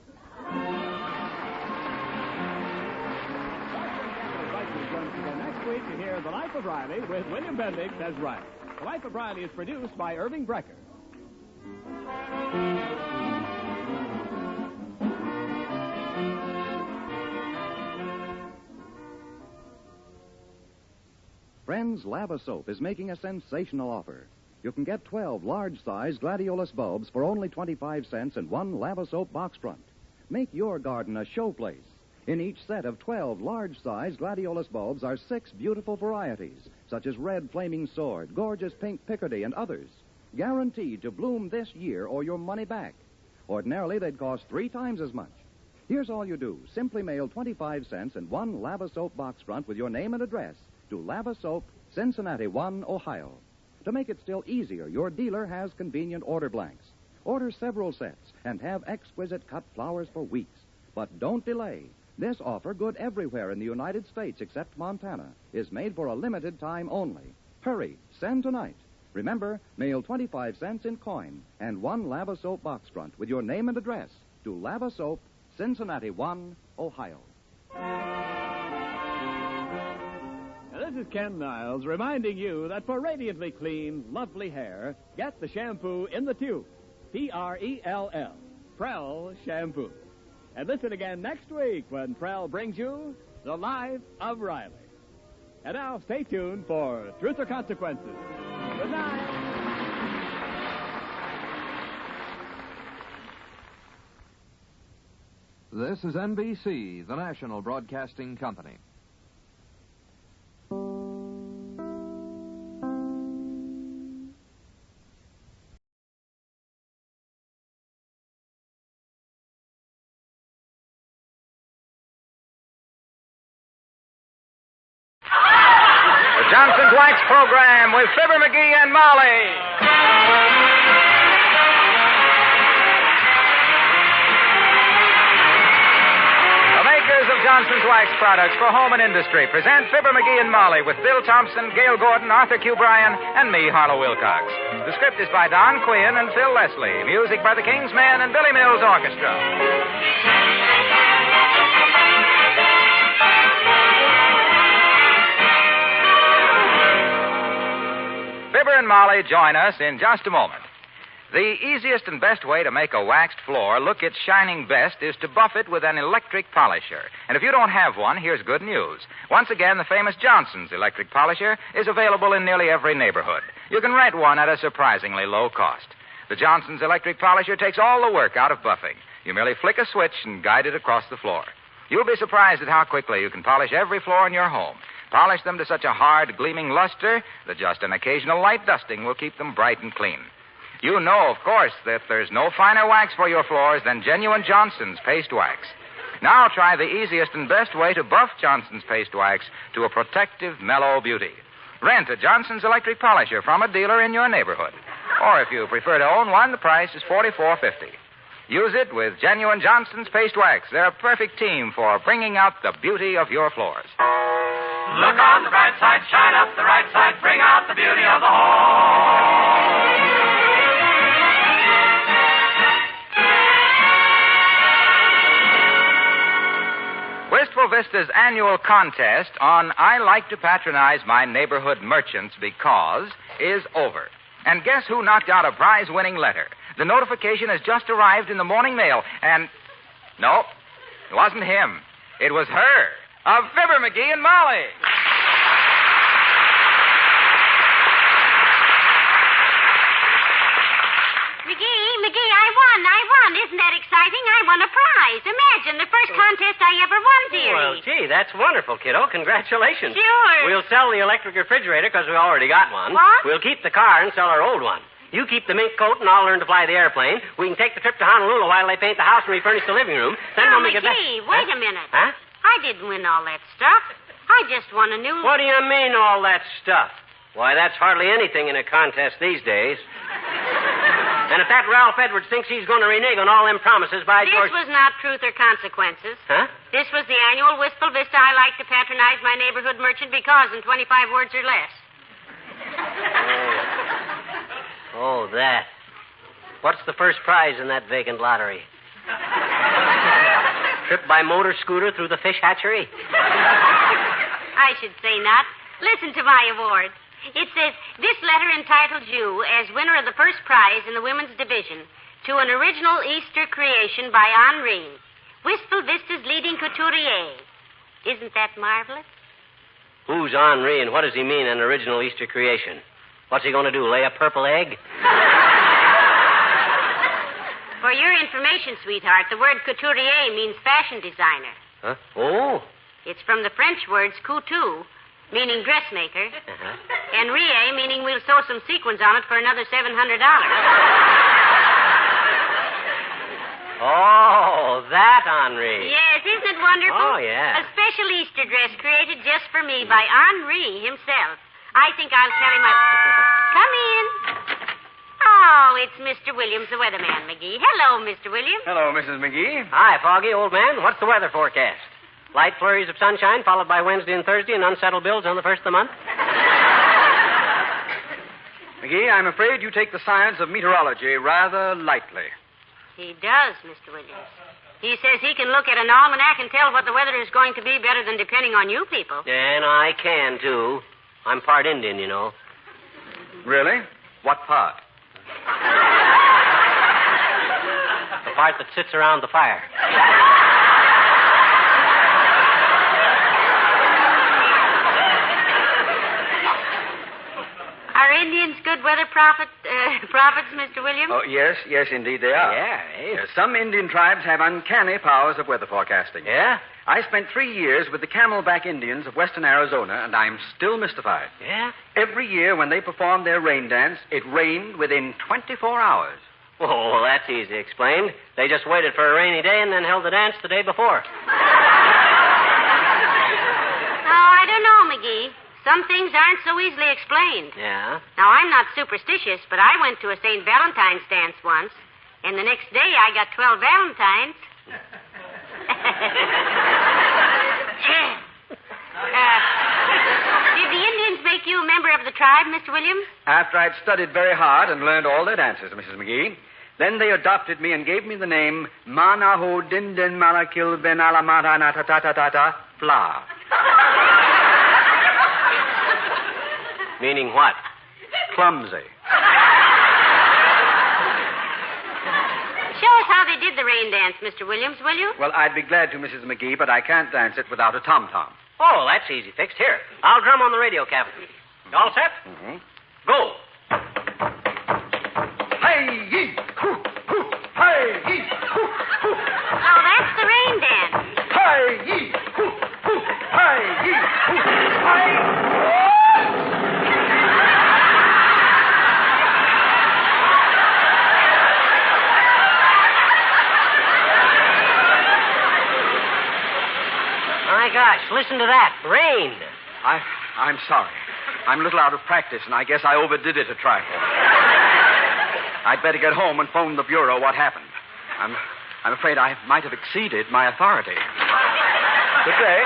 Next week, you hear The Life of Riley with William Bendix as Riley. The Life of Riley is produced by Irving Brecker. Friends, Lava Soap is making a sensational offer. You can get 12 large-size gladiolus bulbs for only 25 cents and one Lava Soap box front. Make your garden a showplace. In each set of 12 large-size gladiolus bulbs are 6 beautiful varieties, such as red flaming sword, gorgeous pink Picardy, and others, guaranteed to bloom this year or your money back. Ordinarily, they'd cost 3 times as much. Here's all you do. Simply mail 25 cents and one Lava Soap box front with your name and address to Lava Soap, Cincinnati 1, Ohio. To make it still easier, your dealer has convenient order blanks. Order several sets and have exquisite cut flowers for weeks. But don't delay. This offer, good everywhere in the United States except Montana, is made for a limited time only. Hurry, send tonight. Remember, mail 25 cents in coin and one Lava Soap box front with your name and address to Lava Soap, Cincinnati 1, Ohio. This is Ken Niles reminding you that for radiantly clean, lovely hair, get the shampoo in the tube. P-R-E-L-L. Prell Shampoo. And listen again next week when Prell brings you The Life of Riley. And now stay tuned for Truth or Consequences. Good night. This is NBC, the national broadcasting company. Johnson's Wax Program with Fibber McGee and Molly. The makers of Johnson's Wax products for home and industry present Fibber McGee and Molly with Bill Thompson, Gail Gordon, Arthur Q. Bryan, and me, Harlow Wilcox. The script is by Don Quinn and Phil Leslie. Music by the King's Men and Billy Mills Orchestra. Fibber and Molly join us in just a moment. The easiest and best way to make a waxed floor look its shining best is to buff it with an electric polisher. And if you don't have one, here's good news. Once again, the famous Johnson's electric polisher is available in nearly every neighborhood. You can rent one at a surprisingly low cost. The Johnson's electric polisher takes all the work out of buffing. You merely flick a switch and guide it across the floor. You'll be surprised at how quickly you can polish every floor in your home. Polish them to such a hard, gleaming luster that just an occasional light dusting will keep them bright and clean. You know, of course, that there's no finer wax for your floors than genuine Johnson's Paste Wax. Now try the easiest and best way to buff Johnson's Paste Wax to a protective, mellow beauty. Rent a Johnson's electric polisher from a dealer in your neighborhood. Or if you prefer to own one, the price is $44.50. Use it with genuine Johnson's Paste Wax. They're a perfect team for bringing out the beauty of your floors. Look on the bright side, shine up the right side, bring out the beauty of the home. Wistful Vista's annual contest on I Like to Patronize My Neighborhood Merchants Because is over. And guess who knocked out a prize-winning letter? The notification has just arrived in the morning mail, and... No, it wasn't him. It was her. Of Fibber, McGee, and Molly. McGee, I won. Isn't that exciting? I won a prize. Imagine, the first contest I ever won, dearie. Well, gee, that's wonderful, kiddo. Congratulations. Sure. We'll sell the electric refrigerator because we already got one. What? We'll keep the car and sell our old one. You keep the mink coat and I'll learn to fly the airplane. We can take the trip to Honolulu while they paint the house and refurnish the living room. Then when we get back... McGee, wait a minute. Huh? I didn't win all that stuff. I just won a new... What do you mean, all that stuff? Why, that's hardly anything in a contest these days. And if that Ralph Edwards thinks he's going to renege on all them promises, by George... This was not Truth or Consequences. Huh? This was the annual Wistful Vista I like to patronize my neighborhood merchant because in 25 words or less. Oh, that. What's the first prize in that vacant lottery? Trip by motor scooter through the fish hatchery? I should say not. Listen to my award. It says, this letter entitles you as winner of the first prize in the women's division to an original Easter creation by Henri, Wistful Vista's leading couturier. Isn't that marvelous? Who's Henri and what does he mean, an original Easter creation? What's he going to do, lay a purple egg? For your information, sweetheart, the word couturier means fashion designer. Huh? Oh. It's from the French words couture, meaning dressmaker, and rie, meaning we'll sew some sequins on it for another $700. Oh, that Henri. Yes, isn't it wonderful? Oh, yeah. A special Easter dress created just for me by Henri himself. I think I'll tell him Come in. Oh, it's Mr. Williams, the weatherman, McGee. Hello, Mr. Williams. Hello, Mrs. McGee. Hi, Foggy, old man. What's the weather forecast? Light flurries of sunshine, followed by Wednesday and Thursday, and unsettled bills on the first of the month? McGee, I'm afraid you take the science of meteorology rather lightly. He does, Mr. Williams. He says he can look at an almanac and tell what the weather is going to be better than depending on you people. And I can, too. I'm part Indian, you know. Really? What part? The part that sits around the fire. Are Indians good weather prophets, Mr. Williams? Oh, yes, indeed they are. Yeah, eh? Yes, some Indian tribes have uncanny powers of weather forecasting. Yeah? I spent 3 years with the Camelback Indians of western Arizona, and I'm still mystified. Yeah? Every year when they performed their rain dance, it rained within 24 hours. Oh, well, that's easy explained. They just waited for a rainy day and then held the dance the day before. Oh, I don't know, McGee. Some things aren't so easily explained. Yeah? Now, I'm not superstitious, but I went to a St. Valentine's dance once, and the next day I got 12 Valentines. Did the Indians make you a member of the tribe, Mr. Williams? After I'd studied very hard and learned all their dances, Mrs. McGee, then they adopted me and gave me the name Manaho Dindin Malakil Ben Alamata Natatatata Fla. Meaning what? Clumsy. Show us how they did the rain dance, Mr. Williams, will you? Well, I'd be glad to, Mrs. McGee, but I can't dance it without a tom-tom. Oh, that's easy fixed. Here, I'll drum on the radio cavity. You all set? Mm-hmm. Go. Hey-yee! Hoo-hoo! Hey-yee! Hoo-hoo! Oh, that's the rain dance. Hey-yee! Hoo-hoo! Hey-yee! Hoo-hoo! Hey! My gosh, listen to that. Rain. I'm sorry. I'm a little out of practice, and I guess I overdid it a trifle. I'd better get home and phone the bureau what happened. I'm afraid I might have exceeded my authority. Good day.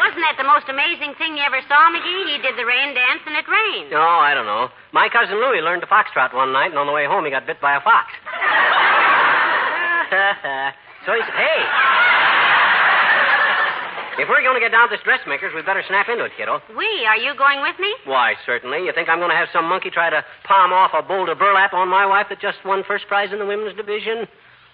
Wasn't that the most amazing thing you ever saw, McGee? He did the rain dance and it rained. No, I don't know. My cousin Louie learned to foxtrot one night, and on the way home he got bit by a fox. So he said, hey, if we're going to get down to this dressmaker's, we'd better snap into it, kiddo. Are you going with me? Why, certainly. You think I'm going to have some monkey try to palm off a boulder burlap on my wife that just won first prize in the women's division?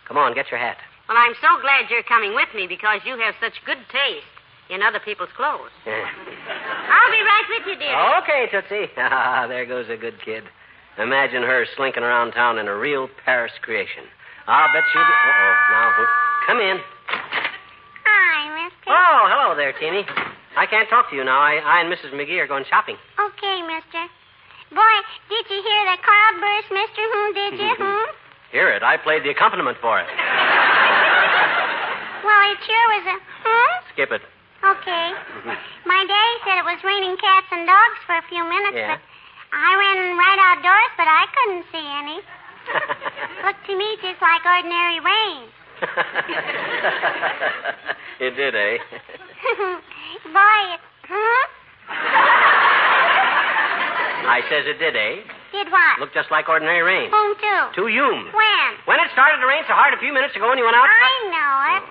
Come on, get your hat. Well, I'm so glad you're coming with me because you have such good taste. in other people's clothes. Yeah. I'll be right with you, dear. Okay, Tootsie. There goes a good kid. Imagine her slinking around town in a real Paris creation. I'll bet she'll be... Uh-oh. Now, come in. Hi, mister. Oh, hello there, Teeny. I can't talk to you now. I and Mrs. McGee are going shopping. Okay, mister. Boy, did you hear that crowd burst, mister? Did you? Hear it. I played the accompaniment for it. Well, it sure was a... Skip it. Okay. My daddy said it was raining cats and dogs for a few minutes, Yeah. but I ran right outdoors, but I couldn't see any. Looked to me just like ordinary rain. It did, eh? Boy, it... I says it did, eh? Did what? Looked just like ordinary rain. Whom to? To you. When? When it started to rain so hard a few minutes ago when you went out... I know it.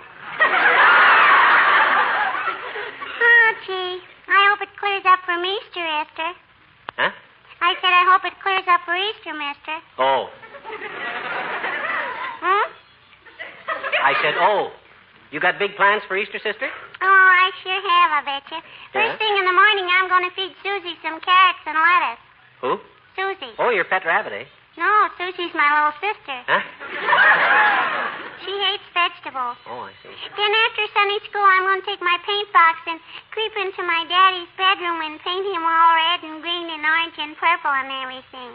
Oh, gee. I hope it clears up from Easter, Esther. Huh? I said I hope it clears up for Easter, mister. Oh. I said, oh. You got big plans for Easter, sister? Oh, I sure have, I bet you. First Yeah? thing in the morning, I'm going to feed Susie some carrots and lettuce. Who? Susie. Oh, your pet rabbit, eh? No, Susie's my little sister. Huh? She hates vegetables. Oh, I see. Then after Sunday school, I'm going to take my paint box and creep into my daddy's bedroom and paint him all red and green and orange and purple and everything.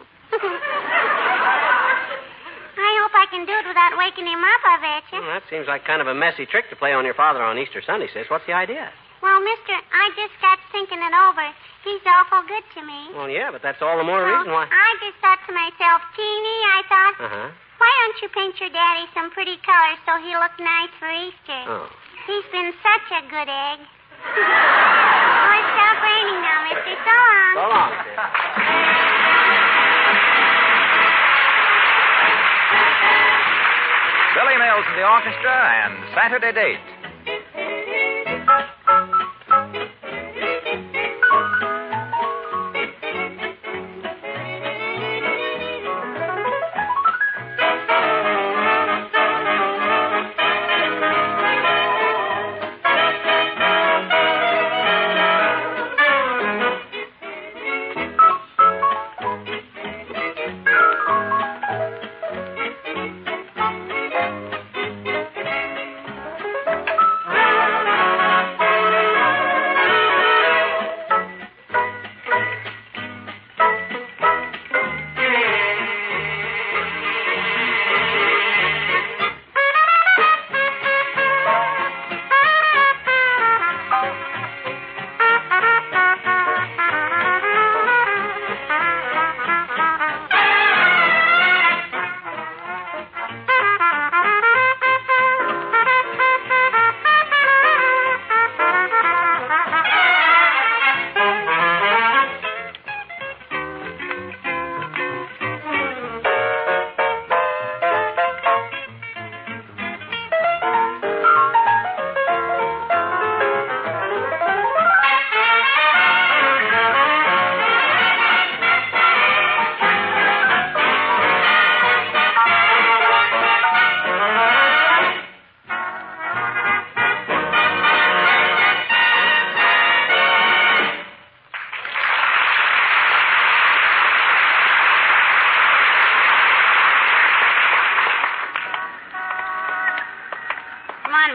I hope I can do it without waking him up, I bet you. Well, that seems like kind of a messy trick to play on your father on Easter Sunday, sis. What's the idea? Well, mister, I just got thinking it over. He's awful good to me. Well, yeah, but that's all the more So reason why... I just thought to myself, Teeny, I thought, Uh-huh. why don't you paint your daddy some pretty colors so he'll look nice for Easter? Oh. He's been such a good egg. Oh, it's stopped raining now, mister. So long. So long, sis. Billy Mills and the orchestra and Saturday Date.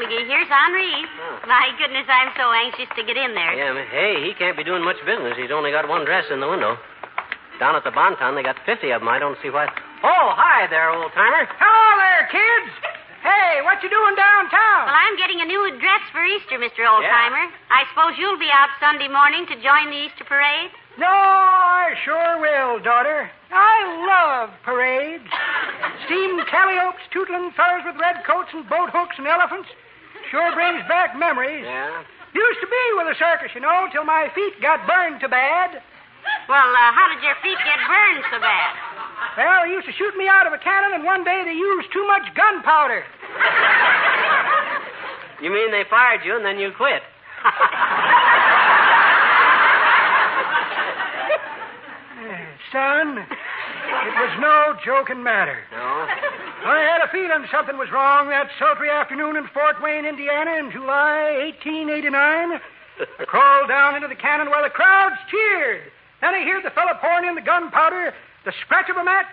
Here's Henri. My goodness, I'm so anxious to get in there. Yeah, hey, he can't be doing much business. He's only got one dress in the window. Down at the Bonton, they got 50 of them. I don't see why... Oh, hi there, old-timer. Hello there, kids. Hey, what you doing downtown? Well, I'm getting a new dress for Easter, Mr. Oldtimer. I suppose you'll be out Sunday morning to join the Easter parade? No, I sure will, daughter. I love parades. Steam calliopes, tootling fellas with red coats and boat hooks and elephants. Sure brings back memories. Yeah? Used to be with a circus, you know, till my feet got burned so bad. Well, how did your feet get burned so bad? Well, they used to shoot me out of a cannon, and one day they used too much gunpowder. You mean they fired you and then you quit? Son, it was no joking matter. No? I had a feeling something was wrong that sultry afternoon in Fort Wayne, Indiana in July 1889 I crawled down into the cannon where the crowds cheered. Then I heard the fellow pouring in the gunpowder, the scratch of a match,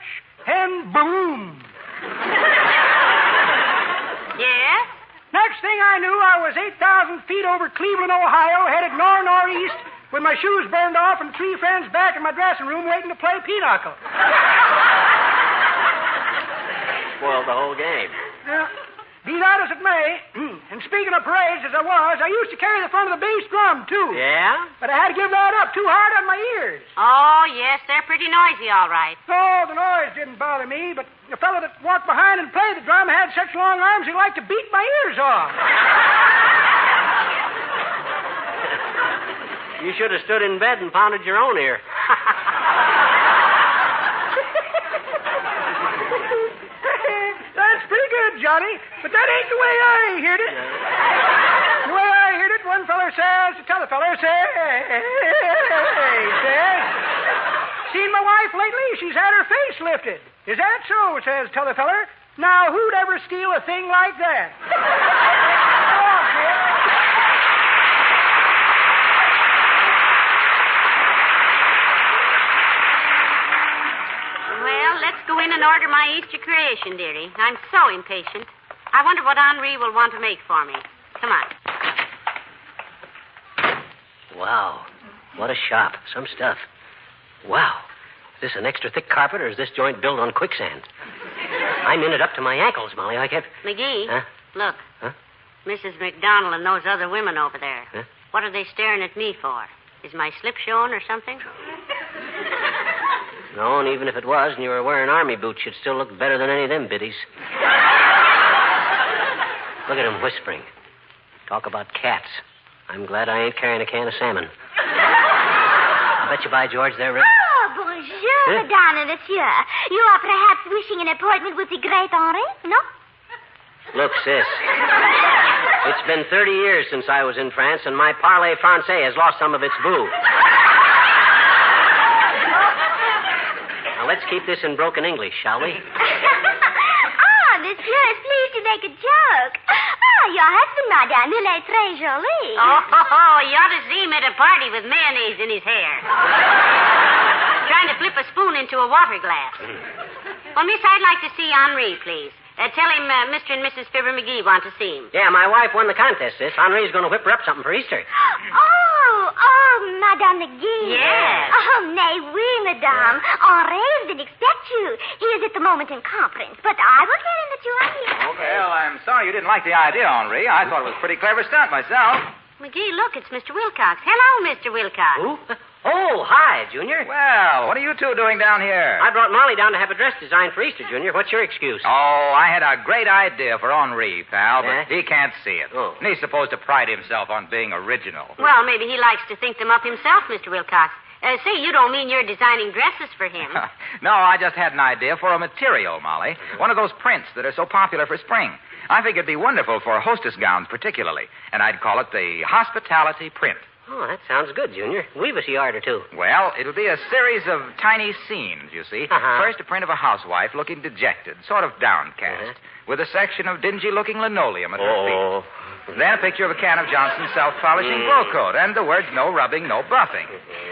and boom. Yes? Next thing I knew, I was 8,000 feet over Cleveland, Ohio, headed northeast, with my shoes burned off and 3 friends back in my dressing room waiting to play pinochle. Spoiled the whole game. Be that as it may, and speaking of parades as I used to carry the front of the bass drum, too. Yeah? But I had to give that up too hard on my ears. Oh, yes, they're pretty noisy, all right. No, the noise didn't bother me, but the fellow that walked behind and played the drum had such long arms he liked to beat my ears off. You should have stood in bed and pounded your own ear. That's pretty good, Johnny, but that ain't the way I heard it. The way I heard it, one feller says to t'other feller, says, seen my wife lately? She's had her face lifted. Is that so? Says t'other feller. Now, who'd ever steal a thing like that? Well, let's go in and order my Easter creation, dearie. I'm so impatient. I wonder what Henri will want to make for me. Come on. Wow. What a shop. Some stuff. Wow. Is this an extra thick carpet, or is this joint built on quicksand? I'm in it up to my ankles, Molly. I can't... McGee, Huh? look. Huh? Mrs. McDonald and those other women over there. Huh? What are they staring at me for? Is my slip showing or something? No, and even if it was and you were wearing army boots, you'd still look better than any of them biddies. Look at him whispering. Talk about cats. I'm glad I ain't carrying a can of salmon. I bet you, by George, they're ready. Oh, bonjour, Madame and Monsieur. You are perhaps wishing an appointment with the great Henri, no? Look, sis. It's been 30 years since I was in France, and my parler français has lost some of its boo. Now, let's keep this in broken English, shall we? Monsieur is pleased to make a joke. Your husband, Madame, il est très joli. Oh, you ought to see him at a party with mayonnaise in his hair. Trying to flip a spoon into a water glass. Well, miss, I'd like to see Henri, please. Tell him Mr. and Mrs. Fibber McGee want to see him. Yeah, my wife won the contest, sis. Henri's going to whip her up something for Easter. Oh, Madame McGee. Yes. Oh, mais oui, Madame. Henri didn't expect you. He is at the moment in conference, but I will tell him that you are here. Well, I'm sorry you didn't like the idea, Henri. I thought it was a pretty clever stunt myself. McGee, look, it's Mr. Wilcox. Hello, Mr. Wilcox. Who? Oh, hi, Junior. Well, what are you two doing down here? I brought Molly down to have a dress designed for Easter, Junior. What's your excuse? Oh, I had a great idea for Henri, pal, Yeah? but he can't see it. Oh. And he's supposed to pride himself on being original. Well, maybe he likes to think them up himself, Mr. Wilcox. Say, you don't mean you're designing dresses for him. No, I just had an idea for a material, Molly. One of those prints that are so popular for spring. I think it'd be wonderful for hostess gowns particularly, and I'd call it the hospitality print. Oh, that sounds good, Junior. Weave us a yard or two. Well, it'll be a series of tiny scenes, you see. Uh-huh. First, a print of a housewife looking dejected, sort of downcast, with a section of dingy-looking linoleum at her feet. Then a picture of a can of Johnson's self-polishing glow coat, and the words, no rubbing, no buffing.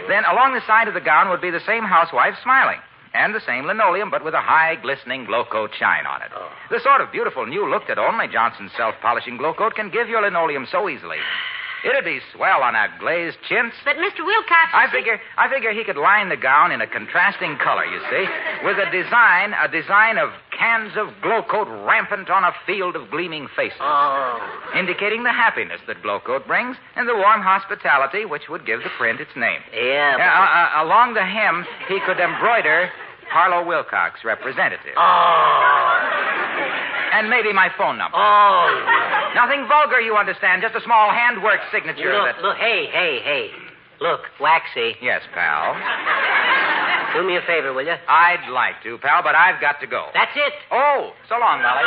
Then along the side of the gown would be the same housewife smiling, and the same linoleum, but with a high, glistening glow coat shine on it. The sort of beautiful new look that only Johnson's self-polishing glow coat can give your linoleum so easily. It'd be swell on a glazed chintz. But, Mr. Wilcox... I figure he could line the gown in a contrasting color, you see, with a design of cans of glow coat rampant on a field of gleaming faces. Indicating the happiness that glow coat brings and the warm hospitality which would give the print its name. Yeah, but... Along the hem, he could embroider Harlow Wilcox, representative. And maybe my phone number. Nothing vulgar, you understand. Just a small handwork signature. Look, hey. Look, Waxy. Yes, pal. Do me a favor, will you? I'd like to, pal, but I've got to go. That's it. Oh, so long, Molly.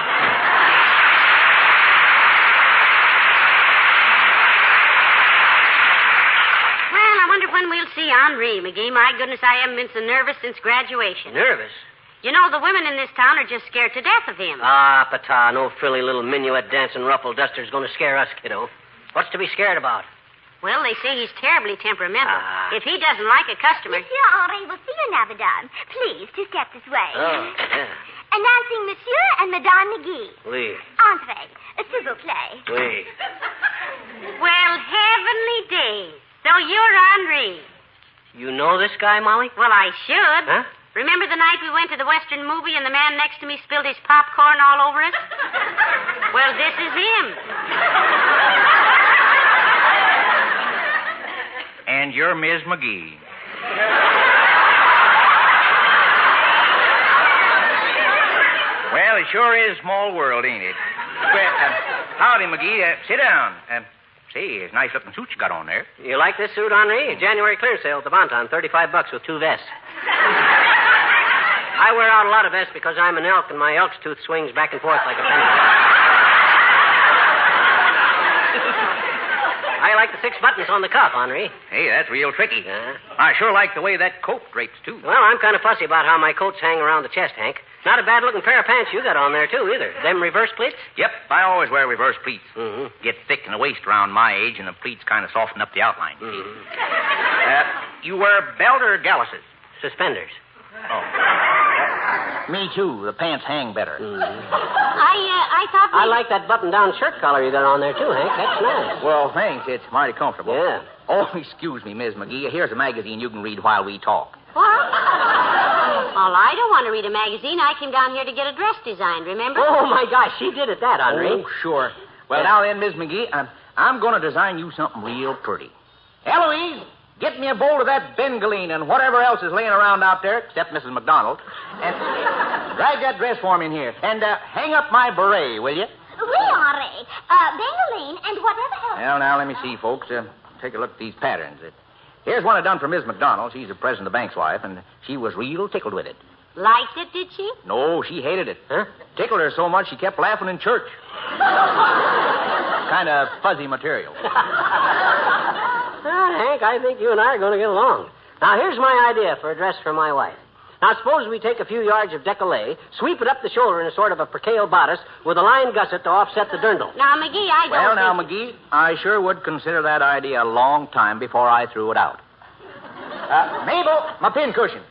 Well, I wonder when we'll see Henri, McGee. My goodness, I haven't been so nervous since graduation. Nervous? You know, the women in this town are just scared to death of him. Pata, no frilly little minuet dancing ruffle duster's going to scare us, kiddo. What's to be scared about? Well, they say he's terribly temperamental. If he doesn't like a customer... Monsieur Henri will see you now, madame. Please, to step this way. Oh, yeah. Announcing Monsieur and Madame McGee. Oui. Entrez. S'il vous plaît. Oui. Well, heavenly days. So you're Henri. You know this guy, Molly? Well, I should. Huh? Remember the night we went to the Western movie and the man next to me spilled his popcorn all over us? Well, this is him. And you're Ms. McGee. Well, it sure is a small world, ain't it? Well, howdy, McGee. Sit down. Say, it's a nice-looking suit you got on there. You like this suit, Henri? January clearance sale at the Bonton, $35 with 2 vests. I wear out a lot of vests because I'm an elk and my elk's tooth swings back and forth like a pendulum. I like the 6 buttons on the cuff, Henri. Hey, that's real tricky. I sure like the way that coat drapes, too. Well, I'm kind of fussy about how my coats hang around the chest, Hank. Not a bad-looking pair of pants you got on there, too, either. Them reverse pleats? Yep, I always wear reverse pleats. Mm-hmm. Get thick in the waist around my age, and the pleats kind of soften up the outline. Mm-hmm. You wear belt or galluses? Suspenders. Oh. Me, too. The pants hang better. Mm-hmm. I thought I like that button-down shirt collar you got on there, too, Hank. That's nice. Well, thanks. It's mighty comfortable. Yeah. Oh, excuse me, Ms. McGee. Here's a magazine you can read while we talk. What? Well, I don't want to read a magazine. I came down here to get a dress designed, remember? Oh, my gosh, she did it, that, Henri. Oh, sure. Well, now then, Ms. McGee, I'm going to design you something real pretty. Eloise, get me a bowl of that bengaline and whatever else is laying around out there, except Mrs. McDonald, and drag that dress for me in here. And hang up my beret, will you? Oui, Henri. Bengaline and whatever else. Well, now, let me see, folks. Take a look at these patterns. Here's one I done for Miss McDonald. She's the president of the bank's wife, and she was real tickled with it. Liked it, did she? No, she hated it. Huh? Tickled her so much she kept laughing in church. Kind of fuzzy material. Hank, I think you and I are going to get along. Now, here's my idea for a dress for my wife. Now, suppose we take a few yards of décolleté, sweep it up the shoulder in a sort of a percale bodice with a line gusset to offset the dirndl. Now, McGee, I don't Well, now, McGee, I sure would consider that idea a long time before I threw it out. Mabel, my pincushion.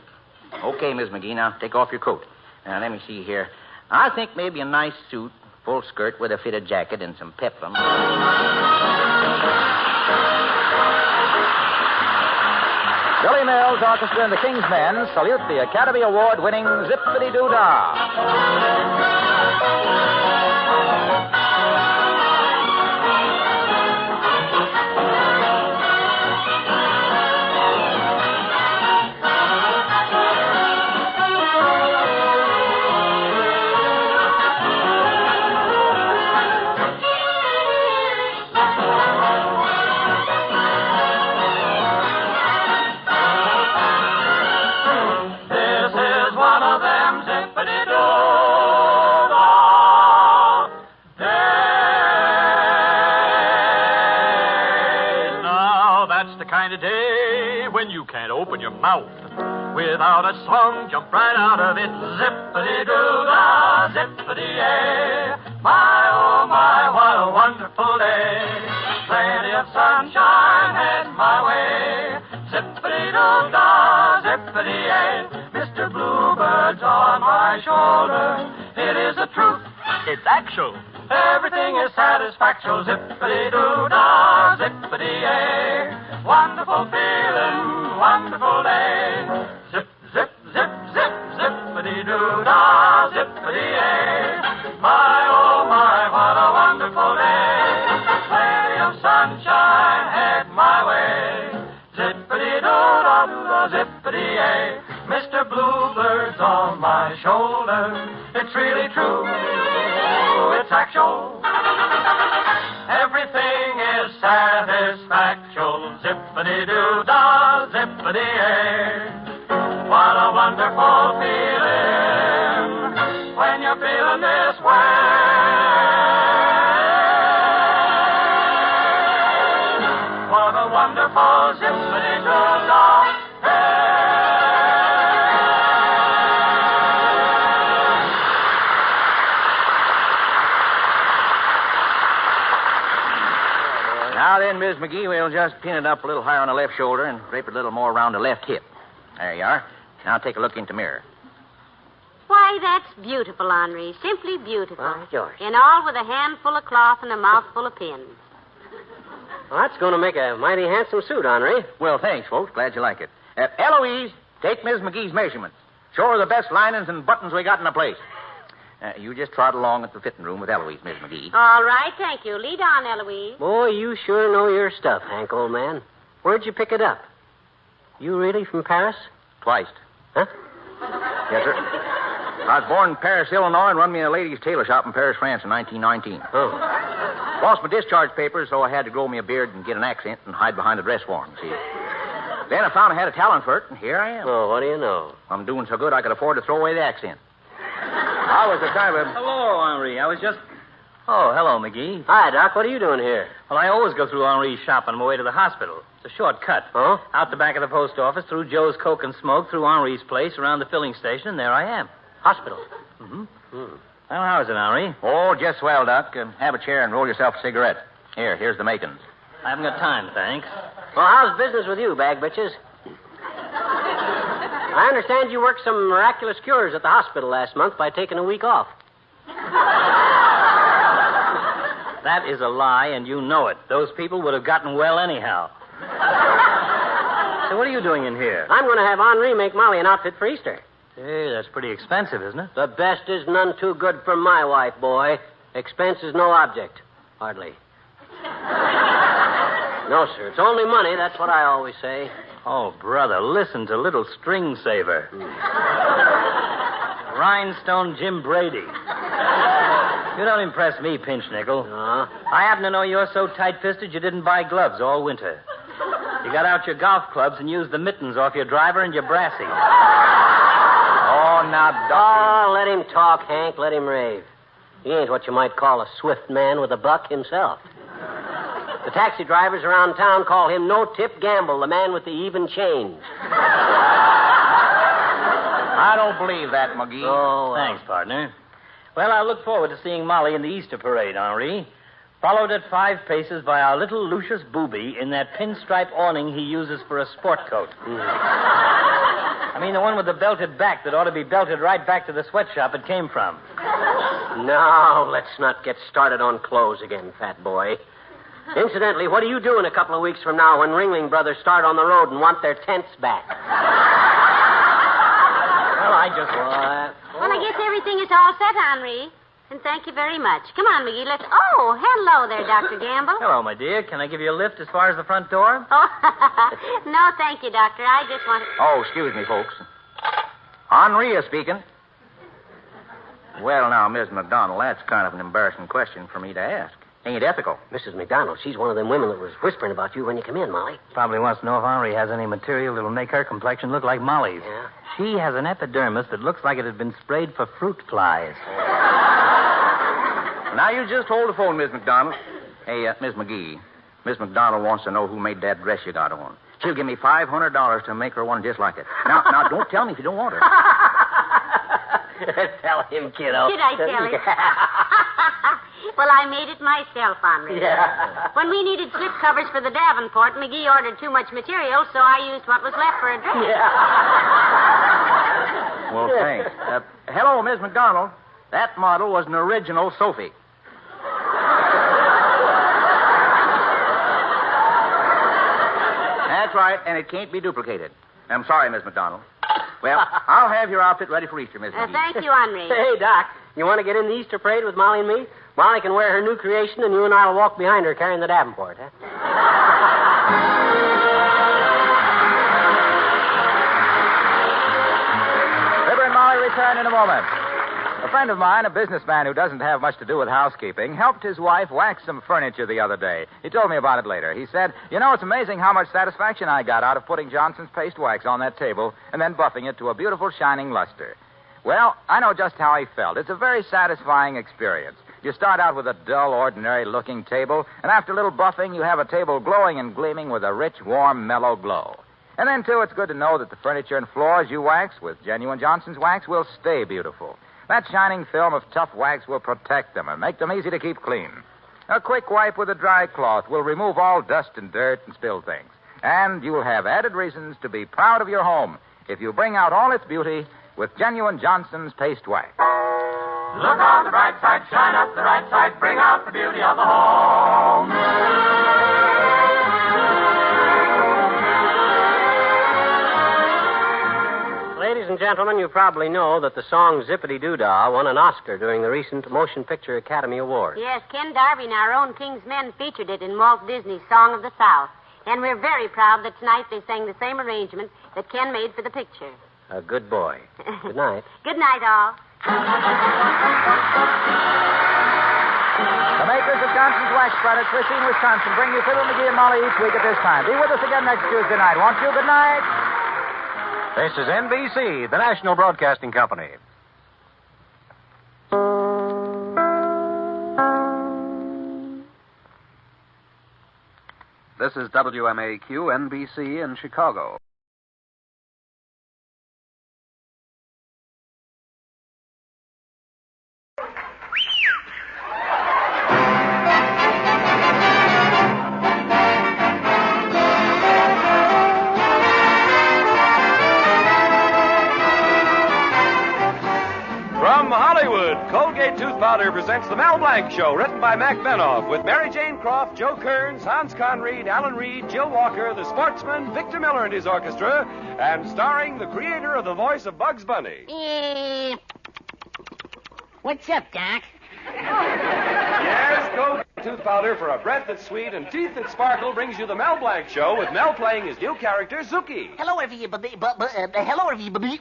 Okay, Miss McGee, now take off your coat. Now, let me see here. I think maybe a nice suit, full skirt with a fitted jacket and some peplum. Billy Mills Orchestra and the King's Men salute the Academy Award-winning Zippity-Doo-Dah. Open your mouth without a song, jump right out of it. Zippity-doo-dah, zippity-yay. My, oh my, what a wonderful day. Plenty of sunshine heading my way. Zippity-doo-dah, zippity-yay. Mr. Bluebird's on my shoulder. It is the truth. It's actual. Everything is satisfactual. Zippity-doo-dah, zippity-yay. Wonderful feeling, wonderful day. Zip, zip, zip, zip, zippity-doo-dah, zippity-yay. My, oh my, what a wonderful day. Plenty of sunshine head my way. Zippity-doo-dah, zippity-yay. Mr. Bluebird's on my shoulder. It's really true. It's actual. Everything is satisfactual. Zippity-doo-dah, zippity-yay. What a wonderful feeling when you're feeling this way. What a wonderful zippity-doo-dah. Now Now then, Miss McGee, we'll just pin it up a little higher on the left shoulder and drape it a little more around the left hip. There you are. Now take a look into the mirror. Why, that's beautiful, Henri. Simply beautiful. Why, George. And all with a handful of cloth and a mouthful of pins. Well, that's going to make a mighty handsome suit, Henri. Well, thanks, folks. Glad you like it. Eloise, take Miss McGee's measurements. Show her the best linings and buttons we got in the place. You just trot along at the fitting room with Eloise, Miss McGee. All right, thank you. Lead on, Eloise. Boy, you sure know your stuff, Hank, old man. Where'd you pick it up? You really from Paris? Twice. Huh? Yes, sir. I was born in Paris, Illinois, and run me a ladies' tailor shop in Paris, France in 1919. Oh. Lost my discharge papers, so I had to grow me a beard and get an accent and hide behind a dress form, see. Then I found I had a talent for it, and here I am. Oh, what do you know? I'm doing so good I could afford to throw away the accent. I was the kind of... Hello, Henri. I was just... Oh, hello, McGee. Hi, Doc. What are you doing here? Well, I always go through Henri's shop on my way to the hospital. It's a short cut. Oh? Out the back of the post office, through Joe's Coke and Smoke, through Henri's place, around the filling station, and there I am. Hospital? Mm-hmm. Well, how's it, Henri? Oh, just swell, Doc. Have a chair and roll yourself a cigarette. Here's the makings. I haven't got time, thanks. Well, how's business with you, bag bitches? I understand you worked some miraculous cures at the hospital last month by taking a week off. That is a lie, and you know it. Those people would have gotten well anyhow. So what are you doing in here? I'm going to have Henri make Molly an outfit for Easter. Hey, that's pretty expensive, isn't it? The best is none too good for my wife, boy. Expense is no object. Hardly. No, sir. It's only money. That's what I always say. Oh, brother, listen to little string saver. Rhinestone Jim Brady. You don't impress me, Pinch Nickel. No. I happen to know you're so tight-fisted you didn't buy gloves all winter. You got out your golf clubs and used the mittens off your driver and your brassy. Oh, now, Doc. Oh, let him talk, Hank. Let him rave. He ain't what you might call a swift man with a buck himself. The taxi drivers around town call him No-Tip Gamble, the man with the even change. I don't believe that, McGee. Oh, thanks, partner. Well, I look forward to seeing Molly in the Easter parade, Henri. Followed at 5 paces by our little Lucius Booby in that pinstripe awning he uses for a sport coat. I mean the one with the belted back that ought to be belted right back to the sweatshop it came from. Now, let's not get started on clothes again, fat boy. Incidentally, what are you doing a couple of weeks from now when Ringling Brothers start on the road and want their tents back? Well, I just... Well, I guess everything is all set, Henri. And thank you very much. Come on, McGee, let's... Oh, hello there, Dr. Gamble. Hello, my dear. Can I give you a lift as far as the front door? Oh, no, thank you, Doctor. I just want to... Oh, excuse me, folks. Henri is speaking. Well, now, Miss McDonald, that's kind of an embarrassing question for me to ask. Ain't ethical. Mrs. McDonald, she's one of them women that was whispering about you when you come in, Molly. Probably wants to know if Henri has any material that'll make her complexion look like Molly's. Yeah? She has an epidermis that looks like it had been sprayed for fruit flies. Now, you just hold the phone, Miss McDonald. Hey, Miss McGee, Miss McDonald wants to know who made that dress you got on. She'll give me $500 to make her one just like it. Now, don't tell me if you don't want her. Tell him, kiddo. Should I tell him? Well, I made it myself, Henri. Yeah. When we needed slip covers for the Davenport, McGee ordered too much material, so I used what was left for a dress. Yeah. Well, thanks. Hello, Miss McDonald. That model was an original Sophie. That's right, and it can't be duplicated. I'm sorry, Miss McDonald. Well, I'll have your outfit ready for Easter, Miss McGee. Thank you, Henri. Hey, Doc, you want to get in the Easter parade with Molly and me? Molly can wear her new creation, and you and I will walk behind her carrying the Davenport, huh? Fibber and Molly return in a moment. A friend of mine, a businessman who doesn't have much to do with housekeeping, helped his wife wax some furniture the other day. He told me about it later. He said, you know, it's amazing how much satisfaction I got out of putting Johnson's paste wax on that table and then buffing it to a beautiful shining luster. Well, I know just how he felt. It's a very satisfying experience. You start out with a dull, ordinary-looking table, and after a little buffing, you have a table glowing and gleaming with a rich, warm, mellow glow. And then, too, it's good to know that the furniture and floors you wax with genuine Johnson's wax will stay beautiful. That shining film of tough wax will protect them and make them easy to keep clean. A quick wipe with a dry cloth will remove all dust and dirt and spilled things. And you'll have added reasons to be proud of your home if you bring out all its beauty with genuine Johnson's Paste Wax. Look on the bright side, shine up the right side, bring out the beauty of the home. Ladies and gentlemen, you probably know that the song Zippity-Doo-Dah won an Oscar during the recent Motion Picture Academy Awards. Yes, Ken Darby and our own King's Men featured it in Walt Disney's Song of the South. And we're very proud that tonight they sang the same arrangement that Ken made for the picture. A good boy. Good night. Good night, all. The makers of Johnson's Wax Products for Sheen, Wisconsin, bring you Fibber, McGee, and Molly each week at this time. Be with us again next Tuesday night, won't you? Good night. This is NBC, the National Broadcasting Company. This is WMAQ NBC in Chicago. From Hollywood, Colgate Tooth Powder presents The Mel Blanc Show, written by Mac Benoff, with Mary Jane Croft, Joe Kearns, Hans Conried, Alan Reed, Jill Walker, the Sportsman, Victor Miller and his orchestra, and starring the creator of the voice of Bugs Bunny. What's up, Doc? Yes, Colgate Tooth Powder for a breath that's sweet and teeth that sparkle brings you The Mel Blanc Show, with Mel playing his new character, Zuki. Hello, everybody. Hello, everybody.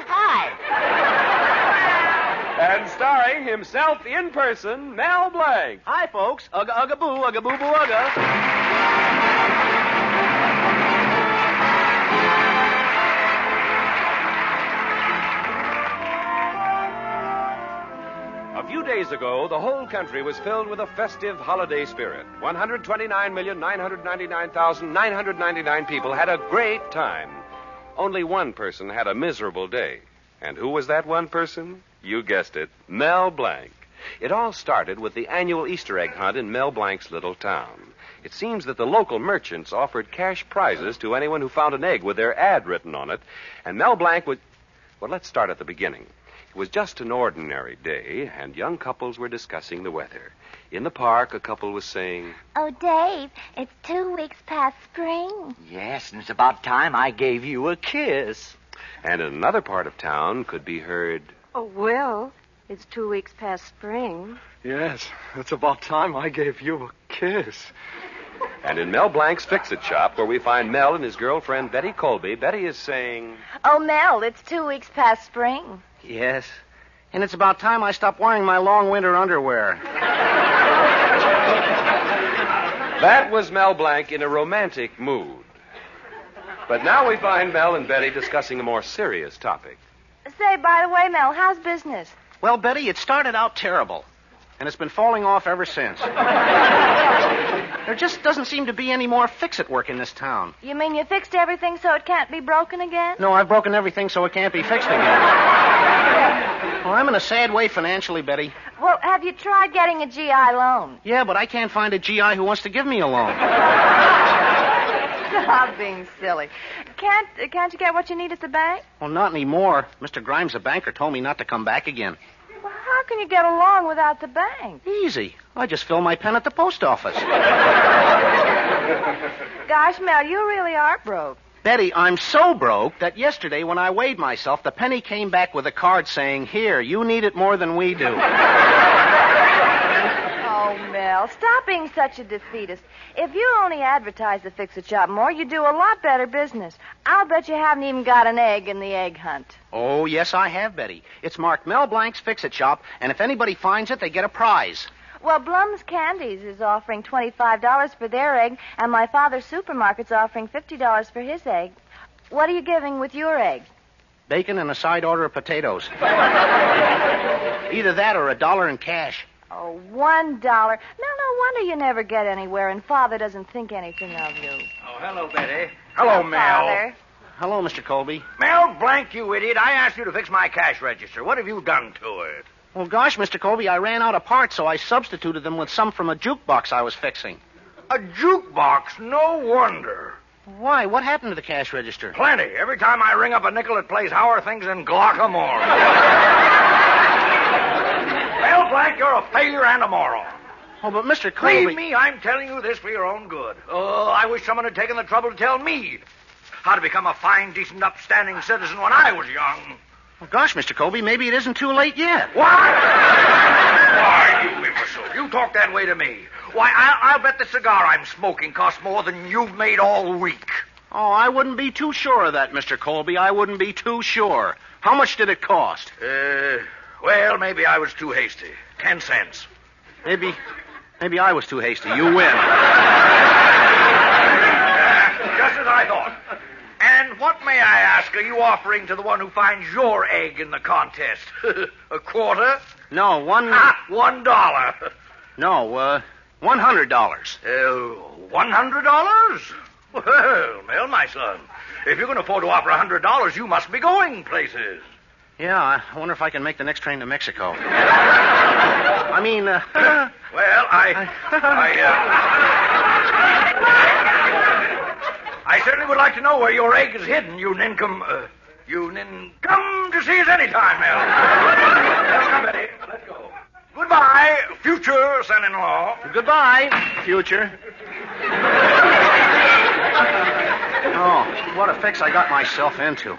Hi. And starring himself in person, Mel Blanc. Hi, folks. Ugga, ugga, boo, ugga, boo, boo, ugga. A few days ago, the whole country was filled with a festive holiday spirit. 129,999,999 people had a great time. Only one person had a miserable day. And who was that one person? You guessed it, Mel Blanc. It all started with the annual Easter egg hunt in Mel Blanc's little town. It seems that the local merchants offered cash prizes to anyone who found an egg with their ad written on it. And Mel Blanc was... Well, let's start at the beginning. It was just an ordinary day, and young couples were discussing the weather. In the park, a couple was saying, Oh, Dave, it's 2 weeks past spring. Yes, and it's about time I gave you a kiss. And in another part of town could be heard, Oh, Will, it's 2 weeks past spring. Yes, it's about time I gave you a kiss. And in Mel Blanc's Fix-It shop, where we find Mel and his girlfriend, Betty Colby, Betty is saying, Oh, Mel, it's 2 weeks past spring. Yes. And it's about time I stopped wearing my long winter underwear. That was Mel Blanc in a romantic mood. But now we find Mel and Betty discussing a more serious topic. Say, by the way, Mel, how's business? Well, Betty, it started out terrible. And it's been falling off ever since. There just doesn't seem to be any more fix-it work in this town. You mean you fixed everything so it can't be broken again? No, I've broken everything so it can't be fixed again. Well, I'm in a sad way financially, Betty. Well, have you tried getting a GI loan? Yeah, but I can't find a GI who wants to give me a loan. Stop being silly. Can't you get what you need at the bank? Well, not anymore. Mr. Grimes, the banker, told me not to come back again. Well, how can you get along without the bank? Easy. I just fill my pen at the post office. Gosh, Mel, you really are broke. Betty, I'm so broke that yesterday when I weighed myself, the penny came back with a card saying, Here, you need it more than we do. Oh, Mel, stop being such a defeatist. If you only advertise the Fix-It shop more, you'd do a lot better business. I'll bet you haven't even got an egg in the egg hunt. Oh, yes, I have, Betty. It's marked Mel Blanc's Fix-It shop, and if anybody finds it, they get a prize. Well, Blum's Candies is offering $25 for their egg, and my father's supermarket's offering $50 for his egg. What are you giving with your egg? Bacon and a side order of potatoes. Either that or $1 in cash. Oh, $1. Now, no wonder you never get anywhere, and Father doesn't think anything of you. Oh, hello, Betty. Hello, Mel. Father. Hello, Mr. Colby. Mel Blanc, you idiot. I asked you to fix my cash register. What have you done to it? Well, gosh, Mr. Colby, I ran out of parts, so I substituted them with some from a jukebox I was fixing. A jukebox? No wonder. Why? What happened to the cash register? Plenty. Every time I ring up a nickel, it plays How Are Things in Glockamore. Well, Blank, you're a failure and a moron. Oh, but Mr. Colby... Believe me, I'm telling you this for your own good. Oh, I wish someone had taken the trouble to tell me how to become a fine, decent, upstanding citizen when I was young. Well, gosh, Mr. Colby, maybe it isn't too late yet. What? Why, you imbecile. You talk that way to me. Why, I'll bet the cigar I'm smoking costs more than you've made all week. Oh, I wouldn't be too sure of that, Mr. Colby. I wouldn't be too sure. How much did it cost? Well, maybe I was too hasty. 10 cents. Maybe I was too hasty. You win. Just as I thought. And what, may I ask, are you offering to the one who finds your egg in the contest? A quarter? No, $1. No, $100. $100? Well, my son, if you're going to afford to offer $100, you must be going places. Yeah, I wonder if I can make the next train to Mexico. I mean, Well, I certainly would like to know where your egg is hidden, you nincom... come to see us anytime, Mel. Well, come, Betty. Let's go. Goodbye, future son-in-law. Goodbye, future. Oh, what a fix I got myself into.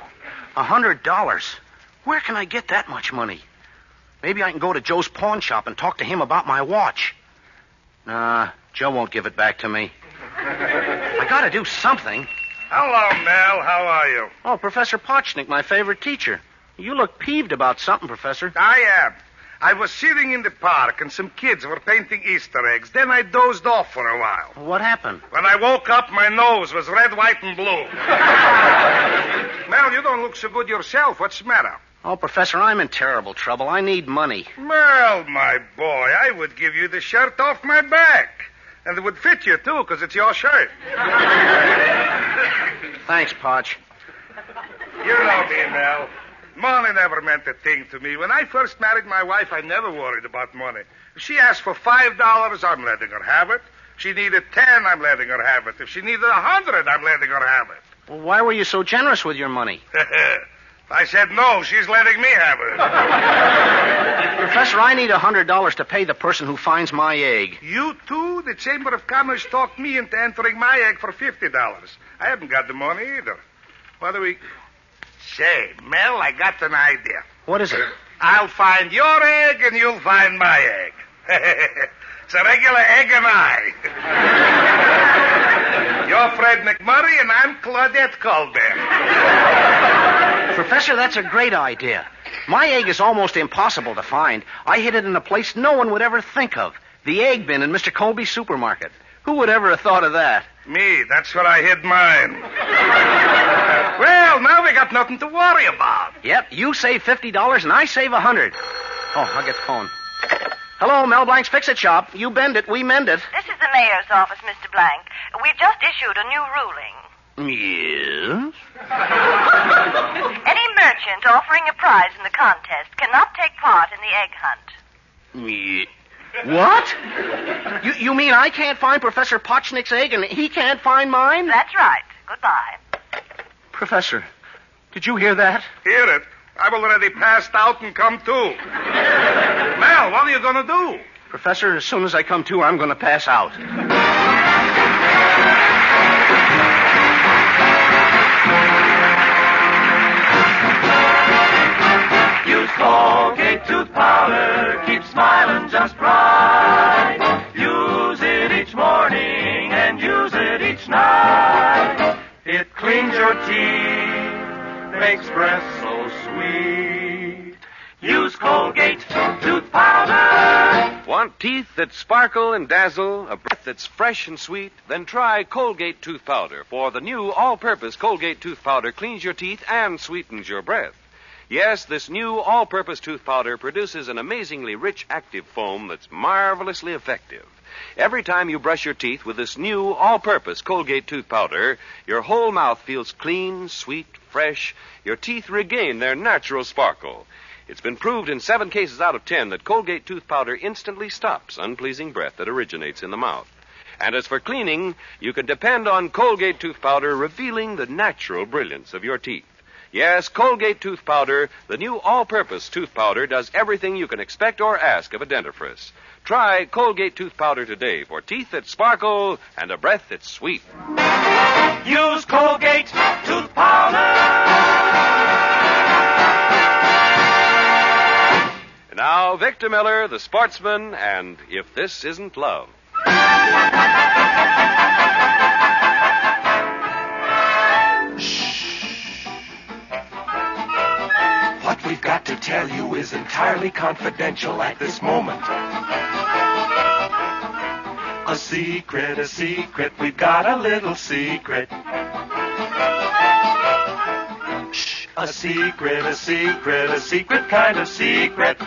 $100. Where can I get that much money? Maybe I can go to Joe's pawn shop and talk to him about my watch. Nah, Joe won't give it back to me. I gotta do something. Hello, Mel. How are you? Oh, Professor Potchnick, my favorite teacher. You look peeved about something, Professor. I am. I was sitting in the park and some kids were painting Easter eggs. Then I dozed off for a while. What happened? When I woke up, my nose was red, white, and blue. Mel, you don't look so good yourself. What's the matter? Oh, Professor, I'm in terrible trouble. I need money. Mel, my boy, I would give you the shirt off my back. And it would fit you, too, because it's your shirt. Thanks, Potch. You know me, Mel. Money never meant a thing to me. When I first married my wife, I never worried about money. If she asked for $5, I'm letting her have it. If she needed 10, I'm letting her have it. If she needed 100, I'm letting her have it. Well, why were you so generous with your money? I said no, she's letting me have it. Professor, I need $100 to pay the person who finds my egg. You too? The Chamber of Commerce talked me into entering my egg for $50. I haven't got the money either. What do we... Say, Mel, I got an idea. What is it? I'll find your egg and you'll find my egg. It's a regular egg and I. You're Fred McMurray and I'm Claudette Colbert. Professor, that's a great idea. My egg is almost impossible to find. I hid it in a place no one would ever think of. The egg bin in Mr. Colby's supermarket. Who would ever have thought of that? Me, that's where I hid mine. Well, now we got nothing to worry about. Yep, you save $50 and I save $100. Oh, I'll get the phone. Hello, Mel Blank's Fix-It Shop. You bend it, we mend it. This is the mayor's office, Mr. Blank. We've just issued a new ruling. Yes? Any merchant offering a prize in the contest cannot take part in the egg hunt. What? You mean I can't find Professor Potchnick's egg and he can't find mine? That's right. Goodbye. Professor, did you hear that? Hear it? I've already passed out and come to. Mel, what are you going to do? Professor, as soon as I come to, I'm going to pass out. Use Colgate tooth powder, keep smiling just right. Use it each morning and use it each night. It cleans your teeth, makes breath so sweet. Use Colgate tooth powder. Want teeth that sparkle and dazzle, a breath that's fresh and sweet? Then try Colgate tooth powder, for the new all-purpose Colgate tooth powder cleans your teeth and sweetens your breath. Yes, this new all-purpose tooth powder produces an amazingly rich active foam that's marvelously effective. Every time you brush your teeth with this new all-purpose Colgate tooth powder, your whole mouth feels clean, sweet, fresh. Your teeth regain their natural sparkle. It's been proved in 7 cases out of 10 that Colgate tooth powder instantly stops unpleasing breath that originates in the mouth. And as for cleaning, you can depend on Colgate tooth powder revealing the natural brilliance of your teeth. Yes, Colgate tooth powder, the new all-purpose tooth powder, does everything you can expect or ask of a dentifrice. Try Colgate tooth powder today for teeth that sparkle and a breath that's sweet. Use Colgate tooth powder. And now, Victor Miller, the sportsman, and If This Isn't Love. What we've got to tell you is entirely confidential at this moment. A secret, we've got a little secret. Shh, a secret kind of secret.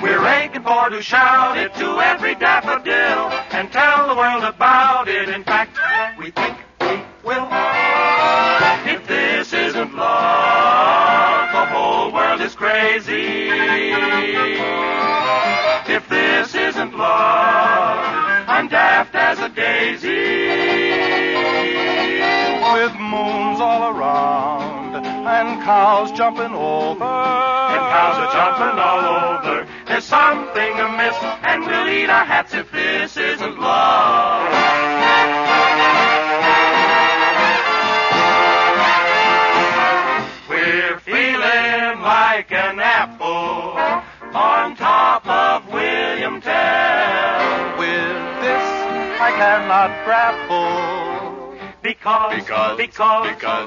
We're aching for to shout it to every daffodil and tell the world about it. In fact, we think we will. If this isn't love, the whole world is crazy. If this isn't love, I'm daft as a daisy. With moons all around and cows jumping over. And cows are jumping all over. There's something amiss, and we'll eat our hats if this isn't love. We're feeling like an apple on top of William Tell. With this I cannot grapple. Because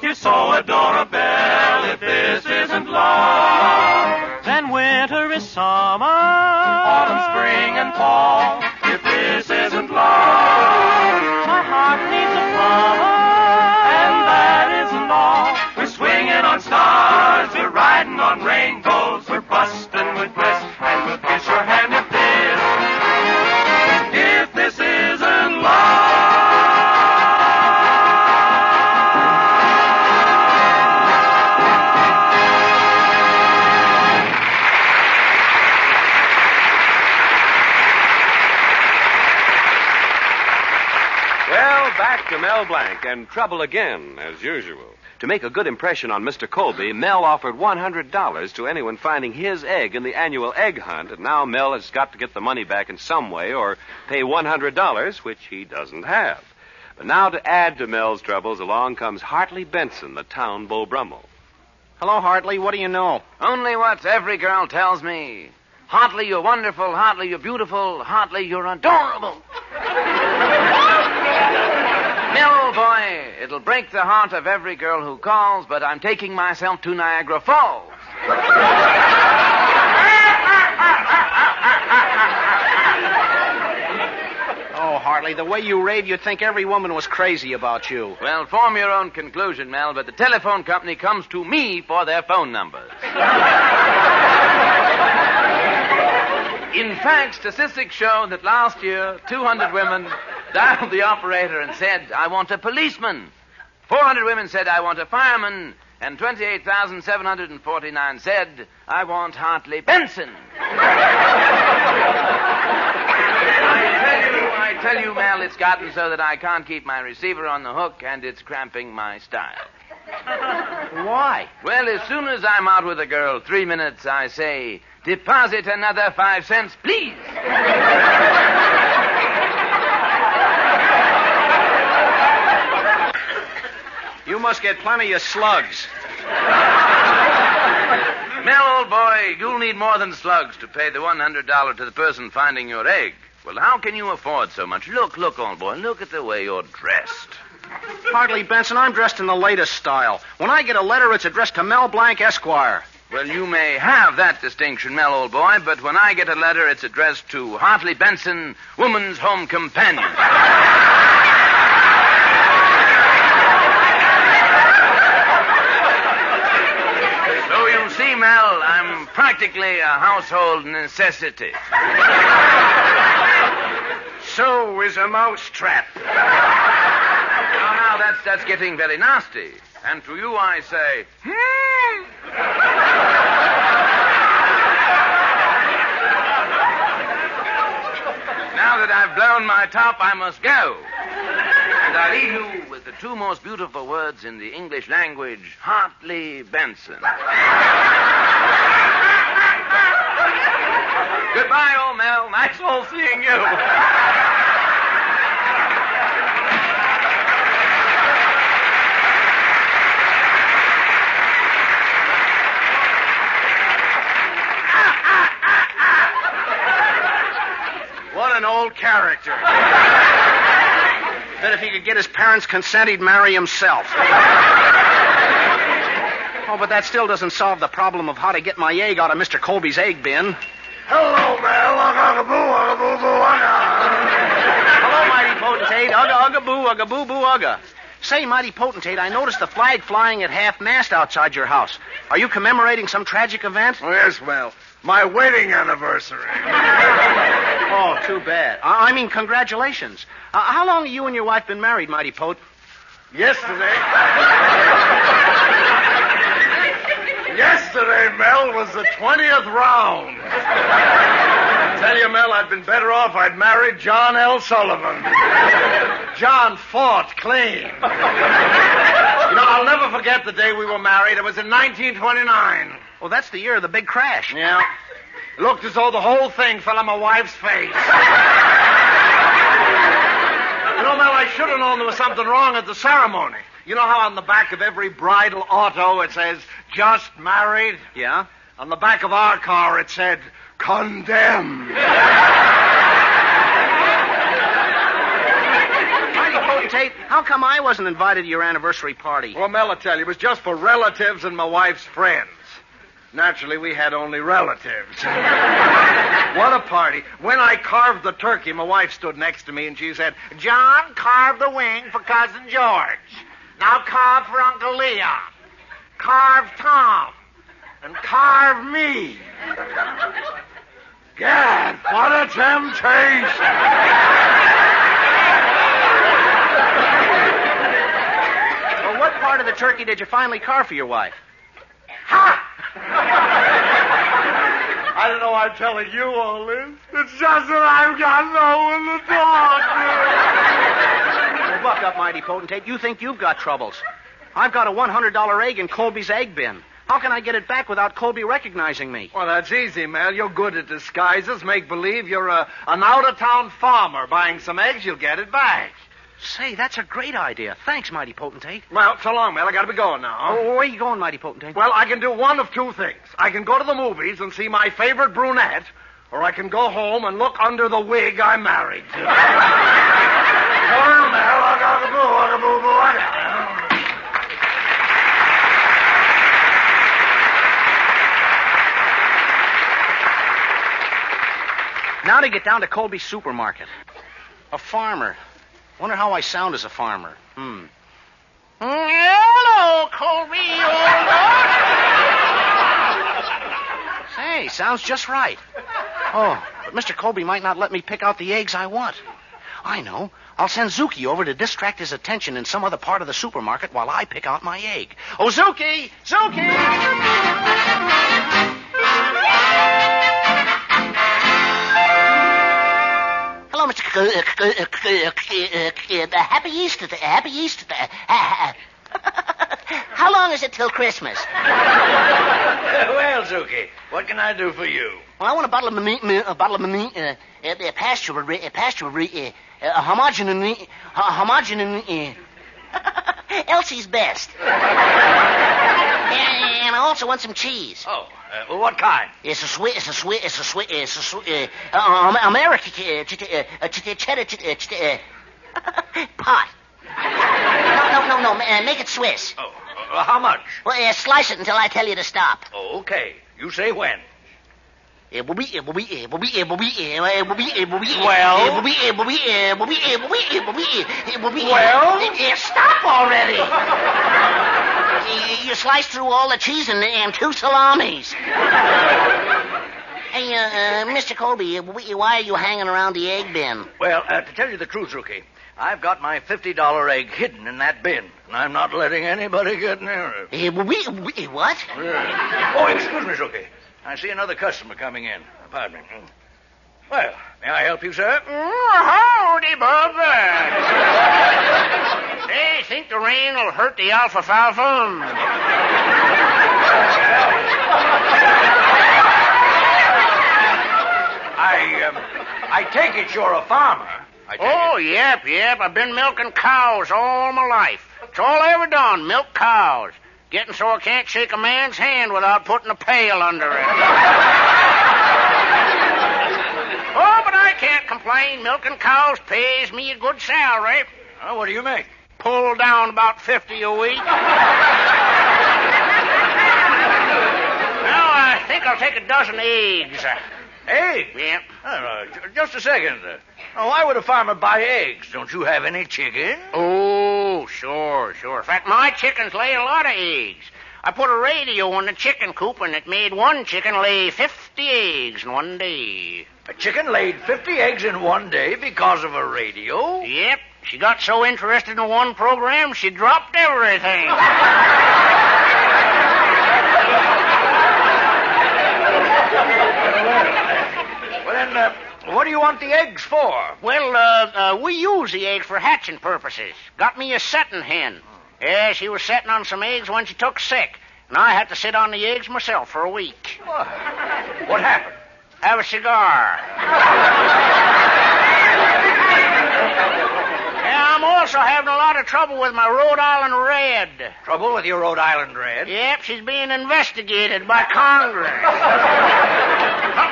you're so adorable. If this isn't love, then winter is summer, autumn, spring, and fall. If this isn't love, my heart needs a plumber, and that isn't all. We're swinging on stars, we're riding on rainbows, we're busting with bliss, and we'll kiss your hand if this isn't love. Back to Mel Blanc and trouble again, as usual. To make a good impression on Mr. Colby, Mel offered $100 to anyone finding his egg in the annual egg hunt, and now Mel has got to get the money back in some way or pay $100, which he doesn't have. But now to add to Mel's troubles, along comes Hartley Benson, the town Beau Brummel. Hello, Hartley. What do you know? Only what every girl tells me. Hartley, you're wonderful. Hartley, you're beautiful. Hartley, you're adorable. Mel, boy, it'll break the heart of every girl who calls, but I'm taking myself to Niagara Falls. Oh, Hartley, the way you rave, you'd think every woman was crazy about you. Well, form your own conclusion, Mel, but the telephone company comes to me for their phone numbers. In fact, statistics show that last year, 200 women dialed the operator and said, I want a policeman. 400 women said, I want a fireman. And 28,749 said, I want Hartley Benson. I tell you, Mel, it's gotten so that I can't keep my receiver on the hook, and it's cramping my style. Why? Well, as soon as I'm out with a girl, 3 minutes, I say, deposit another 5 cents, please. You must get plenty of slugs. Mel, old boy, you'll need more than slugs to pay the $100 to the person finding your egg. Well, how can you afford so much? Look, old boy, look at the way you're dressed. Hartley Benson, I'm dressed in the latest style. When I get a letter, it's addressed to Mel Blanc, Esquire. Well, you may have that distinction, Mel, old boy, but when I get a letter, it's addressed to Hartley Benson, Woman's Home Companion. So you see, Mel, I'm practically a household necessity. So is a mousetrap. Now, that's getting very nasty. And to you I say, down my top, I must go. And I leave you with the two most beautiful words in the English language, Hartley Benson. Goodbye, old Mel. Nice old seeing you. What an old character. Bet if he could get his parents' consent, he'd marry himself. Oh, but that still doesn't solve the problem of how to get my egg out of Mr. Colby's egg bin. Hello, Mel. Hello, mighty potentate. Ugga, ugga, boo, ugga, boo, boo, ugga. Say, mighty potentate, I noticed the flag flying at half-mast outside your house. Are you commemorating some tragic event? Oh, yes, Mel. My wedding anniversary. Oh, too bad. I mean, congratulations. How long have you and your wife been married, mighty pote? Yesterday, Mel, was the 20th round. I tell you, Mel, I'd been better off I'd married John L. Sullivan. John fought clean. You know, I'll never forget the day we were married. It was in 1929. Well, that's the year of the big crash. Yeah. It looked as though the whole thing fell on my wife's face. You know, Mel, I should have known there was something wrong at the ceremony. You know how on the back of every bridal auto it says, just married? Yeah? On the back of our car it said, condemned. Mighty potentate, how come I wasn't invited to your anniversary party? Well, Mel, I tell you, it was just for relatives and my wife's friends. Naturally, we had only relatives. What a party. When I carved the turkey, my wife stood next to me and she said, John, carve the wing for Cousin George. Now carve for Uncle Leon. Carve Tom. And carve me. Gad, what a temptation. Well, what part of the turkey did you finally carve for your wife? Ha! I don't know why I'm telling you all this. It's just that I've got no one to talk to. Well, buck up, mighty potentate. You think you've got troubles. I've got a $100 egg in Colby's egg bin. How can I get it back without Colby recognizing me? Well, that's easy, Mel. You're good at disguises. Make believe you're an out-of-town farmer buying some eggs. You'll get it back. Say, that's a great idea. Thanks, mighty potentate. Well, so long, Mel. I gotta be going now. Oh, where are you going, mighty potentate? Well, I can do one of two things. I can go to the movies and see my favorite brunette, or I can go home and look under the wig I'm married to. Well, Mel, Now to get down to Colby's supermarket. A farmer. Wonder how I sound as a farmer. Hello, Colby, old Say, sounds just right. Oh, but Mr. Colby might not let me pick out the eggs I want. I know. I'll send Zuki over to distract his attention in some other part of the supermarket while I pick out my egg. Oh, Zuki! Zuki! Hello, Mr. Happy Easter. Happy Easter. How long is it till Christmas? Well, Zuki, what can I do for you? Well, I want a bottle of homogeneous, Elsie's best. And I also want some cheese. Oh, what kind? It's a American cheddar pot. No, make it Swiss. Oh, how much? Well, slice it until I tell you to stop. Oh, okay. You say when. Well? Stop already. You slice through all the cheese and two salamis. Hey, Mr. Colby, why are you hanging around the egg bin? Well, to tell you the truth, Zuki, I've got my $50 egg hidden in that bin, and I'm not letting anybody get near it. What? Oh, excuse me, Zuki. I see another customer coming in. Pardon me. Well, may I help you, sir? Howdy, Bob. They think the rain will hurt the alfalfa. I take it you're a farmer. Yep. I've been milking cows all my life. It's all I ever done, milk cows. Getting so I can't shake a man's hand without putting a pail under it. But I can't complain. Milking cows pays me a good salary. What do you make? Pull down about 50 a week. Now, I think I'll take a dozen eggs. Eggs? Yep. Just a second. Why would a farmer buy eggs? Don't you have any chicken? Oh, sure. In fact, my chickens lay a lot of eggs. I put a radio in the chicken coop, and it made one chicken lay 50 eggs in one day. A chicken laid 50 eggs in one day because of a radio? Yep. She got so interested in one program, she dropped everything. Well, then, what do you want the eggs for? Well, we use the eggs for hatching purposes. Got me a setting hen. Yeah, she was setting on some eggs when she took sick, and I had to sit on the eggs myself for a week. What happened? Have a cigar. Yeah, I'm also having a lot of trouble with my Rhode Island Red. Trouble with your Rhode Island Red? Yep, she's being investigated by Congress.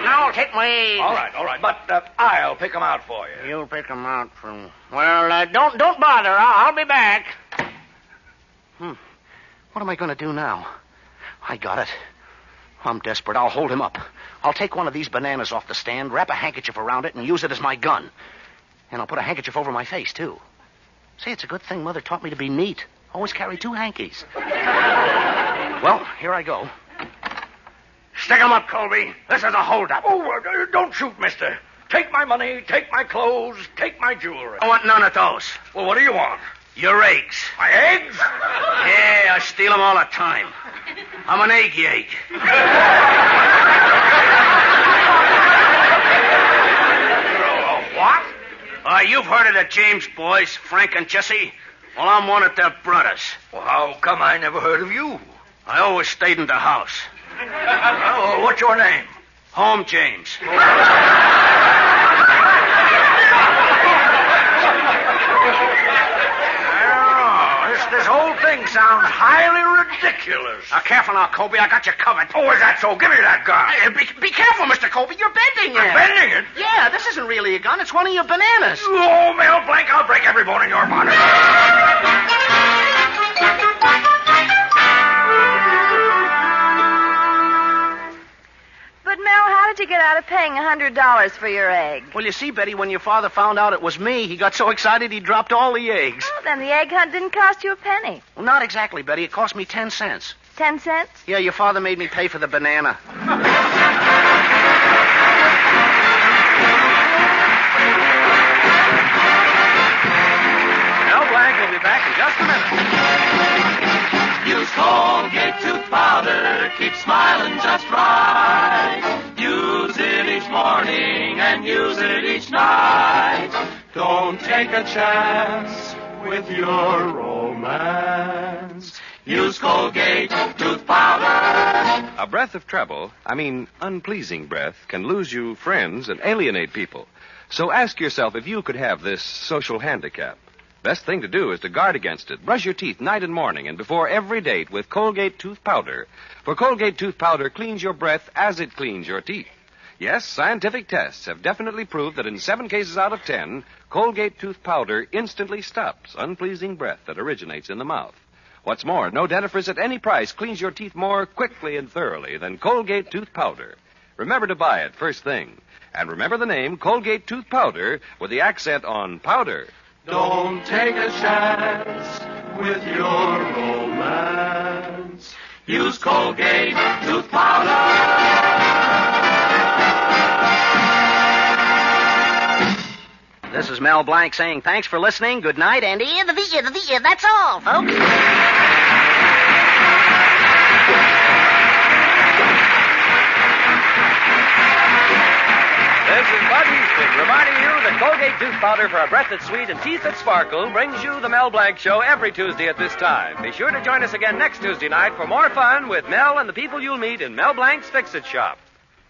Now I'll take my eggs. All right, but I'll pick them out for you. You'll pick them out for me. Well, don't bother. I'll be back. What am I going to do now? I got it. I'm desperate. I'll hold him up. I'll take one of these bananas off the stand, wrap a handkerchief around it, and use it as my gun. And I'll put a handkerchief over my face, too. Say, it's a good thing Mother taught me to be neat. Always carry two hankies. Well, here I go. Stick 'em up, Colby. This is a holdup. Don't shoot, mister. Take my money, take my clothes, take my jewelry. I want none of those. Well, what do you want? Your eggs. My eggs? Yeah, I steal them all the time. I'm an egg yake. What? You've heard of the James boys, Frank and Jesse? Well, I'm one of their brothers. Well, how come I never heard of you? I always stayed in the house. What's your name? Home James. This whole thing sounds highly ridiculous. Careful now, Colby. I got you covered. Oh, is that so? Give me that gun. Be careful, Mr. Colby. You're bending it. I'm bending it? Yeah, this isn't really a gun. It's one of your bananas. Oh, Mel Blanc, I'll break every bone in your body. But, Mel, how did you get out of paying $100 for your egg? Well, you see, Betty, when your father found out it was me, he got so excited he dropped all the eggs. Oh, then the egg hunt didn't cost you a penny. Well, not exactly, Betty. It cost me 10 cents. 10 cents? Yeah, your father made me pay for the banana. Mel Blanc will be back in just a minute. Use Colgate tooth powder, keep smiling just right. Use it each morning and use it each night. Don't take a chance with your romance. Use Colgate tooth powder. A breath of trouble, unpleasing breath, can lose you friends and alienate people. So ask yourself if you could have this social handicap. Best thing to do is to guard against it. Brush your teeth night and morning and before every date with Colgate tooth powder. For Colgate tooth powder cleans your breath as it cleans your teeth. Yes, scientific tests have definitely proved that in 7 cases out of 10, Colgate tooth powder instantly stops unpleasing breath that originates in the mouth. What's more, no dentifrice at any price cleans your teeth more quickly and thoroughly than Colgate tooth powder. Remember to buy it first thing. And remember the name Colgate tooth powder with the accent on powder. Don't take a chance with your romance. Use Colgate tooth powder. This is Mel Blanc saying thanks for listening. Good night, and That's all, folks. This is Bud Reminding you that Colgate Tooth Powder for a breath that's sweet and teeth that sparkle brings you the Mel Blanc Show every Tuesday at this time. Be sure to join us again next Tuesday night for more fun with Mel and the people you'll meet in Mel Blanc's Fix-It Shop.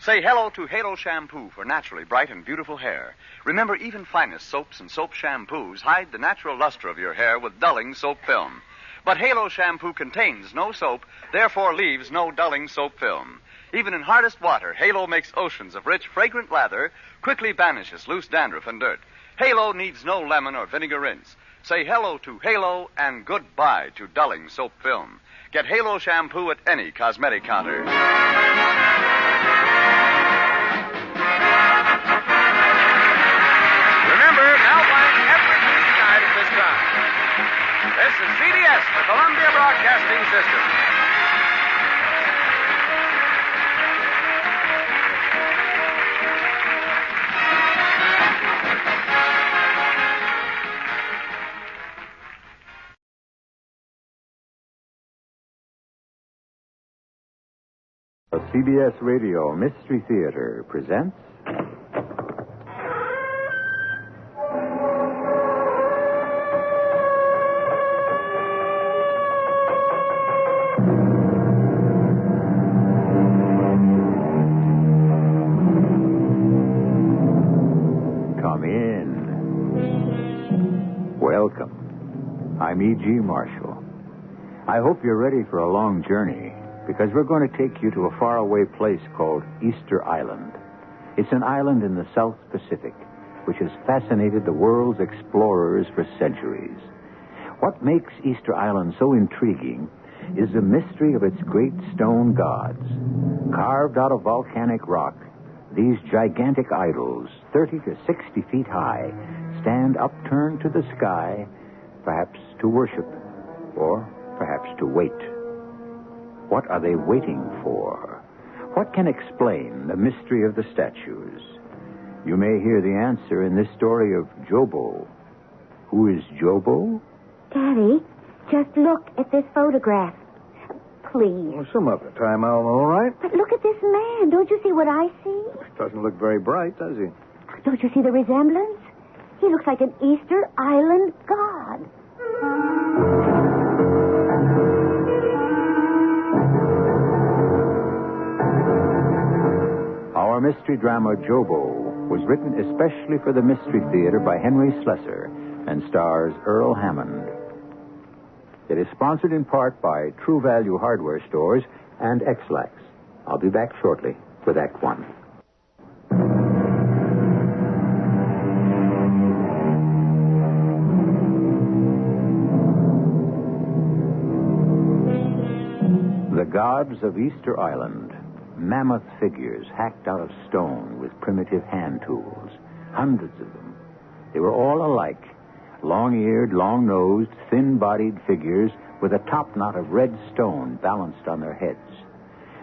Say hello to Halo Shampoo for naturally bright and beautiful hair. Remember, even finest soaps and soap shampoos hide the natural luster of your hair with dulling soap film. But Halo Shampoo contains no soap, therefore leaves no dulling soap film. Even in hardest water, Halo makes oceans of rich, fragrant lather, quickly banishes loose dandruff and dirt. Halo needs no lemon or vinegar rinse. Say hello to Halo and goodbye to dulling soap film. Get Halo Shampoo at any cosmetic counter. Remember, Mel Blanc every Tuesday night at this time. This is CBS, the Columbia Broadcasting System. The CBS Radio Mystery Theater presents... Come in. Welcome. I'm E.G. Marshall. I hope you're ready for a long journey, because we're going to take you to a faraway place called Easter Island. It's an island in the South Pacific, which has fascinated the world's explorers for centuries. What makes Easter Island so intriguing is the mystery of its great stone gods. Carved out of volcanic rock, these gigantic idols, 30 to 60 feet high, stand upturned to the sky, perhaps to worship, or perhaps to wait. What are they waiting for? What can explain the mystery of the statues? You may hear the answer in this story of Jobo. Who is Jobo? Daddy, just look at this photograph. Please. Well, some of the time, Alma, all right? But look at this man. Don't you see what I see? Doesn't look very bright, does he? Don't you see the resemblance? He looks like an Easter Island god. Our mystery drama, Jobo, was written especially for the Mystery Theater by Henry Slessor and stars Earl Hammond. It is sponsored in part by True Value Hardware Stores and X-Lax. I'll be back shortly with Act One. The gods of Easter Island. Mammoth figures hacked out of stone with primitive hand tools. Hundreds of them. They were all alike. Long-eared, long-nosed, thin-bodied figures with a topknot of red stone balanced on their heads.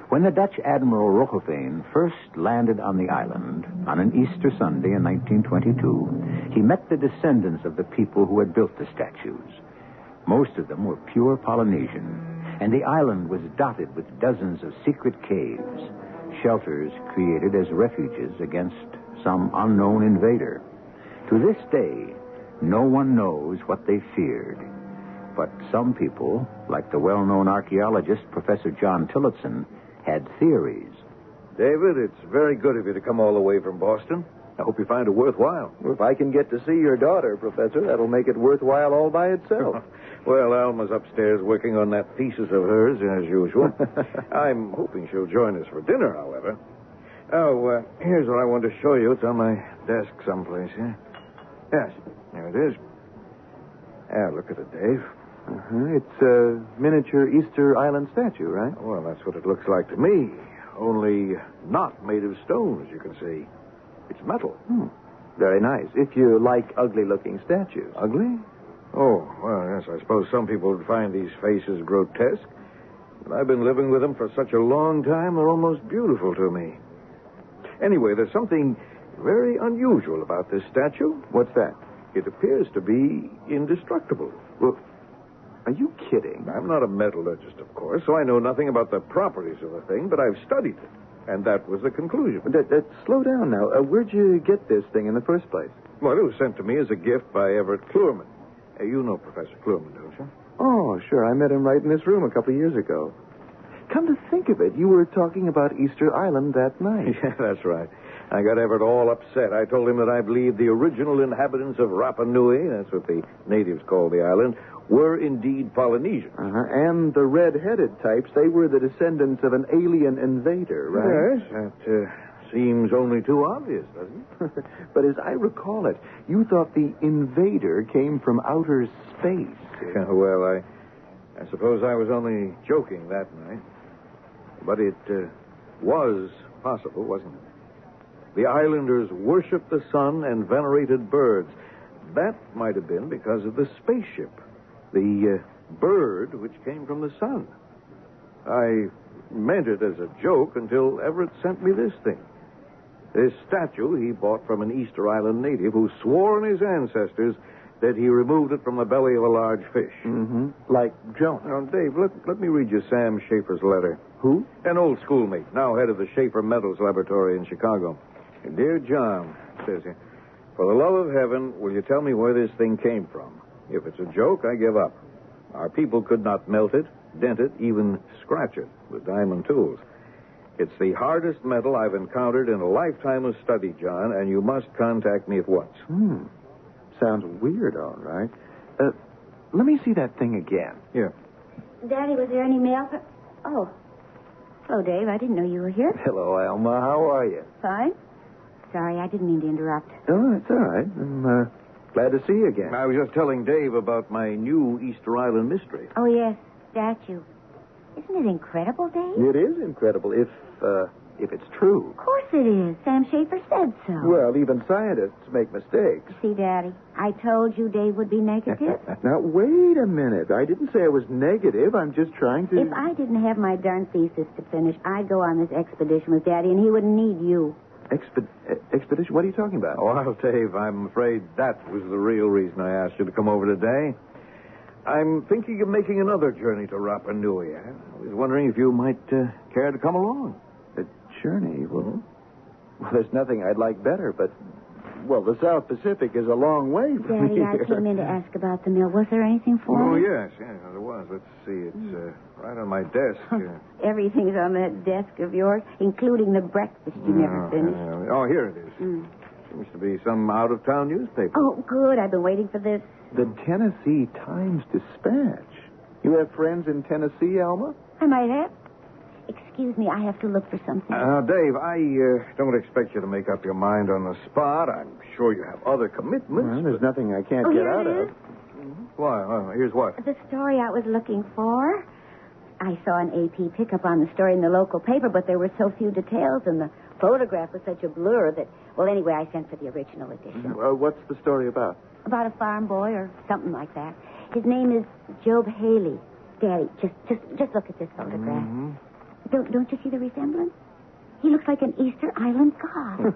When the Dutch Admiral Roggeveen first landed on the island on an Easter Sunday in 1922, he met the descendants of the people who had built the statues. Most of them were pure Polynesian, and the island was dotted with dozens of secret caves, shelters created as refuges against some unknown invader. To this day, no one knows what they feared. But some people, like the well-known archaeologist Professor John Tillotson, had theories. David, it's very good of you to come all the way from Boston. I hope you find it worthwhile. Well, if I can get to see your daughter, Professor, that'll make it worthwhile all by itself. Well, Alma's upstairs working on that thesis of hers, as usual. I'm hoping she'll join us for dinner, however. Oh, here's what I want to show you. It's on my desk someplace here. Yes, there it is. Look at it, Dave. It's a miniature Easter Island statue, right? Well, that's what it looks like to me. Only not made of stone, as you can see. It's metal. Very nice. If you like ugly-looking statues. Ugly? Oh, well, yes, I suppose some people would find these faces grotesque. But I've been living with them for such a long time, they're almost beautiful to me. Anyway, there's something very unusual about this statue. What's that? It appears to be indestructible. Well, are you kidding? I'm not a metallurgist, of course, so I know nothing about the properties of the thing, but I've studied it. And that was the conclusion. Slow down now. Where'd you get this thing in the first place? Well, it was sent to me as a gift by Everett Clurman. You know Professor Clurman, don't you? Oh, sure. I met him right in this room a couple of years ago. Come to think of it, you were talking about Easter Island that night. Yeah, that's right. I got Everett all upset. I told him that I believed the original inhabitants of Rapa Nui, that's what the natives call the island, were indeed Polynesians. And the red-headed types, they were the descendants of an alien invader, right? Yes, that seems only too obvious, doesn't it? But as I recall it, you thought the invader came from outer space. Yeah, well, I suppose I was only joking that night. But it was possible, wasn't it? The islanders worshipped the sun and venerated birds. That might have been because of the spaceship, the bird which came from the sun. I meant it as a joke until Everett sent me this thing. This statue he bought from an Easter Island native who swore on his ancestors that he removed it from the belly of a large fish. Mm-hmm. Like Jonah. Now, Dave, let me read you Sam Schaefer's letter. Who? An old schoolmate, now head of the Schaefer Metals Laboratory in Chicago. Dear John, says he, for the love of heaven, will you tell me where this thing came from? If it's a joke, I give up. Our people could not melt it, dent it, even scratch it with diamond tools. It's the hardest metal I've encountered in a lifetime of study, John, and you must contact me at once. Sounds weird, all right. Let me see that thing again. Yeah. Daddy, was there any mail? Oh. Hello, Dave. I didn't know you were here. Hello, Alma. How are you? Fine. Sorry, I didn't mean to interrupt. Oh, it's all right. I'm glad to see you again. I was just telling Dave about my new Easter Island mystery. Oh, yes. Statue. Isn't it incredible, Dave? It is incredible if it's true. Of course it is. Sam Schaefer said so. Well, even scientists make mistakes. See, Daddy, I told you Dave would be negative. Now, wait a minute. I didn't say I was negative. I'm just trying to... If I didn't have my darn thesis to finish, I'd go on this expedition with Daddy, and he wouldn't need you. Expedition? What are you talking about? Well, Dave, I'm afraid that was the real reason I asked you to come over today. I'm thinking of making another journey to Rapa Nui. I was wondering if you might care to come along. A journey? Well, there's nothing I'd like better, but... Well, the South Pacific is a long way from Daddy, here. I came in to ask about the mill. Was there anything for Oh, me? yes, there was. Let's see. It's right on my desk. Everything's on that desk of yours, including the breakfast you never finished. Oh, here it is. Seems to be some out-of-town newspaper. Oh, good. I've been waiting for this. The Tennessee Times-Dispatch. You have friends in Tennessee, Alma? I might have. Excuse me, I have to look for something. Now, Dave, I don't expect you to make up your mind on the spot. I'm sure you have other commitments. Well, there's nothing I can't get out of. Why? Here's what? The story I was looking for. I saw an AP pickup on the story in the local paper, but there were so few details, and the photograph was such a blur that... Well, anyway, I sent for the original edition. What's the story about? About a farm boy or something like that. His name is Job Haley. Daddy, just look at this photograph. Don't you see the resemblance? He looks like an Easter Island god.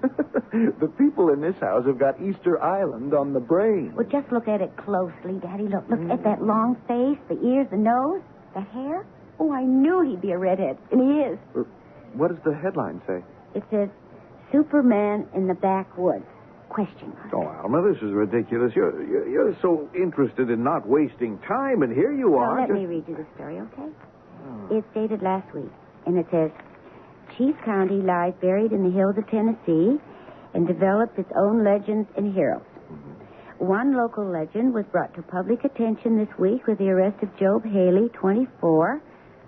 The people in this house have got Easter Island on the brain. Well, just look at it closely, Daddy. Look at that long face, the ears, the nose, the hair. Oh, I knew he'd be a redhead, and he is. What does the headline say? It says, Superman in the Backwoods. Question mark. Oh, Alma, this is ridiculous. You're so interested in not wasting time, and here you are. Let me read you the story, okay? It's dated last week, and it says, Chief County lies buried in the hills of Tennessee and developed its own legends and heroes. One local legend was brought to public attention this week with the arrest of Job Haley, 24,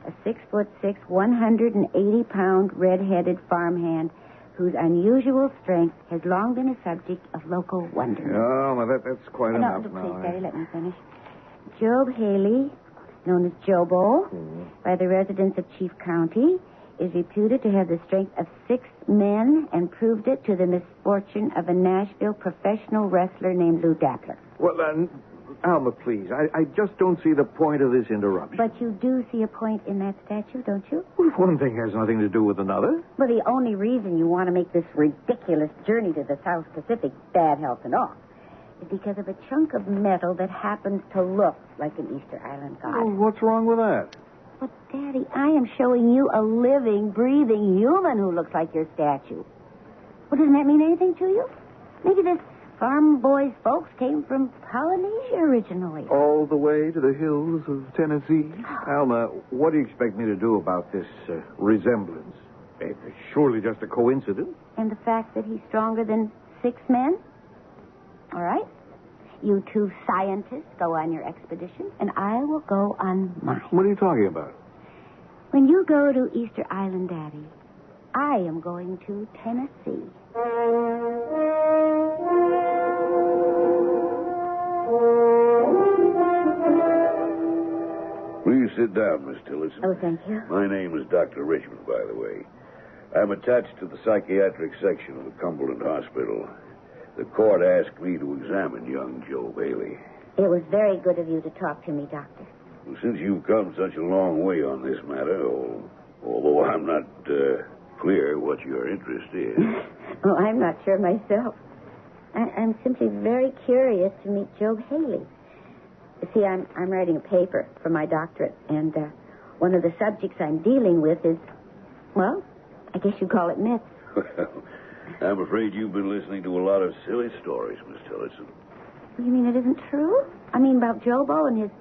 a 6'6", 180-pound red-headed farmhand whose unusual strength has long been a subject of local wonderment. Oh, well, that's quite enough now. Please, Daddy, let me finish. Job Haley, known as Jobo, by the residents of Chief County, is reputed to have the strength of 6 men and proved it to the misfortune of a Nashville professional wrestler named Lou Dappler. Well, Alma, please, I just don't see the point of this interruption. But you do see a point in that statue, don't you? Well, one thing has nothing to do with another. Well, the only reason you want to make this ridiculous journey to the South Pacific, bad health and all, is because of a chunk of metal that happens to look like an Easter Island god. Well, what's wrong with that? But, Daddy, I am showing you a living, breathing human who looks like your statue. Well, doesn't that mean anything to you? Maybe this farm boy's folks came from Polynesia originally. All the way to the hills of Tennessee? Alma, what do you expect me to do about this resemblance? It's surely just a coincidence. And the fact that he's stronger than 6 men? All right. You 2 scientists go on your expedition, and I will go on mine. What are you talking about? When you go to Easter Island, Daddy, I am going to Tennessee. Please sit down, Miss Tillotson. Oh, thank you. My name is Dr. Richmond, by the way. I'm attached to the psychiatric section of the Cumberland Hospital. The court asked me to examine young Joe Bailey. It was very good of you to talk to me, Doctor. Well, since you've come such a long way on this matter, although I'm not clear what your interest is. Oh, I'm not sure myself. I'm simply very curious to meet Joe Bailey. See, I'm writing a paper for my doctorate, and one of the subjects I'm dealing with is, well, I guess you call it myths. Well, I'm afraid you've been listening to a lot of silly stories, Miss Tillotson. You mean it isn't true? I mean about Jobo and his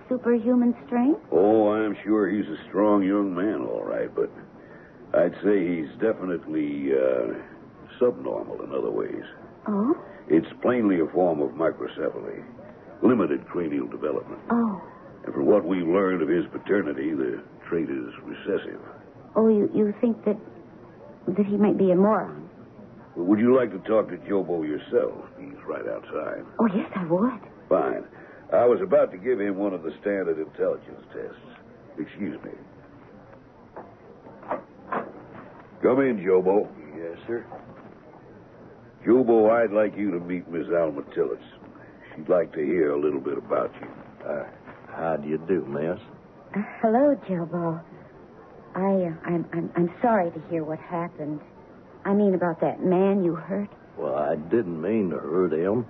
superhuman strength? Oh, I'm sure he's a strong young man, all right, but I'd say he's definitely subnormal in other ways. Oh? It's plainly a form of microcephaly, limited cranial development. Oh. And from what we've learned of his paternity, the trait is recessive. Oh, you think that he might be a moron? Well, would you like to talk to Jobo yourself? He's right outside. Oh, yes, I would. Fine. I was about to give him one of the standard intelligence tests. Excuse me. Come in, Jobo. Yes, sir. Jobo, I'd like you to meet Miss Alma Tillotson. She'd like to hear a little bit about you. How do you do, miss? Hello, Jobo. I'm sorry to hear what happened. I mean about that man you hurt. Well, I didn't mean to hurt him.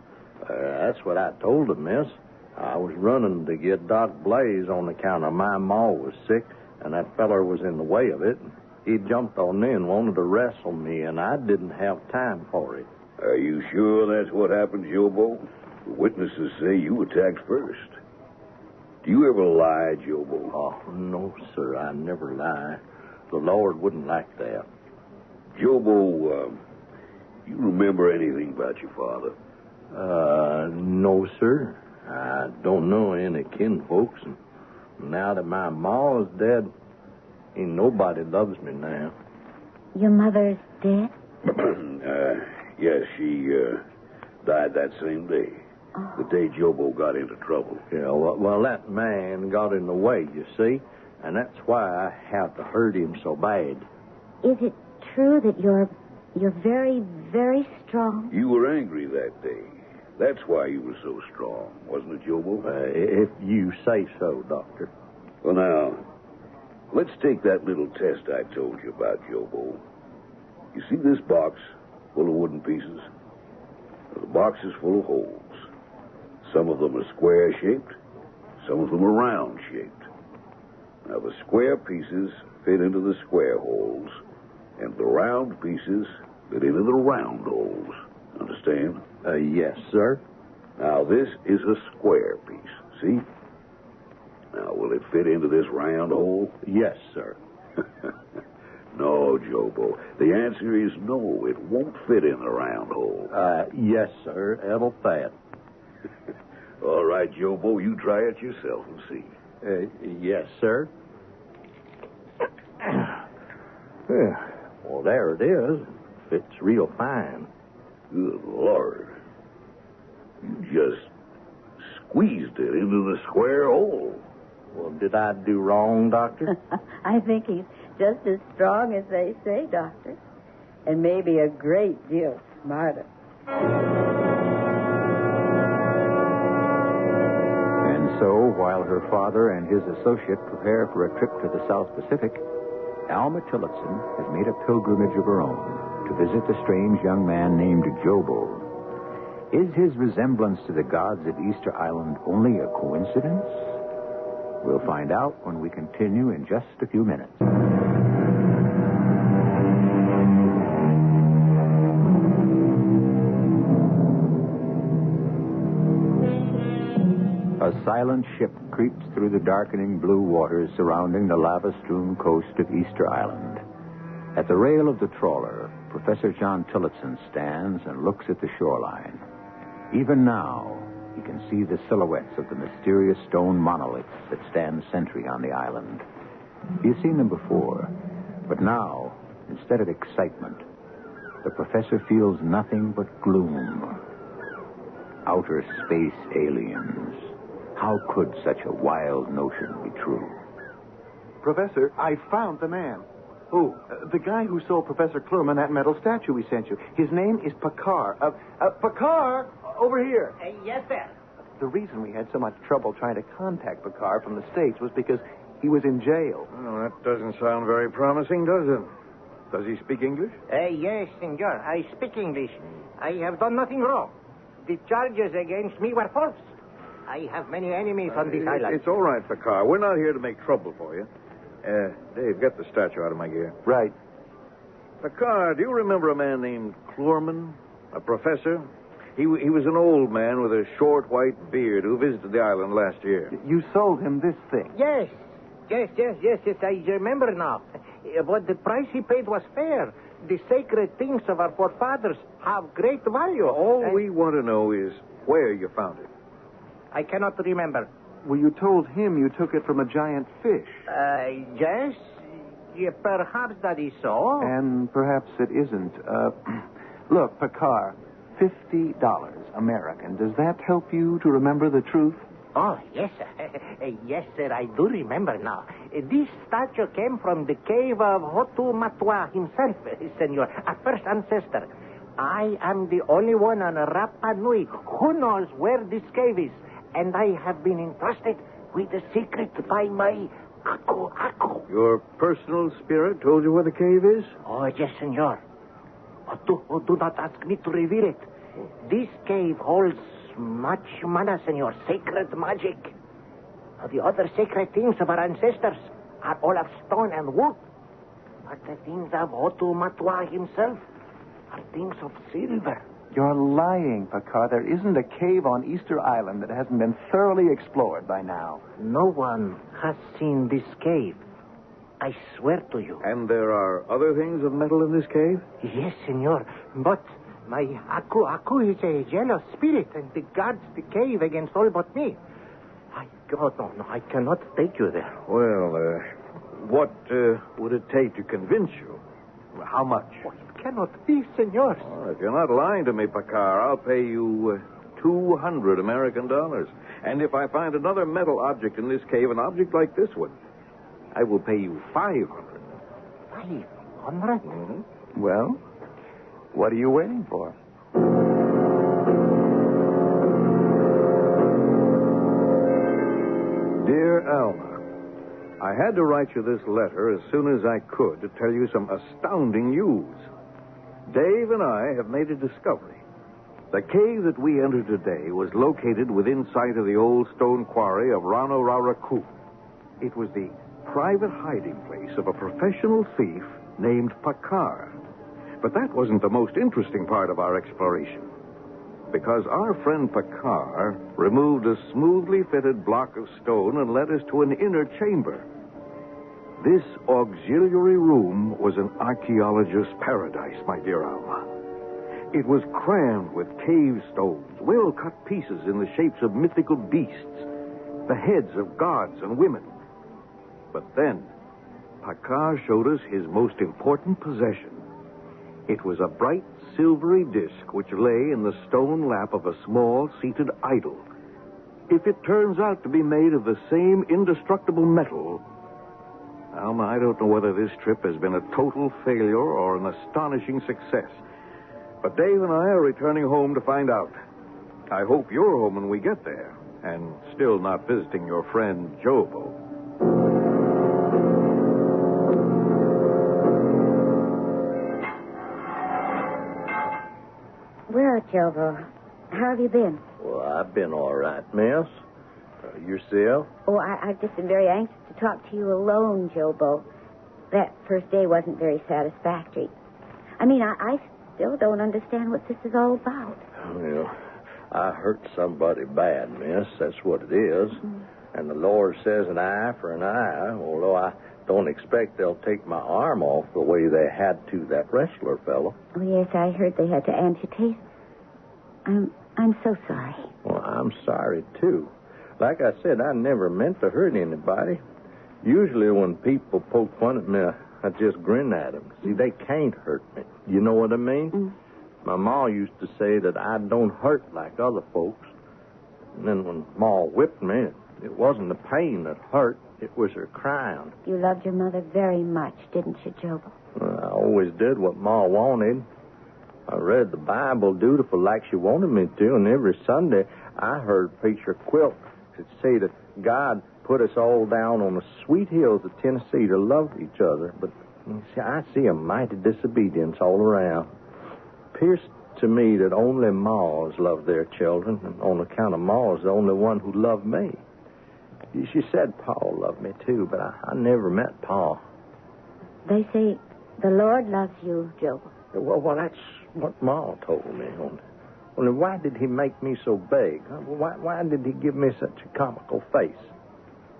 That's what I told him, miss. I was running to get Doc Blaze on account of my ma was sick, and that feller was in the way of it. He jumped on me and wanted to wrestle me, and I didn't have time for it. Are you sure that's what happened, Jobo? The witnesses say you attacked first. Do you ever lie, Jobo? Oh, no, sir, I never lie. The Lord wouldn't like that. Jobo, you remember anything about your father? No, sir. I don't know any kinfolks, and now that my ma is dead, ain't nobody loves me now. Your mother's dead? Yes, she died that same day. Oh. The day Jobo got into trouble. Yeah, well, that man got in the way, you see, and that's why I had to hurt him so bad. Is it true that you're very, very strong? You were angry that day. That's why you were so strong, wasn't it, Jobo? If you say so, Doctor. Well, now, let's take that little test I told you about, Jobo. You see this box full of wooden pieces? Well, the box is full of holes. Some of them are square-shaped. Some of them are round-shaped. Now, the square pieces fit into the square holes, and the round pieces fit into the round holes. Understand? Yes, sir. Now, this is a square piece. See? Now, will it fit into this round hole? Yes, sir. No, Jobo. The answer is no. It won't fit in the round hole. Yes, sir. It'll fit. All right, Jobo. You try it yourself and see. Yes, sir. Well, there it is. Fits real fine. Good Lord. You just squeezed it into the square hole. Well, did I do wrong, Doctor? I think he's just as strong as they say, Doctor. And maybe a great deal smarter. And so, while her father and his associate prepare for a trip to the South Pacific, Alma Tillotson has made a pilgrimage of her own to visit the strange young man named Jobo. Is his resemblance to the gods of Easter Island only a coincidence? We'll find out when we continue in just a few minutes. A silent ship creeps through the darkening blue waters surrounding the lava-strewn coast of Easter Island. At the rail of the trawler, Professor John Tillotson stands and looks at the shoreline. Even now, he can see the silhouettes of the mysterious stone monoliths that stand sentry on the island. He's seen them before, but now, instead of excitement, the professor feels nothing but gloom. Outer space aliens. How could such a wild notion be true? Professor, I found the man. Who? The guy who sold Professor Klurman that metal statue we sent you. His name is Picard. Picard, over here. Yes, sir. The reason we had so much trouble trying to contact Picard from the States was because he was in jail. Well, that doesn't sound very promising, does it? Does he speak English? Yes, senor. I speak English. I have done nothing wrong. The charges against me were false. I have many enemies on this island. It's all right, Picard. We're not here to make trouble for you. Dave, get the statue out of my gear. Right. Picard, do you remember a man named Klurman? A professor? He was an old man with a short white beard who visited the island last year. You sold him this thing. Yes. I remember now. But the price he paid was fair. The sacred things of our forefathers have great value. All we want to know is where you found it. I cannot remember. Well, you told him you took it from a giant fish. Yes. Perhaps that is so. And perhaps it isn't. Look, Picard, $50 American. Does that help you to remember the truth? Oh, yes, sir. Yes, sir, I do remember now. This statue came from the cave of Hotu Matua himself, senor, a first ancestor. I am the only one on Rapa Nui who knows where this cave is. And I have been entrusted with the secret by my Aku. Your personal spirit told you where the cave is? Oh, yes, senor. But do not ask me to reveal it. This cave holds much mana, senor. Sacred magic. The other sacred things of our ancestors are all of stone and wood. But the things of Hotu Matua himself are things of silver. You're lying, Picard. There isn't a cave on Easter Island that hasn't been thoroughly explored by now. No one has seen this cave. I swear to you. And there are other things of metal in this cave? Yes, senor. But my Aku is a jealous spirit and guards the cave against all but me. No, I cannot take you there. Well, what would it take to convince you? How much? Oh, it cannot be, senor. Well, if you're not lying to me, Picard, I'll pay you $200 American. And if I find another metal object in this cave, an object like this one, I will pay you $500. $500? Mm-hmm. Well, what are you waiting for? Dear Alma, I had to write you this letter as soon as I could to tell you some astounding news. Dave and I have made a discovery. The cave that we entered today was located within sight of the old stone quarry of Rano Raraku. It was the private hiding place of a professional thief named Picard. But that wasn't the most interesting part of our exploration. Because our friend Picard removed a smoothly fitted block of stone and led us to an inner chamber. This auxiliary room was an archaeologist's paradise, my dear Alma. It was crammed with cave stones, well-cut pieces in the shapes of mythical beasts, the heads of gods and women. But then, Picard showed us his most important possession. It was a bright, silvery disk which lay in the stone lap of a small, seated idol. If it turns out to be made of the same indestructible metal... Alma, I don't know whether this trip has been a total failure or an astonishing success. But Dave and I are returning home to find out. I hope you're home when we get there, and still not visiting your friend Jobo. Well, Jobo, how have you been? Well, I've been all right, miss. Yourself? Oh, I've just been very anxious to talk to you alone, Jobo. That first day wasn't very satisfactory. I mean, I still don't understand what this is all about. Well, I hurt somebody bad, miss. That's what it is. Mm-hmm. And the Lord says an eye for an eye, although I don't expect they'll take my arm off the way they had to that wrestler fellow. Oh, yes, I heard they had to amputate. I'm so sorry. Well, I'm sorry, too. Like I said, I never meant to hurt anybody. Usually when people poke fun at me, I just grin at them. See, they can't hurt me. You know what I mean? Mm. My ma used to say that I don't hurt like other folks. And then when Ma whipped me, it wasn't the pain that hurt. It was her crying. You loved your mother very much, didn't you, Jobo? Well, I always did what Ma wanted. I read the Bible dutiful like she wanted me to, and every Sunday I heard Preacher Quilt say that God put us all down on the sweet hills of Tennessee to love each other. But see, I see a mighty disobedience all around. Appears to me that only ma's love their children, and on account of ma's the only one who loved me. She said Pa loved me, too, but I never met Pa. They say the Lord loves you, Joe. Well, that's what Ma told me. Only why did he make me so big? Why did he give me such a comical face?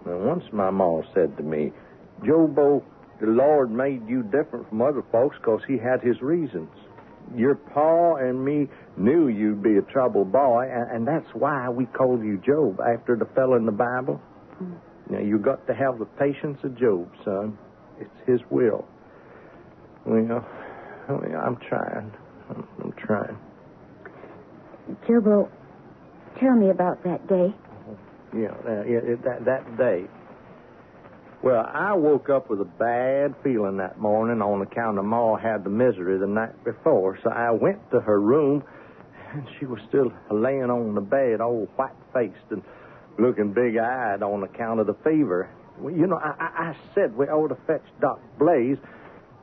Now, once my Ma said to me, Jobo, the Lord made you different from other folks because he had his reasons. Your Pa and me knew you'd be a troubled boy, and that's why we called you Job, after the fellow in the Bible. Mm. Now, you got to have the patience of Job, son. It's his will. Well, I'm trying. I'm trying. Jobo, tell me about that day. That day. Well, I woke up with a bad feeling that morning on account of Ma had the misery the night before. So I went to her room, and she was still laying on the bed, all white-faced and looking big-eyed on account of the fever. Well, you know, I said we ought to fetch Doc Blaze,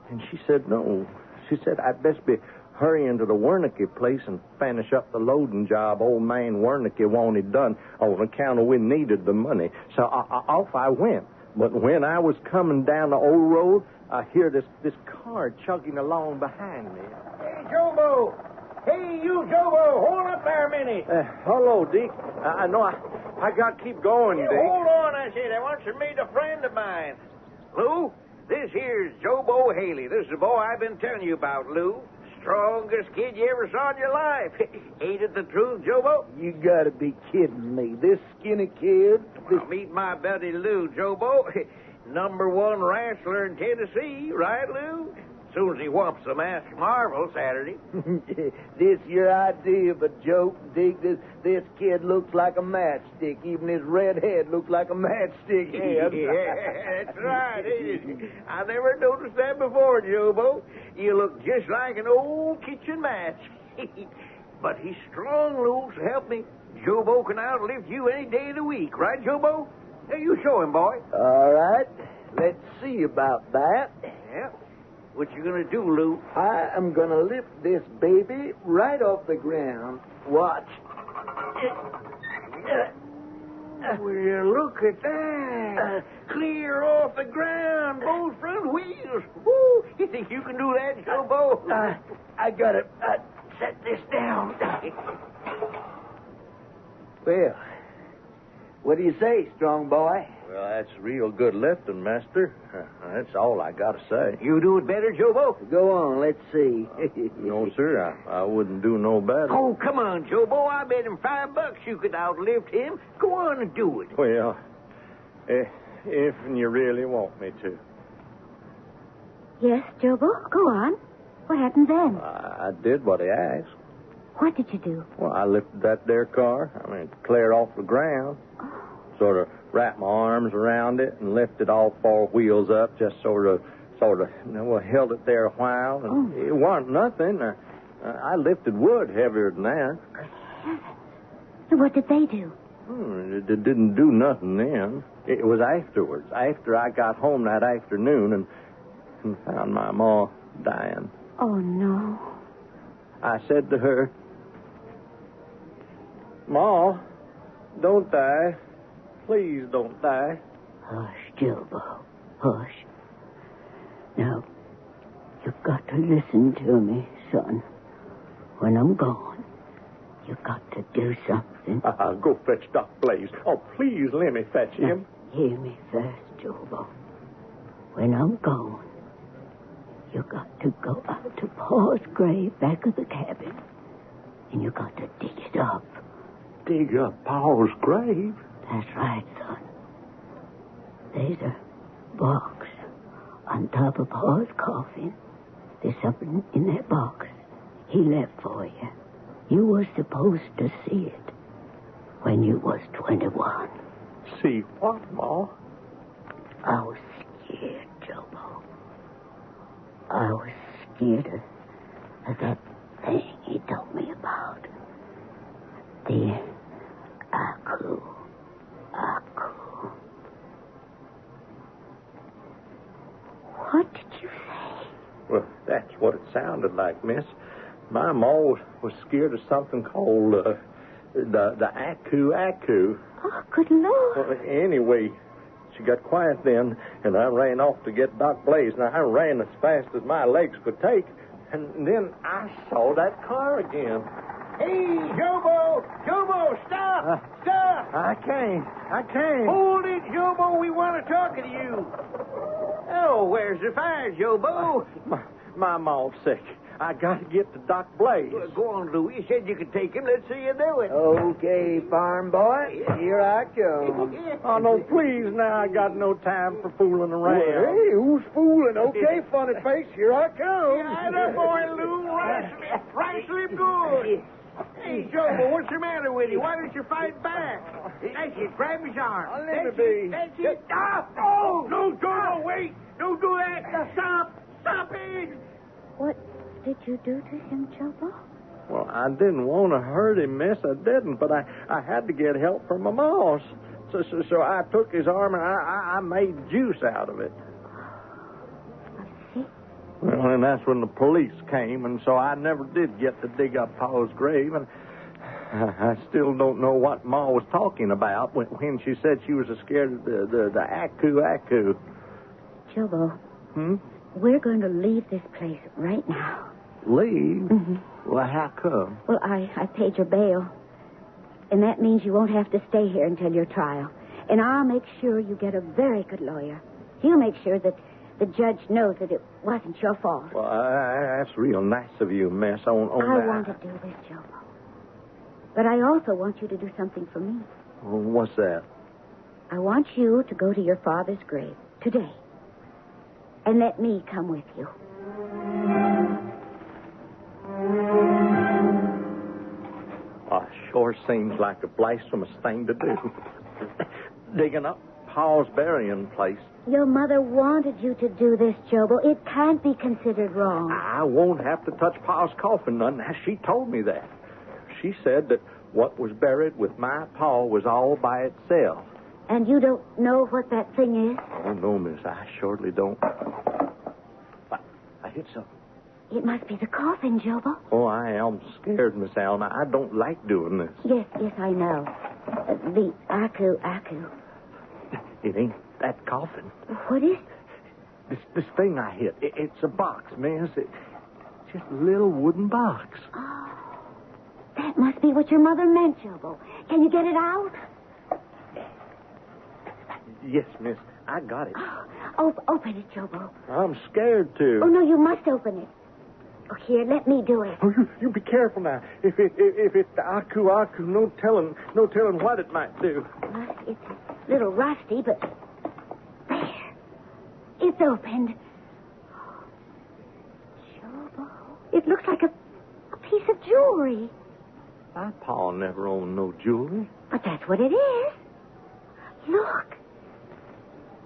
and she said no. She said I'd best be hurrying to the Wernicke place and finish up the loading job old man Wernicke wanted done on account of we needed the money. So off I went. But when I was coming down the old road, I hear this car chugging along behind me. Hey, Jobo! Hey, you, Jobo! Hold up there a minute. Hello, Dick. I know I got to keep going, Dick. Hold on, I said. I want you to meet a friend of mine. Lou, this here's Jobo Haley. This is the boy I've been telling you about, Lou. Strongest kid you ever saw in your life. Ain't it the truth, Jobo? You gotta be kidding me. This skinny kid... Well, meet my buddy Lou, Jobo. #1 wrestler in Tennessee, right, Lou? Soon as he whumps the Master Marvel Saturday. This your idea of a joke, Dick? This kid looks like a matchstick. Even his red head looks like a matchstick head. Yeah, that's right. I never noticed that before, Jobo. You look just like an old kitchen match. But he's strong, Lou, so help me. Jobo can outlift you any day of the week, right, Jobo? Hey, you show him, boy. All right. Let's see about that. Yeah. What you gonna do, Lou? I am gonna lift this baby right off the ground. Watch. Well, look at that. Clear off the ground, both front wheels. Woo! You think you can do that, Jobo? I gotta set this down. Well, what do you say, strong boy? Well, that's real good lifting, Master. That's all I got to say. You do it better, Jobo? Go on, let's see. No, sir, I wouldn't do no better. Oh, come on, Jobo. I bet him $5 you could outlift him. Go on and do it. Well, if you really want me to. Yes, Jobo, go on. What happened then? I did what he asked. What did you do? Well, I lifted that there car. Clear off the ground. Sort of wrapped my arms around it and lifted all 4 wheels up, just sort of, held it there a while. And it wasn't nothing. I lifted wood heavier than that. So what did they do? It didn't do nothing then. It was afterwards, after I got home that afternoon and found my ma dying. Oh, no. I said to her, Ma, don't die. please don't die. Hush, Jobo. Hush. Now, you've got to listen to me, son. When I'm gone, you've got to do something. I'll go fetch Doc Blaze. Oh, please let me fetch him. Now, hear me first, Jobo. When I'm gone, you got to go out to Pa's grave back of the cabin, and you got to dig it up. Dig up Pa's grave? That's right, son. There's a box on top of Pa's coffin. There's something in that box he left for you. You were supposed to see it when you was 21. See what, Ma? I was scared, Jobo. I was scared of that thing he told me about. The Aku. What did you say? Well, that's what it sounded like, miss. My ma was scared of something called the Aku. Oh, good Lord. Well, anyway, she got quiet then, and I ran off to get Doc Blaze. Now, I ran as fast as my legs could take, and then I saw that car again. Hey, Jobo! Jobo, stop! Stop! I can't. Hold it, Jobo. We want to talk to you. Oh, where's the fire, Jobo? My ma's sick. I got to get to Doc Blaze. Well, go on, Louie. You said you could take him. Let's see you do it. Okay, farm boy. Here I come. Oh, no, please, now. I got no time for fooling around. Well, hey, who's fooling? Okay, funny face. Here I come. Yeah, that boy, Lou. Right slip good. Hey, Jobo, what's the matter with you? Why don't you fight back? That's it. Grab his arm. Let me be. That's it. Stop. Oh, no, Jobo, wait. Don't do that. Stop. Stop it. What did you do to him, Jobo? Well, I didn't want to hurt him, miss. I didn't, but I had to get help from my moss. So I took his arm and I made juice out of it. Well, and that's when the police came, and so I never did get to dig up Pa's grave, and I still don't know what Ma was talking about when she said she was scared of the Aku. Jobo. Hmm? We're going to leave this place right now. Leave? Mm-hmm. Well, how come? Well, I paid your bail, and that means you won't have to stay here until your trial. And I'll make sure you get a very good lawyer. He'll make sure that the judge knows that it wasn't your fault. Well, that's real nice of you, miss. I want to do this, Jobo. But I also want you to do something for me. Well, what's that? I want you to go to your father's grave today. And let me come with you. Oh, sure seems like a blasphemous thing to do. Digging up Pa's burying place. Your mother wanted you to do this, Jobo. It can't be considered wrong. I won't have to touch Pa's coffin none. She told me that. She said that what was buried with my Pa was all by itself. And you don't know what that thing is? Oh, no, miss. I surely don't. I hit something. It must be the coffin, Jobo. Oh, I am scared, Miss Alma. I don't like doing this. Yes, I know. The Aku. It ain't that coffin. What is it? This thing I hit. It's a box, miss. It's just a little wooden box. Oh, that must be what your mother meant, Jobo. Can you get it out? Yes, miss. I got it. Oh, open it, Jobo. I'm scared to. Oh, no, you must open it. Oh, here, let me do it. Oh, you be careful now. If it's the Aku, no telling what it might do. It's a little rusty, but there. It's opened. Jobo. It looks like a piece of jewelry. My pa never owned no jewelry. But that's what it is. Look.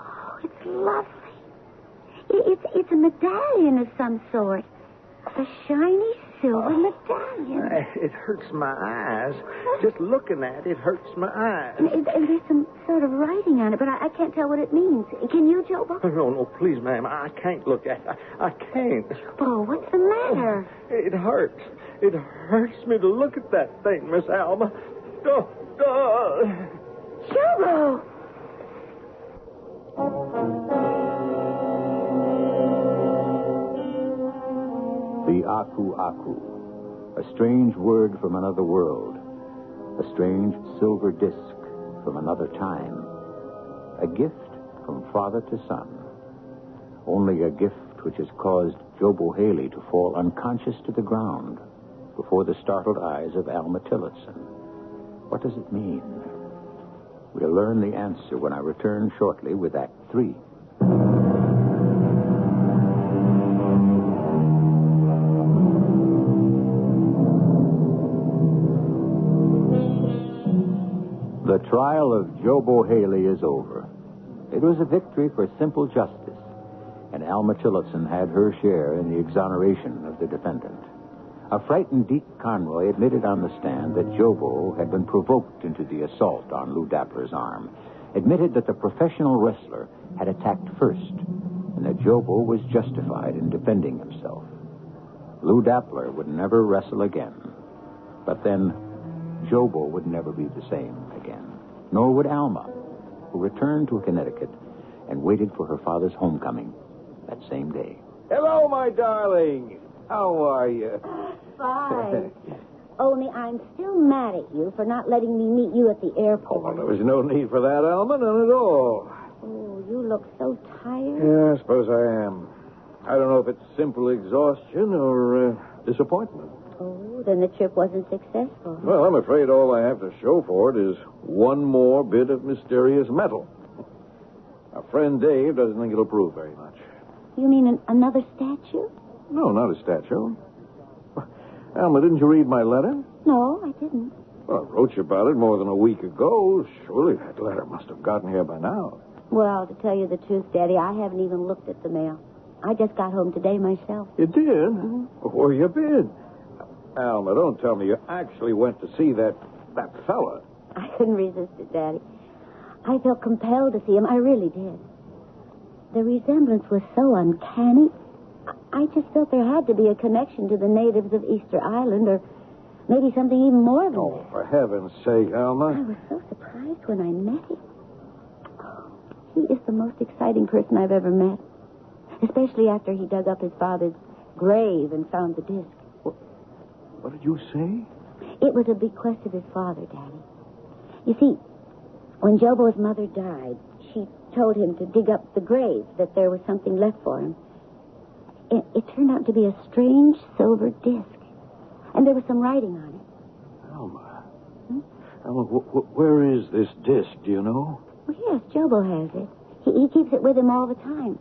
Oh, it's lovely. It's a medallion of some sort. A shiny silver medallion. It hurts my eyes. Just looking at it hurts my eyes. And there's some sort of writing on it, but I can't tell what it means. Can you, Jobo? No, please, ma'am. I can't look at it. I can't. Oh, what's the matter? It hurts. It hurts me to look at that thing, Miss Alma. Jobo! The Aku Aku, a strange word from another world, a strange silver disk from another time, a gift from father to son, only a gift which has caused Jobo Haley to fall unconscious to the ground before the startled eyes of Alma Tillotson. What does it mean? We'll learn the answer when I return shortly with Act 3. The trial of Jobo Haley is over. It was a victory for simple justice, and Alma Tillotson had her share in the exoneration of the defendant. A frightened Deke Conroy admitted on the stand that Jobo had been provoked into the assault on Lou Dappler's arm, admitted that the professional wrestler had attacked first, and that Jobo was justified in defending himself. Lou Dappler would never wrestle again. But then, Jobo would never be the same again. Nor would Alma, who returned to Connecticut and waited for her father's homecoming that same day. Hello, my darling. How are you? Fine. Only I'm still mad at you for not letting me meet you at the airport. Well, there was no need for that, Alma, none at all. Oh, you look so tired. Yeah, I suppose I am. I don't know if it's simple exhaustion or disappointment. Oh, then the trip wasn't successful. Well, I'm afraid all I have to show for it is one more bit of mysterious metal. Our friend Dave doesn't think it'll prove very much. You mean another statue? No, not a statue. Alma, didn't you read my letter? No, I didn't. Well, I wrote you about it more than a week ago. Surely that letter must have gotten here by now. Well, to tell you the truth, Daddy, I haven't even looked at the mail. I just got home today myself. You did? Where you been? Alma, don't tell me you actually went to see that fella. I couldn't resist it, Daddy. I felt compelled to see him. I really did. The resemblance was so uncanny. I just felt there had to be a connection to the natives of Easter Island, or maybe something even more than that. For heaven's sake, Alma. I was so surprised when I met him. Oh, he is the most exciting person I've ever met. Especially after he dug up his father's grave and found the disc. What did you say? It was a bequest of his father, Daddy. You see, when Jobo's mother died, she told him to dig up the grave, that there was something left for him. It turned out to be a strange silver disc. And there was some writing on it. Alma. Alma, where is this disc, do you know? Well, yes, Jobo has it. He keeps it with him all the time.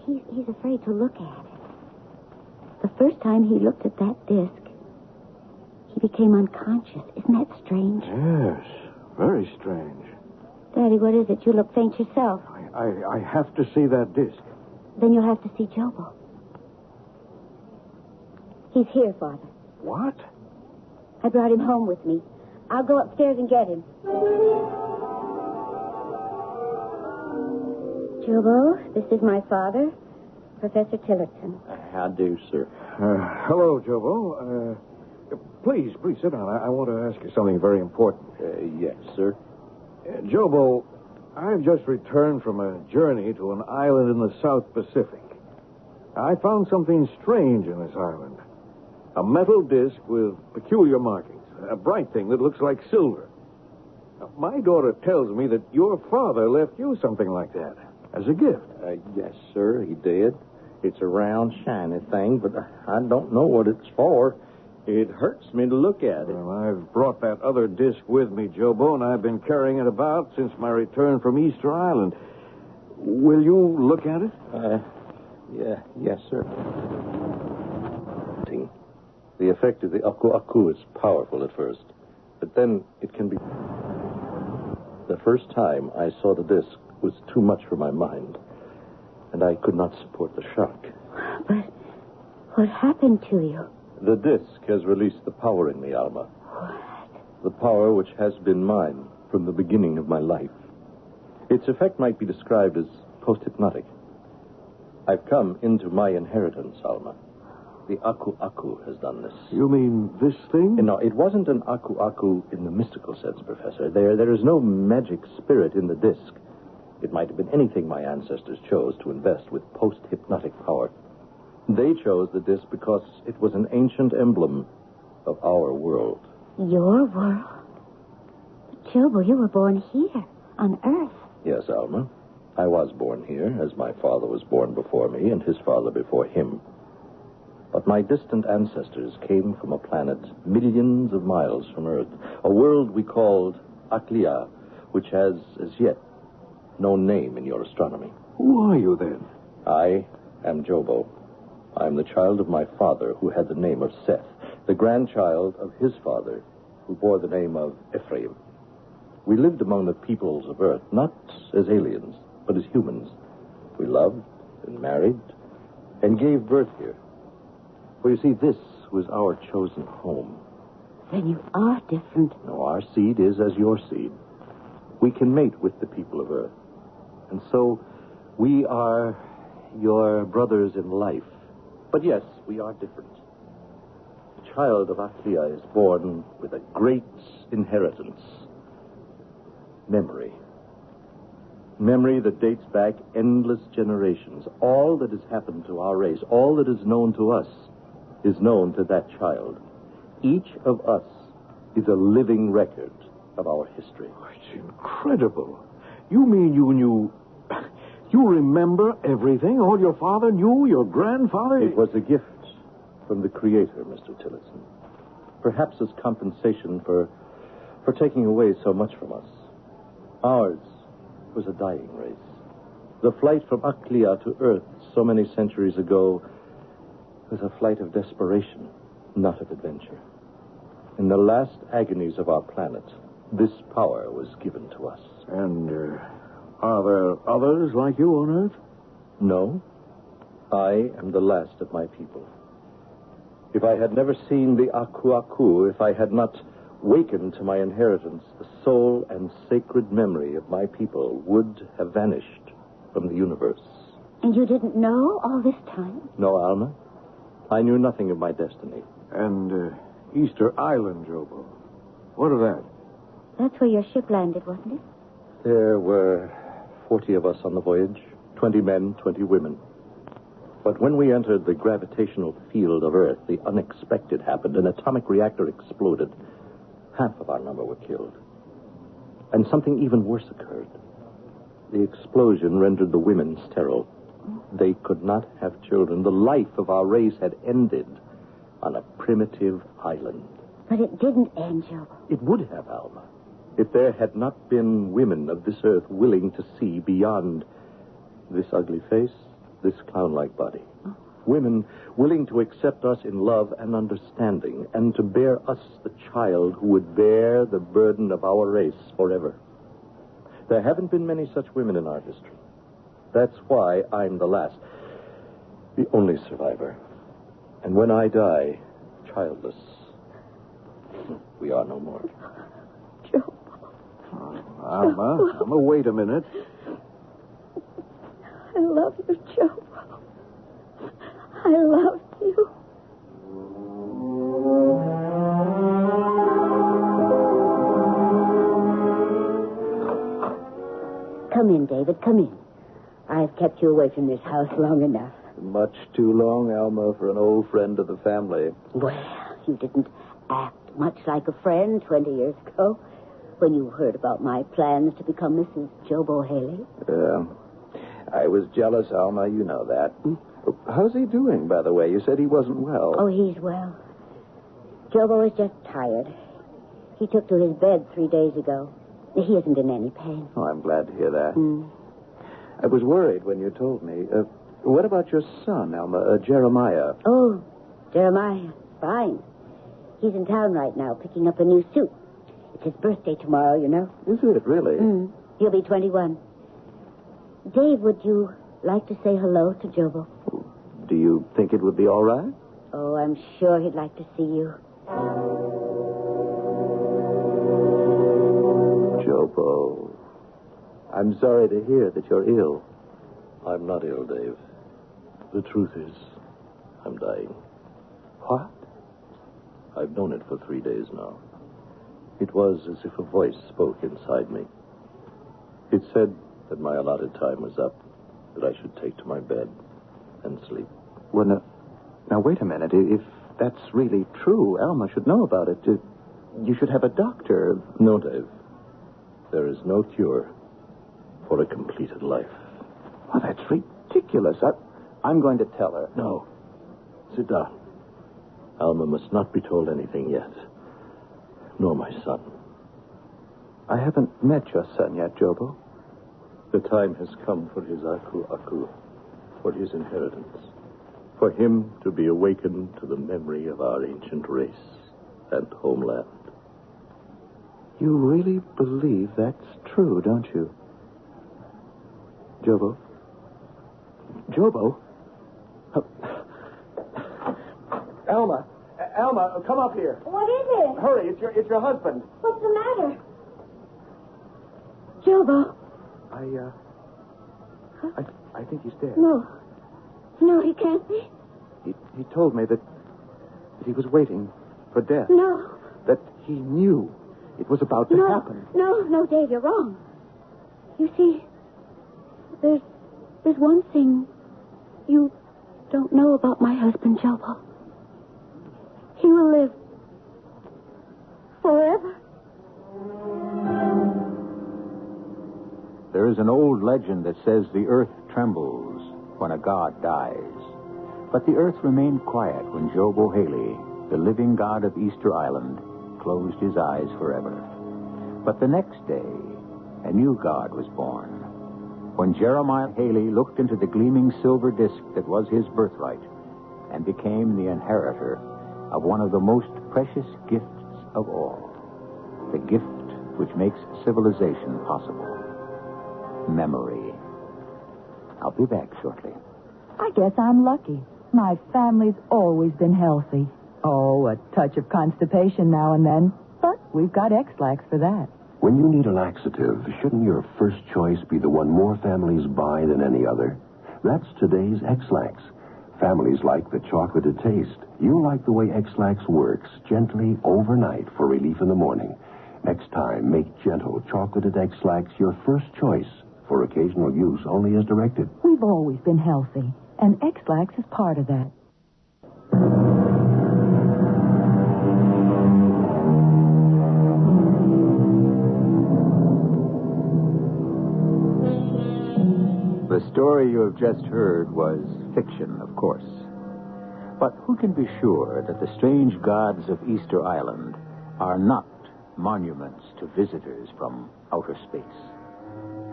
He's afraid to look at it. The first time he looked at that disc, he became unconscious. Isn't that strange? Yes, very strange. Daddy, what is it? You look faint yourself. I have to see that disc. Then you'll have to see Jobo. He's here, Father. What? I brought him home with me. I'll go upstairs and get him. Jobo, this is my father, Professor Tillotson. How do, sir? Hello, Jobo. Please sit down. I want to ask you something very important. Yes, sir. Jobo, I've just returned from a journey to an island in the South Pacific. I found something strange in this island. A metal disc with peculiar markings. A bright thing that looks like silver. Now, my daughter tells me that your father left you something like that as a gift. Yes, sir, he did. It's a round, shiny thing, but I don't know what it's for. It hurts me to look at it. Well, I've brought that other disc with me, Jobo, and I've been carrying it about since my return from Easter Island. Will you look at it? Yes, sir. The effect of the Aku Aku is powerful at first, but then it can be... The first time I saw the disc was too much for my mind, and I could not support the shock. But what happened to you? The disc has released the power in me, Alma. What? The power which has been mine from the beginning of my life. Its effect might be described as post-hypnotic. I've come into my inheritance, Alma. The aku-aku has done this. You mean this thing? No, it wasn't an aku-aku in the mystical sense, Professor. There is no magic spirit in the disc. It might have been anything my ancestors chose to invest with post-hypnotic power. They chose the disc because it was an ancient emblem of our world. Your world? Jobo, you were born here, on Earth. Yes, Alma. I was born here, as my father was born before me and his father before him. But my distant ancestors came from a planet millions of miles from Earth, a world we called Aklia, which has, as yet, no name in your astronomy. Who are you, then? I am Jobo. I am the child of my father, who had the name of Seth, the grandchild of his father, who bore the name of Ephraim. We lived among the peoples of Earth, not as aliens, but as humans. We loved and married and gave birth here. For you see, this was our chosen home. Then you are different. No, our seed is as your seed. We can mate with the people of Earth. And so we are your brothers in life. But yes, we are different. The child of Aklia is born with a great inheritance. Memory. Memory that dates back endless generations. All that has happened to our race, all that is known to us, is known to that child. Each of us is a living record of our history. Oh, it's incredible. You mean you remember everything? All your father knew, your grandfather? It was a gift from the Creator, Mr. Tillotson. Perhaps as compensation for taking away so much from us. Ours was a dying race. The flight from Aklia to Earth so many centuries ago was a flight of desperation, not of adventure. In the last agonies of our planet, this power was given to us. And are there others like you on Earth? No. I am the last of my people. If I had never seen the aku-aku, if I had not wakened to my inheritance, the soul and sacred memory of my people would have vanished from the universe. And you didn't know all this time? No, Alma. I knew nothing of my destiny. And Easter Island, Jobo. What of that? That's where your ship landed, wasn't it? There were 40 of us on the voyage, 20 men, 20 women. But when we entered the gravitational field of Earth, the unexpected happened. An atomic reactor exploded. Half of our number were killed. And something even worse occurred. The explosion rendered the women sterile. They could not have children. The life of our race had ended on a primitive island. But it didn't end, Joe. It would have, Alma, if there had not been women of this earth willing to see beyond this ugly face, this clown-like body. Oh. Women willing to accept us in love and understanding, and to bear us the child who would bear the burden of our race forever. There haven't been many such women in our history. That's why I'm the last, the only survivor. And when I die, childless, we are no more. Joe. Alma, wait a minute. I love you, Joe. I love you. Come in, David, come in. I've kept you away from this house long enough. Much too long, Alma, for an old friend of the family. Well, you didn't act much like a friend 20 years ago when you heard about my plans to become Mrs. Jobo Haley. I was jealous, Alma. You know that. How's he doing, by the way? You said he wasn't well. Oh, he's well. Jobo is just tired. He took to his bed 3 days ago. He isn't in any pain. Oh, I'm glad to hear that. I was worried when you told me. What about your son, Alma, Jeremiah? Oh, Jeremiah, fine. He's in town right now picking up a new suit. It's his birthday tomorrow, you know. Is it, really? He'll be 21. Dave, would you like to say hello to Jobo? Do you think it would be all right? Oh, I'm sure he'd like to see you. Jobo, I'm sorry to hear that you're ill. I'm not ill, Dave. The truth is, I'm dying. What? I've known it for 3 days now. It was as if a voice spoke inside me. It said that my allotted time was up, that I should take to my bed and sleep. Well, now, wait a minute. If that's really true, Alma should know about it. You should have a doctor. No, Dave. There is no cure for a completed life. Well, that's ridiculous. I'm going to tell her. No. Sit down. Alma must not be told anything yet. Nor my son. I haven't met your son yet, Jobo. The time has come for his aku, for his inheritance. For him to be awakened to the memory of our ancient race and homeland. You really believe that's true, don't you? Jobo? Jobo? Alma, come up here. What is it? Hurry, it's your husband. What's the matter? Jobo. I think he's dead. No, he can't be. He told me that he was waiting for death. No. That he knew it was about to happen. No, Dave, you're wrong. You see, there's one thing you don't know about my husband, Jobo. He will live forever. There is an old legend that says the earth trembles when a god dies. But the earth remained quiet when Jobo Haley, the living god of Easter Island, closed his eyes forever. But the next day, a new god was born. When Jeremiah Haley looked into the gleaming silver disk that was his birthright and became the inheritor of one of the most precious gifts of all, the gift which makes civilization possible. Memory. I'll be back shortly. I guess I'm lucky. My family's always been healthy. Oh, a touch of constipation now and then. But we've got X-Lax for that. When you need a laxative, shouldn't your first choice be the one more families buy than any other? That's today's X-Lax. Families like the chocolated taste. You like the way X-Lax works, gently overnight for relief in the morning. Next time, make gentle chocolated X-Lax your first choice. For occasional use only as directed. We've always been healthy, and X-Lax is part of that. The story you have just heard was fiction, of course. But who can be sure that the strange gods of Easter Island are not monuments to visitors from outer space?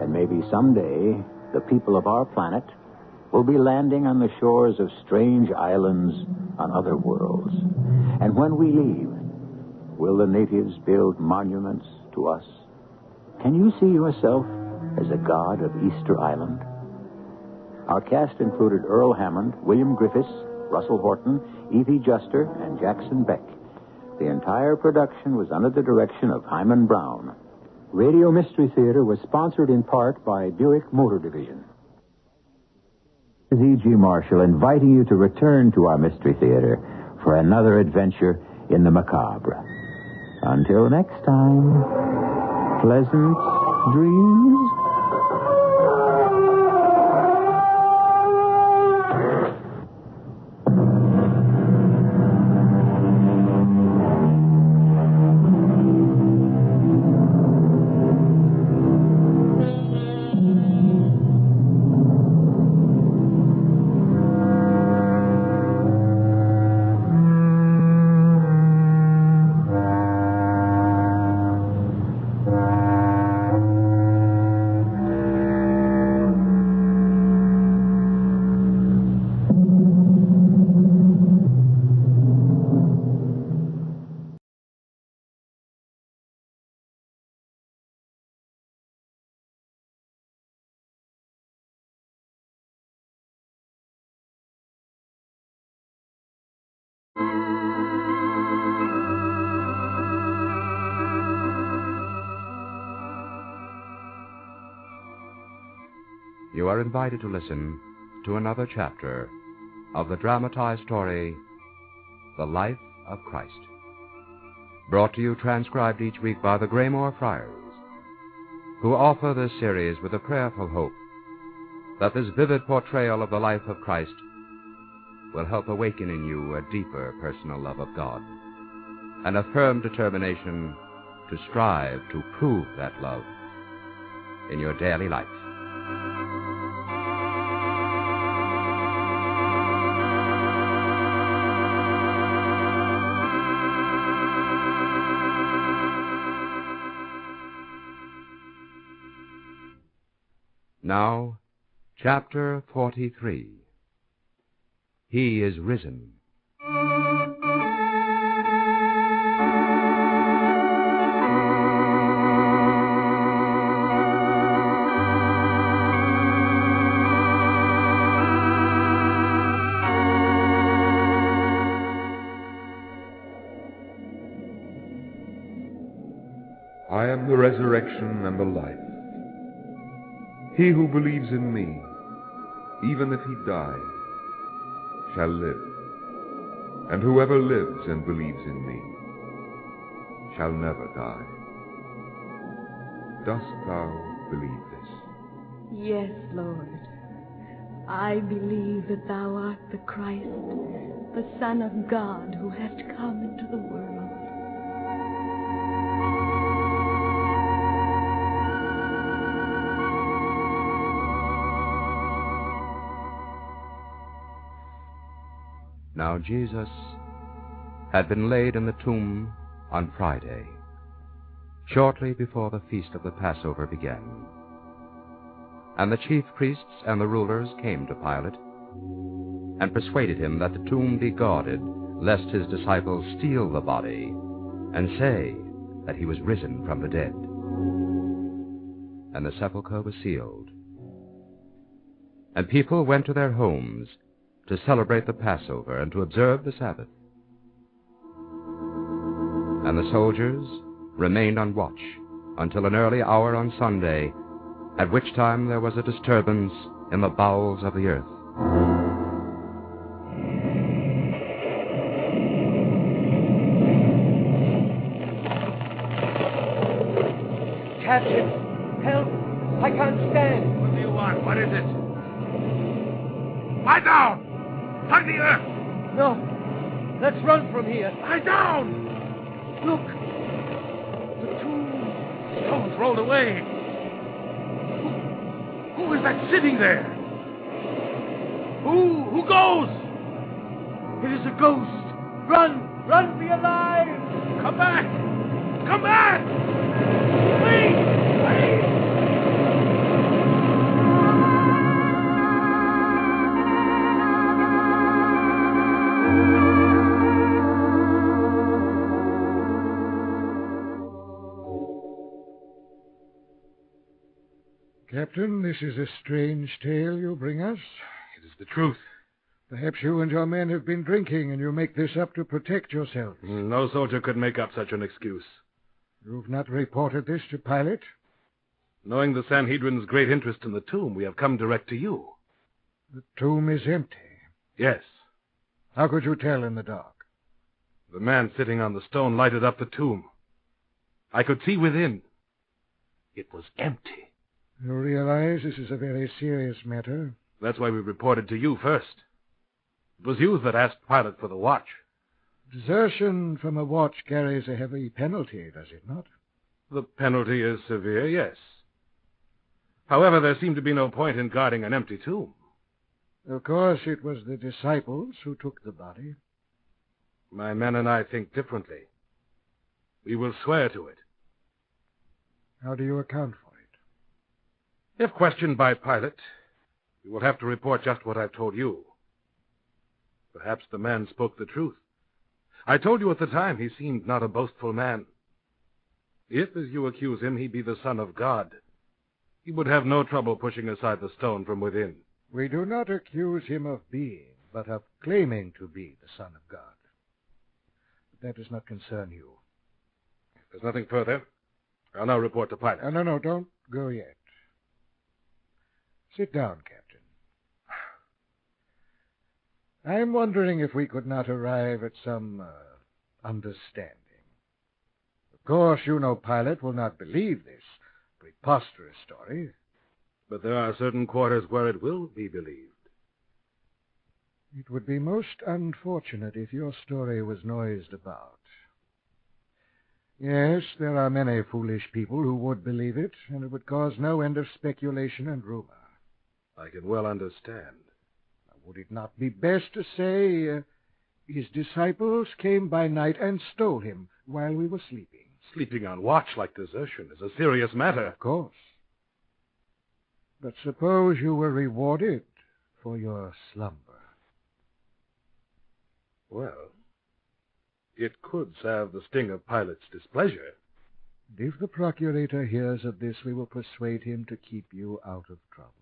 And maybe someday, the people of our planet will be landing on the shores of strange islands on other worlds. And when we leave, will the natives build monuments to us? Can you see yourself as a god of Easter Island? Our cast included Earl Hammond, William Griffiths, Russell Horton, Evie Juster, and Jackson Beck. The entire production was under the direction of Hyman Brown. Radio Mystery Theater was sponsored in part by Buick Motor Division. This is E.G. Marshall inviting you to return to our Mystery Theater for another adventure in the macabre. Until next time, pleasant dreams. You are invited to listen to another chapter of the dramatized story, The Life of Christ. Brought to you, transcribed each week by the Graymore Friars, who offer this series with a prayerful hope that this vivid portrayal of the life of Christ will help awaken in you a deeper personal love of God and a firm determination to strive to prove that love in your daily life. Now, chapter 43. He is risen. I am the resurrection and the life. He who believes in me, even if he die, shall live. And whoever lives and believes in me shall never die. Dost thou believe this? Yes, Lord. I believe that thou art the Christ, the Son of God, who hast come into the world. Now Jesus had been laid in the tomb on Friday, shortly before the feast of the Passover began. And the chief priests and the rulers came to Pilate and persuaded him that the tomb be guarded, lest his disciples steal the body and say that he was risen from the dead. And the sepulchre was sealed. And people went to their homes to celebrate the Passover and to observe the Sabbath. And the soldiers remained on watch until an early hour on Sunday, at which time there was a disturbance in the bowels of the earth. Captain, help! I can't stand. What do you want? What is it? Lie down! Hug the earth! No. Let's run from here. Lie down! Look. The tomb. Stones rolled away. Who is that sitting there? Who goes? It is a ghost. Run! Run for your lives! Come back! Come back! Please! Please! Captain, this is a strange tale you bring us. It is the truth. Perhaps you and your men have been drinking, and you make this up to protect yourselves. No soldier could make up such an excuse. You've not reported this to Pilate? Knowing the Sanhedrin's great interest in the tomb, we have come direct to you. The tomb is empty. Yes. How could you tell in the dark? The man sitting on the stone lighted up the tomb. I could see within. It was empty. You realize this is a very serious matter? That's why we reported to you first. It was you that asked Pilate for the watch. Desertion from a watch carries a heavy penalty, does it not? The penalty is severe, yes. However, there seemed to be no point in guarding an empty tomb. Of course, it was the disciples who took the body. My men and I think differently. We will swear to it. How do you account for it? If questioned by Pilate, you will have to report just what I've told you. Perhaps the man spoke the truth. I told you at the time he seemed not a boastful man. If, as you accuse him, he be the Son of God, he would have no trouble pushing aside the stone from within. We do not accuse him of being, but of claiming to be the Son of God. But that does not concern you. If there's nothing further, I'll now report to Pilate. No, don't go yet. Sit down, Captain. I'm wondering if we could not arrive at some understanding. Of course, you know Pilate will not believe this preposterous story. But there are certain quarters where it will be believed. It would be most unfortunate if your story was noised about. Yes, there are many foolish people who would believe it, and it would cause no end of speculation and rumor. I can well understand. Would it not be best to say, his disciples came by night and stole him while we were sleeping? Sleeping on watch like desertion is a serious matter. Of course. But suppose you were rewarded for your slumber. Well, it could salve the sting of Pilate's displeasure. If the procurator hears of this, we will persuade him to keep you out of trouble.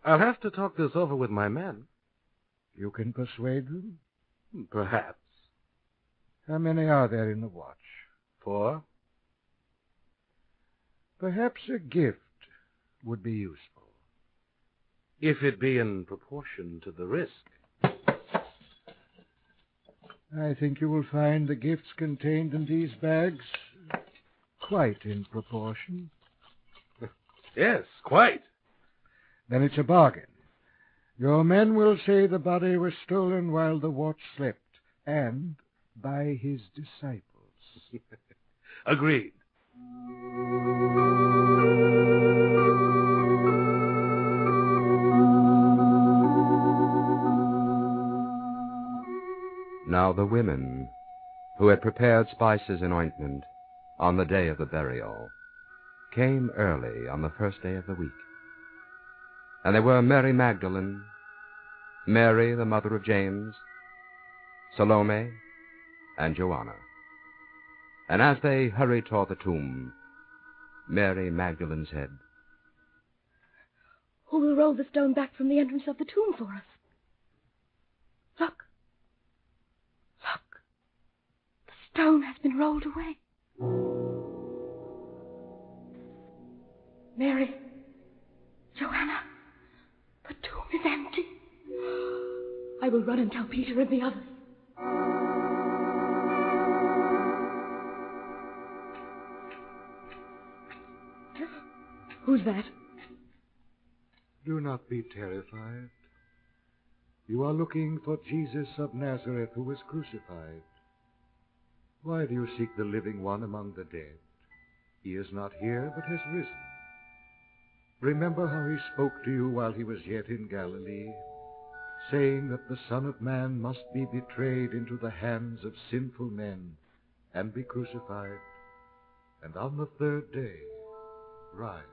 I'll have to talk this over with my men. You can persuade them? Perhaps. How many are there in the watch? 4. Perhaps a gift would be useful. If it be in proportion to the risk. I think you will find the gifts contained in these bags quite in proportion. Yes, quite. Then it's a bargain. Your men will say the body was stolen while the watch slept, and by his disciples. Agreed. Now the women, who had prepared spices and ointment on the day of the burial, came early on the first day of the week. And they were Mary Magdalene, Mary, the mother of James, Salome, and Joanna. And as they hurried toward the tomb, Mary Magdalene said, "Who will roll the stone back from the entrance of the tomb for us? Look. Look. The stone has been rolled away. Mary, Joanna, the tomb is empty. I will run and tell Peter and the others." Who's that? Do not be terrified. You are looking for Jesus of Nazareth who was crucified. Why do you seek the living one among the dead? He is not here, but has risen. Remember how he spoke to you while he was yet in Galilee, saying that the Son of Man must be betrayed into the hands of sinful men and be crucified, and on the third day rise.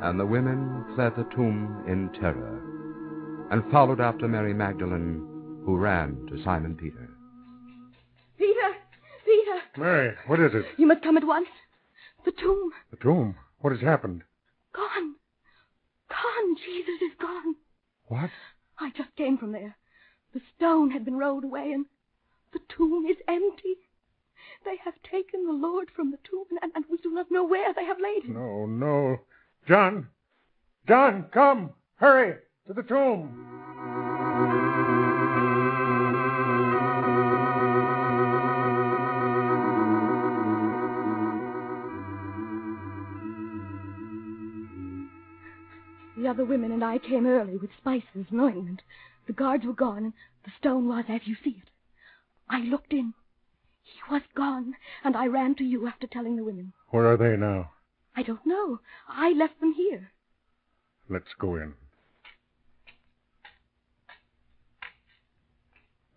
And the women fled the tomb in terror, and followed after Mary Magdalene, who ran to Simon Peter. Peter! Peter! Mary, what is it? You must come at once. The tomb. The tomb? What has happened? Gone. Gone. Jesus is gone. What? I just came from there. The stone had been rolled away, and the tomb is empty. They have taken the Lord from the tomb, and we do not know where they have laid him. No, no. John! John, come! Hurry! To the tomb! The other women and I came early with spices and ointment. The guards were gone, and the stone was as you see it. I looked in. He was gone, and I ran to you after telling the women. Where are they now? I don't know. I left them here. Let's go in.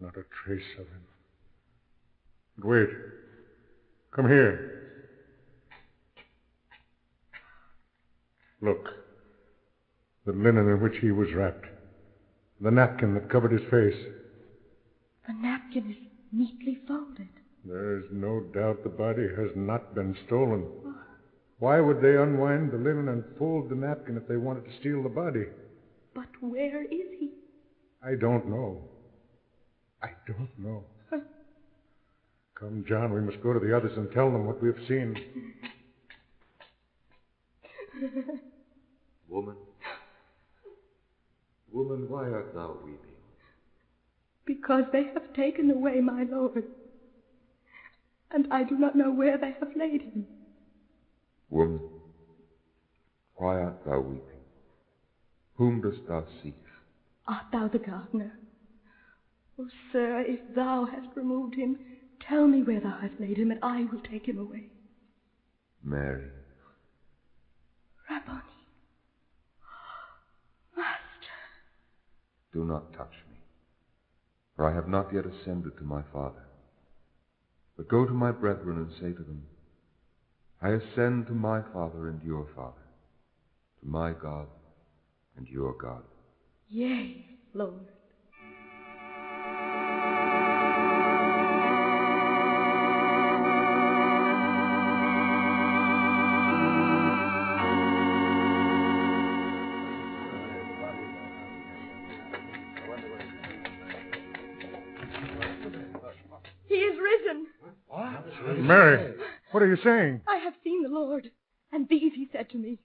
Not a trace of him. Wait. Come here. Look. The linen in which he was wrapped. The napkin that covered his face. The napkin is neatly folded. There's no doubt the body has not been stolen. Why would they unwind the linen and fold the napkin if they wanted to steal the body? But where is he? I don't know. I don't know. Come, John, we must go to the others and tell them what we have seen. Woman, why art thou weeping? Because they have taken away my Lord, and I do not know where they have laid him. Woman, why art thou weeping? Whom dost thou seek? Art thou the gardener? Oh, sir, if thou hast removed him, tell me where thou hast laid him, and I will take him away. Mary. Rabboni. Master. Do not touch me, for I have not yet ascended to my Father. But go to my brethren and say to them, I ascend to my Father and your Father, to my God and your God. Yea, Lord. He is risen. What? Mary, what are you saying? I have seen the Lord, and these he said to me,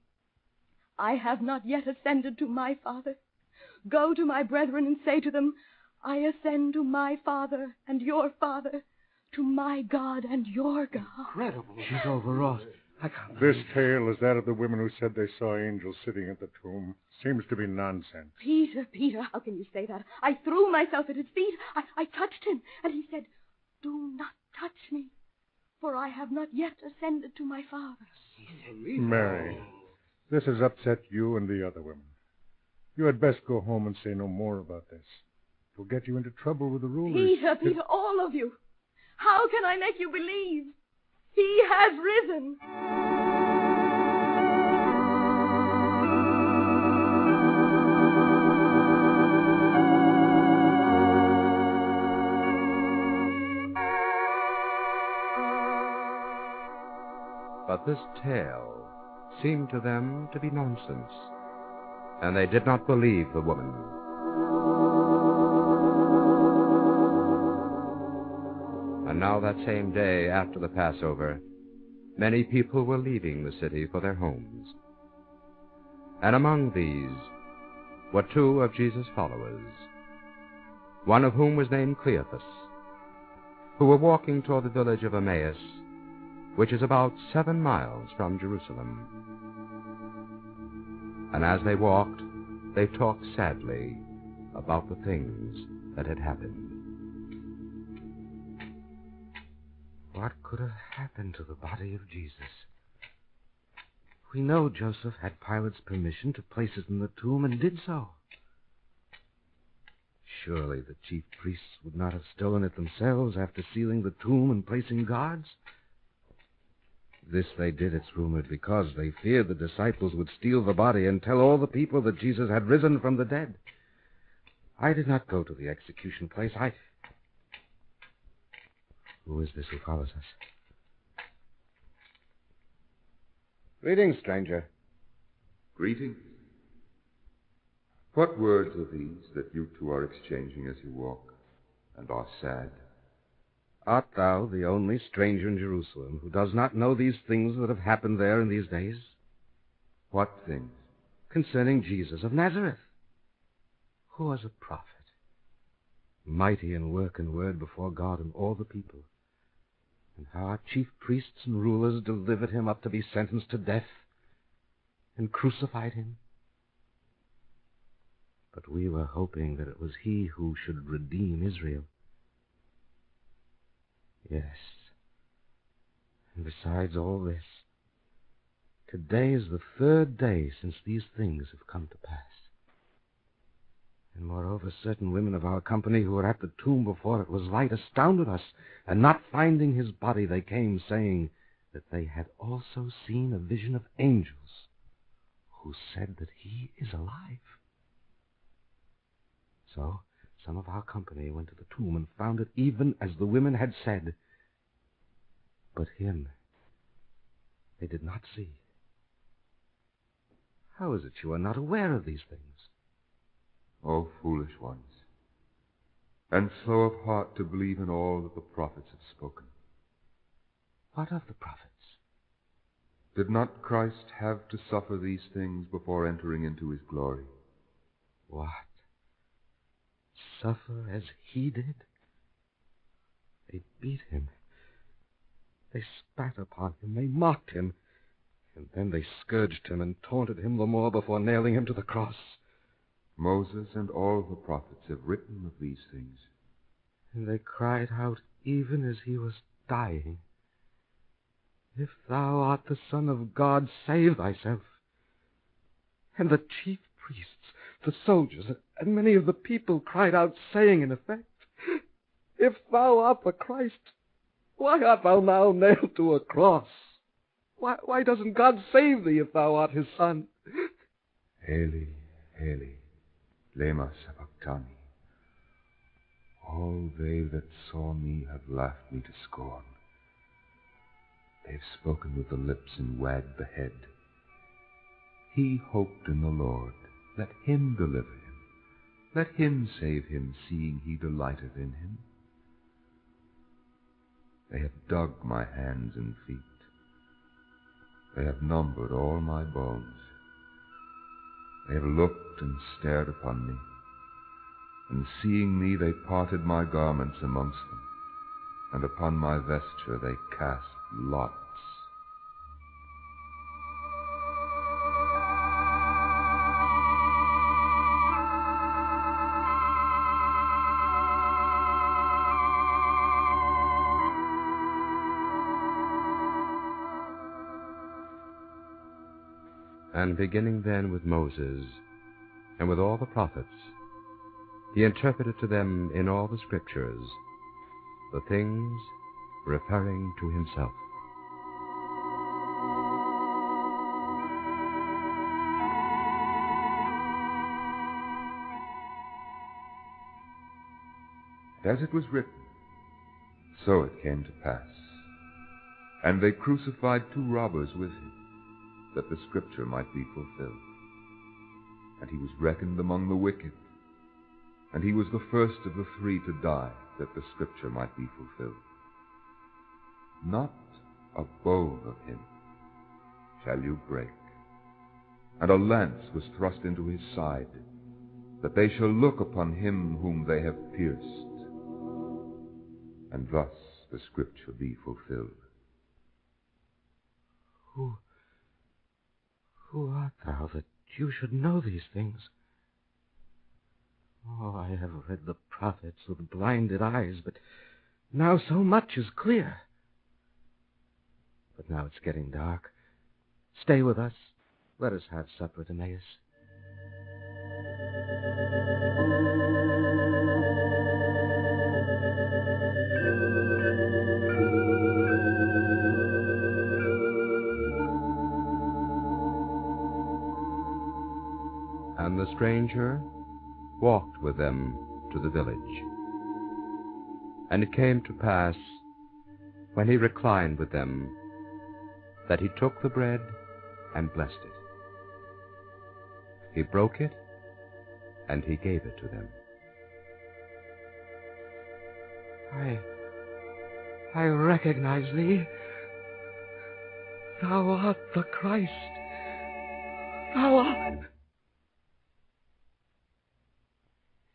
I have not yet ascended to my Father. Go to my brethren and say to them, I ascend to my Father and your Father, to my God and your God. Incredible. She's overwrought. This tale is that of the women who said they saw angels sitting at the tomb. Seems to be nonsense. Peter, how can you say that? I threw myself at his feet. I touched him, and he said, do not touch me, for I have not yet ascended to my Father. Mary, this has upset you and the other women. You had best go home and say no more about this. It will get you into trouble with the rulers. Peter, all of you. How can I make you believe? He has risen. But this tale seemed to them to be nonsense, and they did not believe the woman. And now that same day after the Passover, many people were leaving the city for their homes. And among these were two of Jesus' followers, one of whom was named Cleophas, who were walking toward the village of Emmaus, which is about 7 miles from Jerusalem. And as they walked, they talked sadly about the things that had happened. What could have happened to the body of Jesus? We know Joseph had Pilate's permission to place it in the tomb and did so. Surely the chief priests would not have stolen it themselves after sealing the tomb and placing guards. This they did, it's rumored, because they feared the disciples would steal the body and tell all the people that Jesus had risen from the dead. I did not go to the execution place. Who is this who follows us? Greetings, stranger. Greetings. What words are these that you two are exchanging as you walk and are sad? Art thou the only stranger in Jerusalem who does not know these things that have happened there in these days? What things? Concerning Jesus of Nazareth, who was a prophet, mighty in work and word before God and all the people, and how our chief priests and rulers delivered him up to be sentenced to death and crucified him. But we were hoping that it was he who should redeem Israel. Yes, and besides all this, today is the 3rd day since these things have come to pass. And moreover, certain women of our company who were at the tomb before it was light astounded us, and not finding his body, they came saying that they had also seen a vision of angels who said that he is alive. So some of our company went to the tomb and found it even as the women had said. But him they did not see. How is it you are not aware of these things? O foolish ones, and slow of heart to believe in all that the prophets have spoken. What of the prophets? Did not Christ have to suffer these things before entering into his glory? What? Suffer as he did? They beat him. They spat upon him. They mocked him. And then they scourged him and taunted him the more before nailing him to the cross. Moses and all the prophets have written of these things. And they cried out even as he was dying, "If thou art the Son of God, save thyself." And the chief priests, the soldiers, and many of the people cried out, saying in effect, "If thou art the Christ, why art thou now nailed to a cross? Why doesn't God save thee if thou art his Son?" Eli, Eli, lema sabachthani. All they that saw me have laughed me to scorn. They have spoken with the lips and wagged the head. He hoped in the Lord. Let him deliver him. Let him save him, seeing he delighteth in him. They have dug my hands and feet. They have numbered all my bones. They have looked and stared upon me, and seeing me they parted my garments amongst them, and upon my vesture they cast lots. And beginning then with Moses and with all the prophets, he interpreted to them in all the Scriptures the things referring to himself. As it was written, so it came to pass. And they crucified 2 robbers with him, that the Scripture might be fulfilled. And he was reckoned among the wicked, and he was the first of the 3 to die, that the Scripture might be fulfilled. Not a bone of him shall you break. And a lance was thrust into his side, that they shall look upon him whom they have pierced. And thus the Scripture be fulfilled. Who art thou that you should know these things? Oh, I have read the prophets with blinded eyes, but now so much is clear. But now it's getting dark. Stay with us. Let us have supper at Emmaus. And the stranger walked with them to the village. And it came to pass, when he reclined with them, that he took the bread and blessed it. He broke it, and he gave it to them. I recognize thee. Thou art the Christ. Thou art...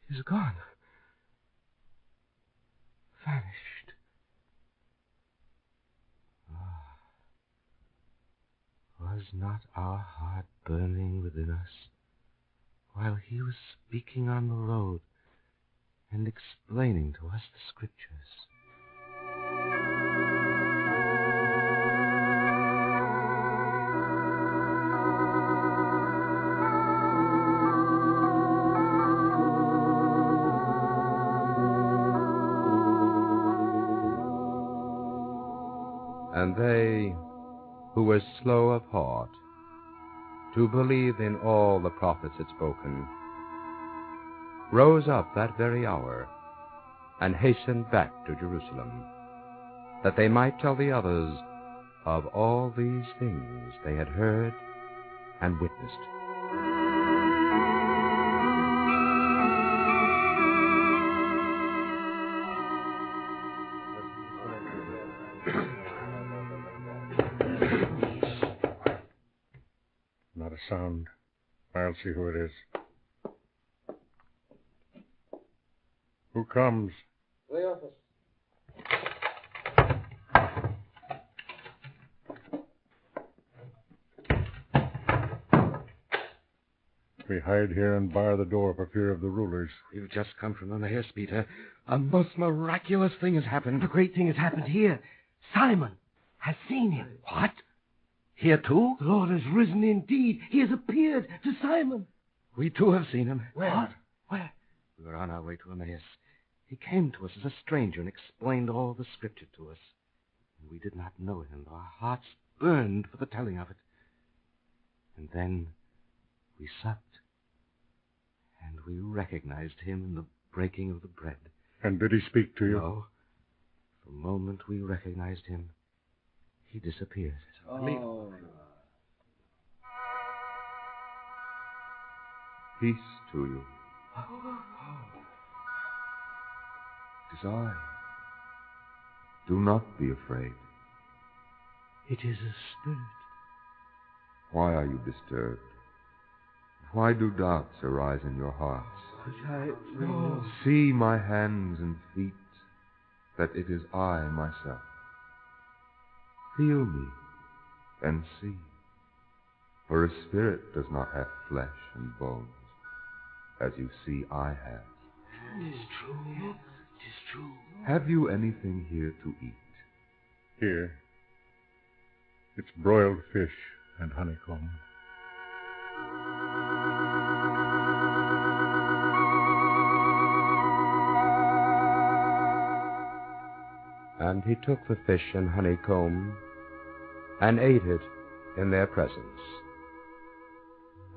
He's gone. Vanished. Was not our heart burning within us while he was speaking on the road and explaining to us the Scriptures? And they who were slow of heart to believe in all the prophets had spoken rose up that very hour and hastened back to Jerusalem, that they might tell the others of all these things they had heard and witnessed. a sound. I'll see who it is. Who comes? The office. We hide here and bar the door for fear of the rulers. We've just come from Emmaus, Peter. A most miraculous thing has happened. A great thing has happened here. Simon has seen him. What? Here too? The Lord has risen indeed. He has appeared to Simon. We too have seen him. Where? What? Where? We were on our way to Emmaus. He came to us as a stranger and explained all the Scripture to us. And we did not know him. Our hearts burned for the telling of it. And then we supped. And we recognized him in the breaking of the bread. And did he speak to you? No. The moment we recognized him, he disappeared. Oh. Peace to you. It is I. Do not be afraid. It is a spirit. Why are you disturbed? Why do doubts arise in your hearts? See my hands and feet, that it is I myself. Feel me, and see. For a spirit does not have flesh and bones, as you see I have. It is true. It is true. Have you anything here to eat? Here. It's broiled fish and honeycomb. And he took the fish and honeycomb and ate it in their presence.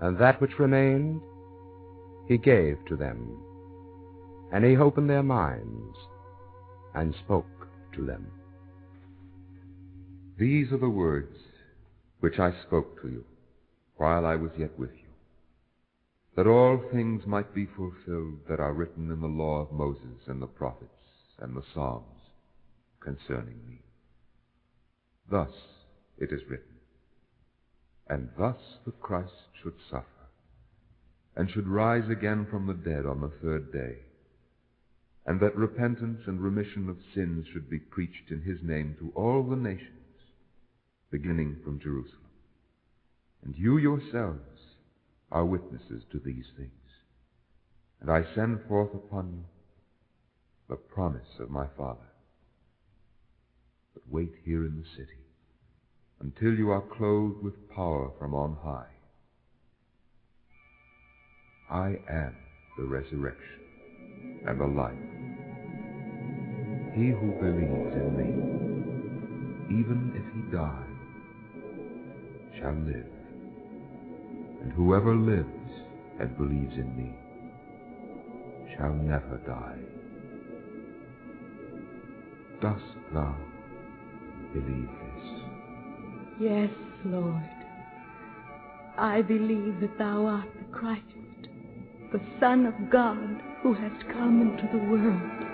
And that which remained he gave to them. And he opened their minds and spoke to them. These are the words which I spoke to you while I was yet with you, that all things might be fulfilled that are written in the law of Moses and the prophets and the Psalms concerning me. Thus it is written, and thus the Christ should suffer, and should rise again from the dead on the third day, and that repentance and remission of sins should be preached in his name to all the nations, beginning from Jerusalem. And you yourselves are witnesses to these things. And I send forth upon you the promise of my Father. But wait here in the city until you are clothed with power from on high. I am the resurrection and the life. He who believes in me, even if he die, shall live. And whoever lives and believes in me shall never die. Dost thou believe this? Yes, Lord. I believe that thou art the Christ, the Son of God, who hast come into the world.